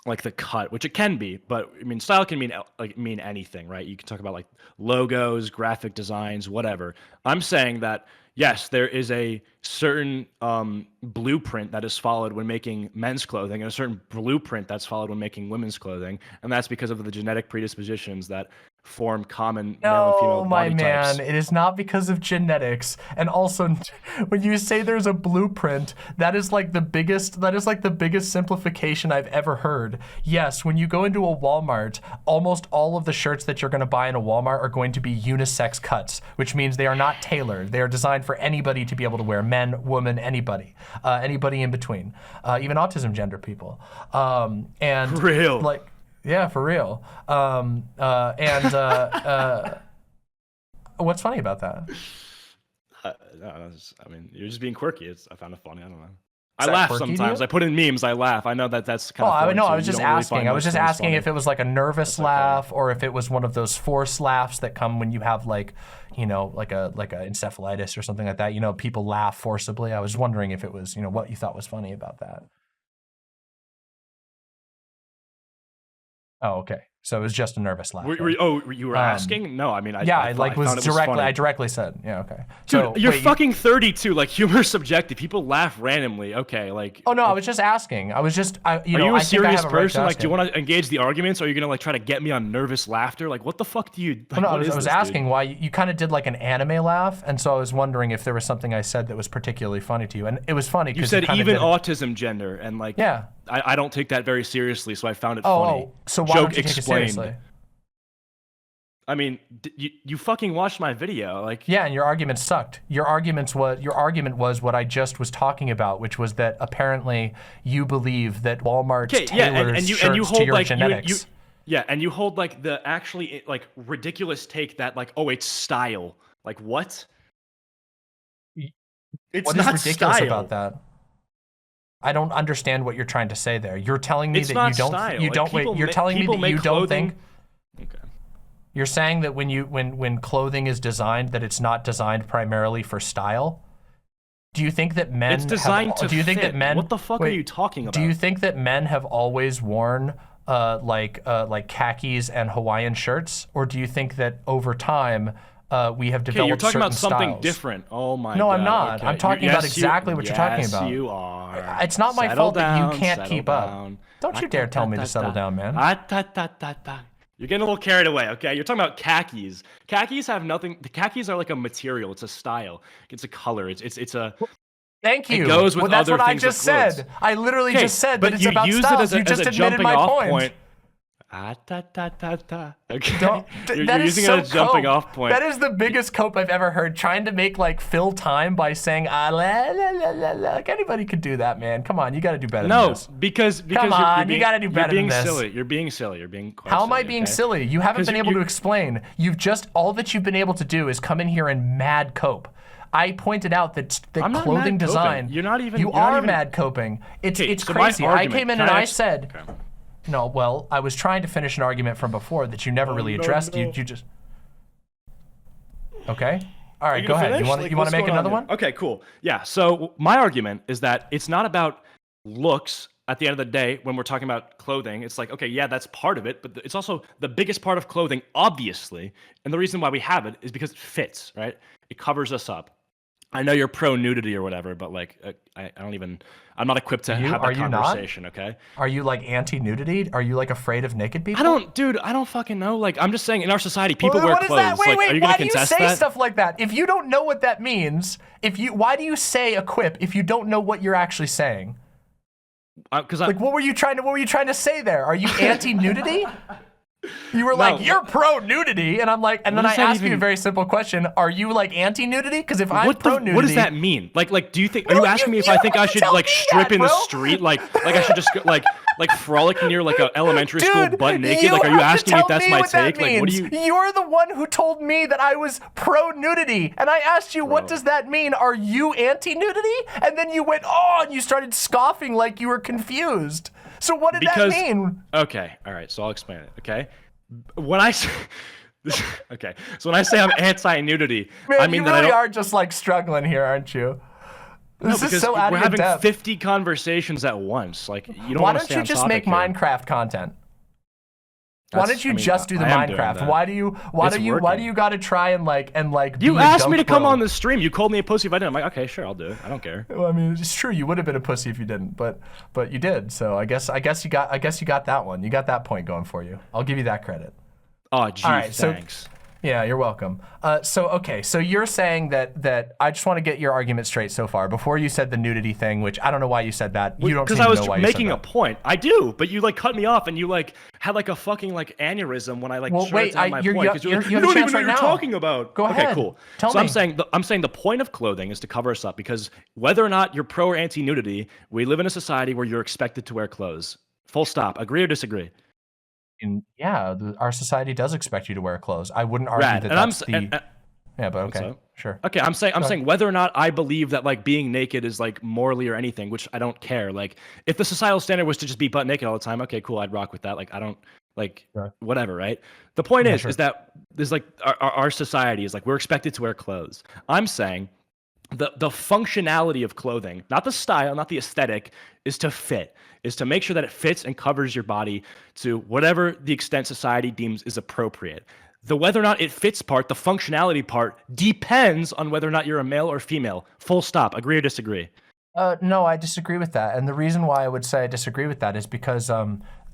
like the cut, which it can be, but I mean, style can mean anything, right? You can talk about like logos, graphic designs, whatever. I'm saying that yes, there is a certain blueprint that is followed when making men's clothing, and a certain blueprint that's followed when making women's clothing, and that's because of the genetic predispositions that form common male and female body types. It is not because of genetics. And also, when you say there's a blueprint, that is like the biggest simplification I've ever heard. Yes, when you go into a Walmart, almost all of the shirts that you're going to buy in a Walmart are going to be unisex cuts, which means they are not tailored. They are designed for anybody to be able to wear, men, women, anybody in between, even autism gender people. And real. Like, yeah, for real. What's funny about that? No, I mean, you're just being quirky. I found it funny. I don't know. I laugh sometimes. I put in memes. I laugh. I know that's kind of. Oh, no, I was just asking. I was just asking if it was like a nervous laugh or if it was one of those forced laughs that come when you have like, you know, like a encephalitis or something like that. You know, people laugh forcibly. I was wondering if it was, you know, what you thought was funny about that. Oh, okay. So it was just a nervous laugh. You were asking? No, I mean, I directly said, yeah, okay. Dude, you're fucking 32. Like, humor's subjective. People laugh randomly. Okay, like. Oh no, I was just asking. Are you a serious person? Like, do you want to engage the arguments, or are you gonna like try to get me on nervous laughter? Like, what the fuck do you? Like, I was asking why you kind of did like an anime laugh, and so I was wondering if there was something I said that was particularly funny to you, and it was funny because you said even autism gender, and like, yeah. I don't take that very seriously, so I found it funny. So why don't you take it seriously? I mean, you fucking watched my video, like. Yeah, and your argument sucked. Your argument was what I just was talking about, which was that apparently you believe that Walmart tailors shirts to your genetics. Yeah, and you hold like the actually like ridiculous take that like, oh, it's style. Like what? It's what not is ridiculous style. about that? I don't understand what you're trying to say there. You're telling me it's that not you don't. Style. You like, don't. Wait. You're telling me that you don't think. Okay. You're saying that when clothing is designed, that it's not designed primarily for style. Do you think that men? It's designed to do you think fit. that men? What the fuck are you talking about? Do you think that men have always worn like khakis and Hawaiian shirts, or do you think that over time we have developed Okay, you're talking about something styles? different. Oh my god. No, I'm not. Okay. I'm talking about exactly what you're talking about. Yes, you are. It's not my fault that you can't keep up. Don't you dare tell me to settle down, man. You're getting a little carried away, okay? You're talking about khakis. Khakis have nothing. The khakis are like a material. It's a style. It's a color. It's a. Thank you. It goes with that's other what I things just with clothes. said. I literally just said but that it's you about use styles. it as a, You just as a admitted jumping my off point. Okay. You're using it as a jumping off point. That is the biggest cope I've ever heard. Trying to make like fill time by saying la la la la la. Like anybody could do that, man. Come on, you got to do better than this. because come on, you're being, you got to do better than this. You're being silly. You're being quite How silly, am I being okay? silly? You haven't been able to explain. You've just all that you've been able to do is come in here and mad cope. I pointed out that clothing design. You're not even. You are mad coping. It's so crazy. I came in and I said. Okay. No, well, I was trying to finish an argument from before that you never really addressed. You just. Okay. All right, go ahead. You want to make another one? Okay, cool. Yeah. So my argument is that it's not about looks. At the end of the day, when we're talking about clothing, it's like, okay, yeah, that's part of it, but it's also the biggest part of clothing, obviously. And the reason why we have it is because it fits, right? It covers us up. I know you're pro nudity or whatever, but like, I'm not equipped to have that conversation, okay? Are you like anti-nudity? Are you like afraid of naked people? I don't fucking know. Like, I'm just saying in our society, people wear what clothes. Is that? Wait, like, are you gonna contest that? Why do you say stuff like that? If you don't know what that means, why do you say a quip if you don't know what you're actually saying? Like, what were you trying to say there? Are you anti-nudity? You were like, you're pro-nudity, and I'm like, and then I asked you a very simple question: are you like anti-nudity? Because if I'm pro-nudity, what does that mean? Like, do you think? Are you asking me if I think I should like strip in the street? Like I should just like frolic near like an elementary school butt naked? Like, are you asking me if that's my take? Like, what do you? You're the one who told me that I was pro-nudity, and I asked you, what does that mean? Are you anti-nudity? And then you went, and you started scoffing like you were confused. So what did that mean? Okay, all right, so I'll explain it, okay? When I say, okay, so when I say I'm anti-nudity, I mean you really are just like struggling here, aren't you? This is so out of your depth. We're having 50 conversations at once. Like, you don't Why want to don't stay you on just topic make here. Minecraft content? Why don't you just do the Minecraft? Why do you got to try and like You asked me to come on the stream. You called me a pussy if I didn't. I'm like, okay, sure, I'll do it. I don't care. Well, I mean, it's true. You would have been a pussy if you didn't, but you did. So I guess you got that one. You got that point going for you. I'll give you that credit. Oh, gee, thanks. Yeah, you're welcome. So you're saying that I just want to get your argument straight so far. Before you said the nudity thing, which I don't know why you said that. You don't seem to know why you said that. Because I was making a point. I do, but you like cut me off and you like had like a fucking like aneurysm when I like tried to tell my point. Because you don't even know what you're talking about. Go ahead. Okay, cool. Tell me. I'm saying the point of clothing is to cover us up because whether or not you're pro or anti-nudity, we live in a society where you're expected to wear clothes. Full stop. Agree or disagree? Yeah, our society does expect you to wear clothes. I wouldn't argue that's yeah, but okay, so? Sure. Okay, I'm saying whether or not I believe that like being naked is like morally or anything, which I don't care. Like if the societal standard was to just be butt naked all the time, okay, cool, I'd rock with that. Like I don't like whatever, right? The point is that there's like our society is like we're expected to wear clothes. I'm saying the functionality of clothing, not the style, not the aesthetic, is to fit, is to make sure that it fits and covers your body to whatever the extent society deems is appropriate. The whether or not it fits part, the functionality part, depends on whether or not you're a male or female. Full stop. Agree or disagree? No, I disagree with that. And the reason why I would say I disagree with that is because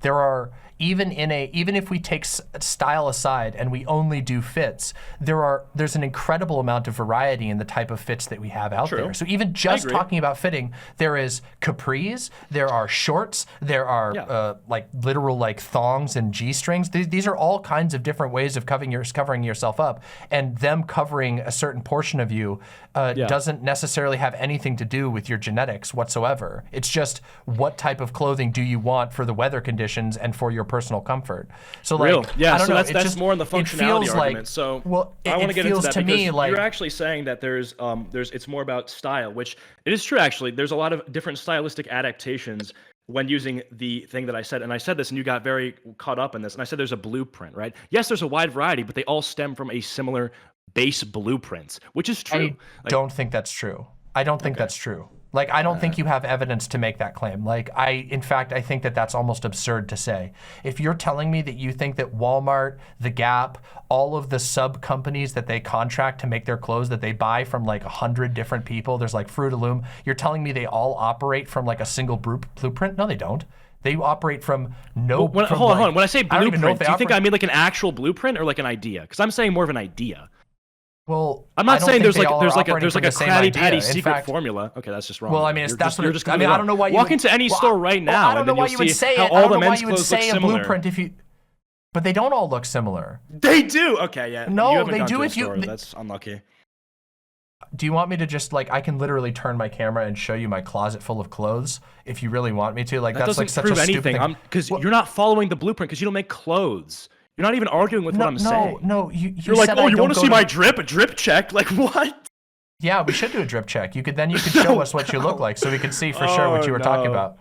There are even if we take style aside and we only do fits, there's an incredible amount of variety in the type of fits that we have out there. So even just talking about fitting, there is capris, there are shorts, there are like literal like thongs and G-strings. These are all kinds of different ways of covering yourself up, and them covering a certain portion of you doesn't necessarily have anything to do with your genetics whatsoever. It's just what type of clothing do you want for the weather conditions and for your personal comfort. So like, I don't know, that's more in the functionality argument. So I want to get into that to because me like, you're actually saying that there's it's more about style, which it is true actually. There's a lot of different stylistic adaptations when using the thing that I said, and I said this and you got very caught up in this, and I said there's a blueprint, right? Yes, there's a wide variety, but they all stem from a similar base blueprint, which is true. I don't think that's true. I don't think that's true. Like, I don't think you have evidence to make that claim. Like, in fact, I think that that's almost absurd to say. If you're telling me that you think that Walmart, The Gap, all of the sub companies that they contract to make their clothes that they buy from like 100 different people, there's like Fruit of Loom, you're telling me they all operate from like a single blueprint? No, they don't. They operate from no. Hold on. When I say blueprint, do you think I mean like an actual blueprint or like an idea? Because I'm saying more of an idea. Well, I'm not saying there's like a Krabby Patty secret formula. Okay, that's just wrong. Well, I mean, that's what you're just. I mean, I don't know why you walk into any store right now. I don't know why you would say it. I don't know why you would say a blueprint if you. But they don't all look similar. They do. Okay, yeah. No, they do if you. That's unlucky. Do you want me to just like? I can literally turn my camera and show you my closet full of clothes if you really want me to. Like that's like such a stupid thing. Because you're not following the blueprint because you don't make clothes. You're not even arguing with what I'm saying. No, you're like, oh, you want to see my drip? A drip check? Like what? Yeah, we should do a drip check. You could show us what you look like, so we can see for sure what you were talking about.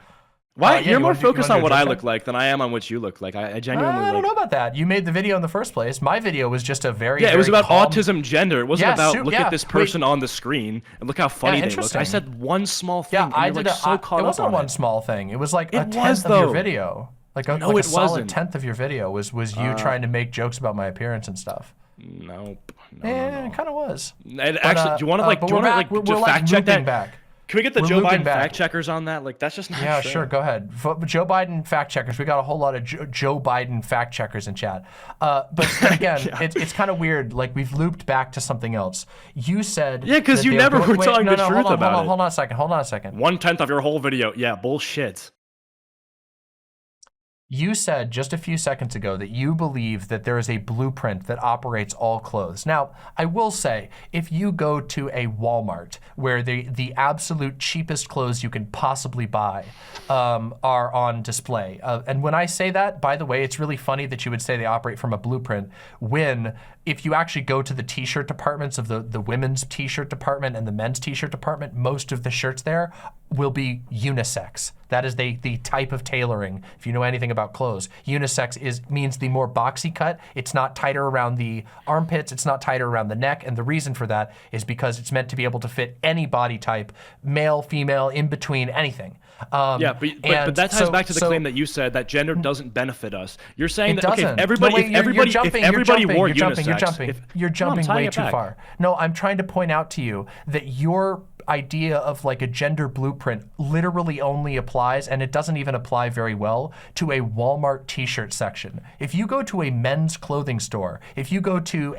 Why? You're more focused on what I look like than I am on what you look like. I genuinely. I don't know about that. You made the video in the first place. My video was just a very it was about autism gender. It wasn't about look at this person on the screen and look how funny they look. I said one small thing. Yeah, I did. It wasn't one small thing. It was like a tenth of your video. Like a solid tenth of your video was you trying to make jokes about my appearance and stuff. Nope. It kind of was. Actually, do you want to just fact check that? Can we get the Joe Biden fact checkers on that? Like that's just not Yeah, sure. Go ahead. Joe Biden fact checkers. We got a whole lot of Joe Biden fact checkers in chat. But again, it's kind of weird. Like we've looped back to something else. You said because you never were telling the truth about it. Hold on a second. 1/10 of your whole video. Yeah, bullshit. You said just a few seconds ago that you believe that there is a blueprint that operates all clothes. Now, I will say, if you go to a Walmart where the absolute cheapest clothes you can possibly buy are on display, and when I say that, by the way, it's really funny that you would say they operate from a blueprint when if you actually go to the t-shirt departments of the women's t-shirt department and the men's t-shirt department, most of the shirts there will be unisex. That is the type of tailoring. If you know anything about clothes, unisex means the more boxy cut. It's not tighter around the armpits. It's not tighter around the neck. And the reason for that is because it's meant to be able to fit any body type, male, female, in between, anything. But that ties back to the claim that you said that gender doesn't benefit us. You're saying that okay, if everybody wore unisex, you're jumping way too far. No, I'm trying to point out to you that your idea of like a gender blueprint literally only applies, and it doesn't even apply very well, to a Walmart t-shirt section. If you go to a men's clothing store, if you go to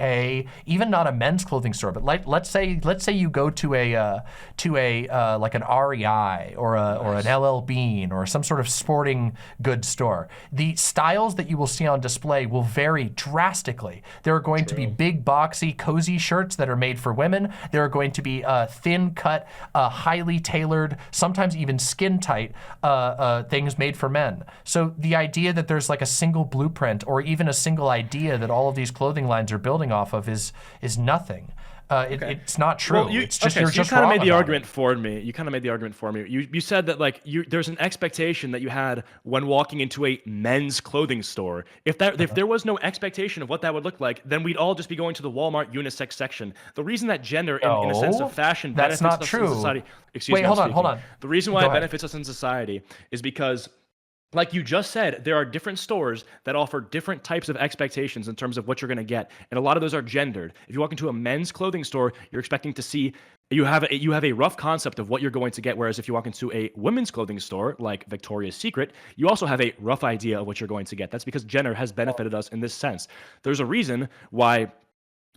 even not a men's clothing store, but let's say you go to like an REI or an LL Bean or some sort of sporting goods store, the styles that you will see on display will vary drastically. There are going to be big, boxy, cozy shirts that are made for women. There are going to be thin cut, highly tailored, sometimes even skin tight things made for men. So the idea that there's like a single blueprint or even a single idea that all of these clothing lines are building off of is nothing. It's not true. Well, it's just you just kind of made the argument it. for me. You kind of made the argument for me. You said that like there's an expectation that you had when walking into a men's clothing store. If there was no expectation of what that would look like, then we'd all just be going to the Walmart unisex section. The reason that gender, in a sense of fashion, benefits us in society. Excuse me. Hold on. The reason why it benefits us in society is because Like you just said, there are different stores that offer different types of expectations in terms of what you're going to get, and a lot of those are gendered. If you walk into a men's clothing store, you're expecting to see you have a rough concept of what you're going to get, whereas if you walk into a women's clothing store like Victoria's Secret, you also have a rough idea of what you're going to get. That's because gender has benefited us in this sense. There's a reason why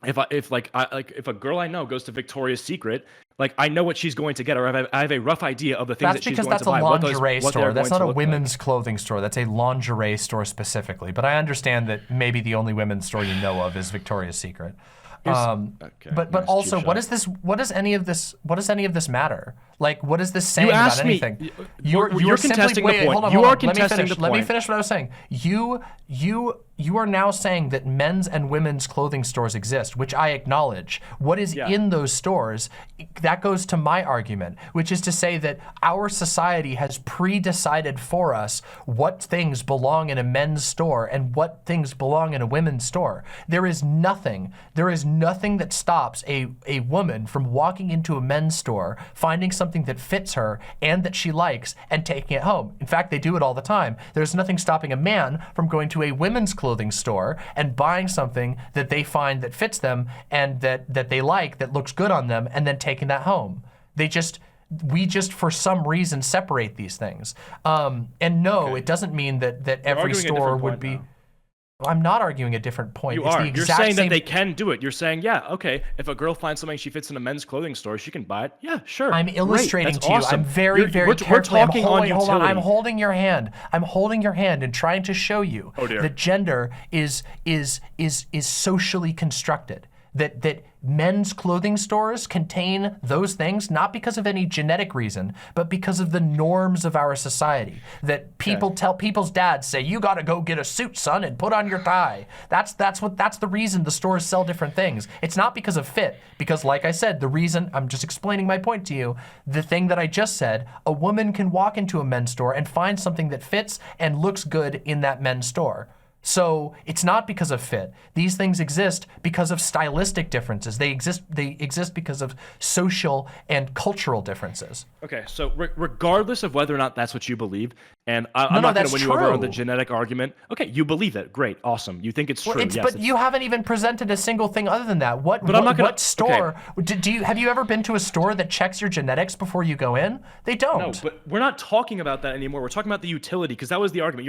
if a girl I know goes to Victoria's Secret, like I know what she's going to get, or I have a rough idea of the things that she's going to buy. That's because that's a lingerie store. That's not a women's clothing store. That's a lingerie store specifically. But I understand that maybe the only women's store you know of is Victoria's Secret. But also, what does any of this matter? Like, what is this saying about anything? You're contesting the point. You are contesting the point. Let me finish what I was saying. You are now saying that men's and women's clothing stores exist, which I acknowledge. What is in those stores, that goes to my argument, which is to say that our society has pre-decided for us what things belong in a men's store and what things belong in a women's store. There is nothing that stops a woman from walking into a men's store, finding something that fits her and that she likes, and taking it home. In fact, they do it all the time. There's nothing stopping a man from going to a women's clothing store and buying something that they find that fits them and that they like, that looks good on them, and then taking that home. We just for some reason separate these things. And no, it doesn't mean that every store would be. I'm not arguing a different point. You are. You're saying that they can do it. You're saying, yeah, okay, if a girl finds something she fits in a men's clothing store, she can buy it. Yeah, sure. I'm illustrating to you. Awesome. I'm very carefully. We're talking on hold on. I'm holding your hand. I'm holding your hand and trying to show you that gender is socially constructed. That men's clothing stores contain those things, not because of any genetic reason, but because of the norms of our society. That people's dads say, you gotta go get a suit, son, and put on your tie. That's the reason the stores sell different things. It's not because of fit, because like I said, the reason, I'm just explaining my point to you, the thing that I just said, a woman can walk into a men's store and find something that fits and looks good in that men's store. So it's not because of fit. These things exist because of stylistic differences. They exist because of social and cultural differences. Okay, so regardless of whether or not that's what you believe, and I'm not going to win you over on the genetic argument. Okay, you believe it. Great, awesome. You think it's true. But you haven't even presented a single thing other than that. What store? Okay. Have you ever been to a store that checks your genetics before you go in? They don't. No, but we're not talking about that anymore. We're talking about the utility, because that was the argument.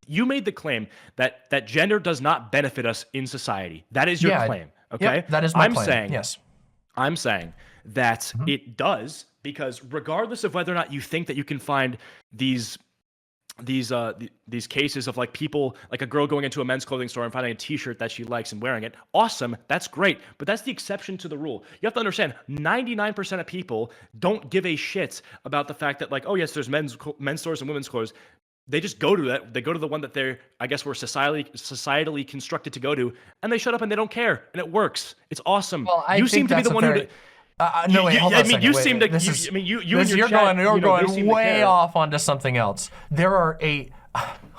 You made the claim that gender does not benefit us in society. That is your claim. Okay, yep, that is my claim. I'm saying that it does, because regardless of whether or not you think that you can find these cases of like people, like a girl going into a men's clothing store and finding a t-shirt that she likes and wearing it, awesome, that's great, but that's the exception to the rule. You have to understand, 99% of people don't give a shit about the fact that, like, oh yes, there's men's stores and women's clothes. They just go to that. They go to the one that we're societally constructed to go to, and they shut up and they don't care, and it works. It's awesome. Well, you seem to be the one who. No, wait, hold on a second. You seem to. You're going way off onto something else. There are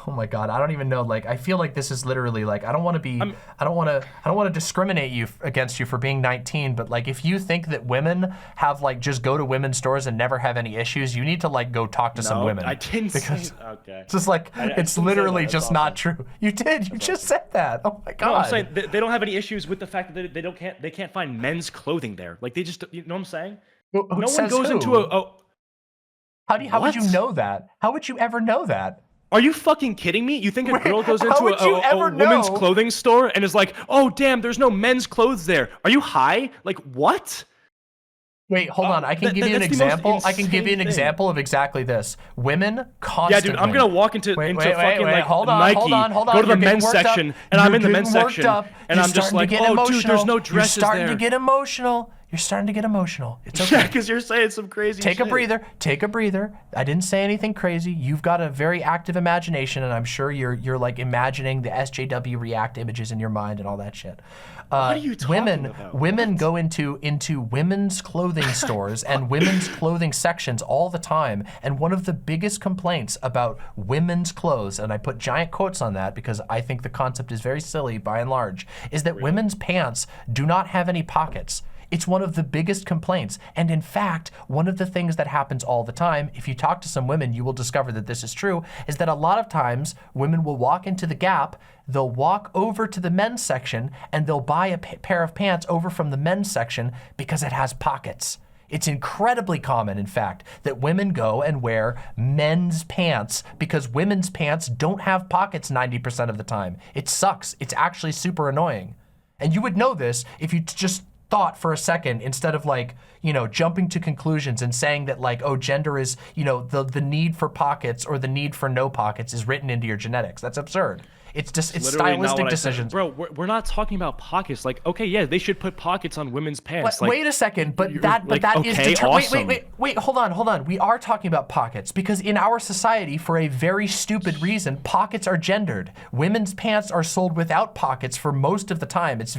oh my God, I don't even know. Like, I feel like this is literally like, I don't want to discriminate against you for being 19, but like, if you think that women have like just go to women's stores and never have any issues, you need to like go talk to some women. I didn't say. Okay. It's just like it's literally just not true. You did. You just said that. Oh my God. No, I'm saying they don't have any issues with the fact that they can't find men's clothing there. Like they just, you know what I'm saying? No one goes into a. How would you know that? How would you ever know that? Are you fucking kidding me? You think a girl goes into a women's clothing store and is like, oh, damn, there's no men's clothes there. Are you high? Like, what? Wait, hold on. I can give you an example. I can give you an example of exactly this. Women constantly. Yeah, dude, I'm going to walk into fucking like hold on, Nike, hold on. go to the men's section, and I'm in the men's section, and I'm just like, oh, dude, there's no dresses there. You're starting to get emotional. You're starting to get emotional. It's okay. Yeah, because you're saying some crazy shit. Take a breather. Take a breather. I didn't say anything crazy. You've got a very active imagination, and I'm sure you're like imagining the SJW React images in your mind and all that shit. What are you talking about? Women go into women's clothing stores and women's clothing sections all the time, and one of the biggest complaints about women's clothes, and I put giant quotes on that because I think the concept is very silly by and large, is that women's pants do not have any pockets. It's one of the biggest complaints. And in fact, one of the things that happens all the time, if you talk to some women, you will discover that this is true, is that a lot of times women will walk into the Gap, they'll walk over to the men's section, and they'll buy a pair of pants over from the men's section because it has pockets. It's incredibly common, in fact, that women go and wear men's pants because women's pants don't have pockets 90% of the time. It sucks. It's actually super annoying. And you would know this if you just thought for a second, instead of like, you know, jumping to conclusions and saying that like, oh, gender is, you know, the need for pockets or the need for no pockets is written into your genetics. That's absurd. It's just, it's stylistic decisions. Bro, we're not talking about pockets. Like, okay, yeah, they should put pockets on women's pants. Like, wait a second, but that is awesome. Wait, hold on. We are talking about pockets because in our society, for a very stupid reason, pockets are gendered. Women's pants are sold without pockets for most of the time. It's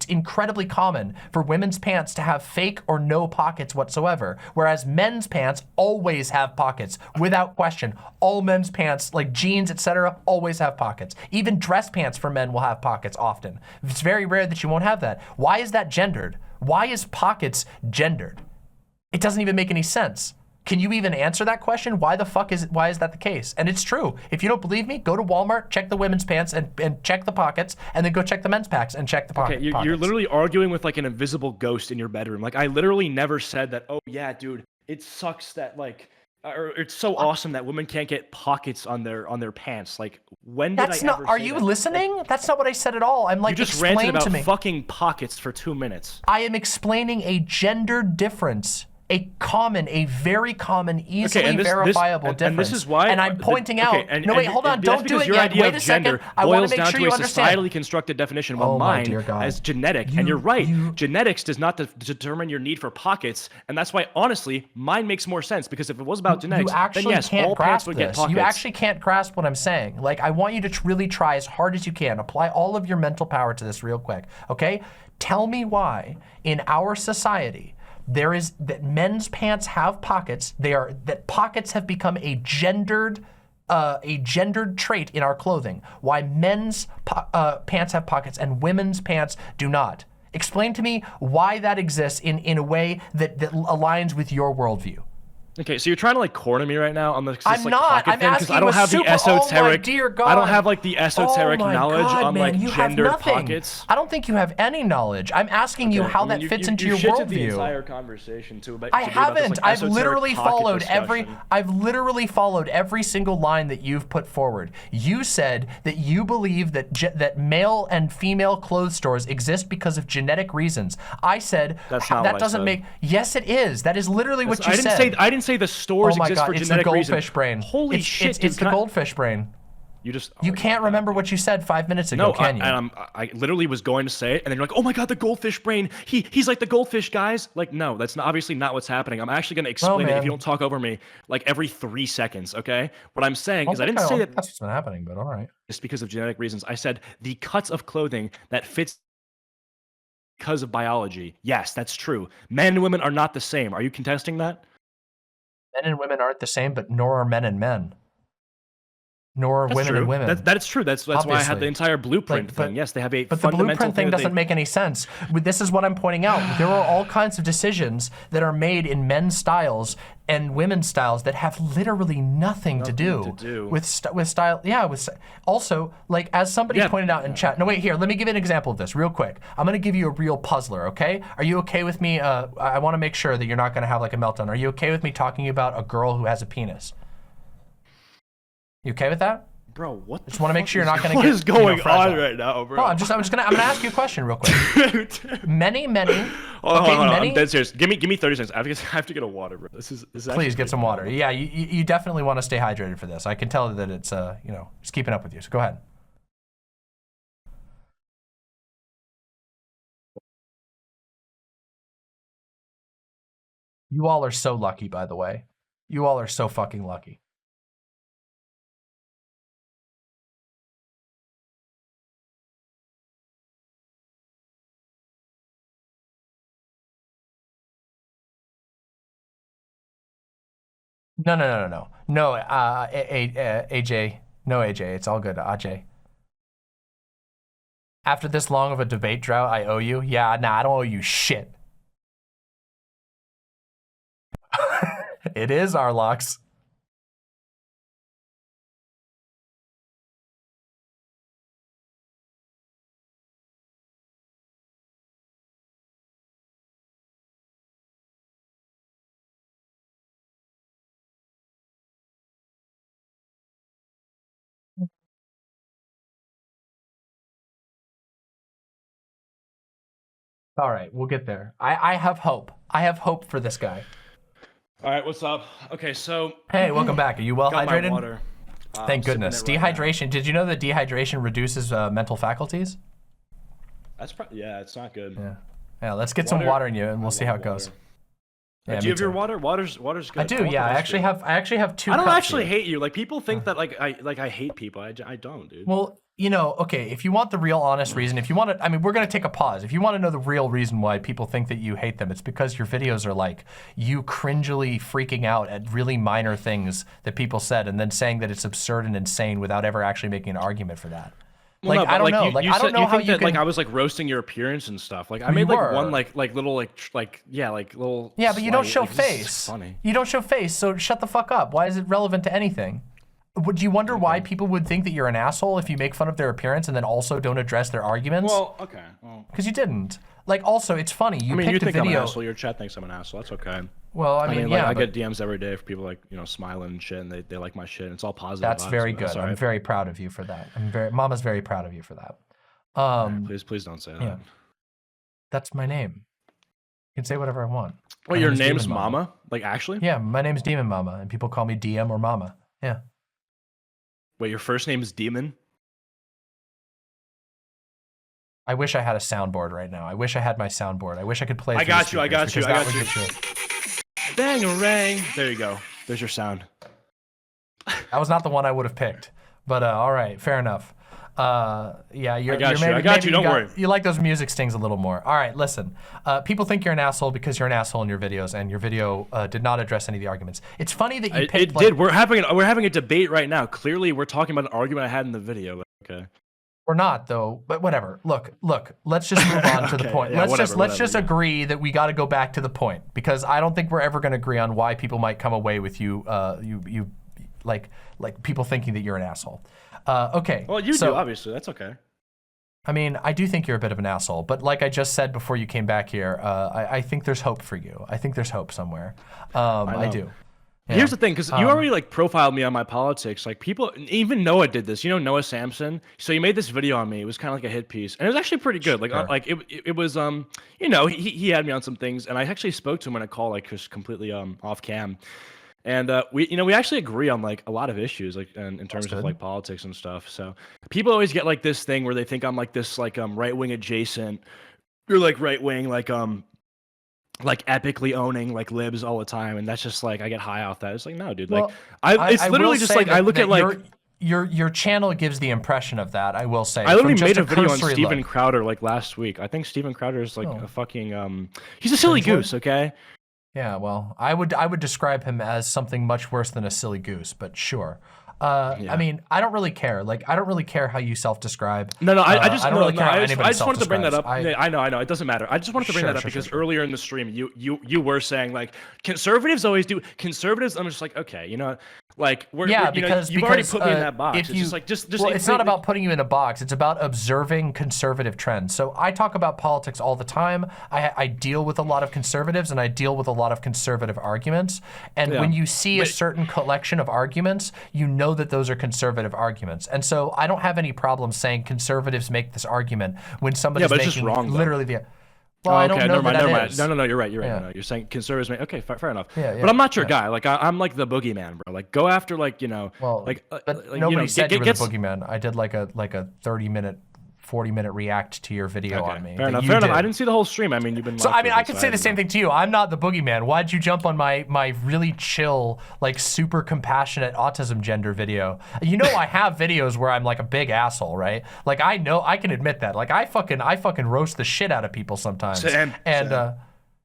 incredibly common for women's pants to have fake or no pockets whatsoever, whereas men's pants always have pockets without question. All men's pants, like jeans, etc., always have pockets. Even dress pants for men will have pockets often. It's very rare that you won't have that. Why is that gendered? Why is pockets gendered? It doesn't even make any sense. Can you even answer that question? Why is that the case? And it's true. If you don't believe me, go to Walmart, check the women's pants and check the pockets, and then go check the men's packs and check the pockets. Okay, you're literally arguing with like an invisible ghost in your bedroom. Like I literally never said that, oh yeah, dude, it sucks that like, or it's so awesome that women can't get pockets on their pants. Like, when did I ever Are say you that? listening? That's not what I said at all. I'm like, you just explain ranted about to me. fucking pockets for 2 minutes. I am explaining a gender difference. A very common, easily verifiable difference. And this is why. And I'm pointing out. No, wait, hold on. Don't do it your yet. idea Wait of a second. gender I want boils to make down sure to you a understand. societally constructed definition, while mine as genetic. And you're right. Genetics does not determine your need for pockets, and that's why, honestly, mine makes more sense. Because if it was about genetics, then yes, all pants would get pockets. You actually can't grasp what I'm saying. Like, I want you to really try as hard as you can. Apply all of your mental power to this real quick. Okay? Tell me why in our society that men's pants have pockets. That pockets have become a gendered trait in our clothing. Why men's pants have pockets and women's pants do not. Explain to me why that exists in a way that aligns with your worldview. Okay, so you're trying to like corner me right now on the I'm not. I'm asking I don't have the esoteric. Oh my dear God. I don't have like the esoteric knowledge on like gender pockets. I don't think you have any knowledge. I'm asking you how that fits into your worldview. The entire conversation too. I haven't. I've literally followed every single line that you've put forward. You said that you believe that male and female clothes stores exist because of genetic reasons. I said that doesn't make. Yes, it is. That is literally what you said. I didn't say the stores exist for genetic reasons. It's the goldfish brain. Holy shit, dude. It's the goldfish brain. You can't remember what you said 5 minutes ago, can you? I literally was going to say it, and then you're like, oh my God, the goldfish brain. He's like the goldfish, guys. Like, no, that's obviously not what's happening. I'm actually going to explain it if you don't talk over me like every 3 seconds, okay? What I'm saying is I didn't say that that's what's been happening, but all right. It's because of genetic reasons. I said the cuts of clothing that fits because of biology. Yes, that's true. Men and women are not the same. Are you contesting that? Men and women aren't the same, but nor are men and men. Nor are women and women. That's true. That's why I had the entire blueprint thing. Yes, they have a but the blueprint thing doesn't make any sense. This is what I'm pointing out. There are all kinds of decisions that are made in men's styles and women's styles that have literally nothing to do with style. Yeah, also, like, as somebody pointed out in chat. No, wait, here, let me give you an example of this real quick. I'm gonna give you a real puzzler, okay? Are you okay with me? I wanna make sure that you're not gonna have like a meltdown. Are you okay with me talking about a girl who has a penis? You okay with that? Bro, what? Just want to make sure you're not going to get. What is going on right now, bro? No, I'm gonna ask you a question real quick. many. Hold on, I'm dead serious. Give me 30 seconds. I have to get a water, bro. This is Please get some water. Yeah, you definitely want to stay hydrated for this. I can tell that it's just keeping up with you. So go ahead. You all are so lucky, by the way. You all are so fucking lucky. No, AJ. No, AJ. It's all good, AJ. After this long of a debate drought, I owe you? Yeah, nah, I don't owe you shit. It is Arlox. All right, we'll get there. I have hope. I have hope for this guy. All right, what's up? Okay, so hey, welcome back. Are you well got hydrated? My water. Thank goodness. Dehydration. Did you know that dehydration reduces mental faculties? That's yeah, it's not good. Yeah. Let's get some water in you, and we'll see how it goes. Yeah, do you have your water? Water's good. I do. Yeah, I actually have 2. I don't cups actually here. hate you. Like people think that I hate people. I don't, dude. Well, you know, okay, if you want the real honest reason, if you want to, I mean, we're going to take a pause. If you want to know the real reason why people think that you hate them, it's because your videos are like you cringily freaking out at really minor things that people said and then saying that it's absurd and insane without ever actually making an argument for that. Well, like, no, I don't know. You I don't know how you that, can... like I was like roasting your appearance and stuff. Like I made like one little little. Yeah, but you don't show like, face. Funny. You don't show face, so shut the fuck up. Why is it relevant to anything? Would you wonder why people would think that you're an asshole if you make fun of their appearance and then also don't address their arguments? Well, okay. Well, because you didn't. Like, also, it's funny. You picked you a think video. I'm an asshole. Your chat thinks I'm an asshole. That's okay. Well, I mean, like, yeah, I get DMs every day for people like smiling and shit, and they like my shit. And it's all positive. That's very good. That's I'm very proud of you for that. Mama's very proud of you for that. Please don't say that. Yeah. That's my name. You can say whatever I want. Well, your name's Mama? Like, actually? Yeah, my name's Demon Mama, and people call me DM or Mama. Yeah. Wait, your first name is Demon? I wish I had a soundboard right now. I wish I had my soundboard. I wish I could play it. I got you. Bang-a-rang. There you go. There's your sound. That was not the one I would have picked. But all right, fair enough. Yeah, I got you. Don't worry. You like those music stings a little more. All right, listen. People think you're an asshole because you're an asshole in your videos, and your video did not address any of the arguments. It's funny that you picked. It did. We're having a debate right now. Clearly, we're talking about an argument I had in the video. Okay. We're not though, but whatever. Look. Let's just move on to the point. Yeah, let's just agree that we got to go back to the point because I don't think we're ever going to agree on why people might come away with you. You like people thinking that you're an asshole. Okay. Well, you do obviously. That's okay. I mean, I do think you're a bit of an asshole, but like I just said before you came back here, I think there's hope for you. I think there's hope somewhere. I do. Yeah. Here's the thing, because you already like profiled me on my politics. Like people, even Noah did this. You know Noah Samson. So he made this video on me. It was kind of like a hit piece, and it was actually pretty good. Like it was you know he had me on some things, and I actually spoke to him in a call like just completely off cam. And we actually agree on like a lot of issues, like in terms of like politics and stuff. So people always get like this thing where they think I'm like this like right wing adjacent, or like right wing like epically owning like libs all the time, and that's just like I get high off that. It's like no, dude. Like it's literally just like I look at like your channel gives the impression of that. I will say. I literally made a video on Steven Crowder like last week. I think Steven Crowder is like a fucking he's a silly goose. Okay. Yeah, well, I would describe him as something much worse than a silly goose, but sure. I mean, I don't really care. Like, I don't really care how you self-describe. No, I just don't really care how I anybody just wanted to bring that up. self-describes. I know. It doesn't matter. I just wanted to bring that up because earlier in the stream, you were saying like conservatives always do conservatives. I'm just like, okay, you know, like because you've already put me in that box. If it's you, just like just well, it's not about putting you in a box. It's about observing conservative trends. So I talk about politics all the time. I deal with a lot of conservatives and I deal with a lot of conservative arguments. And when you see a certain collection of arguments, you know that those are conservative arguments. And so I don't have any problem saying conservatives make this argument when somebody's making just wrong, literally the. Well, I don't know never mind. is. No, you're right. You're right. Yeah. No, you're saying conservatives make fair enough. Yeah, but I'm not your guy. Like I'm like the boogeyman, bro. Like go after like but nobody said you were the boogeyman. I did like a 30-minute, 40-minute react to your video on me. Fair enough. I didn't see the whole stream. I mean, you've been. So I mean, I could say the same thing to you. I'm not the boogeyman. Why'd you jump on my really chill, like super compassionate autism gender video? You know, I have videos where I'm like a big asshole, right? Like I know I can admit that. Like I fucking roast the shit out of people sometimes. Same.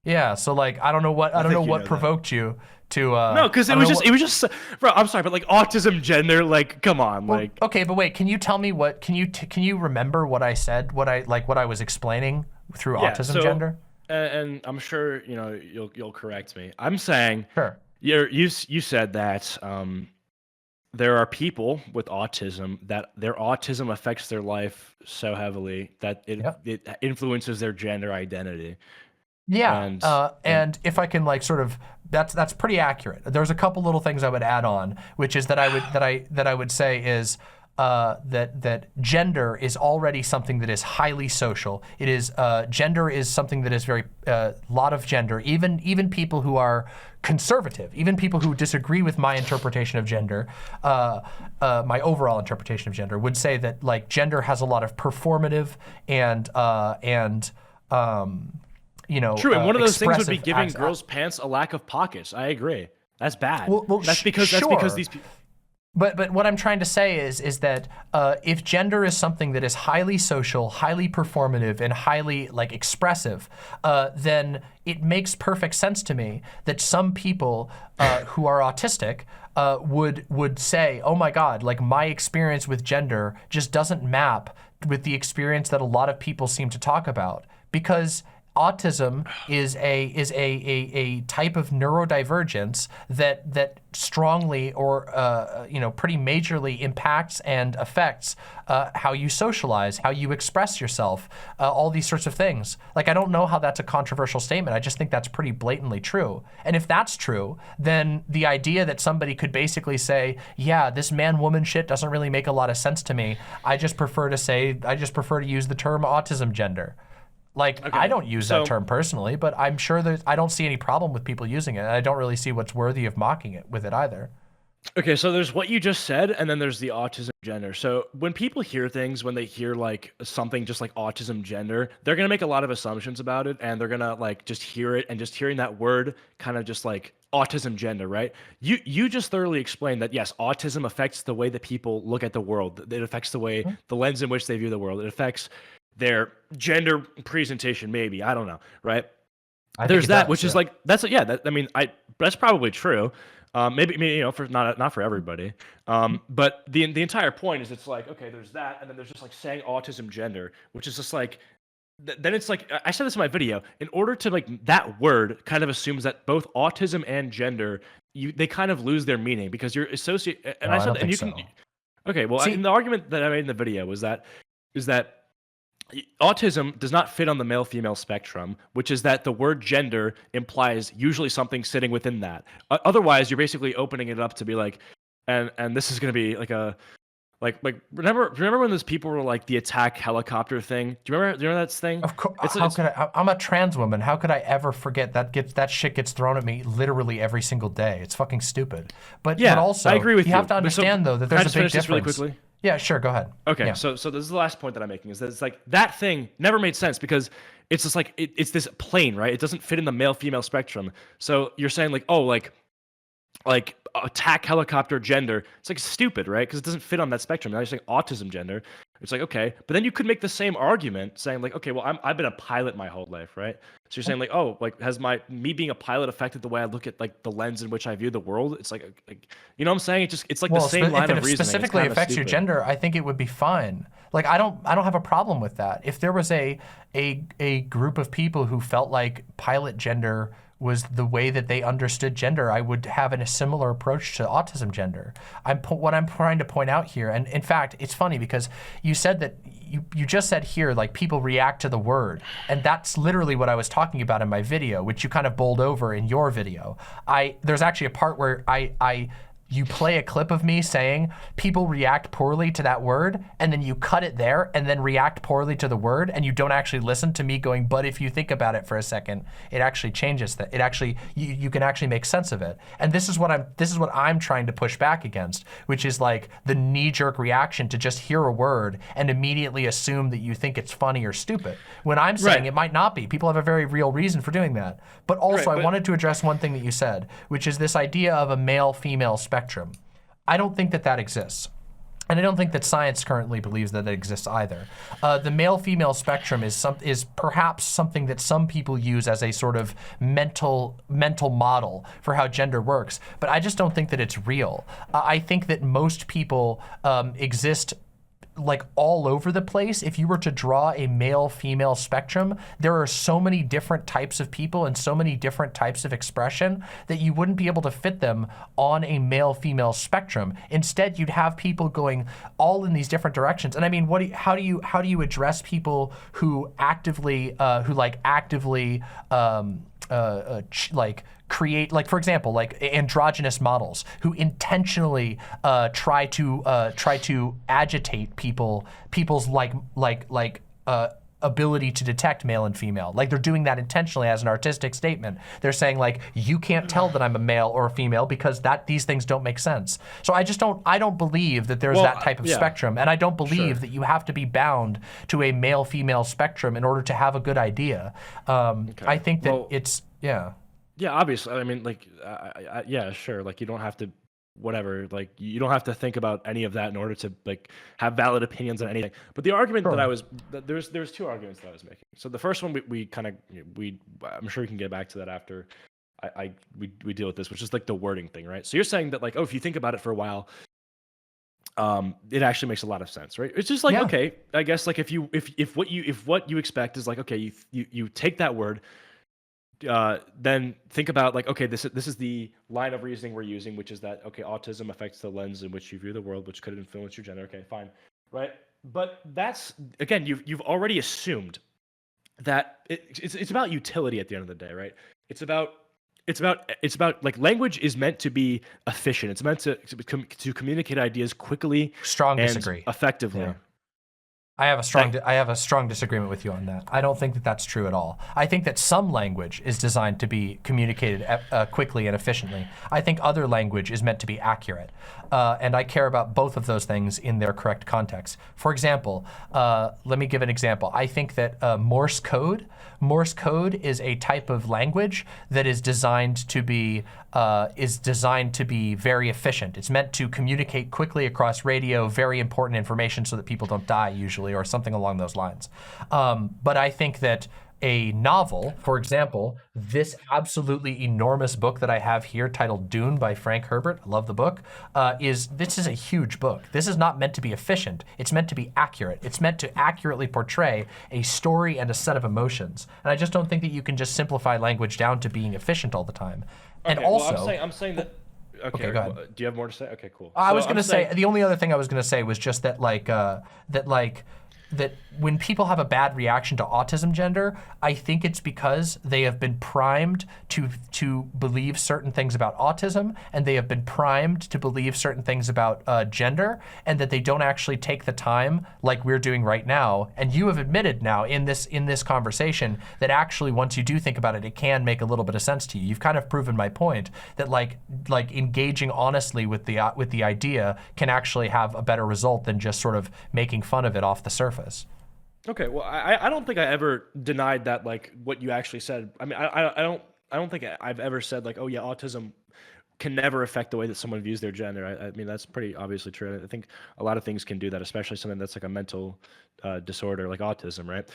Yeah. So like I don't know what provoked you to no, because it was just bro, I'm sorry, but like autism gender, like come on. Like okay, but wait, can you tell me what can you remember what I said, what I was explaining through autism gender? And I'm sure you'll correct me. I'm saying You said that there are people with autism that their autism affects their life so heavily that it influences their gender identity. Yeah, And and if I can like sort of, that's pretty accurate. There's a couple little things I would add on, which is that I would say is that gender is already something that is highly social. It is gender is something that is very lot of gender. Even people who are conservative, even people who disagree with my interpretation of gender, my overall interpretation of gender, would say that like gender has a lot of performative and you know, true, and one of those things would be giving girls' pants a lack of pockets. I agree. That's bad. Well, that's because these people. But what I'm trying to say is that if gender is something that is highly social, highly performative, and highly like expressive, then it makes perfect sense to me that some people who are autistic would say, oh my God, like my experience with gender just doesn't map with the experience that a lot of people seem to talk about, because autism is a type of neurodivergence that strongly or you know, pretty majorly impacts and affects how you socialize, how you express yourself, all these sorts of things. Like, I don't know how that's a controversial statement. I just think that's pretty blatantly true. And if that's true, then the idea that somebody could basically say, yeah, this man-woman shit doesn't really make a lot of sense to me. I just prefer to use the term autism gender. Like, okay, I don't use that term personally, but I'm sure that I don't see any problem with people using it. And I don't really see what's worthy of mocking it with it either. Okay, so there's what you just said, and then there's the autism gender. So when people hear things, when they hear like something just like autism gender, they're gonna make a lot of assumptions about it, and they're gonna like just hear it, and just hearing that word kind of just like autism gender, right? You just thoroughly explained that yes, autism affects the way that people look at the world. It affects the way, the lens in which they view the world. It affects their gender presentation, maybe, I don't know, right? There's that, which is like, that's that's probably true. Maybe you know, for not for everybody. But the entire point is, it's like, okay, there's that, and then there's just like saying autism gender, which is just like, then it's like, I said this in my video, in order to like, that word kind of assumes that both autism and gender, they kind of lose their meaning, because you're associate, and I said, and you can, okay, well, and the argument that I made in the video is that autism does not fit on the male-female spectrum, which is that the word gender implies usually something sitting within that. Otherwise, you're basically opening it up to be like, and this is going to be like a, like remember when those people were like the attack helicopter thing? Do you remember that thing? Of course. I'm a trans woman. How could I ever forget that shit gets thrown at me literally every single day? It's fucking stupid. But yeah, but also, I agree with you. You have to understand though that there's a big difference. Really quickly? Yeah, sure, go ahead. Okay, yeah. so this is the last point that I'm making, is that it's like, that thing never made sense, because it's just like, it's this plane, right? It doesn't fit in the male-female spectrum. So you're saying like, oh, like attack helicopter gender. It's like stupid, right? Because it doesn't fit on that spectrum. Now you're saying autism gender. It's like, okay, but then you could make the same argument saying like, okay, well, I've been a pilot my whole life, right? So you're saying like, oh, like, has me being a pilot affected the way I look at like the lens in which I view the world? It's like you know what I'm saying? It's like the same line of reasoning. If it specifically affects your gender, I think it would be fine. Like, I don't have a problem with that. If there was a group of people who felt like pilot gender was the way that they understood gender, I would have a similar approach to autism gender. What I'm trying to point out here, and in fact, it's funny because you said that you just said here, like, people react to the word, and that's literally what I was talking about in my video, which you kind of bowled over in your video. There's actually a part where you play a clip of me saying people react poorly to that word, and then you cut it there and then react poorly to the word, and you don't actually listen to me going, but if you think about it for a second, it actually changes that. It actually, you can actually make sense of it. And this is what I'm trying to push back against, which is like the knee-jerk reaction to just hear a word and immediately assume that you think it's funny or stupid. When I'm saying it might not be. People have a very real reason for doing that. But also, I wanted to address one thing that you said, which is this idea of a male-female spectrum. I don't think that exists. And I don't think that science currently believes that it exists either. The male-female spectrum is perhaps something that some people use as a sort of mental model for how gender works, but I just don't think that it's real. I think that most people exist like all over the place. If you were to draw a male-female spectrum, there are so many different types of people and so many different types of expression that you wouldn't be able to fit them on a male-female spectrum. Instead, you'd have people going all in these different directions. And I mean, how do you address people who actively create, like, for example, like androgynous models who intentionally try to agitate people's ability to detect male and female. Like, they're doing that intentionally as an artistic statement. They're saying, like, you can't tell that I'm a male or a female because these things don't make sense. So I don't believe that there's that type of spectrum, and I don't believe that you have to be bound to a male-female spectrum in order to have a good idea. I think that Yeah, obviously. I mean, like, yeah, sure. Like, you don't have to, whatever. Like, you don't have to think about any of that in order to like have valid opinions on anything. But the argument there's two arguments that I was making. So the first one I'm sure we can get back to that after we deal with this, which is like the wording thing, right? So you're saying that, like, oh, if you think about it for a while, it actually makes a lot of sense, right? It's just like, okay, I guess, like, if what you expect is like, okay, you take that word. Then think about, like, okay, this is the line of reasoning we're using, which is that, okay, autism affects the lens in which you view the world, which could influence your gender. Okay, fine, right? But that's, again, you've already assumed that it's about utility at the end of the day, right? It's about like, language is meant to be efficient. It's meant to communicate ideas quickly, disagree. Effectively. Yeah. I have a strong disagreement with you on that. I don't think that that's true at all. I think that some language is designed to be communicated quickly and efficiently. I think other language is meant to be accurate. And I care about both of those things in their correct context. For example, let me give an example. I think that Morse code is a type of language that is designed to be very efficient. It's meant to communicate quickly across radio, very important information so that people don't die usually, or something along those lines. But I think that a novel, for example, this absolutely enormous book that I have here titled Dune by Frank Herbert, I love the book, this is a huge book. This is not meant to be efficient. It's meant to be accurate. It's meant to accurately portray a story and a set of emotions. And I just don't think that you can just simplify language down to being efficient all the time. Okay, and also, well, I'm saying that. Okay, go ahead. Do you have more to say? Okay, cool. I was going to say, the only other thing I was going to say was just that, that when people have a bad reaction to autism gender, I think it's because they have been primed to believe certain things about autism, and they have been primed to believe certain things about gender, and that they don't actually take the time, like we're doing right now. And you have admitted now in this conversation that actually, once you do think about it, it can make a little bit of sense to you. You've kind of proven my point that like engaging honestly with the idea can actually have a better result than just sort of making fun of it off the surface. Okay, well, I don't think I ever denied that, like, what you actually said. I mean, I don't think I've ever said, like, oh yeah, autism can never affect the way that someone views their gender. I mean, that's pretty obviously true. I think a lot of things can do that, especially something that's like a mental disorder like autism, right?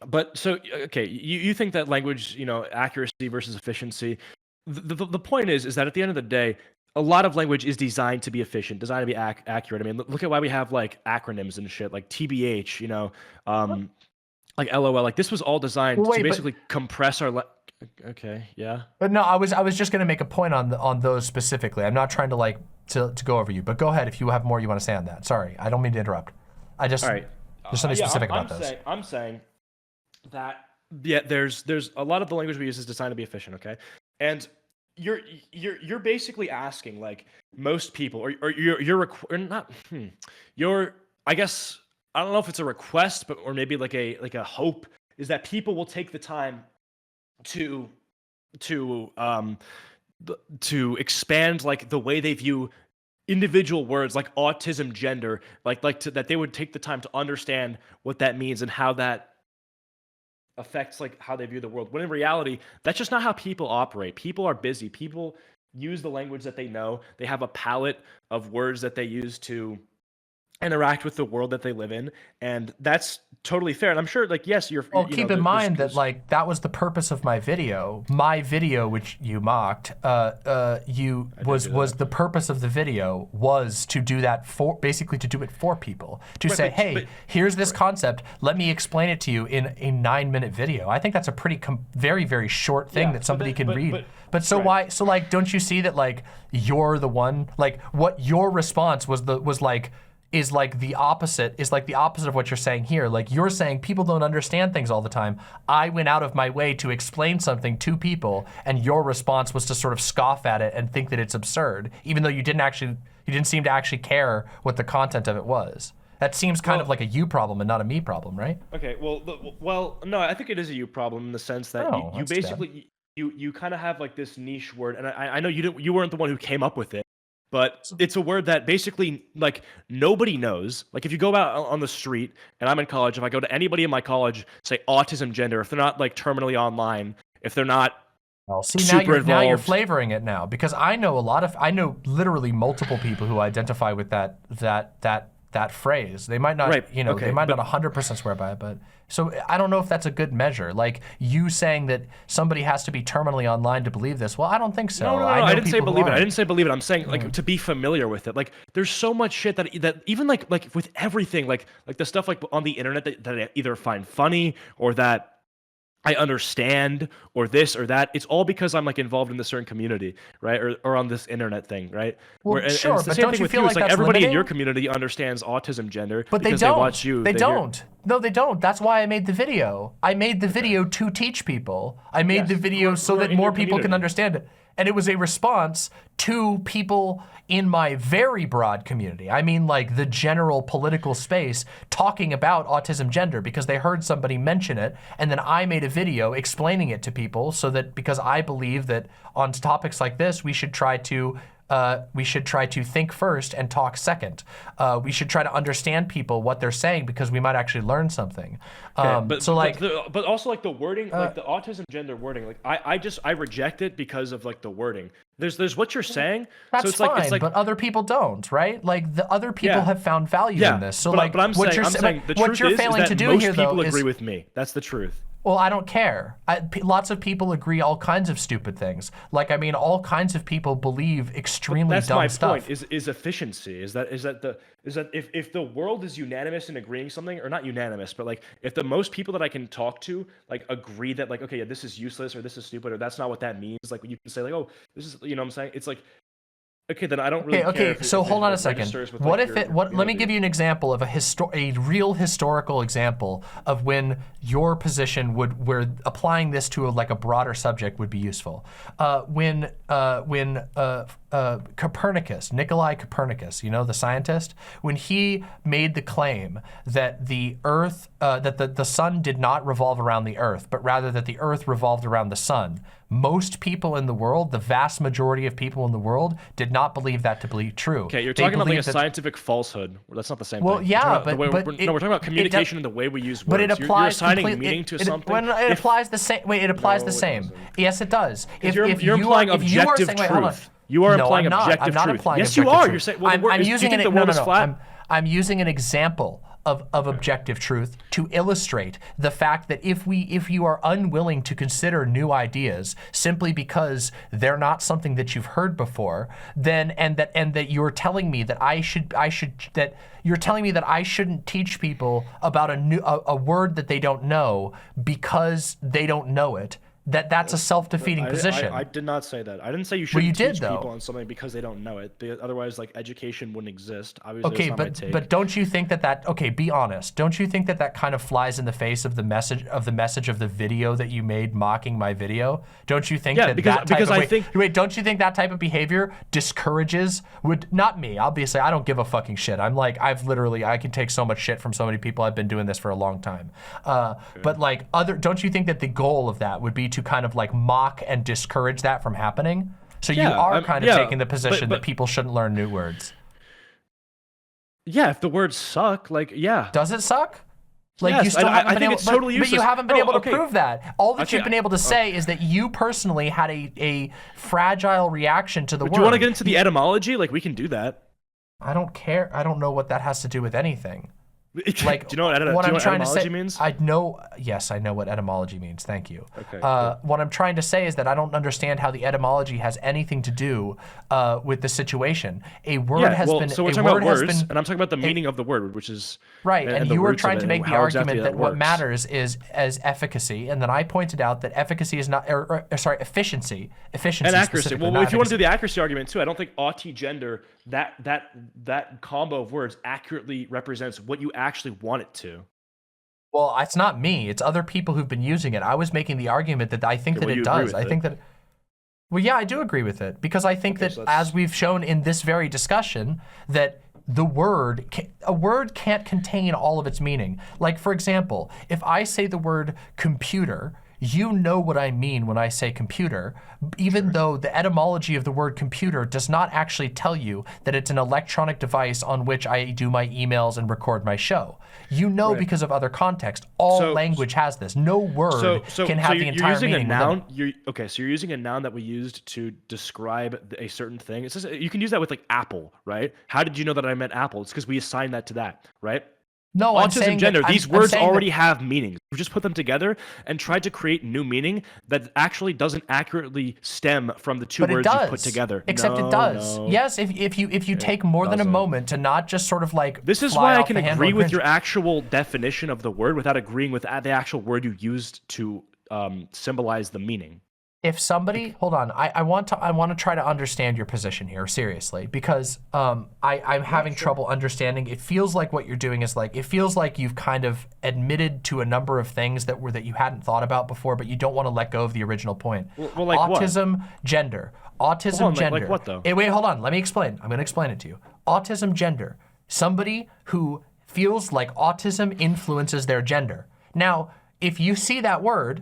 But so, okay, you think that language, accuracy versus efficiency. The point is that at the end of the day, a lot of language is designed to be efficient, designed to be accurate. I mean, look at why we have like acronyms and shit, like TBH, like LOL. Like, this was all designed to basically compress our. Okay, yeah. But no, I was just gonna make a point on those specifically. I'm not trying to to go over you, but go ahead if you have more you want to say on that. Sorry, I don't mean to interrupt. All right. There's something specific about those. I'm saying that there's a lot of the language we use is designed to be efficient. Okay, and you're basically asking, like, most people, or I guess, I don't know if it's a request, or maybe like a hope, is that people will take the time to expand, like, the way they view individual words like autism, gender, that they would take the time to understand what that means and how that affects, like, how they view the world, when in reality that's just not how people operate. People are busy. People use the language that they know. They have a palette of words that they use to interact with the world that they live in, and that's totally fair. And I'm sure, like, yes, Well, keep in mind that like that was the purpose of my video. My video, which you mocked, was the purpose of the video was to do that for basically to do it for people to say, hey, here's this concept. Let me explain it to you in a 9-minute video. I think that's a pretty very short thing that somebody can read. But so why? So like, don't you see that like you're the one? Like what your response was is like the opposite of what you're saying here. Like you're saying people don't understand things all the time. I went out of my way to explain something to people, and your response was to sort of scoff at it and think that it's absurd, even though you didn't seem to actually care what the content of it was. That seems kind of like a you problem and not a me problem, right? Okay, well, no, I think it is a you problem in the sense that you basically you kind of have like this niche word, and I know you weren't the one who came up with it. But it's a word that basically, like, nobody knows. Like, if you go out on the street, and I'm in college, if I go to anybody in my college, say autism, gender, if they're not, like, terminally online, if they're not super involved. Now you're flavoring it now, because I know literally multiple people who identify with that phrase. They might not, they might not 100% swear by it, but so I don't know if that's a good measure. Like you saying that somebody has to be terminally online to believe this. Well, I don't think so. No, I didn't say believe it. I didn't say believe it. I'm saying like to be familiar with it. Like there's so much shit that even like with everything, like the stuff like on the internet that I either find funny or that I understand or this or that. It's all because I'm like involved in a certain community, right? Or on this internet thing, right? Well, sure, but don't you feel like that's everybody limiting? in your community understands autism, gender, but because they watch you. They don't. No, they don't. That's why I made the video. I made the video to teach people. I made the video so that more people can understand it. And it was a response to people in my very broad community. I mean like the general political space talking about autism gender because they heard somebody mention it, and then I made a video explaining it to people so that because I believe that on topics like this we should try to think first and talk second. We should try to understand people, what they're saying, because we might actually learn something. But also like the wording, like the autism gender wording, like I reject it because of like the wording. There's what you're saying. That's so it's fine, like, but other people don't, right? Like the other people have found value in this. So but I'm saying the truth is that most people agree with me. That's the truth. Well, I don't care. Lots of people agree all kinds of stupid things. Like, I mean, all kinds of people believe extremely dumb stuff. That's my point, is efficiency. Is that if the world is unanimous in agreeing something, or not unanimous, but like if the most people that I can talk to like agree that like, okay, yeah, this is useless or this is stupid or that's not what that means, like you can say like, oh, this is, you know what I'm saying? It's like, okay, then I don't really care. Okay, so hold on a second. What if it? Let me give you an example of a real historical example of when your position where applying this to like a broader subject would be useful. When Copernicus, Nikolai Copernicus, you know, the scientist, when he made the claim that the Earth, that the sun did not revolve around the Earth, but rather that the Earth revolved around the sun. Most people in the world, the vast majority of people in the world, did not believe that to be true. Okay, you're talking about like a scientific falsehood. That's not the same thing. Well, yeah, but we're talking about communication and the way we use words. But it applies. You're assigning meaning to something. It applies the same. Wait, it applies the same. Yes, it does. If you're implying objective truth. You are implying objective truth. I'm not implying yes, you are. You're saying. Well, I'm using the world is flat. I'm using an example of objective truth to illustrate the fact that if you are unwilling to consider new ideas simply because they're not something that you've heard before, then and that you're telling me that you're telling me that I shouldn't teach people about a word that they don't know because they don't know it. That's a self-defeating position. I did not say that. I didn't say you shouldn't teach people on something because they don't know it. Otherwise, like, education wouldn't exist. Obviously, okay, but don't you think that okay, be honest. Don't you think that kind of flies in the face of the message of the video that you made mocking my video? Don't you think don't you think that type of behavior discourages not me. Obviously, I don't give a fucking shit. I'm like, I can take so much shit from so many people. I've been doing this for a long time. But like don't you think that the goal of that would be to kind of like mock and discourage that from happening? So you are kind of taking the position that people shouldn't learn new words. Yeah, if the words suck, like, yeah. Does it suck? Like, yes, you still haven't been able, totally but you haven't been able to prove that. All that you've been able to say is that you personally had a fragile reaction to the word. Do you want to get into the etymology? Like, we can do that. I don't care. I don't know what that has to do with anything. Like, do you know what, etymology means? I know. Yes, I know what etymology means. Thank you. Okay. Cool. What I'm trying to say is that I don't understand how the etymology has anything to do with the situation. A word has been. So we're talking about words, and I'm talking about the meaning of the word, which is right. And you were trying to make the argument that what works. matters is as efficacy, and then I pointed out that efficacy is not, sorry, efficiency, and accuracy. Well, if you want to do the accuracy argument too, I don't think gender, that combo of words accurately represents what you actually want it to. Well, it's not me. It's other people who've been using it. I was making the argument that I think that it does. I think that. Well, yeah, I do agree with it because I think that as we've shown in this very discussion, that a word can't contain all of its meaning. Like, for example, if I say the word computer, you know what I mean when I say computer, even though the etymology of the word computer does not actually tell you that it's an electronic device on which I do my emails and record my show. You know, because of other context. All language has this. No word can have the entire meaning. So you're using a noun that we used to describe a certain thing. It's just, you can use that with like apple, right? How did you know that I meant apple? It's because we assigned that to that, right? No, autism, gender, these words already have meanings. We just put them together and tried to create new meaning that actually doesn't accurately stem from the two words you put together. Except it does. No. Yes, if you take more than a moment to not just sort of like this is why I can agree with your actual definition of the word without agreeing with the actual word you used to symbolize the meaning. If somebody, hold on, I want to try to understand your position here seriously, because I'm having trouble understanding. It feels like what you're doing is like, it feels like you've kind of admitted to a number of things that you hadn't thought about before, but you don't want to let go of the original point. Well, like autism, what? Gender, autism, gender. Like what though? Wait, hold on, let me explain. I'm going to explain it to you. Autism, gender, somebody who feels like autism influences their gender. Now, if you see that word,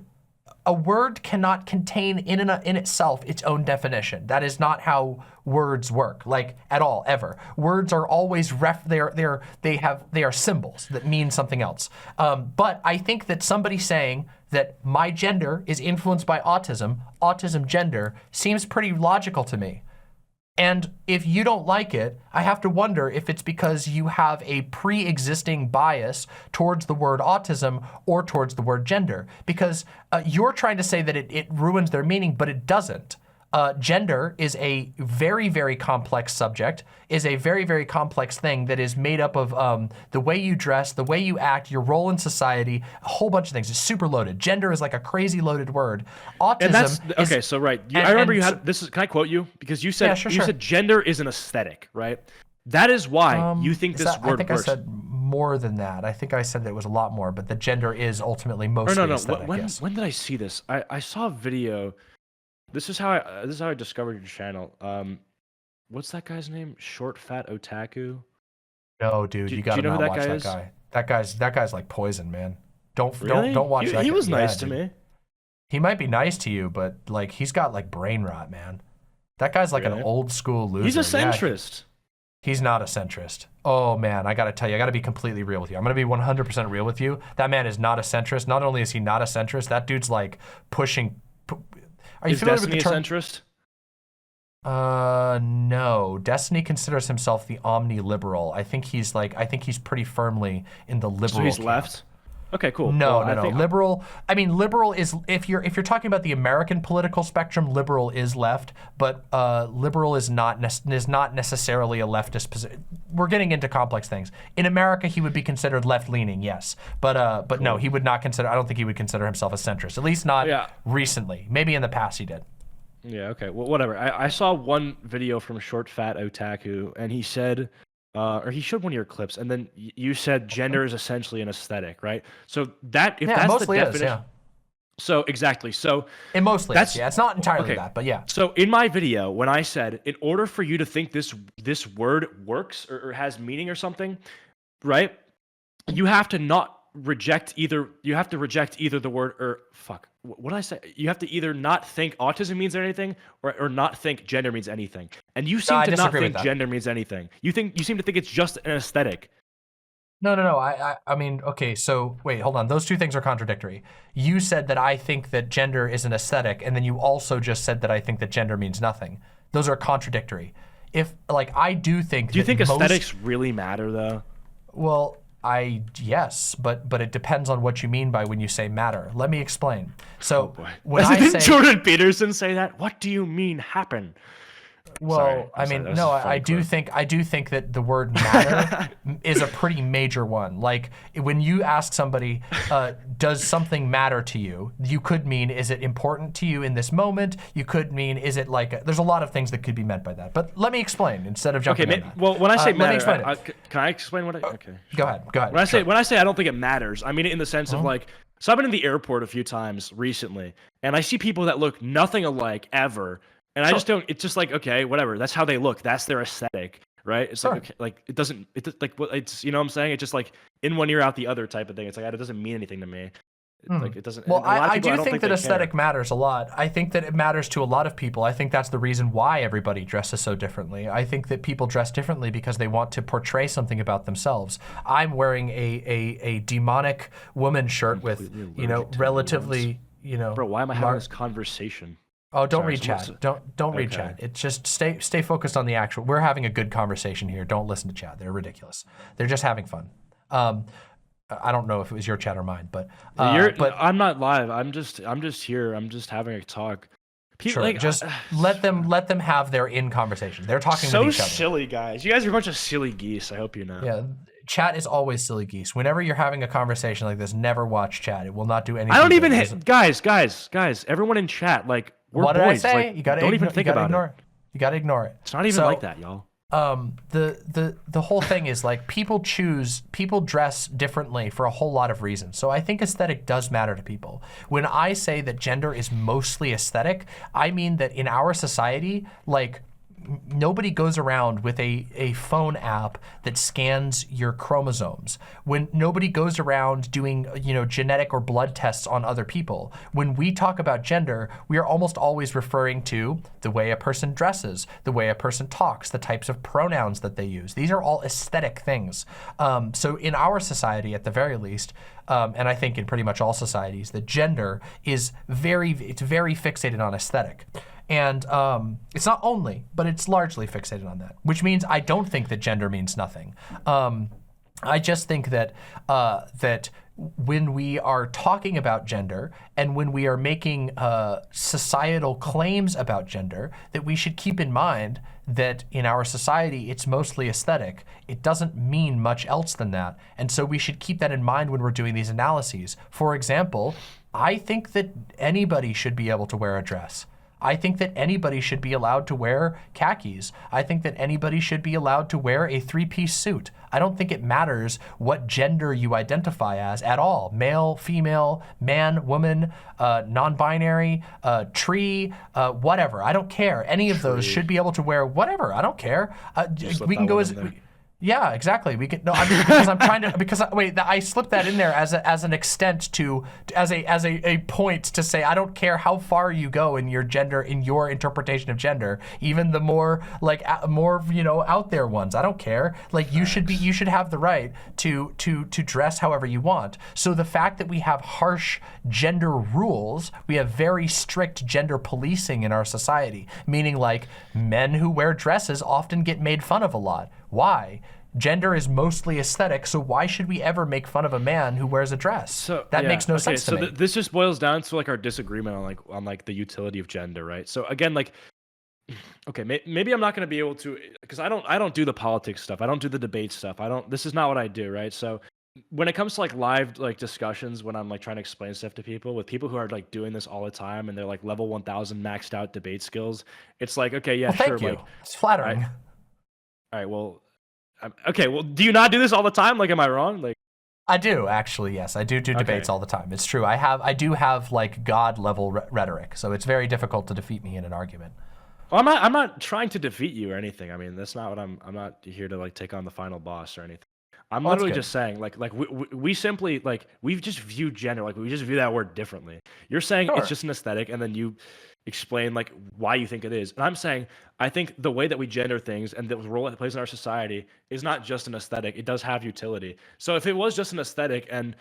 a word cannot contain in itself its own definition. That is not how words work, like at all, ever. Words are always they are symbols that mean something else. But I think that somebody saying that my gender is influenced by autism gender, seems pretty logical to me. And if you don't like it, I have to wonder if it's because you have a pre-existing bias towards the word autism or towards the word gender. Because you're trying to say that it ruins their meaning, but it doesn't. Gender is a very, very complex subject, is a very, very complex thing that is made up of the way you dress, the way you act, your role in society, a whole bunch of things. It's super loaded. Gender is like a crazy loaded word. Autism okay, so right. I remember you had this. Can I quote you? Because you said you said gender is an aesthetic, right? That is why you think this word works. I said more than that. I think I said that it was a lot more, but the gender is ultimately mostly aesthetic. When did I see this? I saw a video. This is how I discovered your channel. What's that guy's name? Short Fat Otaku? No, dude, you gotta not watch that guy. That guy's like poison, man. Don't watch that guy. He was nice to me. He might be nice to you, but like he's got like brain rot, man. That guy's like an old school loser. He's a centrist. He's not a centrist. Oh man, I gotta tell you, I gotta be completely real with you. I'm gonna be 100% real with you. That man is not a centrist. Not only is he not a centrist, that dude's like pushing. Are you familiar with the term? Centrist? No. Destiny considers himself the omni-liberal. I think he's pretty firmly in the liberal. So he's camp. left? Okay, cool. No. Liberal. I mean, liberal is if you're talking about the American political spectrum, liberal is left, but liberal is not necessarily a leftist position. We're getting into complex things. In America, he would be considered left-leaning, yes, but cool. No, he would not consider. I don't think he would consider himself a centrist. At least not recently. Maybe in the past he did. Yeah. Okay. Well, whatever. I saw one video from Short Fat Otaku, and he said. Or he showed one of your clips, and then you said gender is essentially an aesthetic, right? So that's the definition. So exactly. So it mostly is. Yeah, it's not entirely that, but yeah. So in my video, when I said, in order for you to think this word works or has meaning or something, right? You have to reject either the word or what did I say? You have to either not think autism means anything or not think gender means anything. And you seem to not think gender means anything. You seem to think it's just an aesthetic. No. I mean, okay, so wait, hold on. Those two things are contradictory. You said that I think that gender is an aesthetic, and then you also just said that I think that gender means nothing. Those are contradictory. if like I do think. Do you think aesthetics really matter though? Well, yes, but it depends on what you mean by when you say matter. Let me explain. So when I Didn't say Jordan Peterson say that? What do you mean happen? well, Sorry, I mean, no, I do think that the word matter is a pretty major one. Like when you ask somebody, does something matter to you? You could mean, is it important to you in this moment? You could mean, is it like, there's a lot of things that could be meant by that. But let me explain instead of jumping on that. Well, when I say matter, let me explain can I explain what I, okay. Go ahead. When I say I don't think it matters, I mean it in the sense of like, so I've been in the airport a few times recently, and I see people that look nothing alike ever. And I just don't. It's just like, okay, whatever. That's how they look. That's their aesthetic, right? It's like, okay, like it doesn't. It's you know what I'm saying. It's just like in one ear out the other type of thing. It's like it doesn't mean anything to me. Like it doesn't. Well, I do don't think that aesthetic matters a lot. I think that it matters to a lot of people. I think that's the reason why everybody dresses so differently. I think that people dress differently because they want to portray something about themselves. I'm wearing a demonic woman shirt with relatively Bro, why am I having this conversation? Oh, don't read chat. Don't read chat. It's just stay focused on the actual. We're having a good conversation here. Don't listen to chat. They're ridiculous. They're just having fun. I don't know if it was your chat or mine, but I'm not live. I'm just here. I'm just having a talk. People, sure, just let them have their conversation. They're talking with each other. So silly, guys. You guys are a bunch of silly geese. I hope you know. Yeah. Chat is always silly geese. Whenever you're having a conversation like this, never watch chat. It will not do anything. I don't even guys. Everyone in chat, like we're what boys. Did I say? Like, you gotta don't even think about it. You gotta ignore it. It's not even like that, y'all. The whole thing is like people dress differently for a whole lot of reasons. So I think aesthetic does matter to people. When I say that gender is mostly aesthetic, I mean that in our society, like nobody goes around with a phone app that scans your chromosomes. When nobody goes around doing, genetic or blood tests on other people. When we talk about gender, we are almost always referring to the way a person dresses, the way a person talks, the types of pronouns that they use. These are all aesthetic things. So in our society, at the very least, and I think in pretty much all societies, the gender is very fixated on aesthetic. And it's not only, but it's largely fixated on that, which means I don't think that gender means nothing. I just think that that when we are talking about gender and when we are making societal claims about gender, that we should keep in mind that in our society, it's mostly aesthetic. It doesn't mean much else than that. And so we should keep that in mind when we're doing these analyses. For example, I think that anybody should be able to wear a dress. I think that anybody should be allowed to wear khakis. I think that anybody should be allowed to wear a three-piece suit. I don't think it matters what gender you identify as at all. Male, female, man, woman, non-binary, tree, whatever. I don't care. Any of those should be able to wear whatever. I don't care. We can go as... Yeah, exactly. We could no. I mean, because I'm trying to I slipped that in there as an extent to as a point to say I don't care how far you go in your gender in your interpretation of gender, even the more out there ones. I don't care. Like you should have the right to dress however you want. So the fact that we have harsh gender rules, we have very strict gender policing in our society, meaning like men who wear dresses often get made fun of a lot. Why? Gender is mostly aesthetic, so why should we ever make fun of a man who wears a dress? So that makes no sense to me. This just boils down to like our disagreement on the utility of gender, right? So again, like, okay, maybe I'm not going to be able to, because I don't do the politics stuff. I don't do the debate stuff. This is not what I do, right? So when it comes to like live like discussions, when I'm like trying to explain stuff to people, with people who are like doing this all the time and they're like level 1000 maxed out debate skills, it's like, okay, yeah, well, sure. Thank you. Like, it's flattering. All right, well, okay, well, do you not do this all the time? Like, am I wrong? Like, I do actually. Yes, I do debates all the time. It's true. I do have like God level rhetoric, so it's very difficult to defeat me in an argument. Well, I'm not trying to defeat you or anything. I mean, that's not what I'm not here to like take on the final boss or anything. I'm literally just saying like we simply like we just view gender, like we just view that word differently. You're saying it's just an aesthetic, and then you explain like why you think it is. And I'm saying I think the way that we gender things and the role it plays in our society is not just an aesthetic. It does have utility. So if it was just an aesthetic and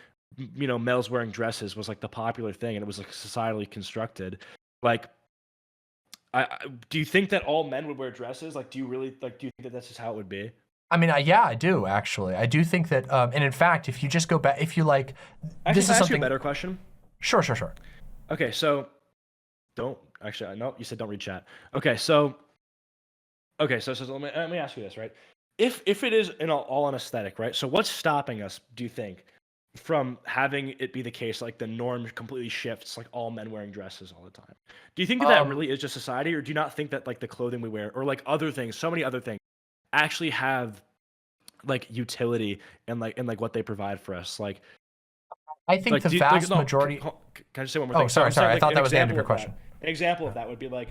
males wearing dresses was like the popular thing and it was like societally constructed, like Do you think that all men would wear dresses? Like, do you really like? Do you think that that's just how it would be? I mean, yeah, I do actually. I do think that, and in fact, if you just go back, if you like, Actually, this can I is ask you a something. better question. Sure, sure, sure. Okay, so don't actually. No, you said don't read chat. Okay, so let me ask you this, right? If it is all on aesthetic, right? So what's stopping us? Do you think from having it be the case, like the norm completely shifts, like all men wearing dresses all the time? Do you think that that really is just society, or do you not think that like the clothing we wear, or like other things, so many other things, actually have like utility and like what they provide for us? Like, I think like, the do you, vast no, majority. Can I just say one more thing? Oh, sorry. I'm saying, I like, thought an that was the end of example your that- question. An example of that would be like,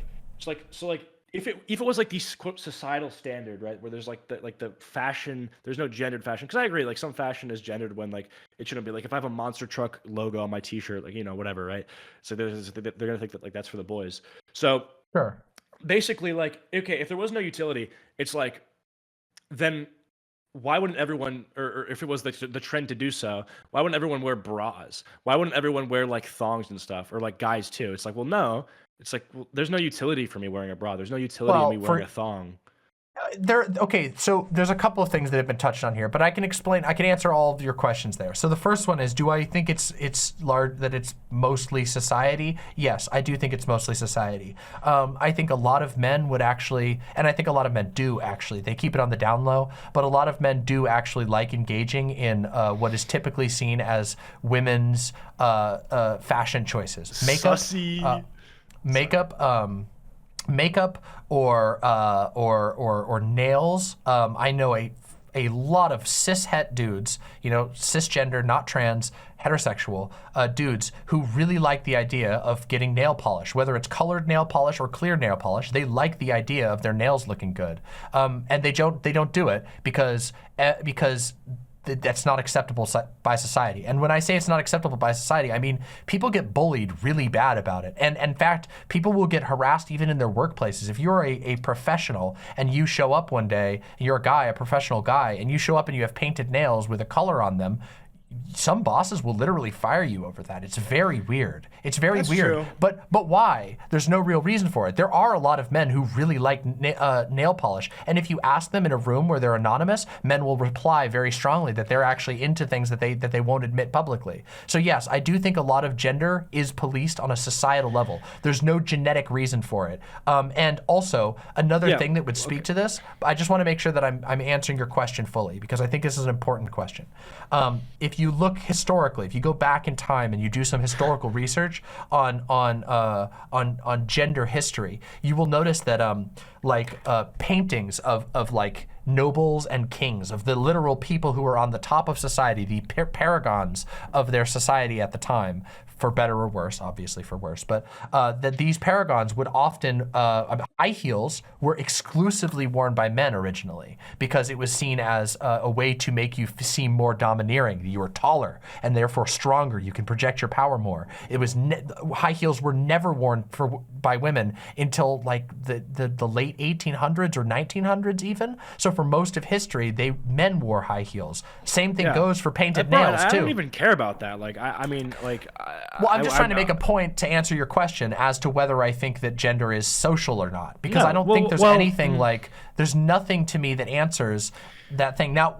if it was like these quote societal standard, right, where there's like the fashion, there's no gendered fashion, because I agree, like some fashion is gendered when like it shouldn't be. Like if I have a monster truck logo on my T-shirt, like whatever, right? So they're gonna think that like that's for the boys. So Sure. basically, like, okay, if there was no utility, it's like, then why wouldn't everyone, or if it was the trend to do so, why wouldn't everyone wear bras? Why wouldn't everyone wear like thongs and stuff, or like guys too? It's like, well, no. It's like, well, there's no utility for me wearing a bra. There's no utility in me wearing a thong. Okay, so there's a couple of things that have been touched on here, but I can answer all of your questions there. So the first one is, do I think it's large, that it's mostly society? Yes, I do think it's mostly society. I think a lot of men would actually, and I think a lot of men do actually, they keep it on the down low, but a lot of men do actually like engaging in what is typically seen as women's fashion choices. Makeup or nails. I know a lot of cishet dudes, cisgender, not trans, heterosexual dudes who really like the idea of getting nail polish, whether it's colored nail polish or clear nail polish. They like the idea of their nails looking good, and they don't do it because that's not acceptable by society. And when I say it's not acceptable by society, I mean people get bullied really bad about it. And in fact, people will get harassed even in their workplaces. If you're a professional and you show up one day, you're a professional guy, and you show up and you have painted nails with a color on them, some bosses will literally fire you over that. It's very weird. It's very weird. True. But why? There's no real reason for it. There are a lot of men who really like nail polish, and if you ask them in a room where they're anonymous, men will reply very strongly that they're actually into things that they won't admit publicly. So yes, I do think a lot of gender is policed on a societal level. There's no genetic reason for it. And also another thing that would speak to this, I just want to make sure that I'm answering your question fully, because I think this is an important question. If you look historically, if you go back in time and you do some historical research on gender history, you will notice that paintings of like nobles and kings, of the literal people who were on the top of society, the paragons of their society at the time, for better or worse, obviously for worse, but that these paragons would often, high heels were exclusively worn by men originally, because it was seen as a way to make you seem more domineering. You were taller and therefore stronger. You can project your power more. It was high heels were never worn by women until like the late 1800s or 1900s even. So for most of history, men wore high heels. Same thing goes for painted nails too. I don't even care about that. Like, I mean, like. Well, I'm just trying to make a point to answer your question as to whether I think that gender is social or not, because I don't think there's anything like, there's nothing to me that answers that thing. Now,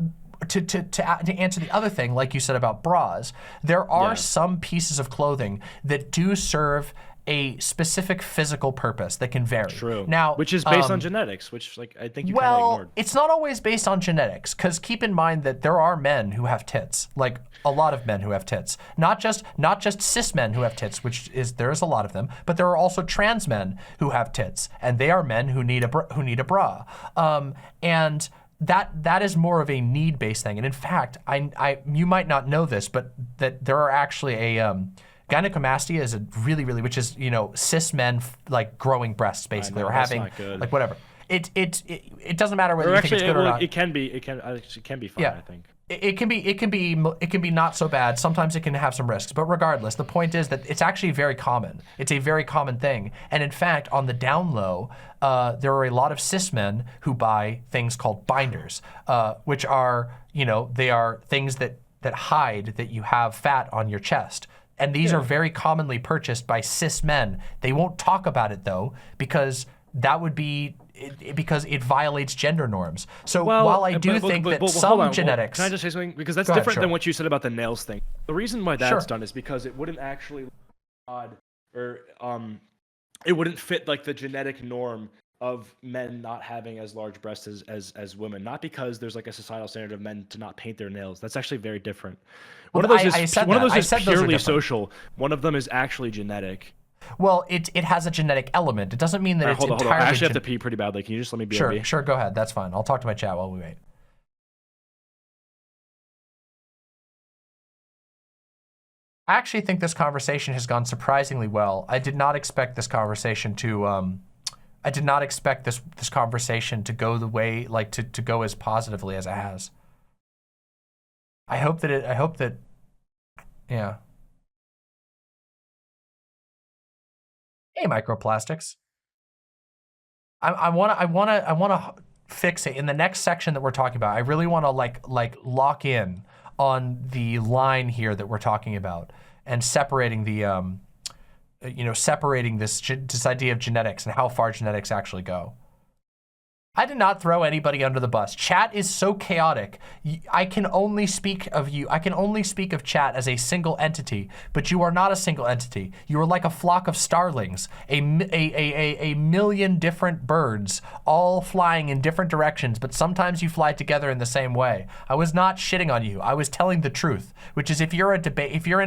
to answer the other thing, like you said about bras, there are some pieces of clothing that do serve a specific physical purpose that can vary. True. Now, which is based on genetics, which like I think you kind of ignored. It's not always based on genetics, because keep in mind that there are men who have tits, like a lot of men who have tits. Not just cis men who have tits, there is a lot of them, but there are also trans men who have tits, and they are men who need a bra. And that is more of a need-based thing. And in fact, you might not know this, but that there are actually gynecomastia is which is cis men like growing breasts basically, or having like whatever. It doesn't matter whether you think it's good or not. It can be fine. I think. It can be not so bad. Sometimes it can have some risks, but regardless, the point is that it's actually very common. It's a very common thing, and in fact, on the down low, there are a lot of cis men who buy things called binders, which are they are things that hide that you have fat on your chest. And these are very commonly purchased by cis men. They won't talk about it though, because that would be, because it violates gender norms. So while I do think that some genetics... Can I just say something? Because that's Go ahead, different sure. than what you said about the nails thing. The reason why that's Sure. done is because it wouldn't actually odd, or it wouldn't fit like the genetic norm of men not having as large breasts as women. Not because there's like a societal standard of men to not paint their nails. That's actually very different. One Well, of those is those are purely different. social. One of them is actually genetic. Well, it has a genetic element. It doesn't mean that it's Hold on. entirely... I actually have to pee pretty badly. Can you just let me be? Sure, go ahead. That's fine. I'll talk to my chat while we wait. I actually think this conversation has gone surprisingly well. I did not expect this conversation to this conversation to go the way, like to go as positively as it has. I hope that yeah. Hey, microplastics. I wanna fix it in the next section that we're talking about. I really want to like lock in on the line here that we're talking about and separating the separating this idea of genetics and how far genetics actually go. I did not throw anybody under the bus. Chat is so chaotic. I can only speak of you. I can only speak of chat as a single entity, but you are not a single entity. You are like a flock of starlings, a million different birds, all flying in different directions, but sometimes you fly together in the same way. I was not shitting on you. I was telling the truth, which is if you're in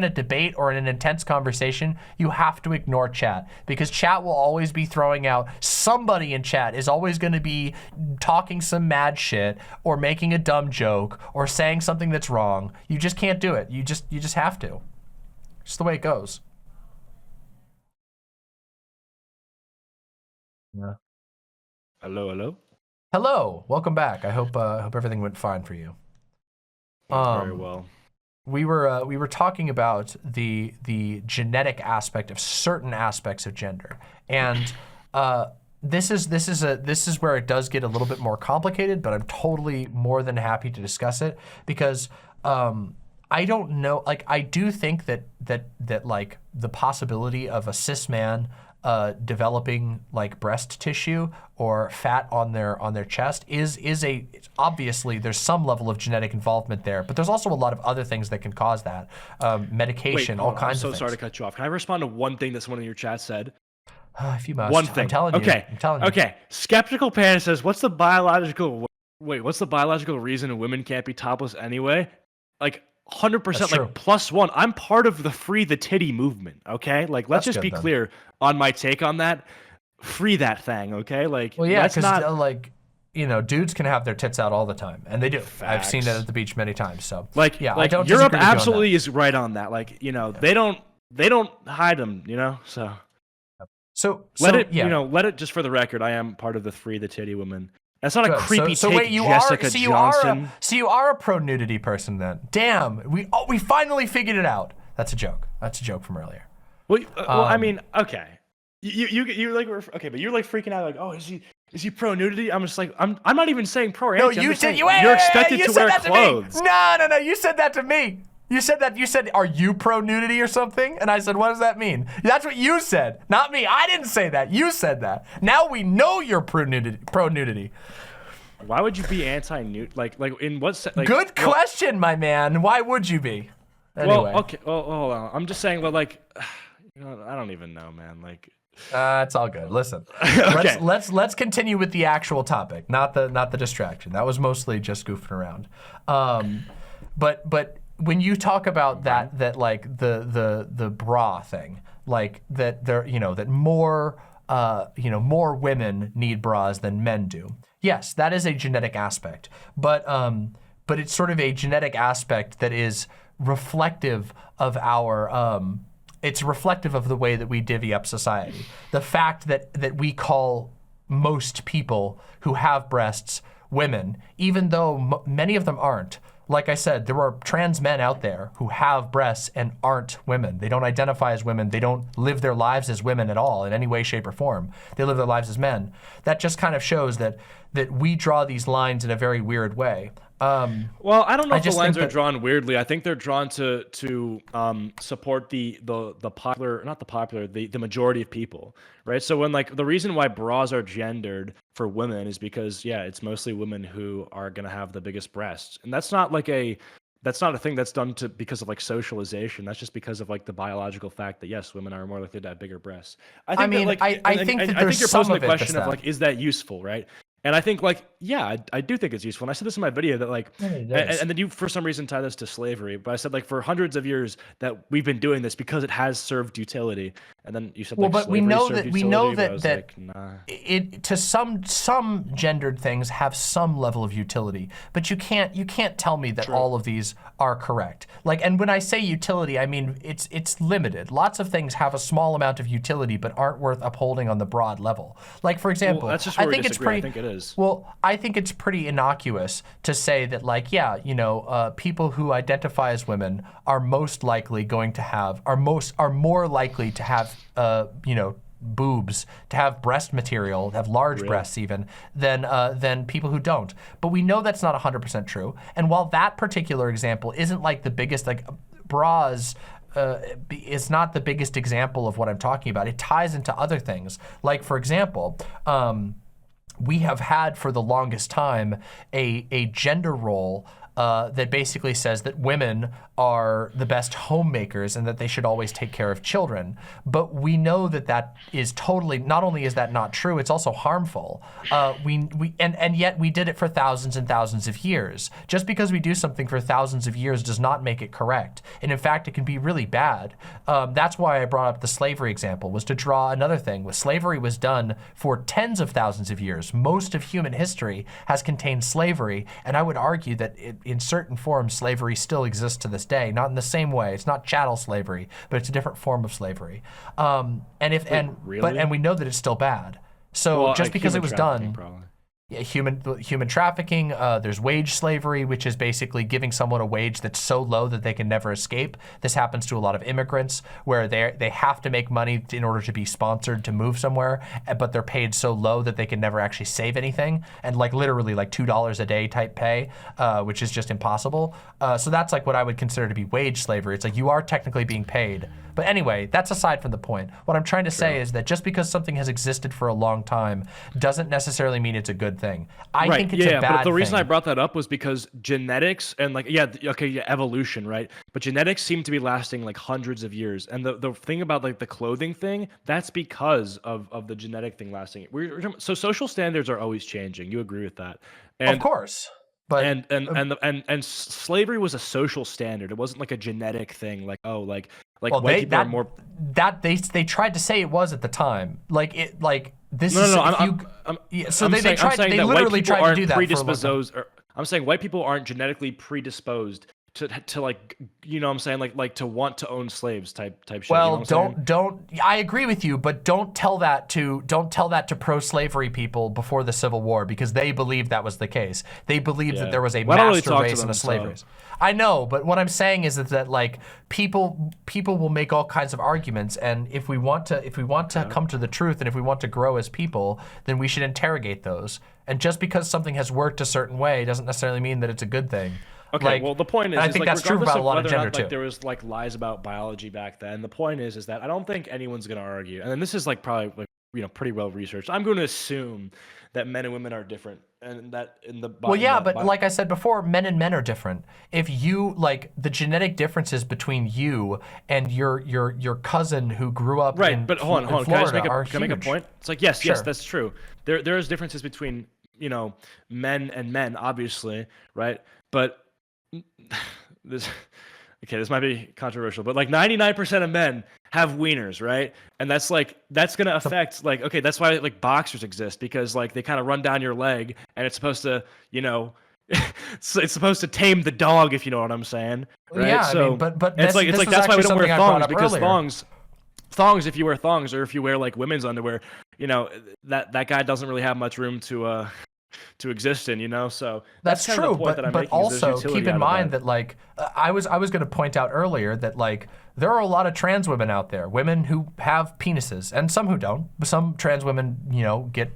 a debate or in an intense conversation, you have to ignore chat, because chat will always be throwing out, somebody in chat is always going to be talking some mad shit or making a dumb joke or saying something that's wrong. You just can't do it. You just have to. Just the way it goes. Yeah. Hello. Welcome back. I hope everything went fine for you. Very well. We were talking about the genetic aspect of certain aspects of gender, and this is where it does get a little bit more complicated, but I'm totally more than happy to discuss it, because I don't know, like, I do think that like the possibility of a cis man developing like breast tissue or fat on their chest is obviously there's some level of genetic involvement there, but there's also a lot of other things that can cause that, medication, all kinds of things. I'm so sorry to cut you off. Can I respond to one thing that someone in your chat said? If you must. One thing. I'm telling you. Okay. I'm telling you. Okay. Skeptical Panda says, what's the biological reason women can't be topless anyway? Like 100%, like +1. I'm part of the free the titty movement. Okay. Like, let's just be clear on my take on that. Free that thing. Okay. Like, well, yeah, because like, you know, dudes can have their tits out all the time, and they do. Facts. I've seen it at the beach many times. So like, yeah, like I don't Europe disagree with you on absolutely is right on that. Like, you know, they don't hide them, you know, So let it just for the record, I am part of the free the titty woman. That's not a creepy take, wait, Jessica Johnson. You are a pro nudity person then. Damn, we finally figured it out. That's a joke. That's a joke from earlier. Well, I mean, okay. You like okay, but you're like freaking out like, oh, is he pro nudity? I'm just like, I'm not even saying pro or anti. No, you said you're expected to wear clothes. No, you said that to me. You said, are you pro nudity or something? And I said, what does that mean? That's what you said, not me. I didn't say that. You said that. Now we know you're pro nudity. Why would you be anti-nudity? Like in what sense? Like, good question, my man. Why would you be? Anyway. Well, okay. Well, hold on. I'm just saying, but like, you know, I don't even know, man. Like, it's all good. Listen, okay. let's continue with the actual topic, not the distraction. That was mostly just goofing around. But when you talk about that like the bra thing, like that there, you know, that more women need bras than men do. Yes, that is a genetic aspect, but it's sort of a genetic aspect that is reflective of our it's reflective of the way that we divvy up society. The fact that we call most people who have breasts women, even though many of them aren't. Like I said, there are trans men out there who have breasts and aren't women. They don't identify as women. They don't live their lives as women at all in any way, shape, or form. They live their lives as men. That just kind of shows that we draw these lines in a very weird way. Well, I don't know if the just lines think are that- drawn weirdly. I think they're drawn to support the popular, not the popular, the majority of people, right? So when like the reason why bras are gendered for women is because it's mostly women who are gonna have the biggest breasts, and that's not a thing that's done because of like socialization. That's just because of like the biological fact that yes, women are more likely to have bigger breasts. I think mean, that, like, I think that there's you're some posing of the it that's question of that. like, is that useful, right? And I think like, I do think it's useful. And I said this in my video that like, and then you for some reason tie this to slavery, but I said like for hundreds of years that we've been doing this because it has served utility. And then you said Well, like, but we slavery know served that utility, but I was that like, nah. it to some gendered things have some level of utility, but you can't tell me that all of these are correct. Like, and when I say utility, I mean it's limited. Lots of things have a small amount of utility, but aren't worth upholding on the broad level. Like, for example, Well, that's just where I we think it's disagree. pretty. I think it is. Well, I think it's pretty innocuous to say that, like, people who identify as women are most likely going to have are more likely to have boobs, to have breast material, to have large breasts even, than people who don't. But we know that's not 100% true. And while that particular example isn't like the biggest, like bras is not the biggest example of what I'm talking about, it ties into other things. Like, for example, we have had for the longest time a gender role that basically says that women are the best homemakers and that they should always take care of children. But we know that that is totally, not only is that not true, it's also harmful. And yet we did it for thousands and thousands of years. Just because we do something for thousands of years does not make it correct. And in fact, it can be really bad. That's why I brought up the slavery example, was to draw another thing. Slavery was done for tens of thousands of years. Most of human history has contained slavery, and I would argue that in certain forms, slavery still exists to this day. Not in the same way. It's not chattel slavery, but it's a different form of slavery. Really? And we know that it's still bad. So just because it was done. Probably. Yeah, human trafficking, there's wage slavery, which is basically giving someone a wage that's so low that they can never escape. This happens to a lot of immigrants where they have to make money in order to be sponsored to move somewhere, but they're paid so low that they can never actually save anything, and like literally like $2 a day type pay, which is just impossible. So that's like what I would consider to be wage slavery. It's like you are technically being paid. But anyway, that's aside from the point. What I'm trying to say is that just because something has existed for a long time doesn't necessarily mean it's a good thing. I think it's a bad thing. But the reason I brought that up was because genetics and like, evolution, right? But genetics seem to be lasting like hundreds of years. And the thing about like the clothing thing, that's because of the genetic thing lasting. So social standards are always changing. You agree with that? And, of course. But and slavery was a social standard. It wasn't like a genetic thing. Like well, white people are more. They tried to say it was at the time. Like it like this. No, is no. They literally tried to do that predisposed. I'm saying white people aren't genetically predisposed to like, you know what I'm saying, like to want to own slaves type shit. Well, you know don't I agree with you, but don't tell that to pro-slavery people before the Civil War, because they believed that was the case. They believed that there was a master race and a slave race. I know, but what I'm saying is that like people will make all kinds of arguments, and if we want to come to the truth, and if we want to grow as people, then we should interrogate those. And just because something has worked a certain way doesn't necessarily mean that it's a good thing. Okay, well, the point is, I think that's true about a lot of gender too. There was like lies about biology back then. The point is that I don't think anyone's going to argue, and this is like probably like pretty well researched. I'm going to assume that men and women are different, and that in the but like I said before, men and men are different. If you like the genetic differences between you and your cousin who grew up in but hold on, Florida can I make a point? It's like yes, that's true. There is differences between men and men, obviously, right? But this might be controversial, but like 99% of men have wieners, right? And that's gonna affect that's why like boxers exist, because like they kind of run down your leg, and it's supposed to it's supposed to tame the dog, if you know what I'm saying, right? Yeah, so I mean, but it's like that's why we don't wear thongs, because earlier. thongs, if you wear thongs or if you wear like women's underwear, that guy doesn't really have much room to exist in, so that's kind true. of the point that I'm but making, also keep in mind that like I was going to point out earlier that like there are a lot of trans women out there, women who have penises, and some who don't. Some trans women, get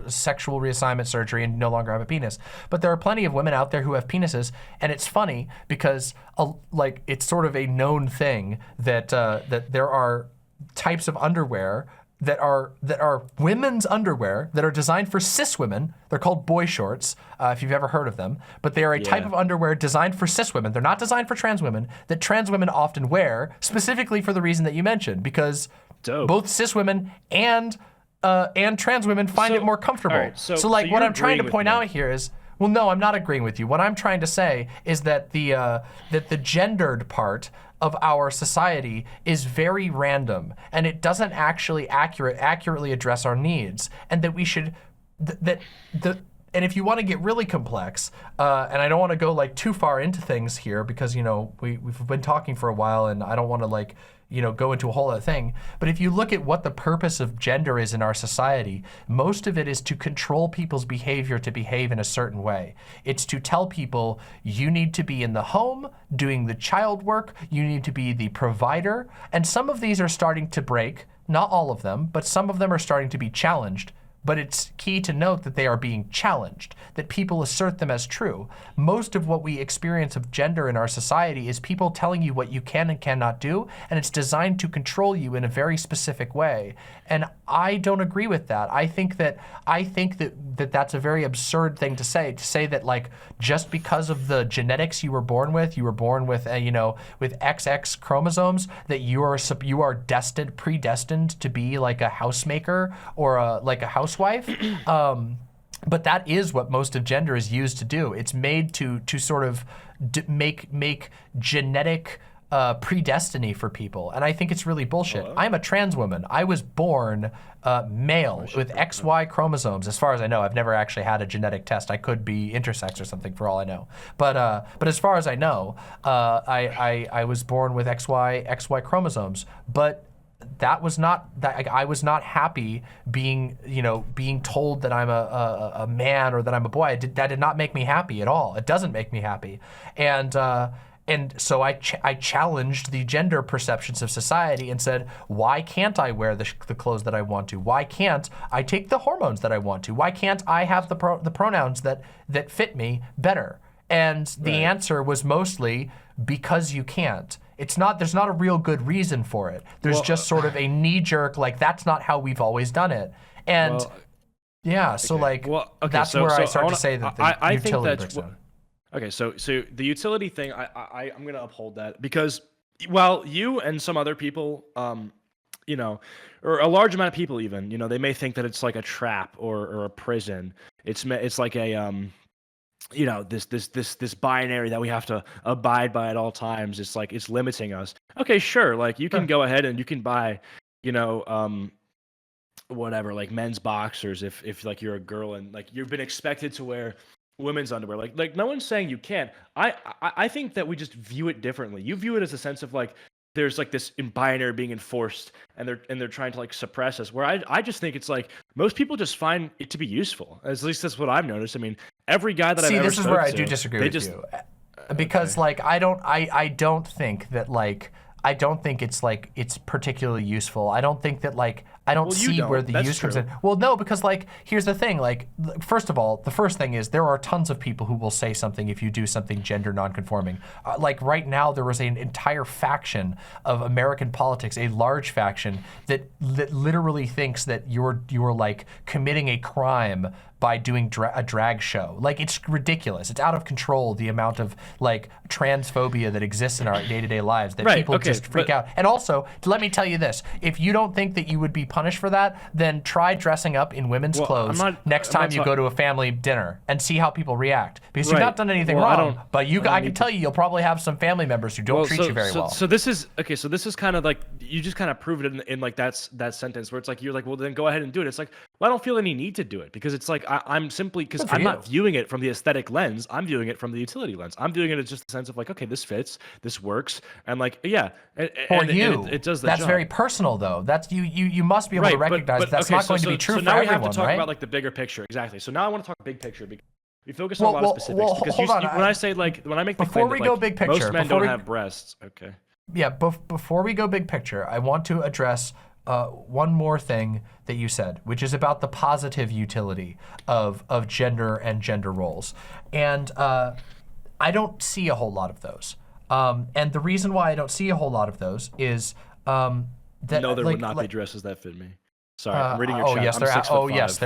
sexual reassignment surgery and no longer have a penis. But there are plenty of women out there who have penises, and it's funny because like it's sort of a known thing that that there are types of underwear that are women's underwear that are designed for cis women. They're called boy shorts, if you've ever heard of them. But they are a type of underwear designed for cis women. They're not designed for trans women, that trans women often wear, specifically for the reason that you mentioned, because both cis women and trans women find it more comfortable. Right, so like what I'm trying to agreeing point with out here is, well, no, I'm not agreeing with you. What I'm trying to say is that the gendered part of our society is very random, and it doesn't actually accurately address our needs, and that we should and if you want to get really complex, and I don't want to go like too far into things here because we've been talking for a while, and I don't want to like go into a whole other thing. But if you look at what the purpose of gender is in our society, most of it is to control people's behavior to behave in a certain way. It's to tell people you need to be in the home doing the child work, you need to be the provider, and some of these are starting to break, not all of them, but some of them are starting to be challenged. But it's key to note that they are being challenged, that people assert them as true. Most of what we experience of gender in our society is people telling you what you can and cannot do, and it's designed to control you in a very specific way. And I don't agree with that. I think that that's a very absurd thing to say that like just because of the genetics you were born with with XX chromosomes, that you are predestined to be like a housemaker or like a housewife. But that is what most of gender is used to do. It's made to sort of make genetic predestiny for people, and I think it's really bullshit. I'm a trans woman. I was born male with XY chromosomes. As far as I know, I've never actually had a genetic test. I could be intersex or something for all I know. But as far as I know, I was born with XY chromosomes. But that was not that I was not happy being told that I'm a man or that I'm a boy. That did not make me happy at all. It doesn't make me happy. And so I challenged the gender perceptions of society and said, why can't I wear the clothes that I want to? Why can't I take the hormones that I want to? Why can't I have the pronouns that fit me better? And the answer was mostly because you can't. There's not a real good reason for it. There's just sort of a knee-jerk, like, that's not how we've always done it. And that's where I start to say that the utility breaks down. Okay, so the utility thing, I'm gonna uphold that, because while you and some other people, or a large amount of people even, they may think that it's like a trap or a prison. It's like a this binary that we have to abide by at all times. It's like it's limiting us. Okay, sure, like you can go ahead and you can buy, whatever, like men's boxers if like you're a girl and like you've been expected to wear women's underwear. Like no one's saying you can't. I think that we just view it differently. You view it as a sense of like there's like this binary being enforced and they're trying to like suppress us, where I just think it's like most people just find it to be useful. At least that's what I've noticed. I mean, every guy that I've ever this is where I do disagree with you, because like I don't think that like I don't think it's like it's particularly useful. I don't think that like I don't see where the use comes in. Well, no, because like here's the thing. Like first of all, the first thing is there are tons of people who will say something if you do something gender nonconforming. Like right now, there was an entire faction of American politics, a large faction that literally thinks that you're like committing a crime by doing a drag show. Like it's ridiculous. It's out of control, the amount of like transphobia that exists in our day-to-day lives that people just freak out. And also, let me tell you this, if you don't think that you would be punished for that, then try dressing up in women's clothes next time you go to a family dinner and see how people react. Because you've not done anything wrong, but I can tell you'll probably have some family members who don't treat you very well. So this is kind of like, you just kind of prove it in like that sentence where it's like, you're like, well then go ahead and do it. It's like, well, I don't feel any need to do it, because it's like, I'm simply, because I'm not viewing it from the aesthetic lens, I'm viewing it from the utility lens. I'm viewing it as just a sense of like, okay, this fits, this works, and like, yeah. And it does the job. That's very personal though. That's you must be able to recognize that's not going to be true for everyone, right? So now we have to talk about like the bigger picture, exactly. So now I want to talk big picture, because we focus on a lot of specifics. Because when I say like, when I make the claim that like, most men don't have breasts, okay. Yeah, before we go big picture, I want to address one more thing that you said, which is about the positive utility of gender and gender roles. And I don't see a whole lot of those. And the reason why I don't see a whole lot of those is that No, there would not be dresses that fit me. Sorry, I'm reading your chat. Yes, I'm 6'5". yes,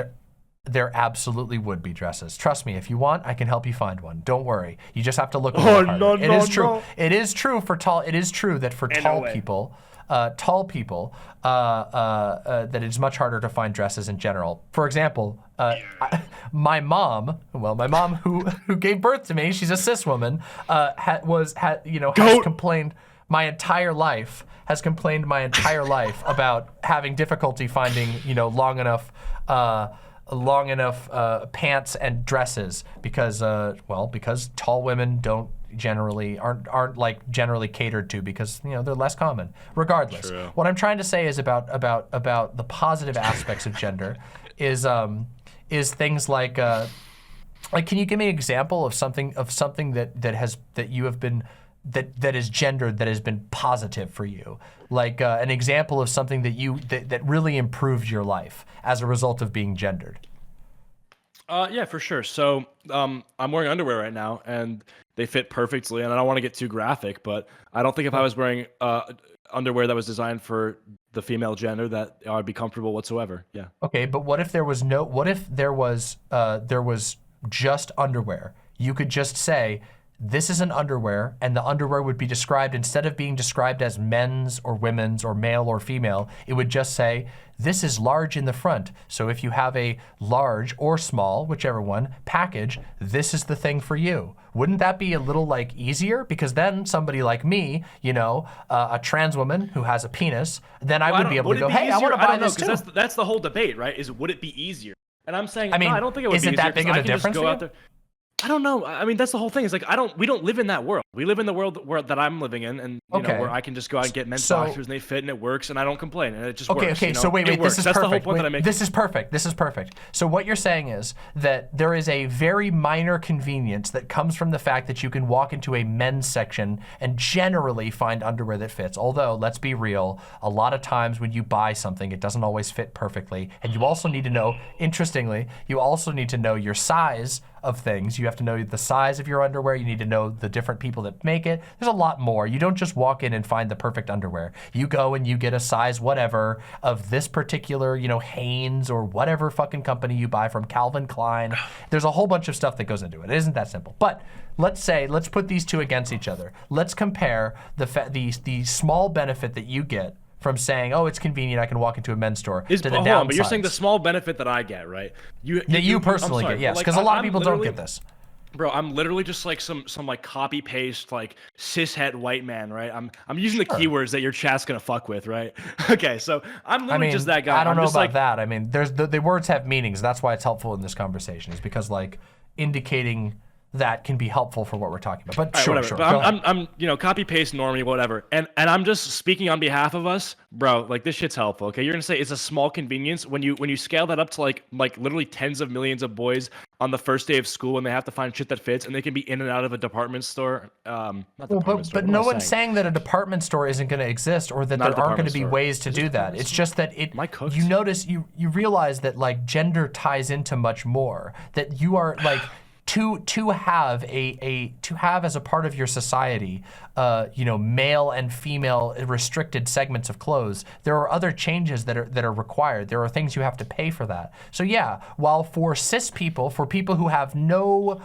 there absolutely would be dresses. Trust me, if you want, I can help you find one. Don't worry. You just have to look a little harder. No, It is true. no. It is true for tall. It is true that for tall people, that it's much harder to find dresses in general. For example, my mom who gave birth to me, she's a cis woman, has complained my entire life about having difficulty finding, long enough pants and dresses because tall women aren't like generally catered to because they're less common. Regardless, True. What I'm trying to say is about the positive aspects of gender is things like can you give me an example of something that you have been that is gendered that has been positive for you, like an example of something that really improved your life as a result of being gendered? Yeah, for sure. So I'm wearing underwear right now, and they fit perfectly. And I don't want to get too graphic, but I don't think if I was wearing underwear that was designed for the female gender that I'd be comfortable whatsoever. Yeah. Okay, but what if there was just underwear? You could just say, this is an underwear, and the underwear would be described, instead of being described as men's or women's or male or female, it would just say, this is large in the front. So if you have a large or small, whichever one, package, this is the thing for you. Wouldn't that be a little easier? Because then somebody like me, a trans woman who has a penis, then I would be able to go, hey, I want to buy this too. That's the whole debate, right? Is would it be easier? And I'm saying, I mean, no, I don't think it would be easier. Isn't that big of a difference for you? I don't know. I mean, that's the whole thing. It's like we don't live in that world. We live in the world that I'm living in, and where I can just go out and get men's boxers and they fit and it works and I don't complain and it just works. Okay. So wait. This is that's perfect. the whole point that I make. This is perfect. So what you're saying is that there is a very minor convenience that comes from the fact that you can walk into a men's section and generally find underwear that fits. Although, let's be real, a lot of times when you buy something, it doesn't always fit perfectly. And you also need to know, interestingly, your size of things. You have to know the size of your underwear. You need to know the different people that make it. There's a lot more. You don't just walk in and find the perfect underwear. You go and you get a size whatever of this particular, Hanes or whatever fucking company you buy from, Calvin Klein. There's a whole bunch of stuff that goes into it. It isn't that simple. But let's put these two against each other. Let's compare the small benefit that you get from saying, oh, it's convenient, I can walk into a men's store, to the downside. But you're saying the small benefit that I get, right? You personally get, yes, because a lot of people don't get this. Bro, I'm literally just like some copy paste cishet white man, right? I'm using the keywords that your chat's gonna fuck with, right? Okay, so I'm literally just that guy. I don't know about that. I mean, there's the words have meanings. That's why it's helpful in this conversation, is because indicating that can be helpful for what we're talking about. But sure. But I'm copy paste normie, whatever. And I'm just speaking on behalf of us, bro. This shit's helpful. Okay, you're gonna say it's a small convenience when you scale that up to like literally tens of millions of boys on the first day of school and they have to find shit that fits and they can be in and out of a department store. But no one's saying that a department store isn't going to exist or that there aren't going to be ways to do that. It's just that you notice, you realize that gender ties into much more. That you are to have as a part of your society, male and female restricted segments of clothes, there are other changes that are required. There are things you have to pay for that. So yeah, while for cis people, for people who have no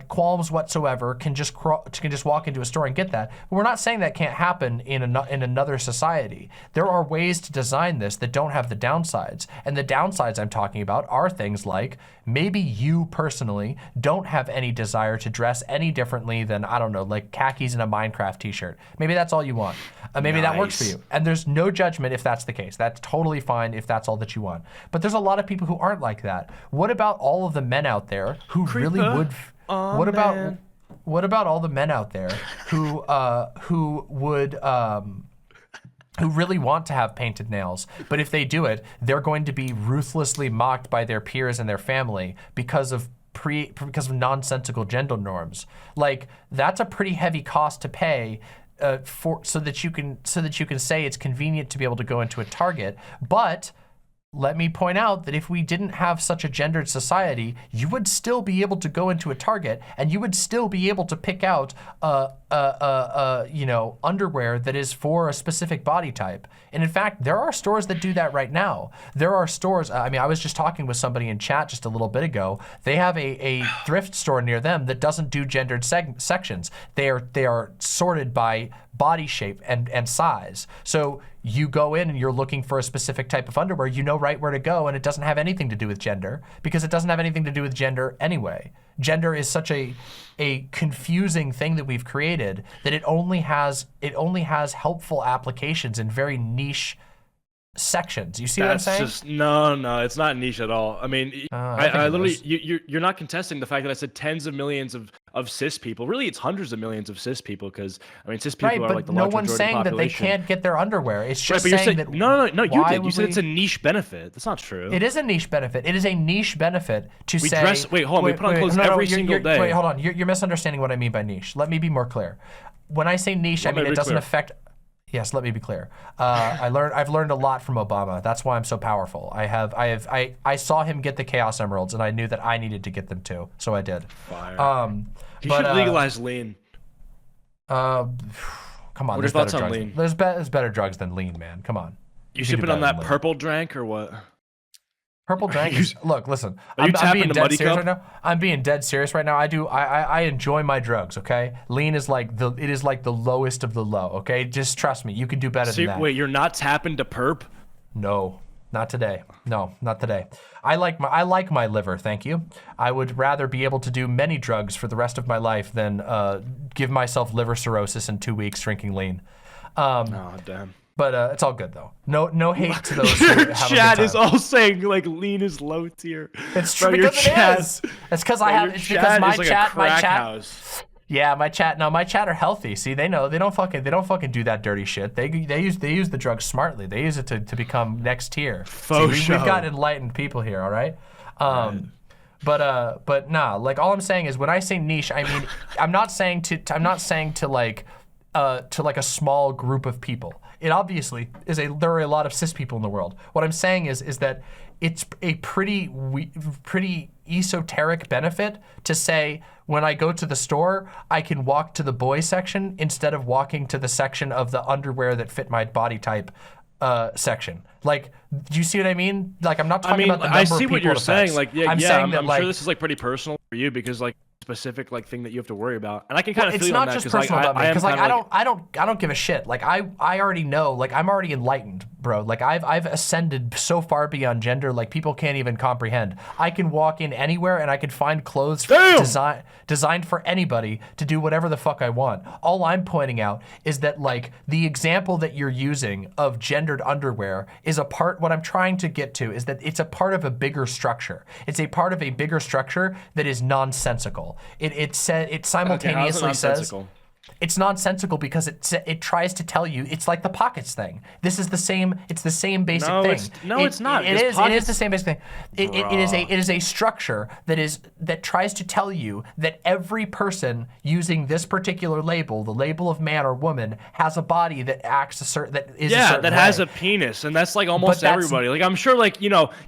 qualms whatsoever, can just walk into a store and get that, we're not saying that can't happen in another society. There are ways to design this that don't have the downsides, and the downsides I'm talking about are things like maybe you personally don't have any desire to dress any differently than, I don't know, khakis and a MineCraft t-shirt. Maybe that's all you want. Maybe that works for you. And there's no judgment if that's the case. That's totally fine if that's all that you want. But there's a lot of people who aren't like that. What about all of the men out there who really would... What about all the men out there who would... who really want to have painted nails, but if they do it, they're going to be ruthlessly mocked by their peers and their family because of nonsensical gender norms. That's a pretty heavy cost to pay so that you can say it's convenient to be able to go into a Target. But let me point out that if we didn't have such a gendered society, you would still be able to go into a Target and you would still be able to pick out you know, underwear that is for a specific body type. And in fact, there are stores that do that right now. There are stores, I mean, I was just talking with somebody in chat just a little bit ago. They have a thrift store near them that doesn't do gendered sections. They are sorted by body shape and size. So you go in and you're looking for a specific type of underwear, you know right where to go, and it doesn't have anything to do with gender, because it doesn't have anything to do with gender anyway. Gender is such a confusing thing that we've created that it only has helpful applications in very niche sections. You see what I'm saying? Just no, it's not niche at all. I mean, I literally, you're not contesting the fact that I said tens of millions of cis people. Really, it's hundreds of millions of cis people, because I mean, cis people are like the large majority of the population. No one's saying that they can't get their underwear. It's just right, saying that. No, you did. You said it's a niche benefit. That's not true. It is a niche benefit. It is a niche benefit to say. Wait, hold on. We put on clothes every single day. Wait, hold on. You're misunderstanding what I mean by niche. Let me be more clear. When I say niche, I mean it doesn't affect. Yes, let me be clear. I've learned a lot from Obama. That's why I'm so powerful. I saw him get the Chaos Emeralds, and I knew that I needed to get them too, so I did. Fire. You should legalize lean. Come on, What are your there's thoughts better on drugs. lean? There's better drugs than lean, man. Come on. You sipping on that purple drank or what? Purple drank is, look, listen. Are you tapping being the dead muddy serious cup? right now. I'm being dead serious right now. I enjoy my drugs, okay? Lean is like the lowest of the low, okay? Just trust me, you can do better than that. Wait, you're not tapping to perp? No, not today. No, not today. I like my liver, thank you. I would rather be able to do many drugs for the rest of my life than give myself liver cirrhosis in 2 weeks drinking lean. Oh, damn. But it's all good though. No hate to those who have a good Chat time. is all saying like lean is low tier. It's true, Bro, your because it chat- is. It's because Bro, I have. your It's because my is like a chat. My crack chat. house. Yeah, my chat. No, my chat are healthy. See, they know. They don't fucking do that dirty shit. They use the drugs smartly. They use it to become next tier. Faux See, we've show. got enlightened people here. All right. But nah. Like all I'm saying is when I say niche, I mean I'm not saying to like a small group of people. It obviously is there are a lot of cis people in the world. What I'm saying is that it's a pretty esoteric benefit to say when I go to the store, I can walk to the boy section instead of walking to the section of the underwear that fit my body type section. Like, do you see what I mean? Like, I'm not talking about the number I of see people what you're it saying. affects. Like, I'm saying that I'm like, sure this is like pretty personal for you because like specific like thing that you have to worry about, and I can kind of it's feel you not on that just because like personal about me, because like kinda, I don't give a shit. Like I already know. Like I'm already enlightened, bro. Like I've ascended so far beyond gender. Like people can't even comprehend. I can walk in anywhere and I can find clothes designed for anybody to do whatever the fuck I want. All I'm pointing out is that like the example that you're using of gendered underwear is a part. What I'm trying to get to is that it's a part of a bigger structure. It's a part of a bigger structure that is nonsensical. It simultaneously says it's nonsensical because it tries to tell you it's like the pockets thing. This is the same. It's the same basic thing. It's not. It is the same basic thing. It is a structure that tries to tell you that every person using this particular label, the label of man or woman, has a body that acts a certain has a penis, and that's like almost everybody. Like I'm sure, like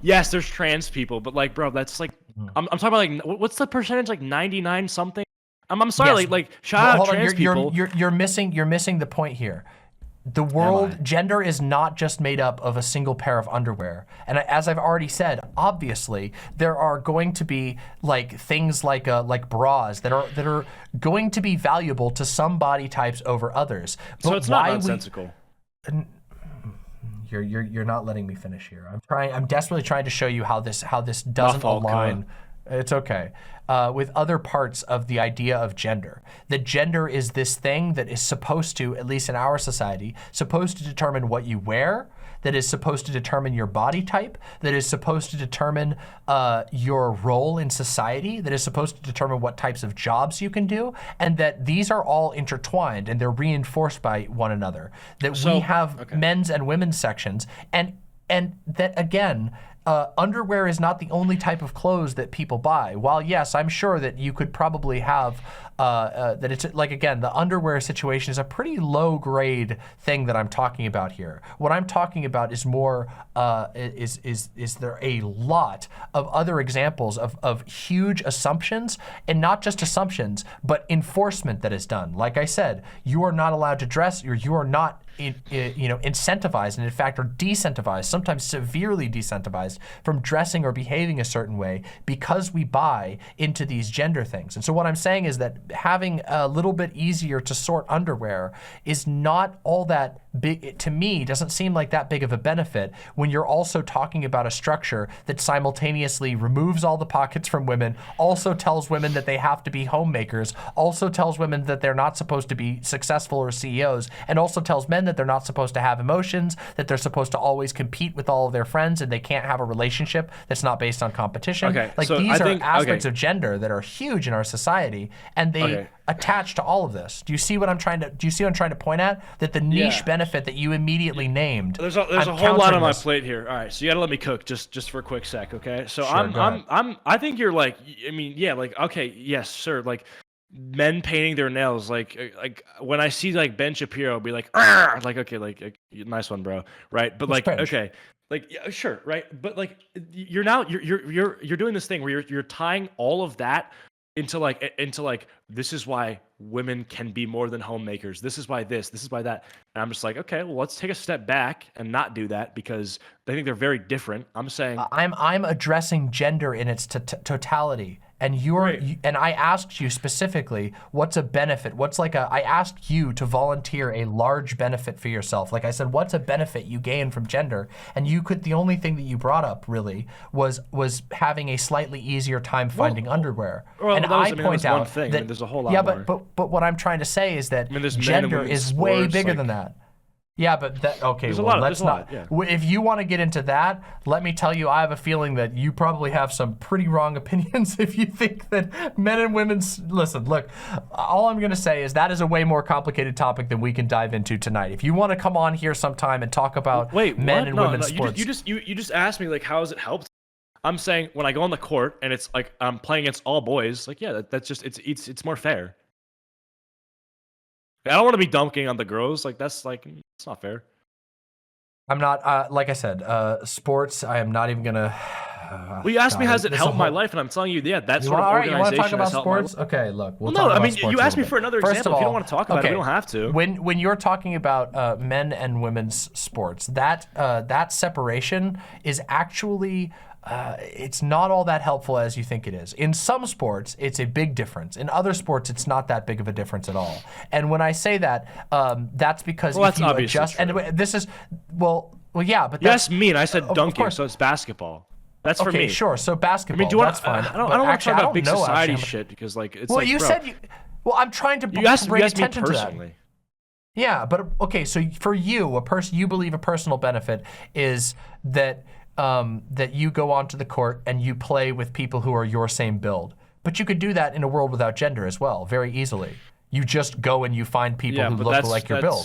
yes, there's trans people, but like, bro, that's like I'm talking about like what's the percentage? Like 99 something. I'm sorry, yes. like shout out trans people. You're missing the point here. The world, gender is not just made up of a single pair of underwear. And as I've already said, obviously there are going to be like things like bras that are going to be valuable to some body types over others. But so it's not nonsensical. You're not letting me finish here. I'm desperately trying to show you how this doesn't align. It's okay. With other parts of the idea of gender. That gender is this thing that is supposed to, at least in our society, supposed to determine what you wear, that is supposed to determine your body type, that is supposed to determine your role in society, that is supposed to determine what types of jobs you can do, and that these are all intertwined and they're reinforced by one another. That we have men's and women's sections, and that again, underwear is not the only type of clothes that people buy. While yes, I'm sure that you could probably have that it's like, again, the underwear situation is a pretty low grade thing that I'm talking about here. What I'm talking about is more, is there a lot of other examples of huge assumptions, and not just assumptions, but enforcement that is done. Like I said, you are not allowed to dress, or you are not incentivized, and in fact are decentivized, sometimes severely decentivized from dressing or behaving a certain way because we buy into these gender things. And so what I'm saying is that having a little bit easier to sort underwear is not all that big, to me, doesn't seem like that big of a benefit when you're also talking about a structure that simultaneously removes all the pockets from women, also tells women that they have to be homemakers, also tells women that they're not supposed to be successful or CEOs, and also tells men that they're not supposed to have emotions, that they're supposed to always compete with all of their friends, and they can't have a relationship that's not based on competition. Okay, like so these I are think- aspects of gender that are huge in our society, and they attach to all of this. Do you see what I'm trying to point at? That the niche benefit that you immediately named. There's a whole lot on my plate here. All right, so you gotta let me cook just for a quick sec, okay? So Sure, I think you're like, I mean, yeah, like, okay, yes, sir, like men painting their nails, like when I see like Ben Shapiro, I'll be like, "Argh!" Like, okay, like nice one, bro, right? But like, cringe. okay, like, yeah, sure, right? But like, you're doing this thing where you're tying all of that into like this is why women can be more than homemakers. This is why this is why that. And I'm just like, okay, well, let's take a step back and not do that, because I think they're very different. I'm saying I'm addressing gender in its totality, and and I asked you specifically, what's a benefit? What's like I asked you to volunteer a large benefit for yourself. Like I said, what's a benefit you gain from gender? And the only thing that you brought up really was having a slightly easier time finding underwear. Well, and I point out one thing. that I mean, there's a whole lot more. but what I'm trying to say is that there's men and gender women's is way sports, bigger like- than that. Yeah, but okay, There's a well, lot- let's there's a not. lot, yeah. If you want to get into that, let me tell you, I have a feeling that you probably have some pretty wrong opinions if you think that men and women's. Listen, look, all I'm going to say is that is a way more complicated topic than we can dive into tonight. If you want to come on here sometime and talk about men and women's sports, You just asked me like, how has it helped? I'm saying when I go on the court and it's like I'm playing against all boys, like, yeah, that's just it's more fair. I don't want to be dunking on the girls. Like, that's like, it's not fair. I'm not, like I said, sports, I am not even going to. Well, you asked me, has it helped my life? And I'm telling you, yeah, that sort of all right, you want to talk organization about has helped my sports? life. Okay, look, we'll Well, talk no, I about mean, sports you a asked me little for bit. another First example. of If you all, don't want to talk about it, we don't have to. When you're talking about men and women's sports, that separation is actually. It's not all that helpful as you think it is. In some sports, it's a big difference. In other sports, it's not that big of a difference at all. And when I say that, that's because Well, if that's you obviously adjust, true. and this is, well, yeah, but You that's asked me, and I said of dunking, course. so it's basketball. That's for me. Okay, sure. So I basketball, mean, do you want? that's fine. I don't But want to actually, talk I about don't big know, society actually. shit because, like, it's Well, like, you bro, said you I'm trying to asked bring me attention to that. personally. Yeah, but okay, so for you, you believe a personal benefit is that that you go onto the court and you play with people who are your same build. But you could do that in a world without gender as well, very easily. You just go and you find people who look like your build.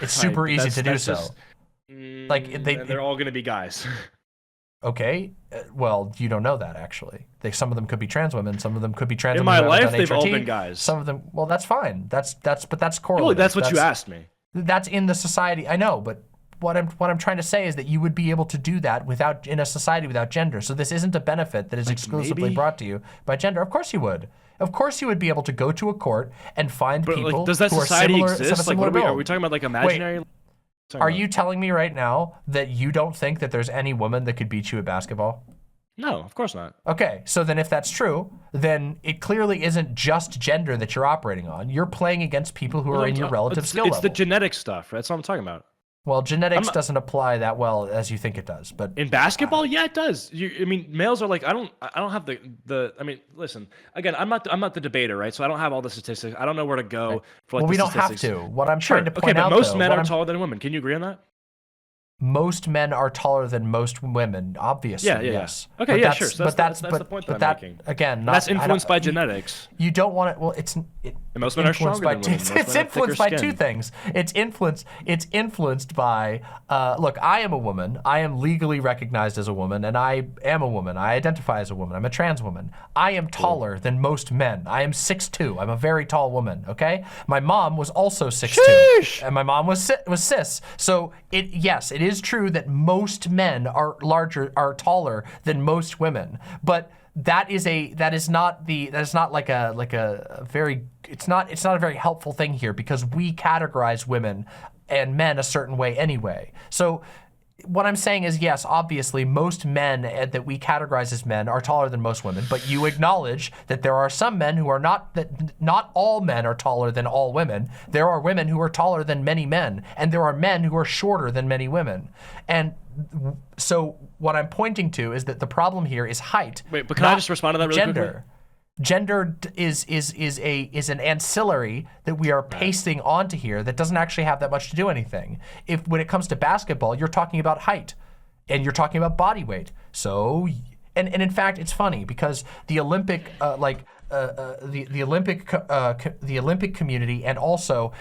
It's super easy to do so. Like they're all gonna be guys. Okay, well, you don't know that actually. Some of them could be trans women. Some of them could be trans In women. my who haven't life, done they've all HRT. been guys. Some of them. Well, that's fine. That's correlative. Really, that's what you asked me. That's in the society. I know, but what I'm trying to say is that you would be able to do that in a society without gender. So this isn't a benefit that is exclusively maybe? brought to you by gender. Of course you would. Of course you would be able to go to a court and find But people like, does that who society are similar, have a exist? Like, similar are build. we talking about like imaginary? Are you telling me right now that you don't think that there's any woman that could beat you at basketball? No, of course not. Okay, so then if that's true, then it clearly isn't just gender that you're operating on. You're playing against people who are in your relative skill level. It's the genetic stuff. That's what I'm talking about. Well, genetics doesn't apply that well as you think it does, but in basketball, yeah, it does. I mean, males are like, I don't have the. I mean, listen, again, I'm not the debater, right? So I don't have all the statistics. I don't know where to go for like. Well, we the don't have statistics. to. What I'm trying to point but out, most though, men are taller than women. Can you agree on that? most men are taller than most women, obviously. Yeah. Yes. Okay, but yeah, sure. So that's the point that I'm making. Again, That's influenced by genetics. You don't want it. Well, And most men are stronger than women. It's influenced by two things. It's influenced by. Look, I am a woman. I am legally recognized as a woman, and I am a woman. I identify as a woman. I'm a trans woman. I am taller than most men. I am 6'2". I'm a very tall woman. Okay. My mom was also 6'2", and my mom was cis. So yes, it is true that most men are taller than most women, but that is not a very helpful thing here, because we categorize women and men a certain way anyway. So what I'm saying is, yes, obviously most men that we categorize as men are taller than most women, but you acknowledge that there are some men who are not, that not all men are taller than all women. There are women who are taller than many men, and there are men who are shorter than many women. And so what I'm pointing to is that the problem here is height. Wait, but can I just respond to that really gender. quickly? Gender is an ancillary that we are pasting onto here that doesn't actually have that much to do anything. If when it comes to basketball, you're talking about height, and you're talking about body weight. So, and in fact, it's funny because the Olympic the Olympic community, and also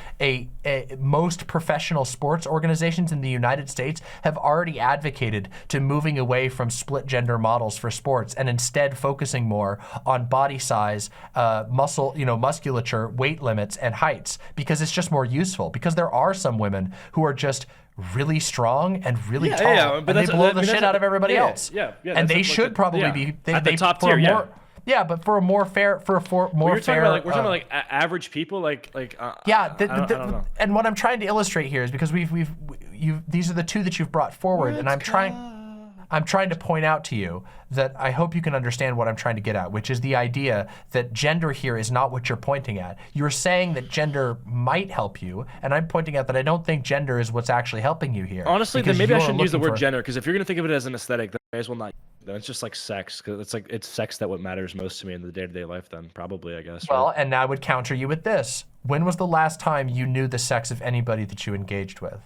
most professional sports organizations in the United States have already advocated to moving away from split gender models for sports and instead focusing more on body size, musculature, weight limits, and heights, because it's just more useful. Because there are some women who are just really strong and really tall, and they blow the shit out of everybody else. And they should probably be at the top tier. Yeah, but for a more fair, we're talking about like average people, I don't know. And what I'm trying to illustrate here is because these are the two that you've brought forward, and I'm trying to point out to you that I hope you can understand what I'm trying to get at, which is the idea that gender here is not what you're pointing at. You're saying that gender might help you, and I'm pointing out that I don't think gender is what's actually helping you here. Honestly, then maybe I shouldn't use the word gender, because if you're gonna think of it as an aesthetic, then I may as well not. Then it's just like sex, because it's sex that what matters most to me in the day-to-day life. Then probably, I guess. Well, right? and I would counter you with this: when was the last time you knew the sex of anybody that you engaged with?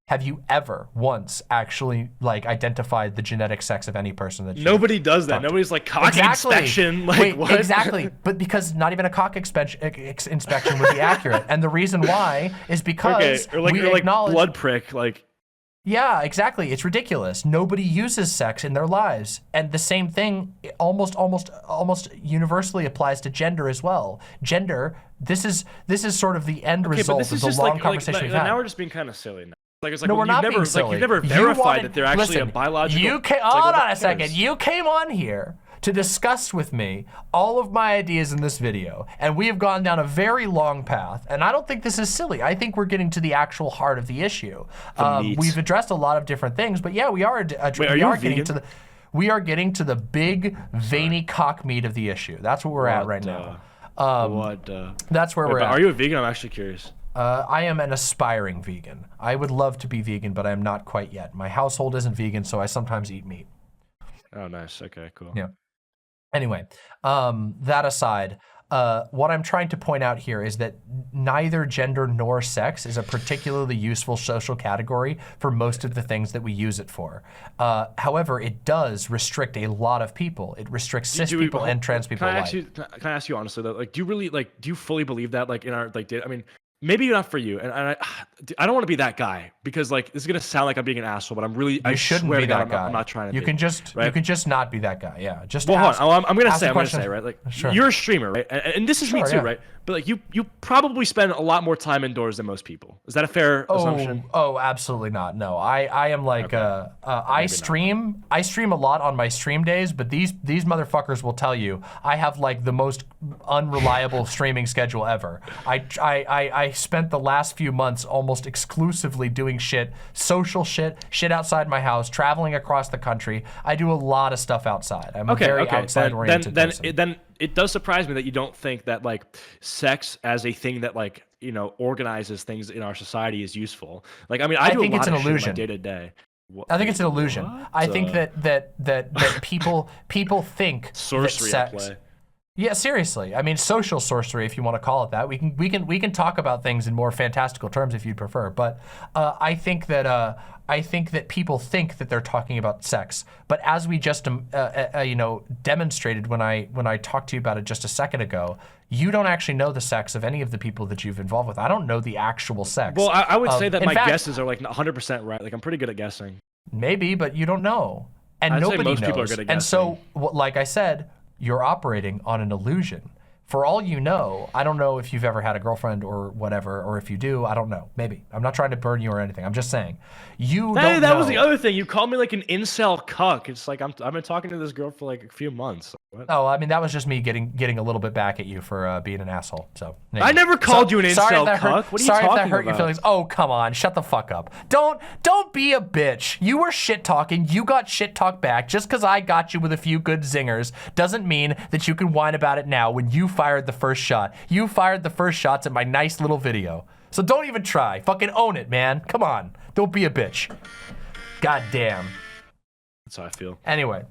Have you ever once actually identified the genetic sex of any person that you Nobody does that. Nobody's like cock inspection. Wait, what? Exactly. But because not even a cock inspection would be accurate. And the reason why is because we acknowledge blood prick, Yeah, exactly. It's ridiculous. Nobody uses sex in their lives. And the same thing almost universally applies to gender as well. Gender, this is sort of the end result of the long conversation we've had. Now we're just being kind of silly now. No, we're not being silly. You've never verified that they're actually a biological... Hold on a second. You came on here to discuss with me all of my ideas in this video, and we have gone down a very long path, and I don't think this is silly. I think we're getting to the actual heart of the issue. We've addressed a lot of different things, but yeah, we are getting to the big, veiny cock meat of the issue. That's what we're at right now. That's where we're at. Are you a vegan? I'm actually curious. I am an aspiring vegan. I would love to be vegan, but I am not quite yet. My household isn't vegan, so I sometimes eat meat. Oh, nice. Okay, cool. Yeah. Anyway, that aside, what I'm trying to point out here is that neither gender nor sex is a particularly useful social category for most of the things that we use it for. However, it does restrict a lot of people. It restricts cis people and trans people alike. Can I ask you honestly though? Do you really do you fully believe that in our data? I mean, maybe not for you, and I don't want to be that guy, because this is gonna sound like I'm being an asshole, but I shouldn't swear be to God, that guy. I'm not trying to. You can just not be that guy. Yeah, just. Well, ask, hold on. I'm gonna question. say right. Sure. You're a streamer, right? And this is me too, yeah. right? But you probably spend a lot more time indoors than most people. Is that a fair assumption? Oh, absolutely not. No, I am I stream a lot on my stream days, but these motherfuckers will tell you I have the most unreliable streaming schedule ever. I spent the last few months almost exclusively doing social shit outside my house, traveling across the country. I do a lot of stuff outside. I'm a very outside oriented person. Then it does surprise me that you don't think that sex as a thing that organizes things in our society is useful. I think it's an illusion day to day. I think it's an illusion. I think that people think sorcery that sex. Yeah, seriously. I mean, social sorcery, if you want to call it that. We can talk about things in more fantastical terms if you'd prefer. But I think that people think that they're talking about sex. But as we just you know, demonstrated when I talked to you about it just a second ago, you don't actually know the sex of any of the people that you've involved with. I don't know the actual sex. Well, I would say that in my fact, guesses are like 100% right. Like I'm pretty good at guessing. Maybe, but you don't know, and I'd say nobody most knows. people are good at And so, like I said, you're operating on an illusion. For all you know, I don't know if you've ever had a girlfriend or whatever, or if you do, I don't know. Maybe. I'm not trying to burn you or anything. I'm just saying. You don't know. That was the other thing. You called me like an incel cuck. It's like I've been talking to this girl for like a few months. What? Oh, I mean, that was just me getting a little bit back at you for being an asshole. So I never called you an incel cuck. What are you sorry talking if that hurt about? your feelings. Oh, come on, shut the fuck up. Don't be a bitch. You were shit talking. You got shit talked back. Just because I got you with a few good zingers doesn't mean that you can whine about it now when you fired the first shot. You fired the first shots at my nice little video. So don't even try. Fucking own it, man. Come on. Don't be a bitch. God damn. That's how I feel. Anyway,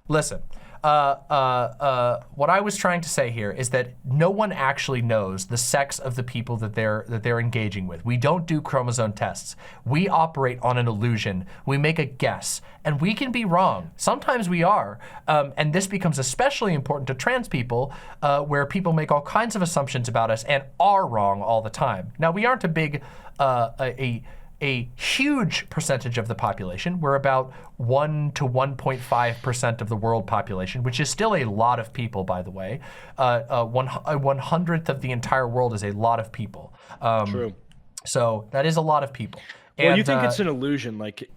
listen. What I was trying to say here is that no one actually knows the sex of the people that they're engaging with. We don't do chromosome tests. We operate on an illusion. We make a guess, and we can be wrong. Sometimes we are, and this becomes especially important to trans people, where people make all kinds of assumptions about us and are wrong all the time. Now, we aren't a big, a huge percentage of the population. We're about 1 to 1.5% of the world population, which is still a lot of people, by the way. 1/100th of the entire world is a lot of people. True. So that is a lot of people. Well, and, you think it's an illusion? Like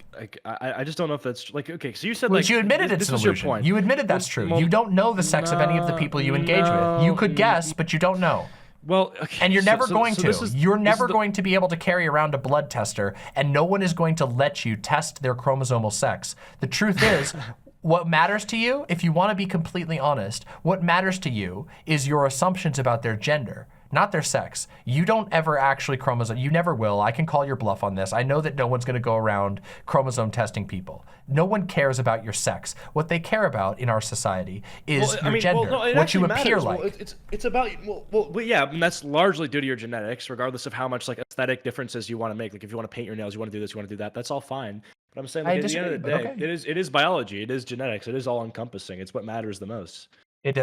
I just don't know if that's like okay. So you said well, like you admitted it's an illusion. Your point. You admitted that's true. Well, you don't know the sex of any of the people you engage with. You could guess, but you don't know. Well, okay, and you're never going to. You're never the... going to be able to carry around a blood tester, and no one is going to let you test their chromosomal sex. The truth is, what matters to you, if you want to be completely honest, what matters to you is your assumptions about their gender, not their sex. You don't ever actually chromosome, you never will. I can call your bluff on this. I know that no one's gonna go around chromosome testing people. No one cares about your sex. What they care about in our society is your gender, what you appear like. Well, it's about, well, yeah, and that's largely due to your genetics, regardless of how much like aesthetic differences you wanna make. Like if you wanna paint your nails, you wanna do this, you wanna do that, that's all fine. But I'm saying like, at the end of the day, it is biology, it is genetics, it is all encompassing. It's what matters the most.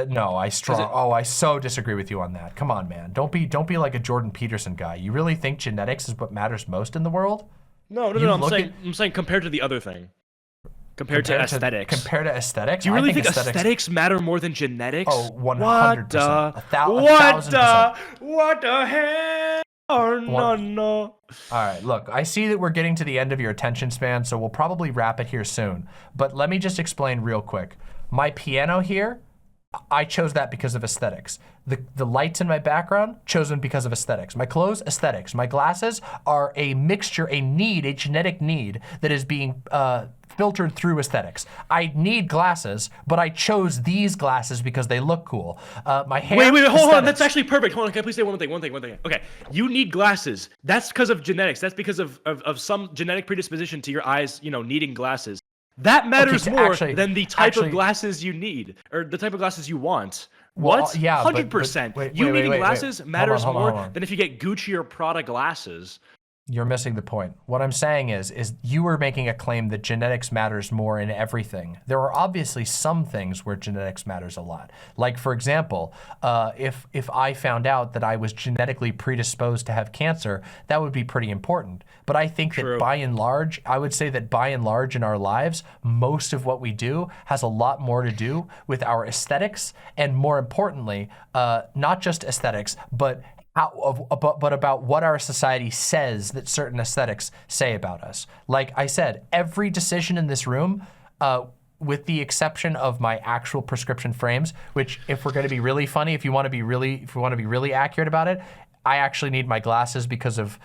No, I so disagree with you on that. Come on, man. Don't be like a Jordan Peterson guy. You really think genetics is what matters most in the world? No. I'm saying compared to the other thing. Compared to aesthetics. Compared to aesthetics? Do you really think aesthetics matter more than genetics? Oh, 100%. 1,000%. What the hell? Oh, no. All right, look, I see that we're getting to the end of your attention span, so we'll probably wrap it here soon. But let me just explain real quick. My piano here, I chose that because of aesthetics. The lights in my background, chosen because of aesthetics. My clothes, aesthetics. My glasses are a mixture, a genetic need that is being filtered through aesthetics. I need glasses, but I chose these glasses because they look cool. My hair, Wait, hold on, that's actually perfect. Hold on, can I please say one thing? Okay, you need glasses. That's because of genetics. That's because of some genetic predisposition to your eyes, needing glasses. That matters more than the type of glasses you need, or the type of glasses you want. Well, what? Yeah, 100%. You needing glasses matters more than if you get Gucci or Prada glasses. You're missing the point. What I'm saying is you were making a claim that genetics matters more in everything. There are obviously some things where genetics matters a lot. Like, for example, if I found out that I was genetically predisposed to have cancer, that would be pretty important. But I think that by and large, I would say that by and large in our lives, most of what we do has a lot more to do with our aesthetics, and more importantly, not just aesthetics, but about what our society says that certain aesthetics say about us. Like I said, every decision in this room, with the exception of my actual prescription frames, which, if we're going to be really funny, if we want to be really accurate about it, I actually need my glasses because of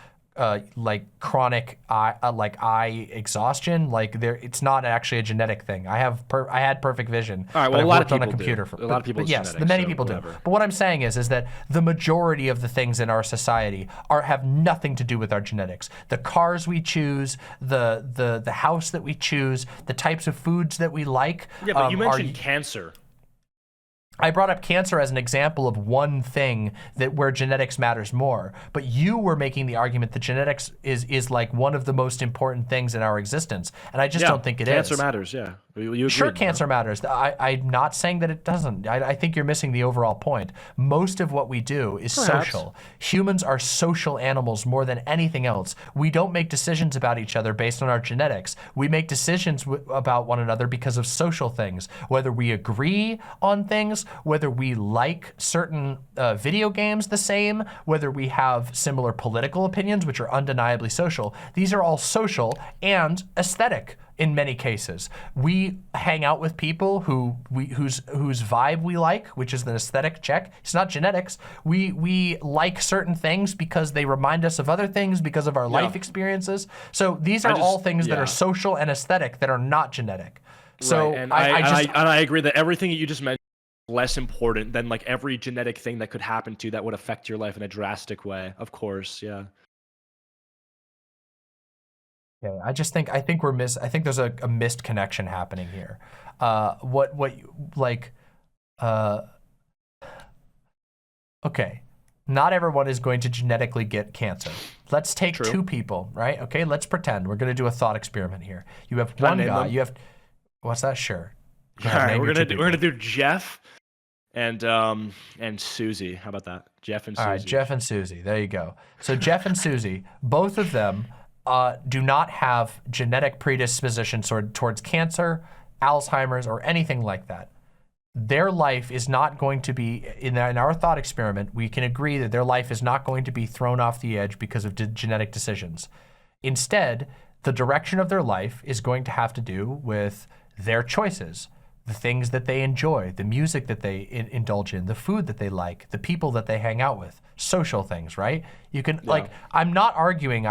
like chronic eye exhaustion. Like it's not actually a genetic thing. I had perfect vision. All right, well, a lot of people on a computer do. A lot of people. Yes, many people do. But what I'm saying is that the majority of the things in our society have nothing to do with our genetics. The cars we choose, the house that we choose, the types of foods that we like. Yeah, but you mentioned cancer. I brought up cancer as an example of one thing that where genetics matters more, but you were making the argument that genetics is like one of the most important things in our existence, and I just don't think it cancer is. matters, yeah. You Sure, agreed, cancer matters. I'm not saying that it doesn't. I think you're missing the overall point. Most of what we do is social. Humans are social animals more than anything else. We don't make decisions about each other based on our genetics. We make decisions about one another because of social things, whether we agree on things, whether we like certain video games the same, whether we have similar political opinions, which are undeniably social. These are all social and aesthetic. In many cases, we hang out with people whose vibe we like, which is an aesthetic check. It's not genetics. We like certain things because they remind us of other things because of our life experiences. So these are all things that are social and aesthetic that are not genetic. So and I agree that everything that you just mentioned is less important than like every genetic thing that could happen to you that would affect your life in a drastic way. Of course, yeah. Okay, I think there's a missed connection happening here. Okay, not everyone is going to genetically get cancer. Let's take two people, right? Okay, let's pretend we're going to do a thought experiment here. You have one guy. You have what's that? Sure. All right, we're gonna do Jeff and Susie. How about that? Jeff and Susie. All right, Jeff and Susie. There you go. So Jeff and Susie, both of them do not have genetic predisposition towards cancer, Alzheimer's, or anything like that. Their life is not going to be, in our thought experiment, we can agree that their life is not going to be thrown off the edge because of genetic decisions. Instead, the direction of their life is going to have to do with their choices, the things that they enjoy, the music that they indulge in, the food that they like, the people that they hang out with, social things, right? You can, like, I'm not arguing,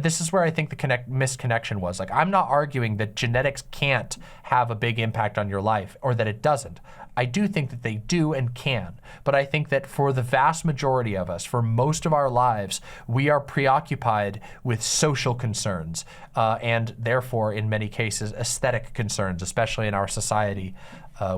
this is where I think the misconnection was. Like, I'm not arguing that genetics can't have a big impact on your life or that it doesn't. I do think that they do and can, but I think that for the vast majority of us, for most of our lives, we are preoccupied with social concerns and therefore, in many cases, aesthetic concerns, especially in our society,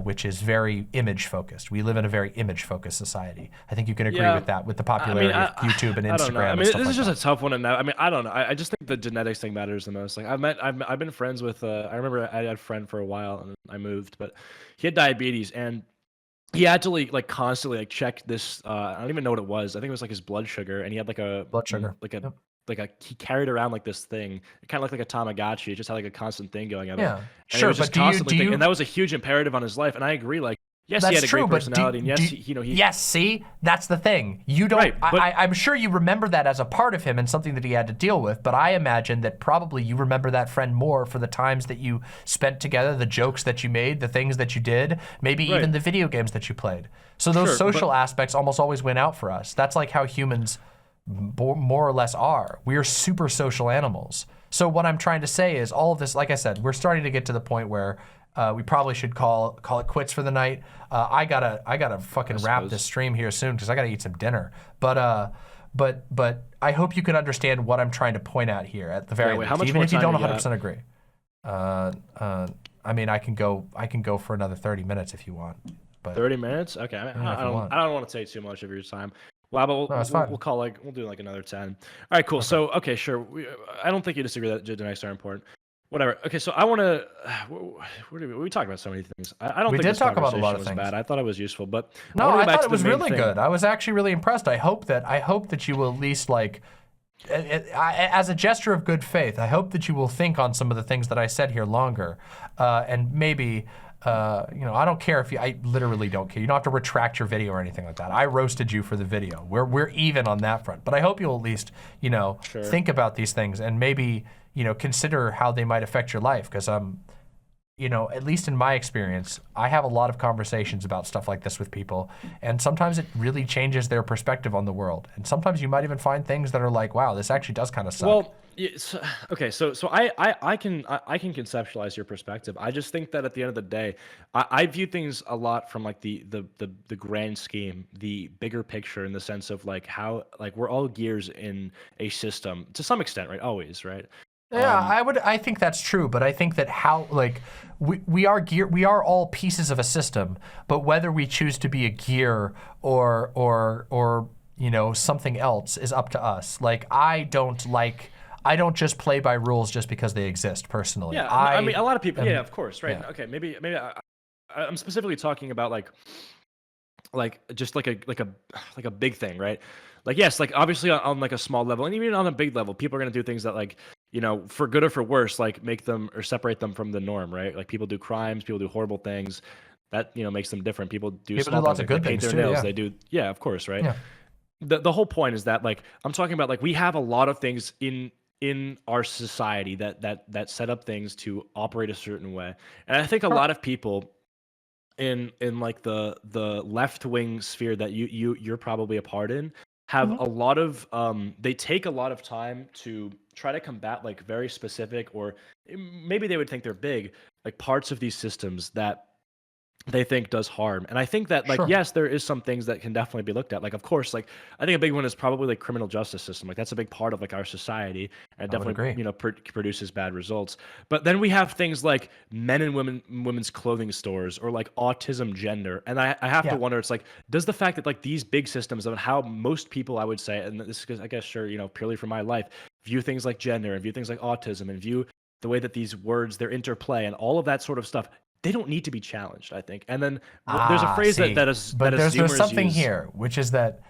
which is very image-focused. We live in a very image-focused society. I think you can agree with that, with the popularity of YouTube and Instagram. This is just a tough one to know. I don't know. I just think the genetics thing matters the most. Like I've been friends with. I remember I had a friend for a while and I moved, but he had diabetes and he had to like constantly check this. I don't even know what it was. I think it was like his blood sugar, and he had like a blood sugar, he carried around like this thing. It kind of looked like a Tamagotchi. It just had like a constant thing going on. Yeah, and sure. It was just constantly and that was a huge imperative on his life. And I agree. Like, yes, he had a great personality, and yes, yes, see, that's the thing. You don't. Right, I'm sure you remember that as a part of him and something that he had to deal with. But I imagine that probably you remember that friend more for the times that you spent together, the jokes that you made, the things that you did, maybe even the video games that you played. So those social aspects almost always win out for us. That's like how humans more or less are. We are super social animals. So what I'm trying to say is all of this, like I said, we're starting to get to the point where we probably should call it quits for the night. I gotta fucking wrap this stream here soon because I gotta eat some dinner. But I hope you can understand what I'm trying to point out here at the very least, even if you don't 100% agree. I mean, I can go for another 30 minutes if you want. But 30 minutes? Okay. I don't want to take too much of your time. Well, but we'll do like another 10. All right, cool. Okay. So, okay, sure. I don't think you disagree that genetics are important. Whatever. Okay, so I want to. We talked about so many things. I don't think this talk about a lot of things. Bad. I thought it was useful, but no, I thought it was really good. I was actually really impressed. I hope that you will at least like, as a gesture of good faith, I hope that you will think on some of the things that I said here longer, and maybe. I don't care if I literally don't care. You don't have to retract your video or anything like that. I roasted you for the video. We're even on that front. But I hope you'll at least, think about these things and maybe, consider how they might affect your life. Because at least in my experience, I have a lot of conversations about stuff like this with people, and sometimes it really changes their perspective on the world. And sometimes you might even find things that are like, wow, this actually does kind of suck. Well, okay, so I can conceptualize your perspective. I just think that at the end of the day, I view things a lot from like the grand scheme, the bigger picture, in the sense of like how like we're all gears in a system to some extent, right? Always, right? Yeah, I think that's true, but I think that we are all pieces of a system, but whether we choose to be a gear or you know, something else is up to us. Like I don't just play by rules just because they exist personally. Yeah, I mean a lot of people, yeah, of course, right? Yeah. Okay, maybe I'm specifically talking about like just like a big thing, right? Like yes, like obviously on like a small level, and even on a big level, people are gonna do things that like, you know, for good or for worse, like make them or separate them from the norm, right? Like people do crimes, people do horrible things, that, you know, makes them different. People do small lots things, of like good they paint things their too, nails, yeah. they do, yeah, of course, right? Yeah. The whole point is that like I'm talking about like we have a lot of things in our society that set up things to operate a certain way, and I think a lot of people in like the left wing sphere that you're probably a part in have a lot of they take a lot of time to try to combat like very specific, or maybe they would think they're big, like parts of these systems that they think does harm. And I think that like yes, there is some things that can definitely be looked at, like of course, like I think a big one is probably like criminal justice system, like that's a big part of like our society, and it definitely, you know, produces bad results. But then we have things like men and women's clothing stores, or like autism gender, and I have to wonder, it's like, does the fact that like these big systems of how most people, I would say, and this is I guess sure, you know, purely from my life, view things like gender and view things like autism and view the way that these words, their interplay and all of that sort of stuff, they don't need to be challenged, I think. And then there's a phrase but there's something here, which is that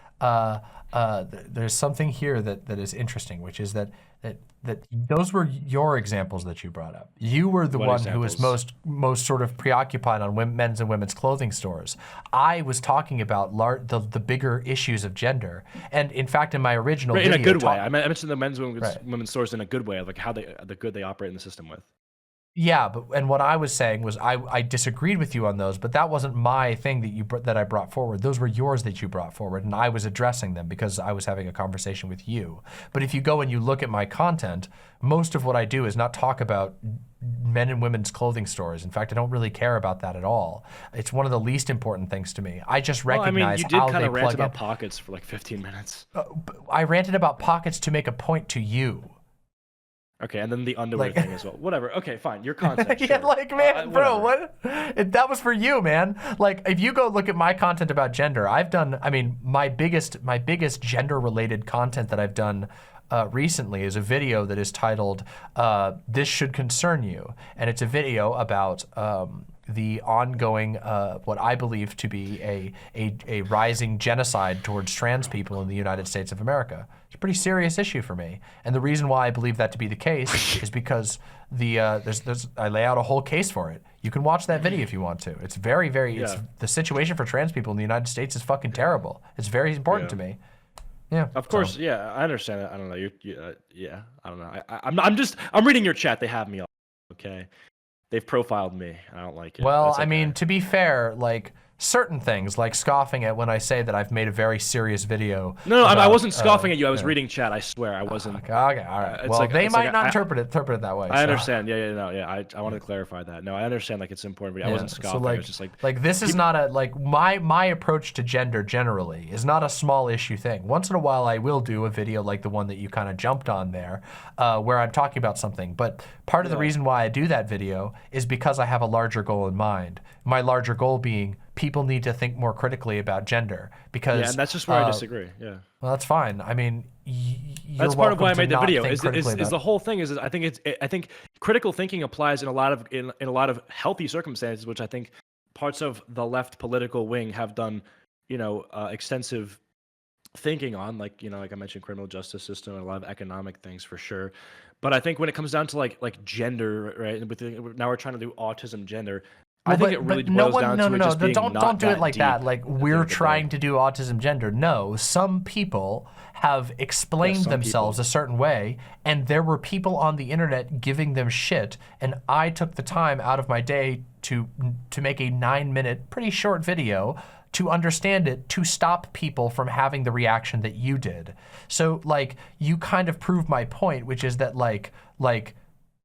there's something here that is interesting, which is that those were your examples that you brought up. You were the one who was most sort of preoccupied on men's and women's clothing stores. I was talking about the bigger issues of gender, and in fact, in my original video, in a good way. I mentioned the men's and women's stores in a good way, like how the good they operate in the system with. Yeah, and what I was saying was I disagreed with you on those, but that wasn't my thing that I brought forward. Those were yours that you brought forward, and I was addressing them because I was having a conversation with you. But if you go and you look at my content, most of what I do is not talk about men and women's clothing stores. In fact, I don't really care about that at all. It's one of the least important things to me. I just recognize well, I mean, you did kind of rant about in. pockets for like 15 minutes. I ranted about pockets to make a point to you. Okay, and then the underwear thing as well. Whatever. Okay, fine. Your content. Yeah, sure. like man, bro, what? That was for you, man. Like, if you go look at my content about gender, I've done. I mean, my biggest gender-related content that I've done recently is a video that is titled "This Should Concern You," and it's a video about the ongoing, what I believe to be a rising genocide towards trans people in the United States of America. It's a pretty serious issue for me, and the reason why I believe that to be the case is because I lay out a whole case for it. You can watch that video if you want to. It's very, it's, the situation for trans people in the United States is fucking terrible. It's very important to me. Yeah. Of course, yeah, I understand that. I don't know. Yeah, I don't know. I'm reading your chat. They have me all. Okay. They've profiled me. I don't like it. Well, I mean, to be fair, like certain things, like scoffing at when I say that I've made a very serious video. No, I wasn't scoffing at you. I was reading chat. I swear, I wasn't. Okay, all right. Well, they might not interpret it that way. I understand. Yeah. I wanted to clarify that. No, I understand. Like, it's important. But I wasn't scoffing. So, like, I was just like this is not a my approach to gender generally is not a small issue thing. Once in a while, I will do a video like the one that you kind of jumped on there, where I'm talking about something. But part of the reason why I do that video is because I have a larger goal in mind. My larger goal being people need to think more critically about gender, because and that's just where I disagree. Yeah. Well, that's fine. I mean, that's part of why I made the video. Is the whole thing is I think critical thinking applies in a lot of healthy circumstances, which I think parts of the left political wing have done, extensive thinking on, like I mentioned, criminal justice system and a lot of economic things for sure. But I think when it comes down to like gender, right? And now we're trying to do autism gender. I think it really boils down to it just being don't do it like deep that. Like we're trying to do autism gender. No, some people have explained themselves a certain way, and there were people on the internet giving them shit, and I took the time out of my day to make a 9-minute, pretty short video to understand it, to stop people from having the reaction that you did. So like you kind of proved my point, which is that like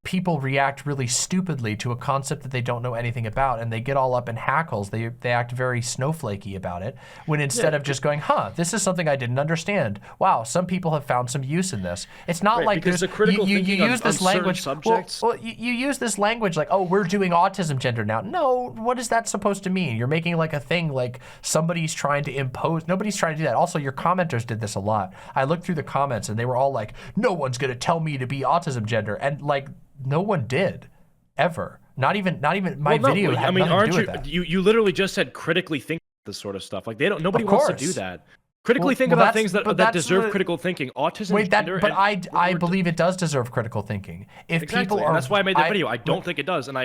people react really stupidly to a concept that they don't know anything about, and they get all up in hackles. They act very snowflakey about it, when instead of just going, huh, this is something I didn't understand. Wow, some people have found some use in this. It's not like because the critical you thinking use this on certain language. subjects. Well, you use this language like, oh, we're doing autism gender now. No, what is that supposed to mean? You're making like a thing like somebody's trying to impose. Nobody's trying to do that. Also, your commenters did this a lot. I looked through the comments and they were all like, no one's gonna tell me to be autism gender, and like, no one did, ever. Not even my video had nothing to do with that. You literally just said critically think this sort of stuff. Like nobody Of wants to course. do that. Critically think about things that deserve critical thinking. Autism, Wait, gender, but I believe it does deserve critical thinking. If exactly, people are, and that's why I made the video. I don't think it does, and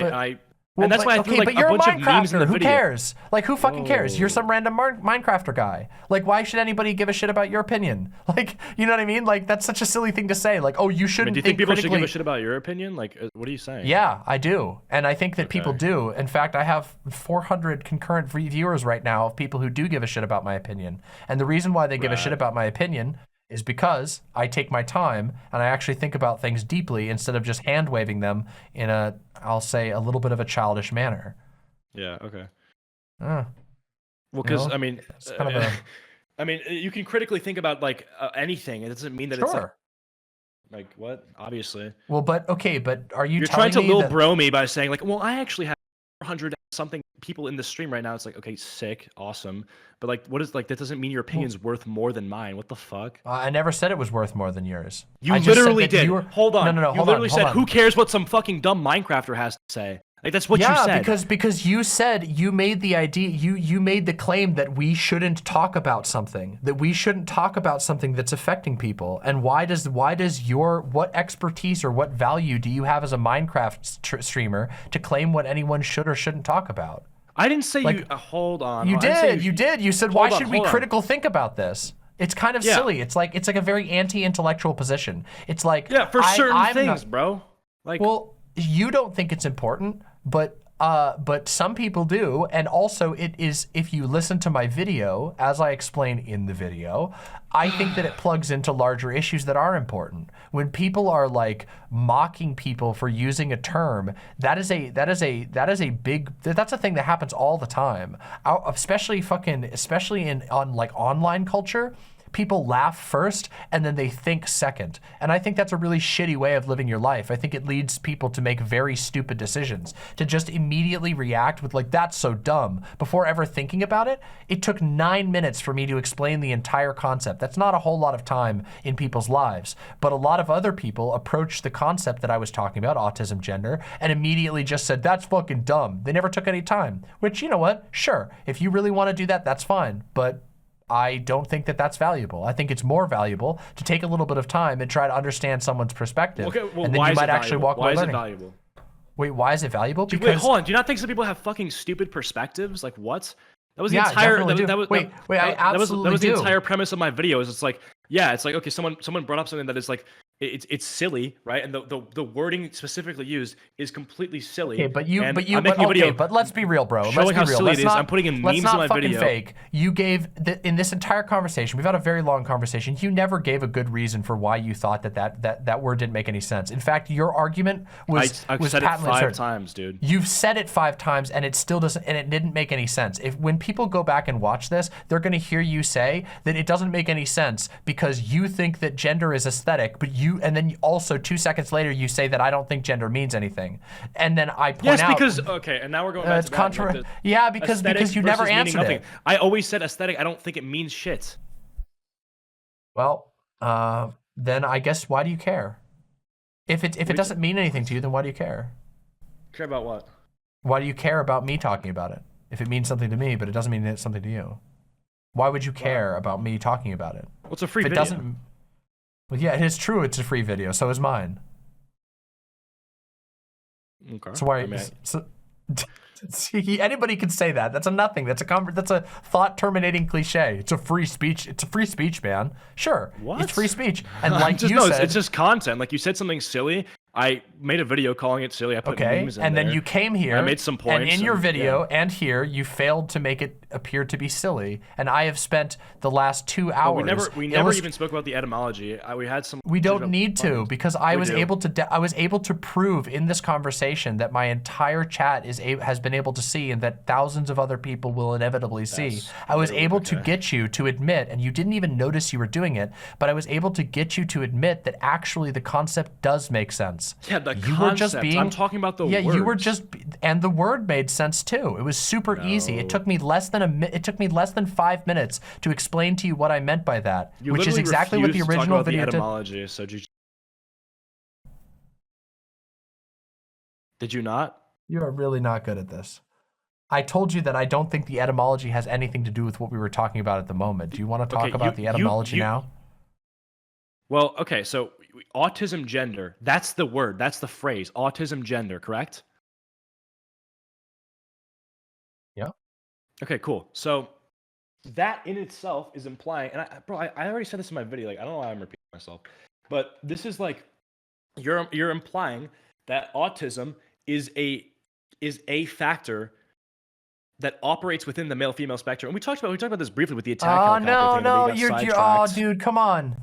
and that's why I threw okay, like but you're a bunch of memes in the Minecrafter. Who video. cares? Like, who fucking cares? You're some random Minecrafter guy. Like, why should anybody give a shit about your opinion? Like, you know what I mean? Like, that's such a silly thing to say. Like, oh, you shouldn't. Do you think people should give a shit about your opinion? Like, what are you saying? Yeah, I do, and I think that people do. In fact, I have 400 concurrent viewers right now of people who do give a shit about my opinion. And the reason why they give a shit about my opinion is because I take my time and I actually think about things deeply instead of just hand waving them in a, I'll say, a little bit of a childish manner. Yeah. Okay. Well, because I mean, it's kind of a, I mean, you can critically think about like anything. It doesn't mean that it's like what? Obviously. Well, but okay, but are You're trying to lil bro me by saying like, well, I actually have 400 something people in the stream right now. It's like, okay, sick, awesome, but like, what is like that doesn't mean your opinion's worth more than mine. What the fuck? I never said it was worth more than yours. You literally did. Hold on. No. You literally said, who cares what some fucking dumb Minecrafter has to say? Like that's what you said. Yeah, because you said, you made the idea, you made the claim that we shouldn't talk about something, that's affecting people. And why does what expertise or what value do you have as a Minecraft streamer to claim what anyone should or shouldn't talk about? I didn't say you. Hold on. You did. You said, why should we critical think about this? It's kind of silly. It's like a very anti-intellectual position. It's like, for certain things, bro. Like, well, you don't think it's important, but some people do. And also it is, if you listen to my video, as I explain in the video, I think that it plugs into larger issues that are important. When people are like mocking people for using a term, that's a thing that happens all the time. Especially on like online culture. People laugh first and then they think second. And I think that's a really shitty way of living your life. I think it leads people to make very stupid decisions, to just immediately react with like, that's so dumb, before ever thinking about it. It took 9 minutes for me to explain the entire concept. That's not a whole lot of time in people's lives, but a lot of other people approached the concept that I was talking about, autism gender, and immediately just said, that's fucking dumb. They never took any time, which, you know what? Sure, if you really want to do that, that's fine, but I don't think that that's valuable. I think it's more valuable to take a little bit of time and try to understand someone's perspective. Okay, well, and then you might actually walk away learning. Why is it valuable? Wait, why is it valuable? Because wait, hold on. Do you not think some people have fucking stupid perspectives? Like what? That was the the entire premise of my video. Is it's like, yeah, it's like, okay, someone brought up something that is like, it's silly, right? And the wording specifically used is completely silly. Okay, but let's be real, bro. Showing how silly it is. I'm putting in memes in my video. Fake. You gave in this entire conversation. We've had a very long conversation. You never gave a good reason for why you thought that word didn't make any sense. In fact, your argument was I've said it 5 times, dude. You've said it 5 times, and it still doesn't, and it didn't make any sense. When people go back and watch this, they're going to hear you say that it doesn't make any sense because you think that gender is aesthetic, and then also 2 seconds later you say that I don't think gender means anything, and then I point out. Yes, because and now we're going back to that. Like yeah, because you never answered it. I always said aesthetic. I don't think it means shit. Well, then I guess why do you care? If it doesn't mean anything to you, then why do you care? Care about what? Why do you care about me talking about it? If it means something to me, but it doesn't mean it's something to you, why would you care about me talking about it? Well, it's a free video. Well, yeah, it is true. It's a free video. So is mine. Okay. So why? Anybody can say that. That's a nothing. That's a thought-terminating cliche. It's a free speech. It's a free speech, man. Sure. What? It's free speech. And like you said, it's just content. Like you said something silly. I made a video calling it silly. I put memes in and there. then you came here. I made some points. And in your video and here, you failed to make it appear to be silly. And I have spent the last 2 hours. Well, we never even spoke about the etymology. We had some. We don't need to, because I was able to prove in this conversation that my entire chat has been able to see, and that thousands of other people will inevitably see. I was able to get you to admit, and you didn't even notice you were doing it, but I was able to get you to admit that actually the concept does make sense. Yeah, the concept. I'm talking about the words. Yeah, you were just, and the word made sense too. It was super easy. It took me less than 5 minutes to explain to you what I meant by that, which is exactly what the original video did. Etymology, so did you not? You are really not good at this. I told you that I don't think the etymology has anything to do with what we were talking about at the moment. Do you want to talk about the etymology now? Well, okay, so autism gender, that's the word, that's the phrase, autism gender, correct? Yeah. Okay, cool. So that in itself is implying, and I already said this in my video, like, I don't know why I'm repeating myself, but this is like, you're implying that autism is a factor that operates within the male-female spectrum. And we talked about this briefly with the attack helicopter thing. Oh, dude, come on.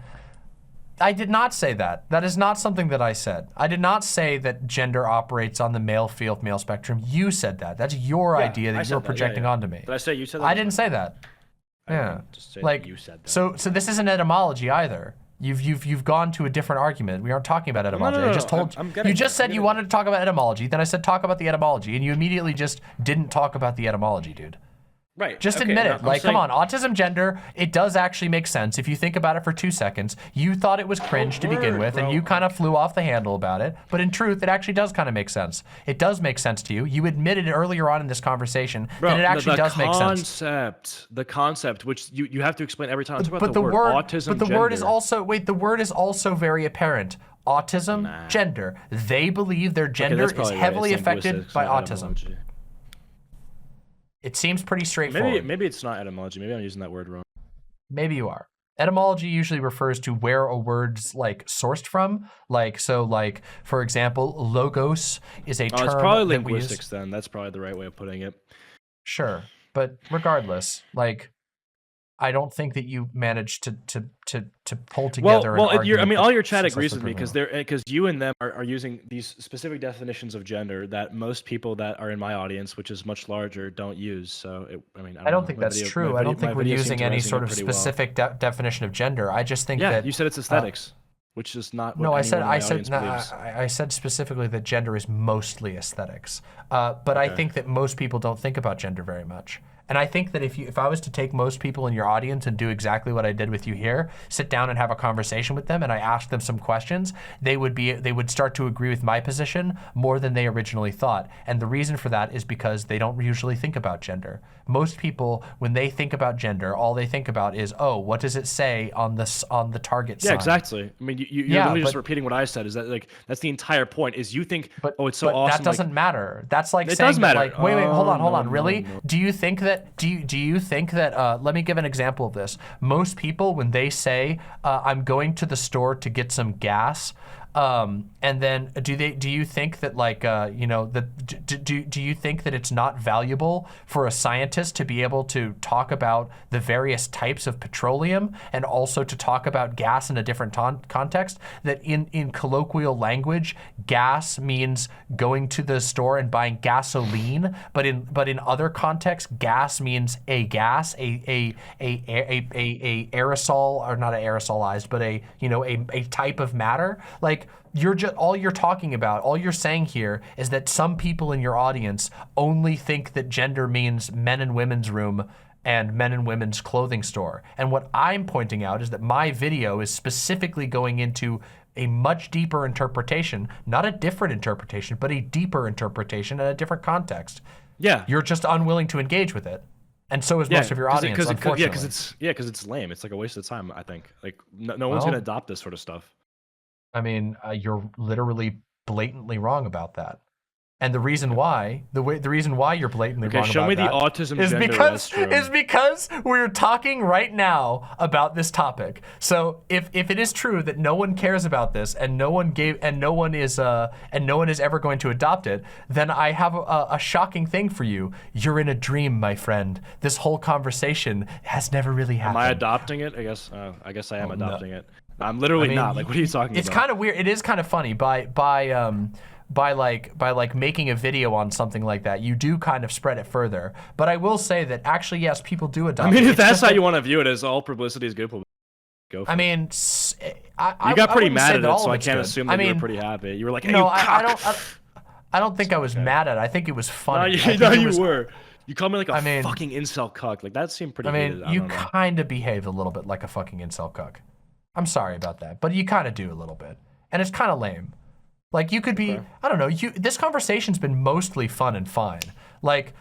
I did not say that. That is not something that I said. I did not say that gender operates on the male-female spectrum. You said that. That's your idea that you're projecting onto me. Did I say you said that? I didn't say that. Yeah. Just say like, you said that. So this isn't etymology either. You've gone to a different argument. We aren't talking about etymology. No, I just told you just said you wanted to talk about etymology. Then I said talk about the etymology, and you immediately just didn't talk about the etymology, dude. Right. Just admit it. Like, come on, autism gender, it does actually make sense. If you think about it for 2 seconds, you thought it was cringe to begin with, and you kind of flew off the handle about it. But in truth, it actually does kind of make sense. It does make sense to you. You admitted earlier on in this conversation that it actually does make sense. The concept, which you have to explain every time. But the word, autism, but the word is also, wait, the word is also very apparent. Autism, gender. They believe their gender is heavily affected by autism. It seems pretty straightforward. Maybe it's not etymology. Maybe I'm using that word wrong. Maybe you are. Etymology usually refers to where a word's like sourced from. Like, so like, for example, logos is a term. It's probably linguistics then. That's probably the right way of putting it. Sure. But regardless, like, I don't think that you managed to pull together an argument. I mean, all your chat agrees with me because you and them are using these specific definitions of gender that most people that are in my audience, which is much larger, don't use. So, I don't think that's true. I don't think we're using any sort of specific definition of gender. I just think that you said it's aesthetics, which is not. No, I said specifically that gender is mostly aesthetics. But I think that most people don't think about gender very much. And I think that if I was to take most people in your audience and do exactly what I did with you here, sit down and have a conversation with them, and I asked them some questions, they would start to agree with my position more than they originally thought. And the reason for that is because they don't usually think about gender. Most people, when they think about gender, all they think about is, oh, what does it say on the target sign? Yeah, exactly. I mean, you're literally just repeating what I said. Is that like that's the entire point? Is you think, oh, it's so awesome. That doesn't matter. That's like it saying does matter. Like, wait, hold on. Really? No. Do you think that? Do you think that? Let me give an example of this. Most people, when they say, "I'm going to the store to get some gas," and then do you think that like do you think that it's not valuable for a scientist to be able to talk about the various types of petroleum and also to talk about gas in a different context? That in colloquial language, gas means going to the store and buying gasoline, but in other contexts, gas means a gas, a aerosol, or not aerosolized, but a type of matter. Like, all you're talking about, all you're saying here is that some people in your audience only think that gender means men and women's room and men and women's clothing store. And what I'm pointing out is that my video is specifically going into a much deeper interpretation, not a different interpretation, but a deeper interpretation in a different context. Yeah. You're just unwilling to engage with it. And so is most of your audience, unfortunately. Because it's lame. It's like a waste of time, I think. Like, no one's going to adopt this sort of stuff. I mean, you're literally blatantly wrong about that. And the reason why, the reason why you're blatantly wrong show about me the that autism is gender restroom. is because we're talking right now about this topic. So if it is true that no one cares about this and no one is ever going to adopt it, then I have a shocking thing for you. You're in a dream, my friend. This whole conversation has never really happened. Am I adopting it? I guess I am adopting it. I'm literally not. Like, what are you talking about? It's kind of weird. It is kind of funny. By making a video on something like that, you do kind of spread it further. But I will say that actually, yes, people do adopt. I mean, it. if that's how you want to view it, as all publicity is good publicity, go for it. I mean, you got pretty mad at it, so I can't can't assume that you were pretty happy. You were like, hey, no, you cock. I don't think I was mad at it. I think it was funny. No, you were. You called me like a fucking incel cuck. Like, that seemed pretty hated. You kind of behaved a little bit like a fucking incel cuck. I'm sorry about that, but you kind of do a little bit. And it's kind of lame. Like, you could be, I don't know, this conversation's been mostly fun and fine. Like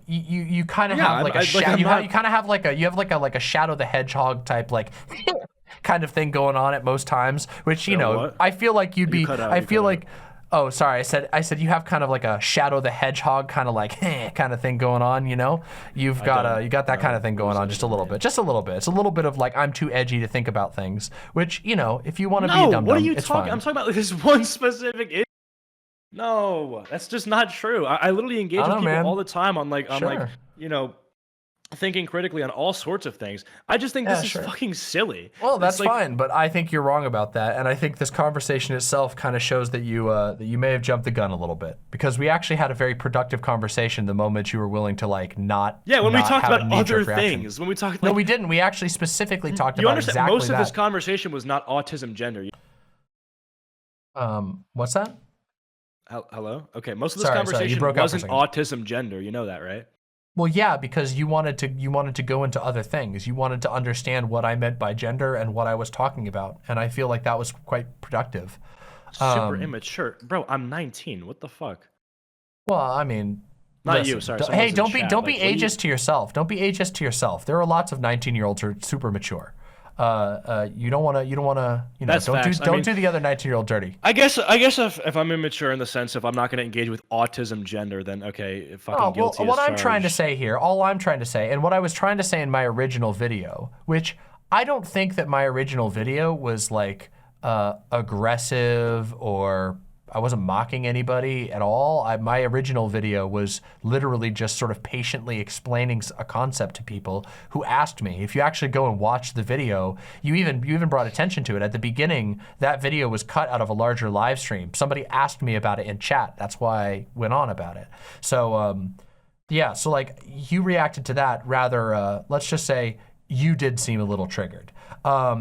you kind of have like a shadow, you kind of have like a Shadow the Hedgehog type like kind of thing going on at most times, which, you know, what? I feel like you'd be, I feel like, oh, sorry, I said you have kind of like a Shadow the Hedgehog kind of like kind of thing going on, you know? You got that kind of thing going on just a little bit. Just a little bit. It's a little bit of like, I'm too edgy to think about things, which, you know, if you want to be a dumb what are you it's talking? fine. I'm talking about this one specific No, that's just not true. I literally engage with people all the time on like you know, thinking critically on all sorts of things. I just think this is fucking silly. Well, that's fine, but I think you're wrong about that, and I think this conversation itself kind of shows that you may have jumped the gun a little bit, because we actually had a very productive conversation the moment you were willing to like not. Yeah, when we not talked have a about knee-jerk other reaction. things, when we talked. No, we didn't. We actually specifically talked You about understand? exactly Most of that. this conversation was not autism gender. What's that? Hello? Okay, most of this conversation wasn't autism gender. You know that, right? Well, yeah, because you wanted to go into other things. You wanted to understand what I meant by gender and what I was talking about, and I feel like that was quite productive. Super immature, bro. I'm 19. What the fuck? Well, I mean, not listen, you. Sorry. Hey, don't be ageist to yourself. Don't be ageist to yourself. There are lots of 19-year-olds who are super mature. You don't want to, you know, That's don't do the other 19-year-old dirty. I guess if I'm immature in the sense if I'm not going to engage with autism gender, then okay, fucking guilty as what I'm charged. trying to say here, all I'm trying to say, and what I was trying to say in my original video, which I don't think that my original video was like aggressive or I wasn't mocking anybody at all. My original video was literally just sort of patiently explaining a concept to people who asked me. If you actually go and watch the video, you even brought attention to it. At the beginning, that video was cut out of a larger live stream. Somebody asked me about it in chat. That's why I went on about it. So yeah, so like you reacted to that rather, let's just say you did seem a little triggered. I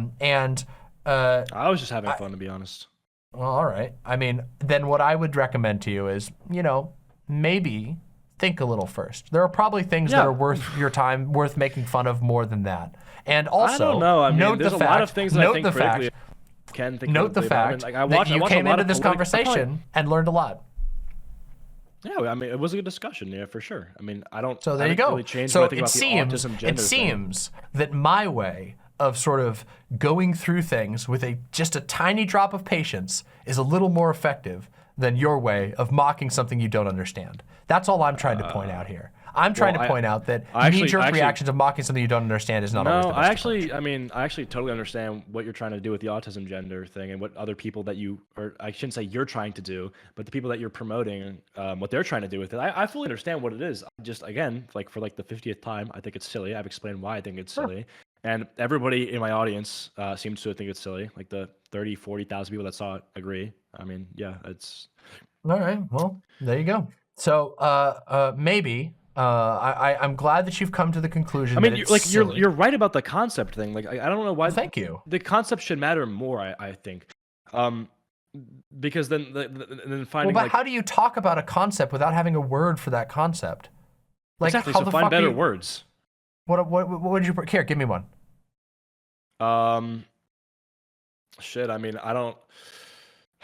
was just having fun, to be honest. Well, all right. I mean, then what I would recommend to you is, you know, maybe think a little first. There are probably things that are worth your time, worth making fun of more than that. And also, I don't know. I mean, note there's the a fact, lot of things that I think critically can think note the fact like, that you came into this conversation and learned a lot. Yeah, I mean, it was a good discussion, yeah, for sure. I mean, So there you go. Really so it seems that my way of sort of going through things with just a tiny drop of patience is a little more effective than your way of mocking something you don't understand. That's all I'm trying to point out here. I'm trying to point out that knee-jerk reactions of mocking something you don't understand is not always the best approach. I actually totally understand what you're trying to do with the autism gender thing and what other people that or I shouldn't say you're trying to do, but the people that you're promoting, what they're trying to do with it. I fully understand what it is. Just, again, like for like the 50th time, I think it's silly. I've explained why I think it's silly. And everybody in my audience seems to think it's silly. Like the 30, 40,000 people that saw it agree. I mean, yeah, it's... All right, well, there you go. So maybe... I'm glad that you've come to the conclusion. I mean, that you're right about the concept thing. Like, I don't know why. Thank you. The concept should matter more. I think, because then finding. Well, but how do you talk about a concept without having a word for that concept? Like, exactly. How So the find fuck better words. What would you here? Give me one. Shit. I mean, I don't.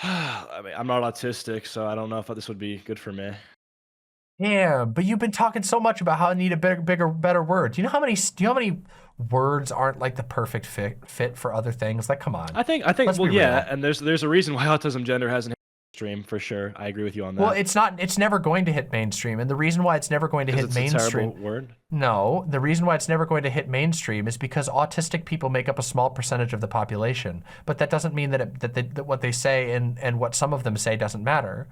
I mean, I'm not autistic, so I don't know if this would be good for me. Yeah, but you've been talking so much about how I need a better word. Do you know how many words aren't like the perfect fit for other things? Like, come on. I think. Well, yeah, and there's a reason why autism gender hasn't Stream for sure. I agree with you on that. Well, it's never going to hit mainstream, and the reason why it's never going to hit it's mainstream. A terrible word. No, the reason why it's never going to hit mainstream is because autistic people make up a small percentage of the population. But that doesn't mean that what they say and what some of them say doesn't matter.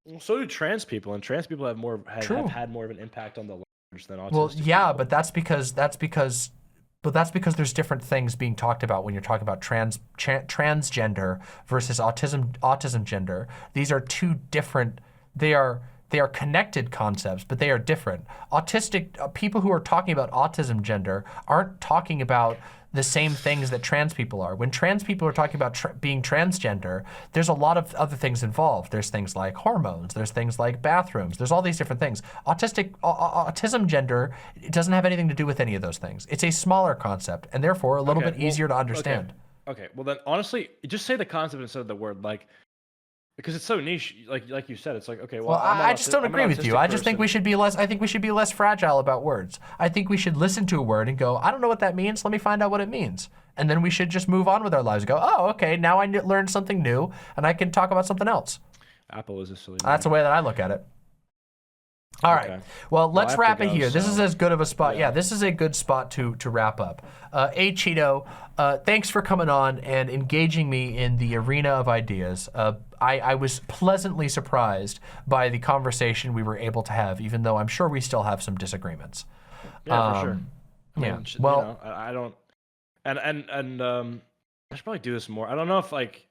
Well, so do trans people, and trans people have had more of an impact on the language than autistic. Well, yeah, people. but that's because there's different things being talked about when you're talking about transgender versus autism gender. These are two different. They are connected concepts, but they are different. Autistic people who are talking about autism gender aren't talking about the same things that trans people are. When trans people are talking about being transgender, there's a lot of other things involved. There's things like hormones, there's things like bathrooms, there's all these different things. Autism gender, it doesn't have anything to do with any of those things. It's a smaller concept and therefore a little bit easier to understand. Okay, well then honestly, just say the concept instead of the word, like, because it's so niche, like you said, it's like, okay, well, I just don't agree with you. I just think we should be less. I think we should be less fragile about words. I think we should listen to a word and go, I don't know what that means. Let me find out what it means, and then we should just move on with our lives. And go, oh, okay, now I learned something new, and I can talk about something else. Apple is a silly. That's the way that I look at it. All right. Well, let's wrap it here. This is as good of a spot. Yeah, this is a good spot to wrap up. Hey, Cheeto, thanks for coming on and engaging me in the arena of ideas. I was pleasantly surprised by the conversation we were able to have, even though I'm sure we still have some disagreements. Yeah, for sure. I Yeah. mean, Well, you know, I don't, and I should probably do this more. I don't know if like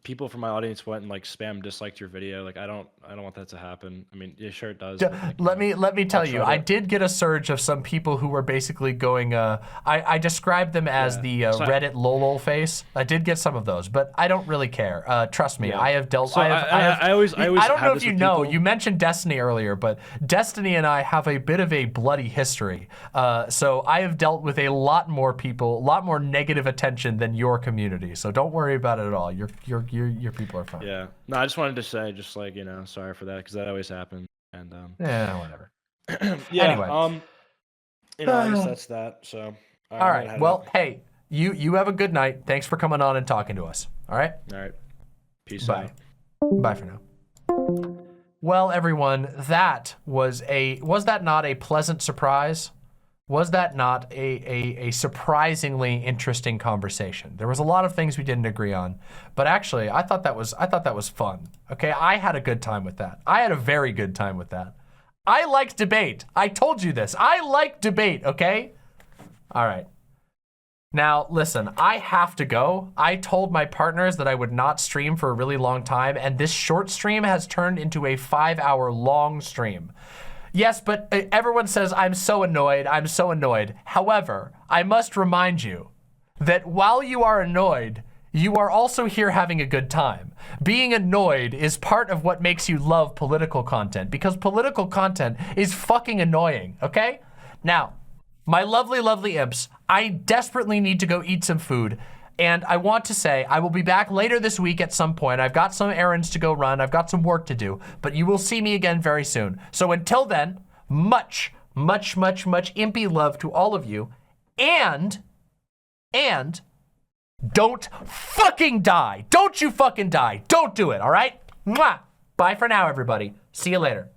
people from my audience went and like spam disliked your video. Like I don't want that to happen. I mean, yeah, sure it does. But, like, let me tell you, I did get a surge of some people who were basically going. I described them as the Reddit lol face. I did get some of those, but I don't really care. Trust me, I have dealt. So I always I don't know have if this you with know. people. You mentioned Destiny earlier, but Destiny and I have a bit of a bloody history. So I have dealt with a lot more people, a lot more negative attention than your community. So don't worry about it at all. Your people are fine. Yeah. No, I just wanted to say, just like, you know, sorry for that because that always happens. And yeah, whatever. yeah. Anyway. You know, I guess that's that. So. All right. Well, hey, you have a good night. Thanks for coming on and talking to us. All right. All right. Peace Bye. out. Bye for now. Well, everyone, that was that not a pleasant surprise? Was that not a surprisingly interesting conversation? There was a lot of things we didn't agree on, but actually, I thought that was fun. Okay, I had a good time with that. I had a very good time with that. I like debate. I told you this. I like debate. Okay. All right. Now, listen, I have to go. I told my partners that I would not stream for a really long time, and this short stream has turned into a 5-hour long stream. Yes, but everyone says I'm so annoyed. I'm so annoyed. However, I must remind you that while you are annoyed, you are also here having a good time. Being annoyed is part of what makes you love political content, because political content is fucking annoying, okay? Now, my lovely, lovely imps, I desperately need to go eat some food. And I want to say, I will be back later this week at some point. I've got some errands to go run. I've got some work to do, but you will see me again very soon. So until then, much, much, much, much impy love to all of you. And don't fucking die. Don't you fucking die. Don't do it, all right? Mwah. Bye for now, everybody. See you later.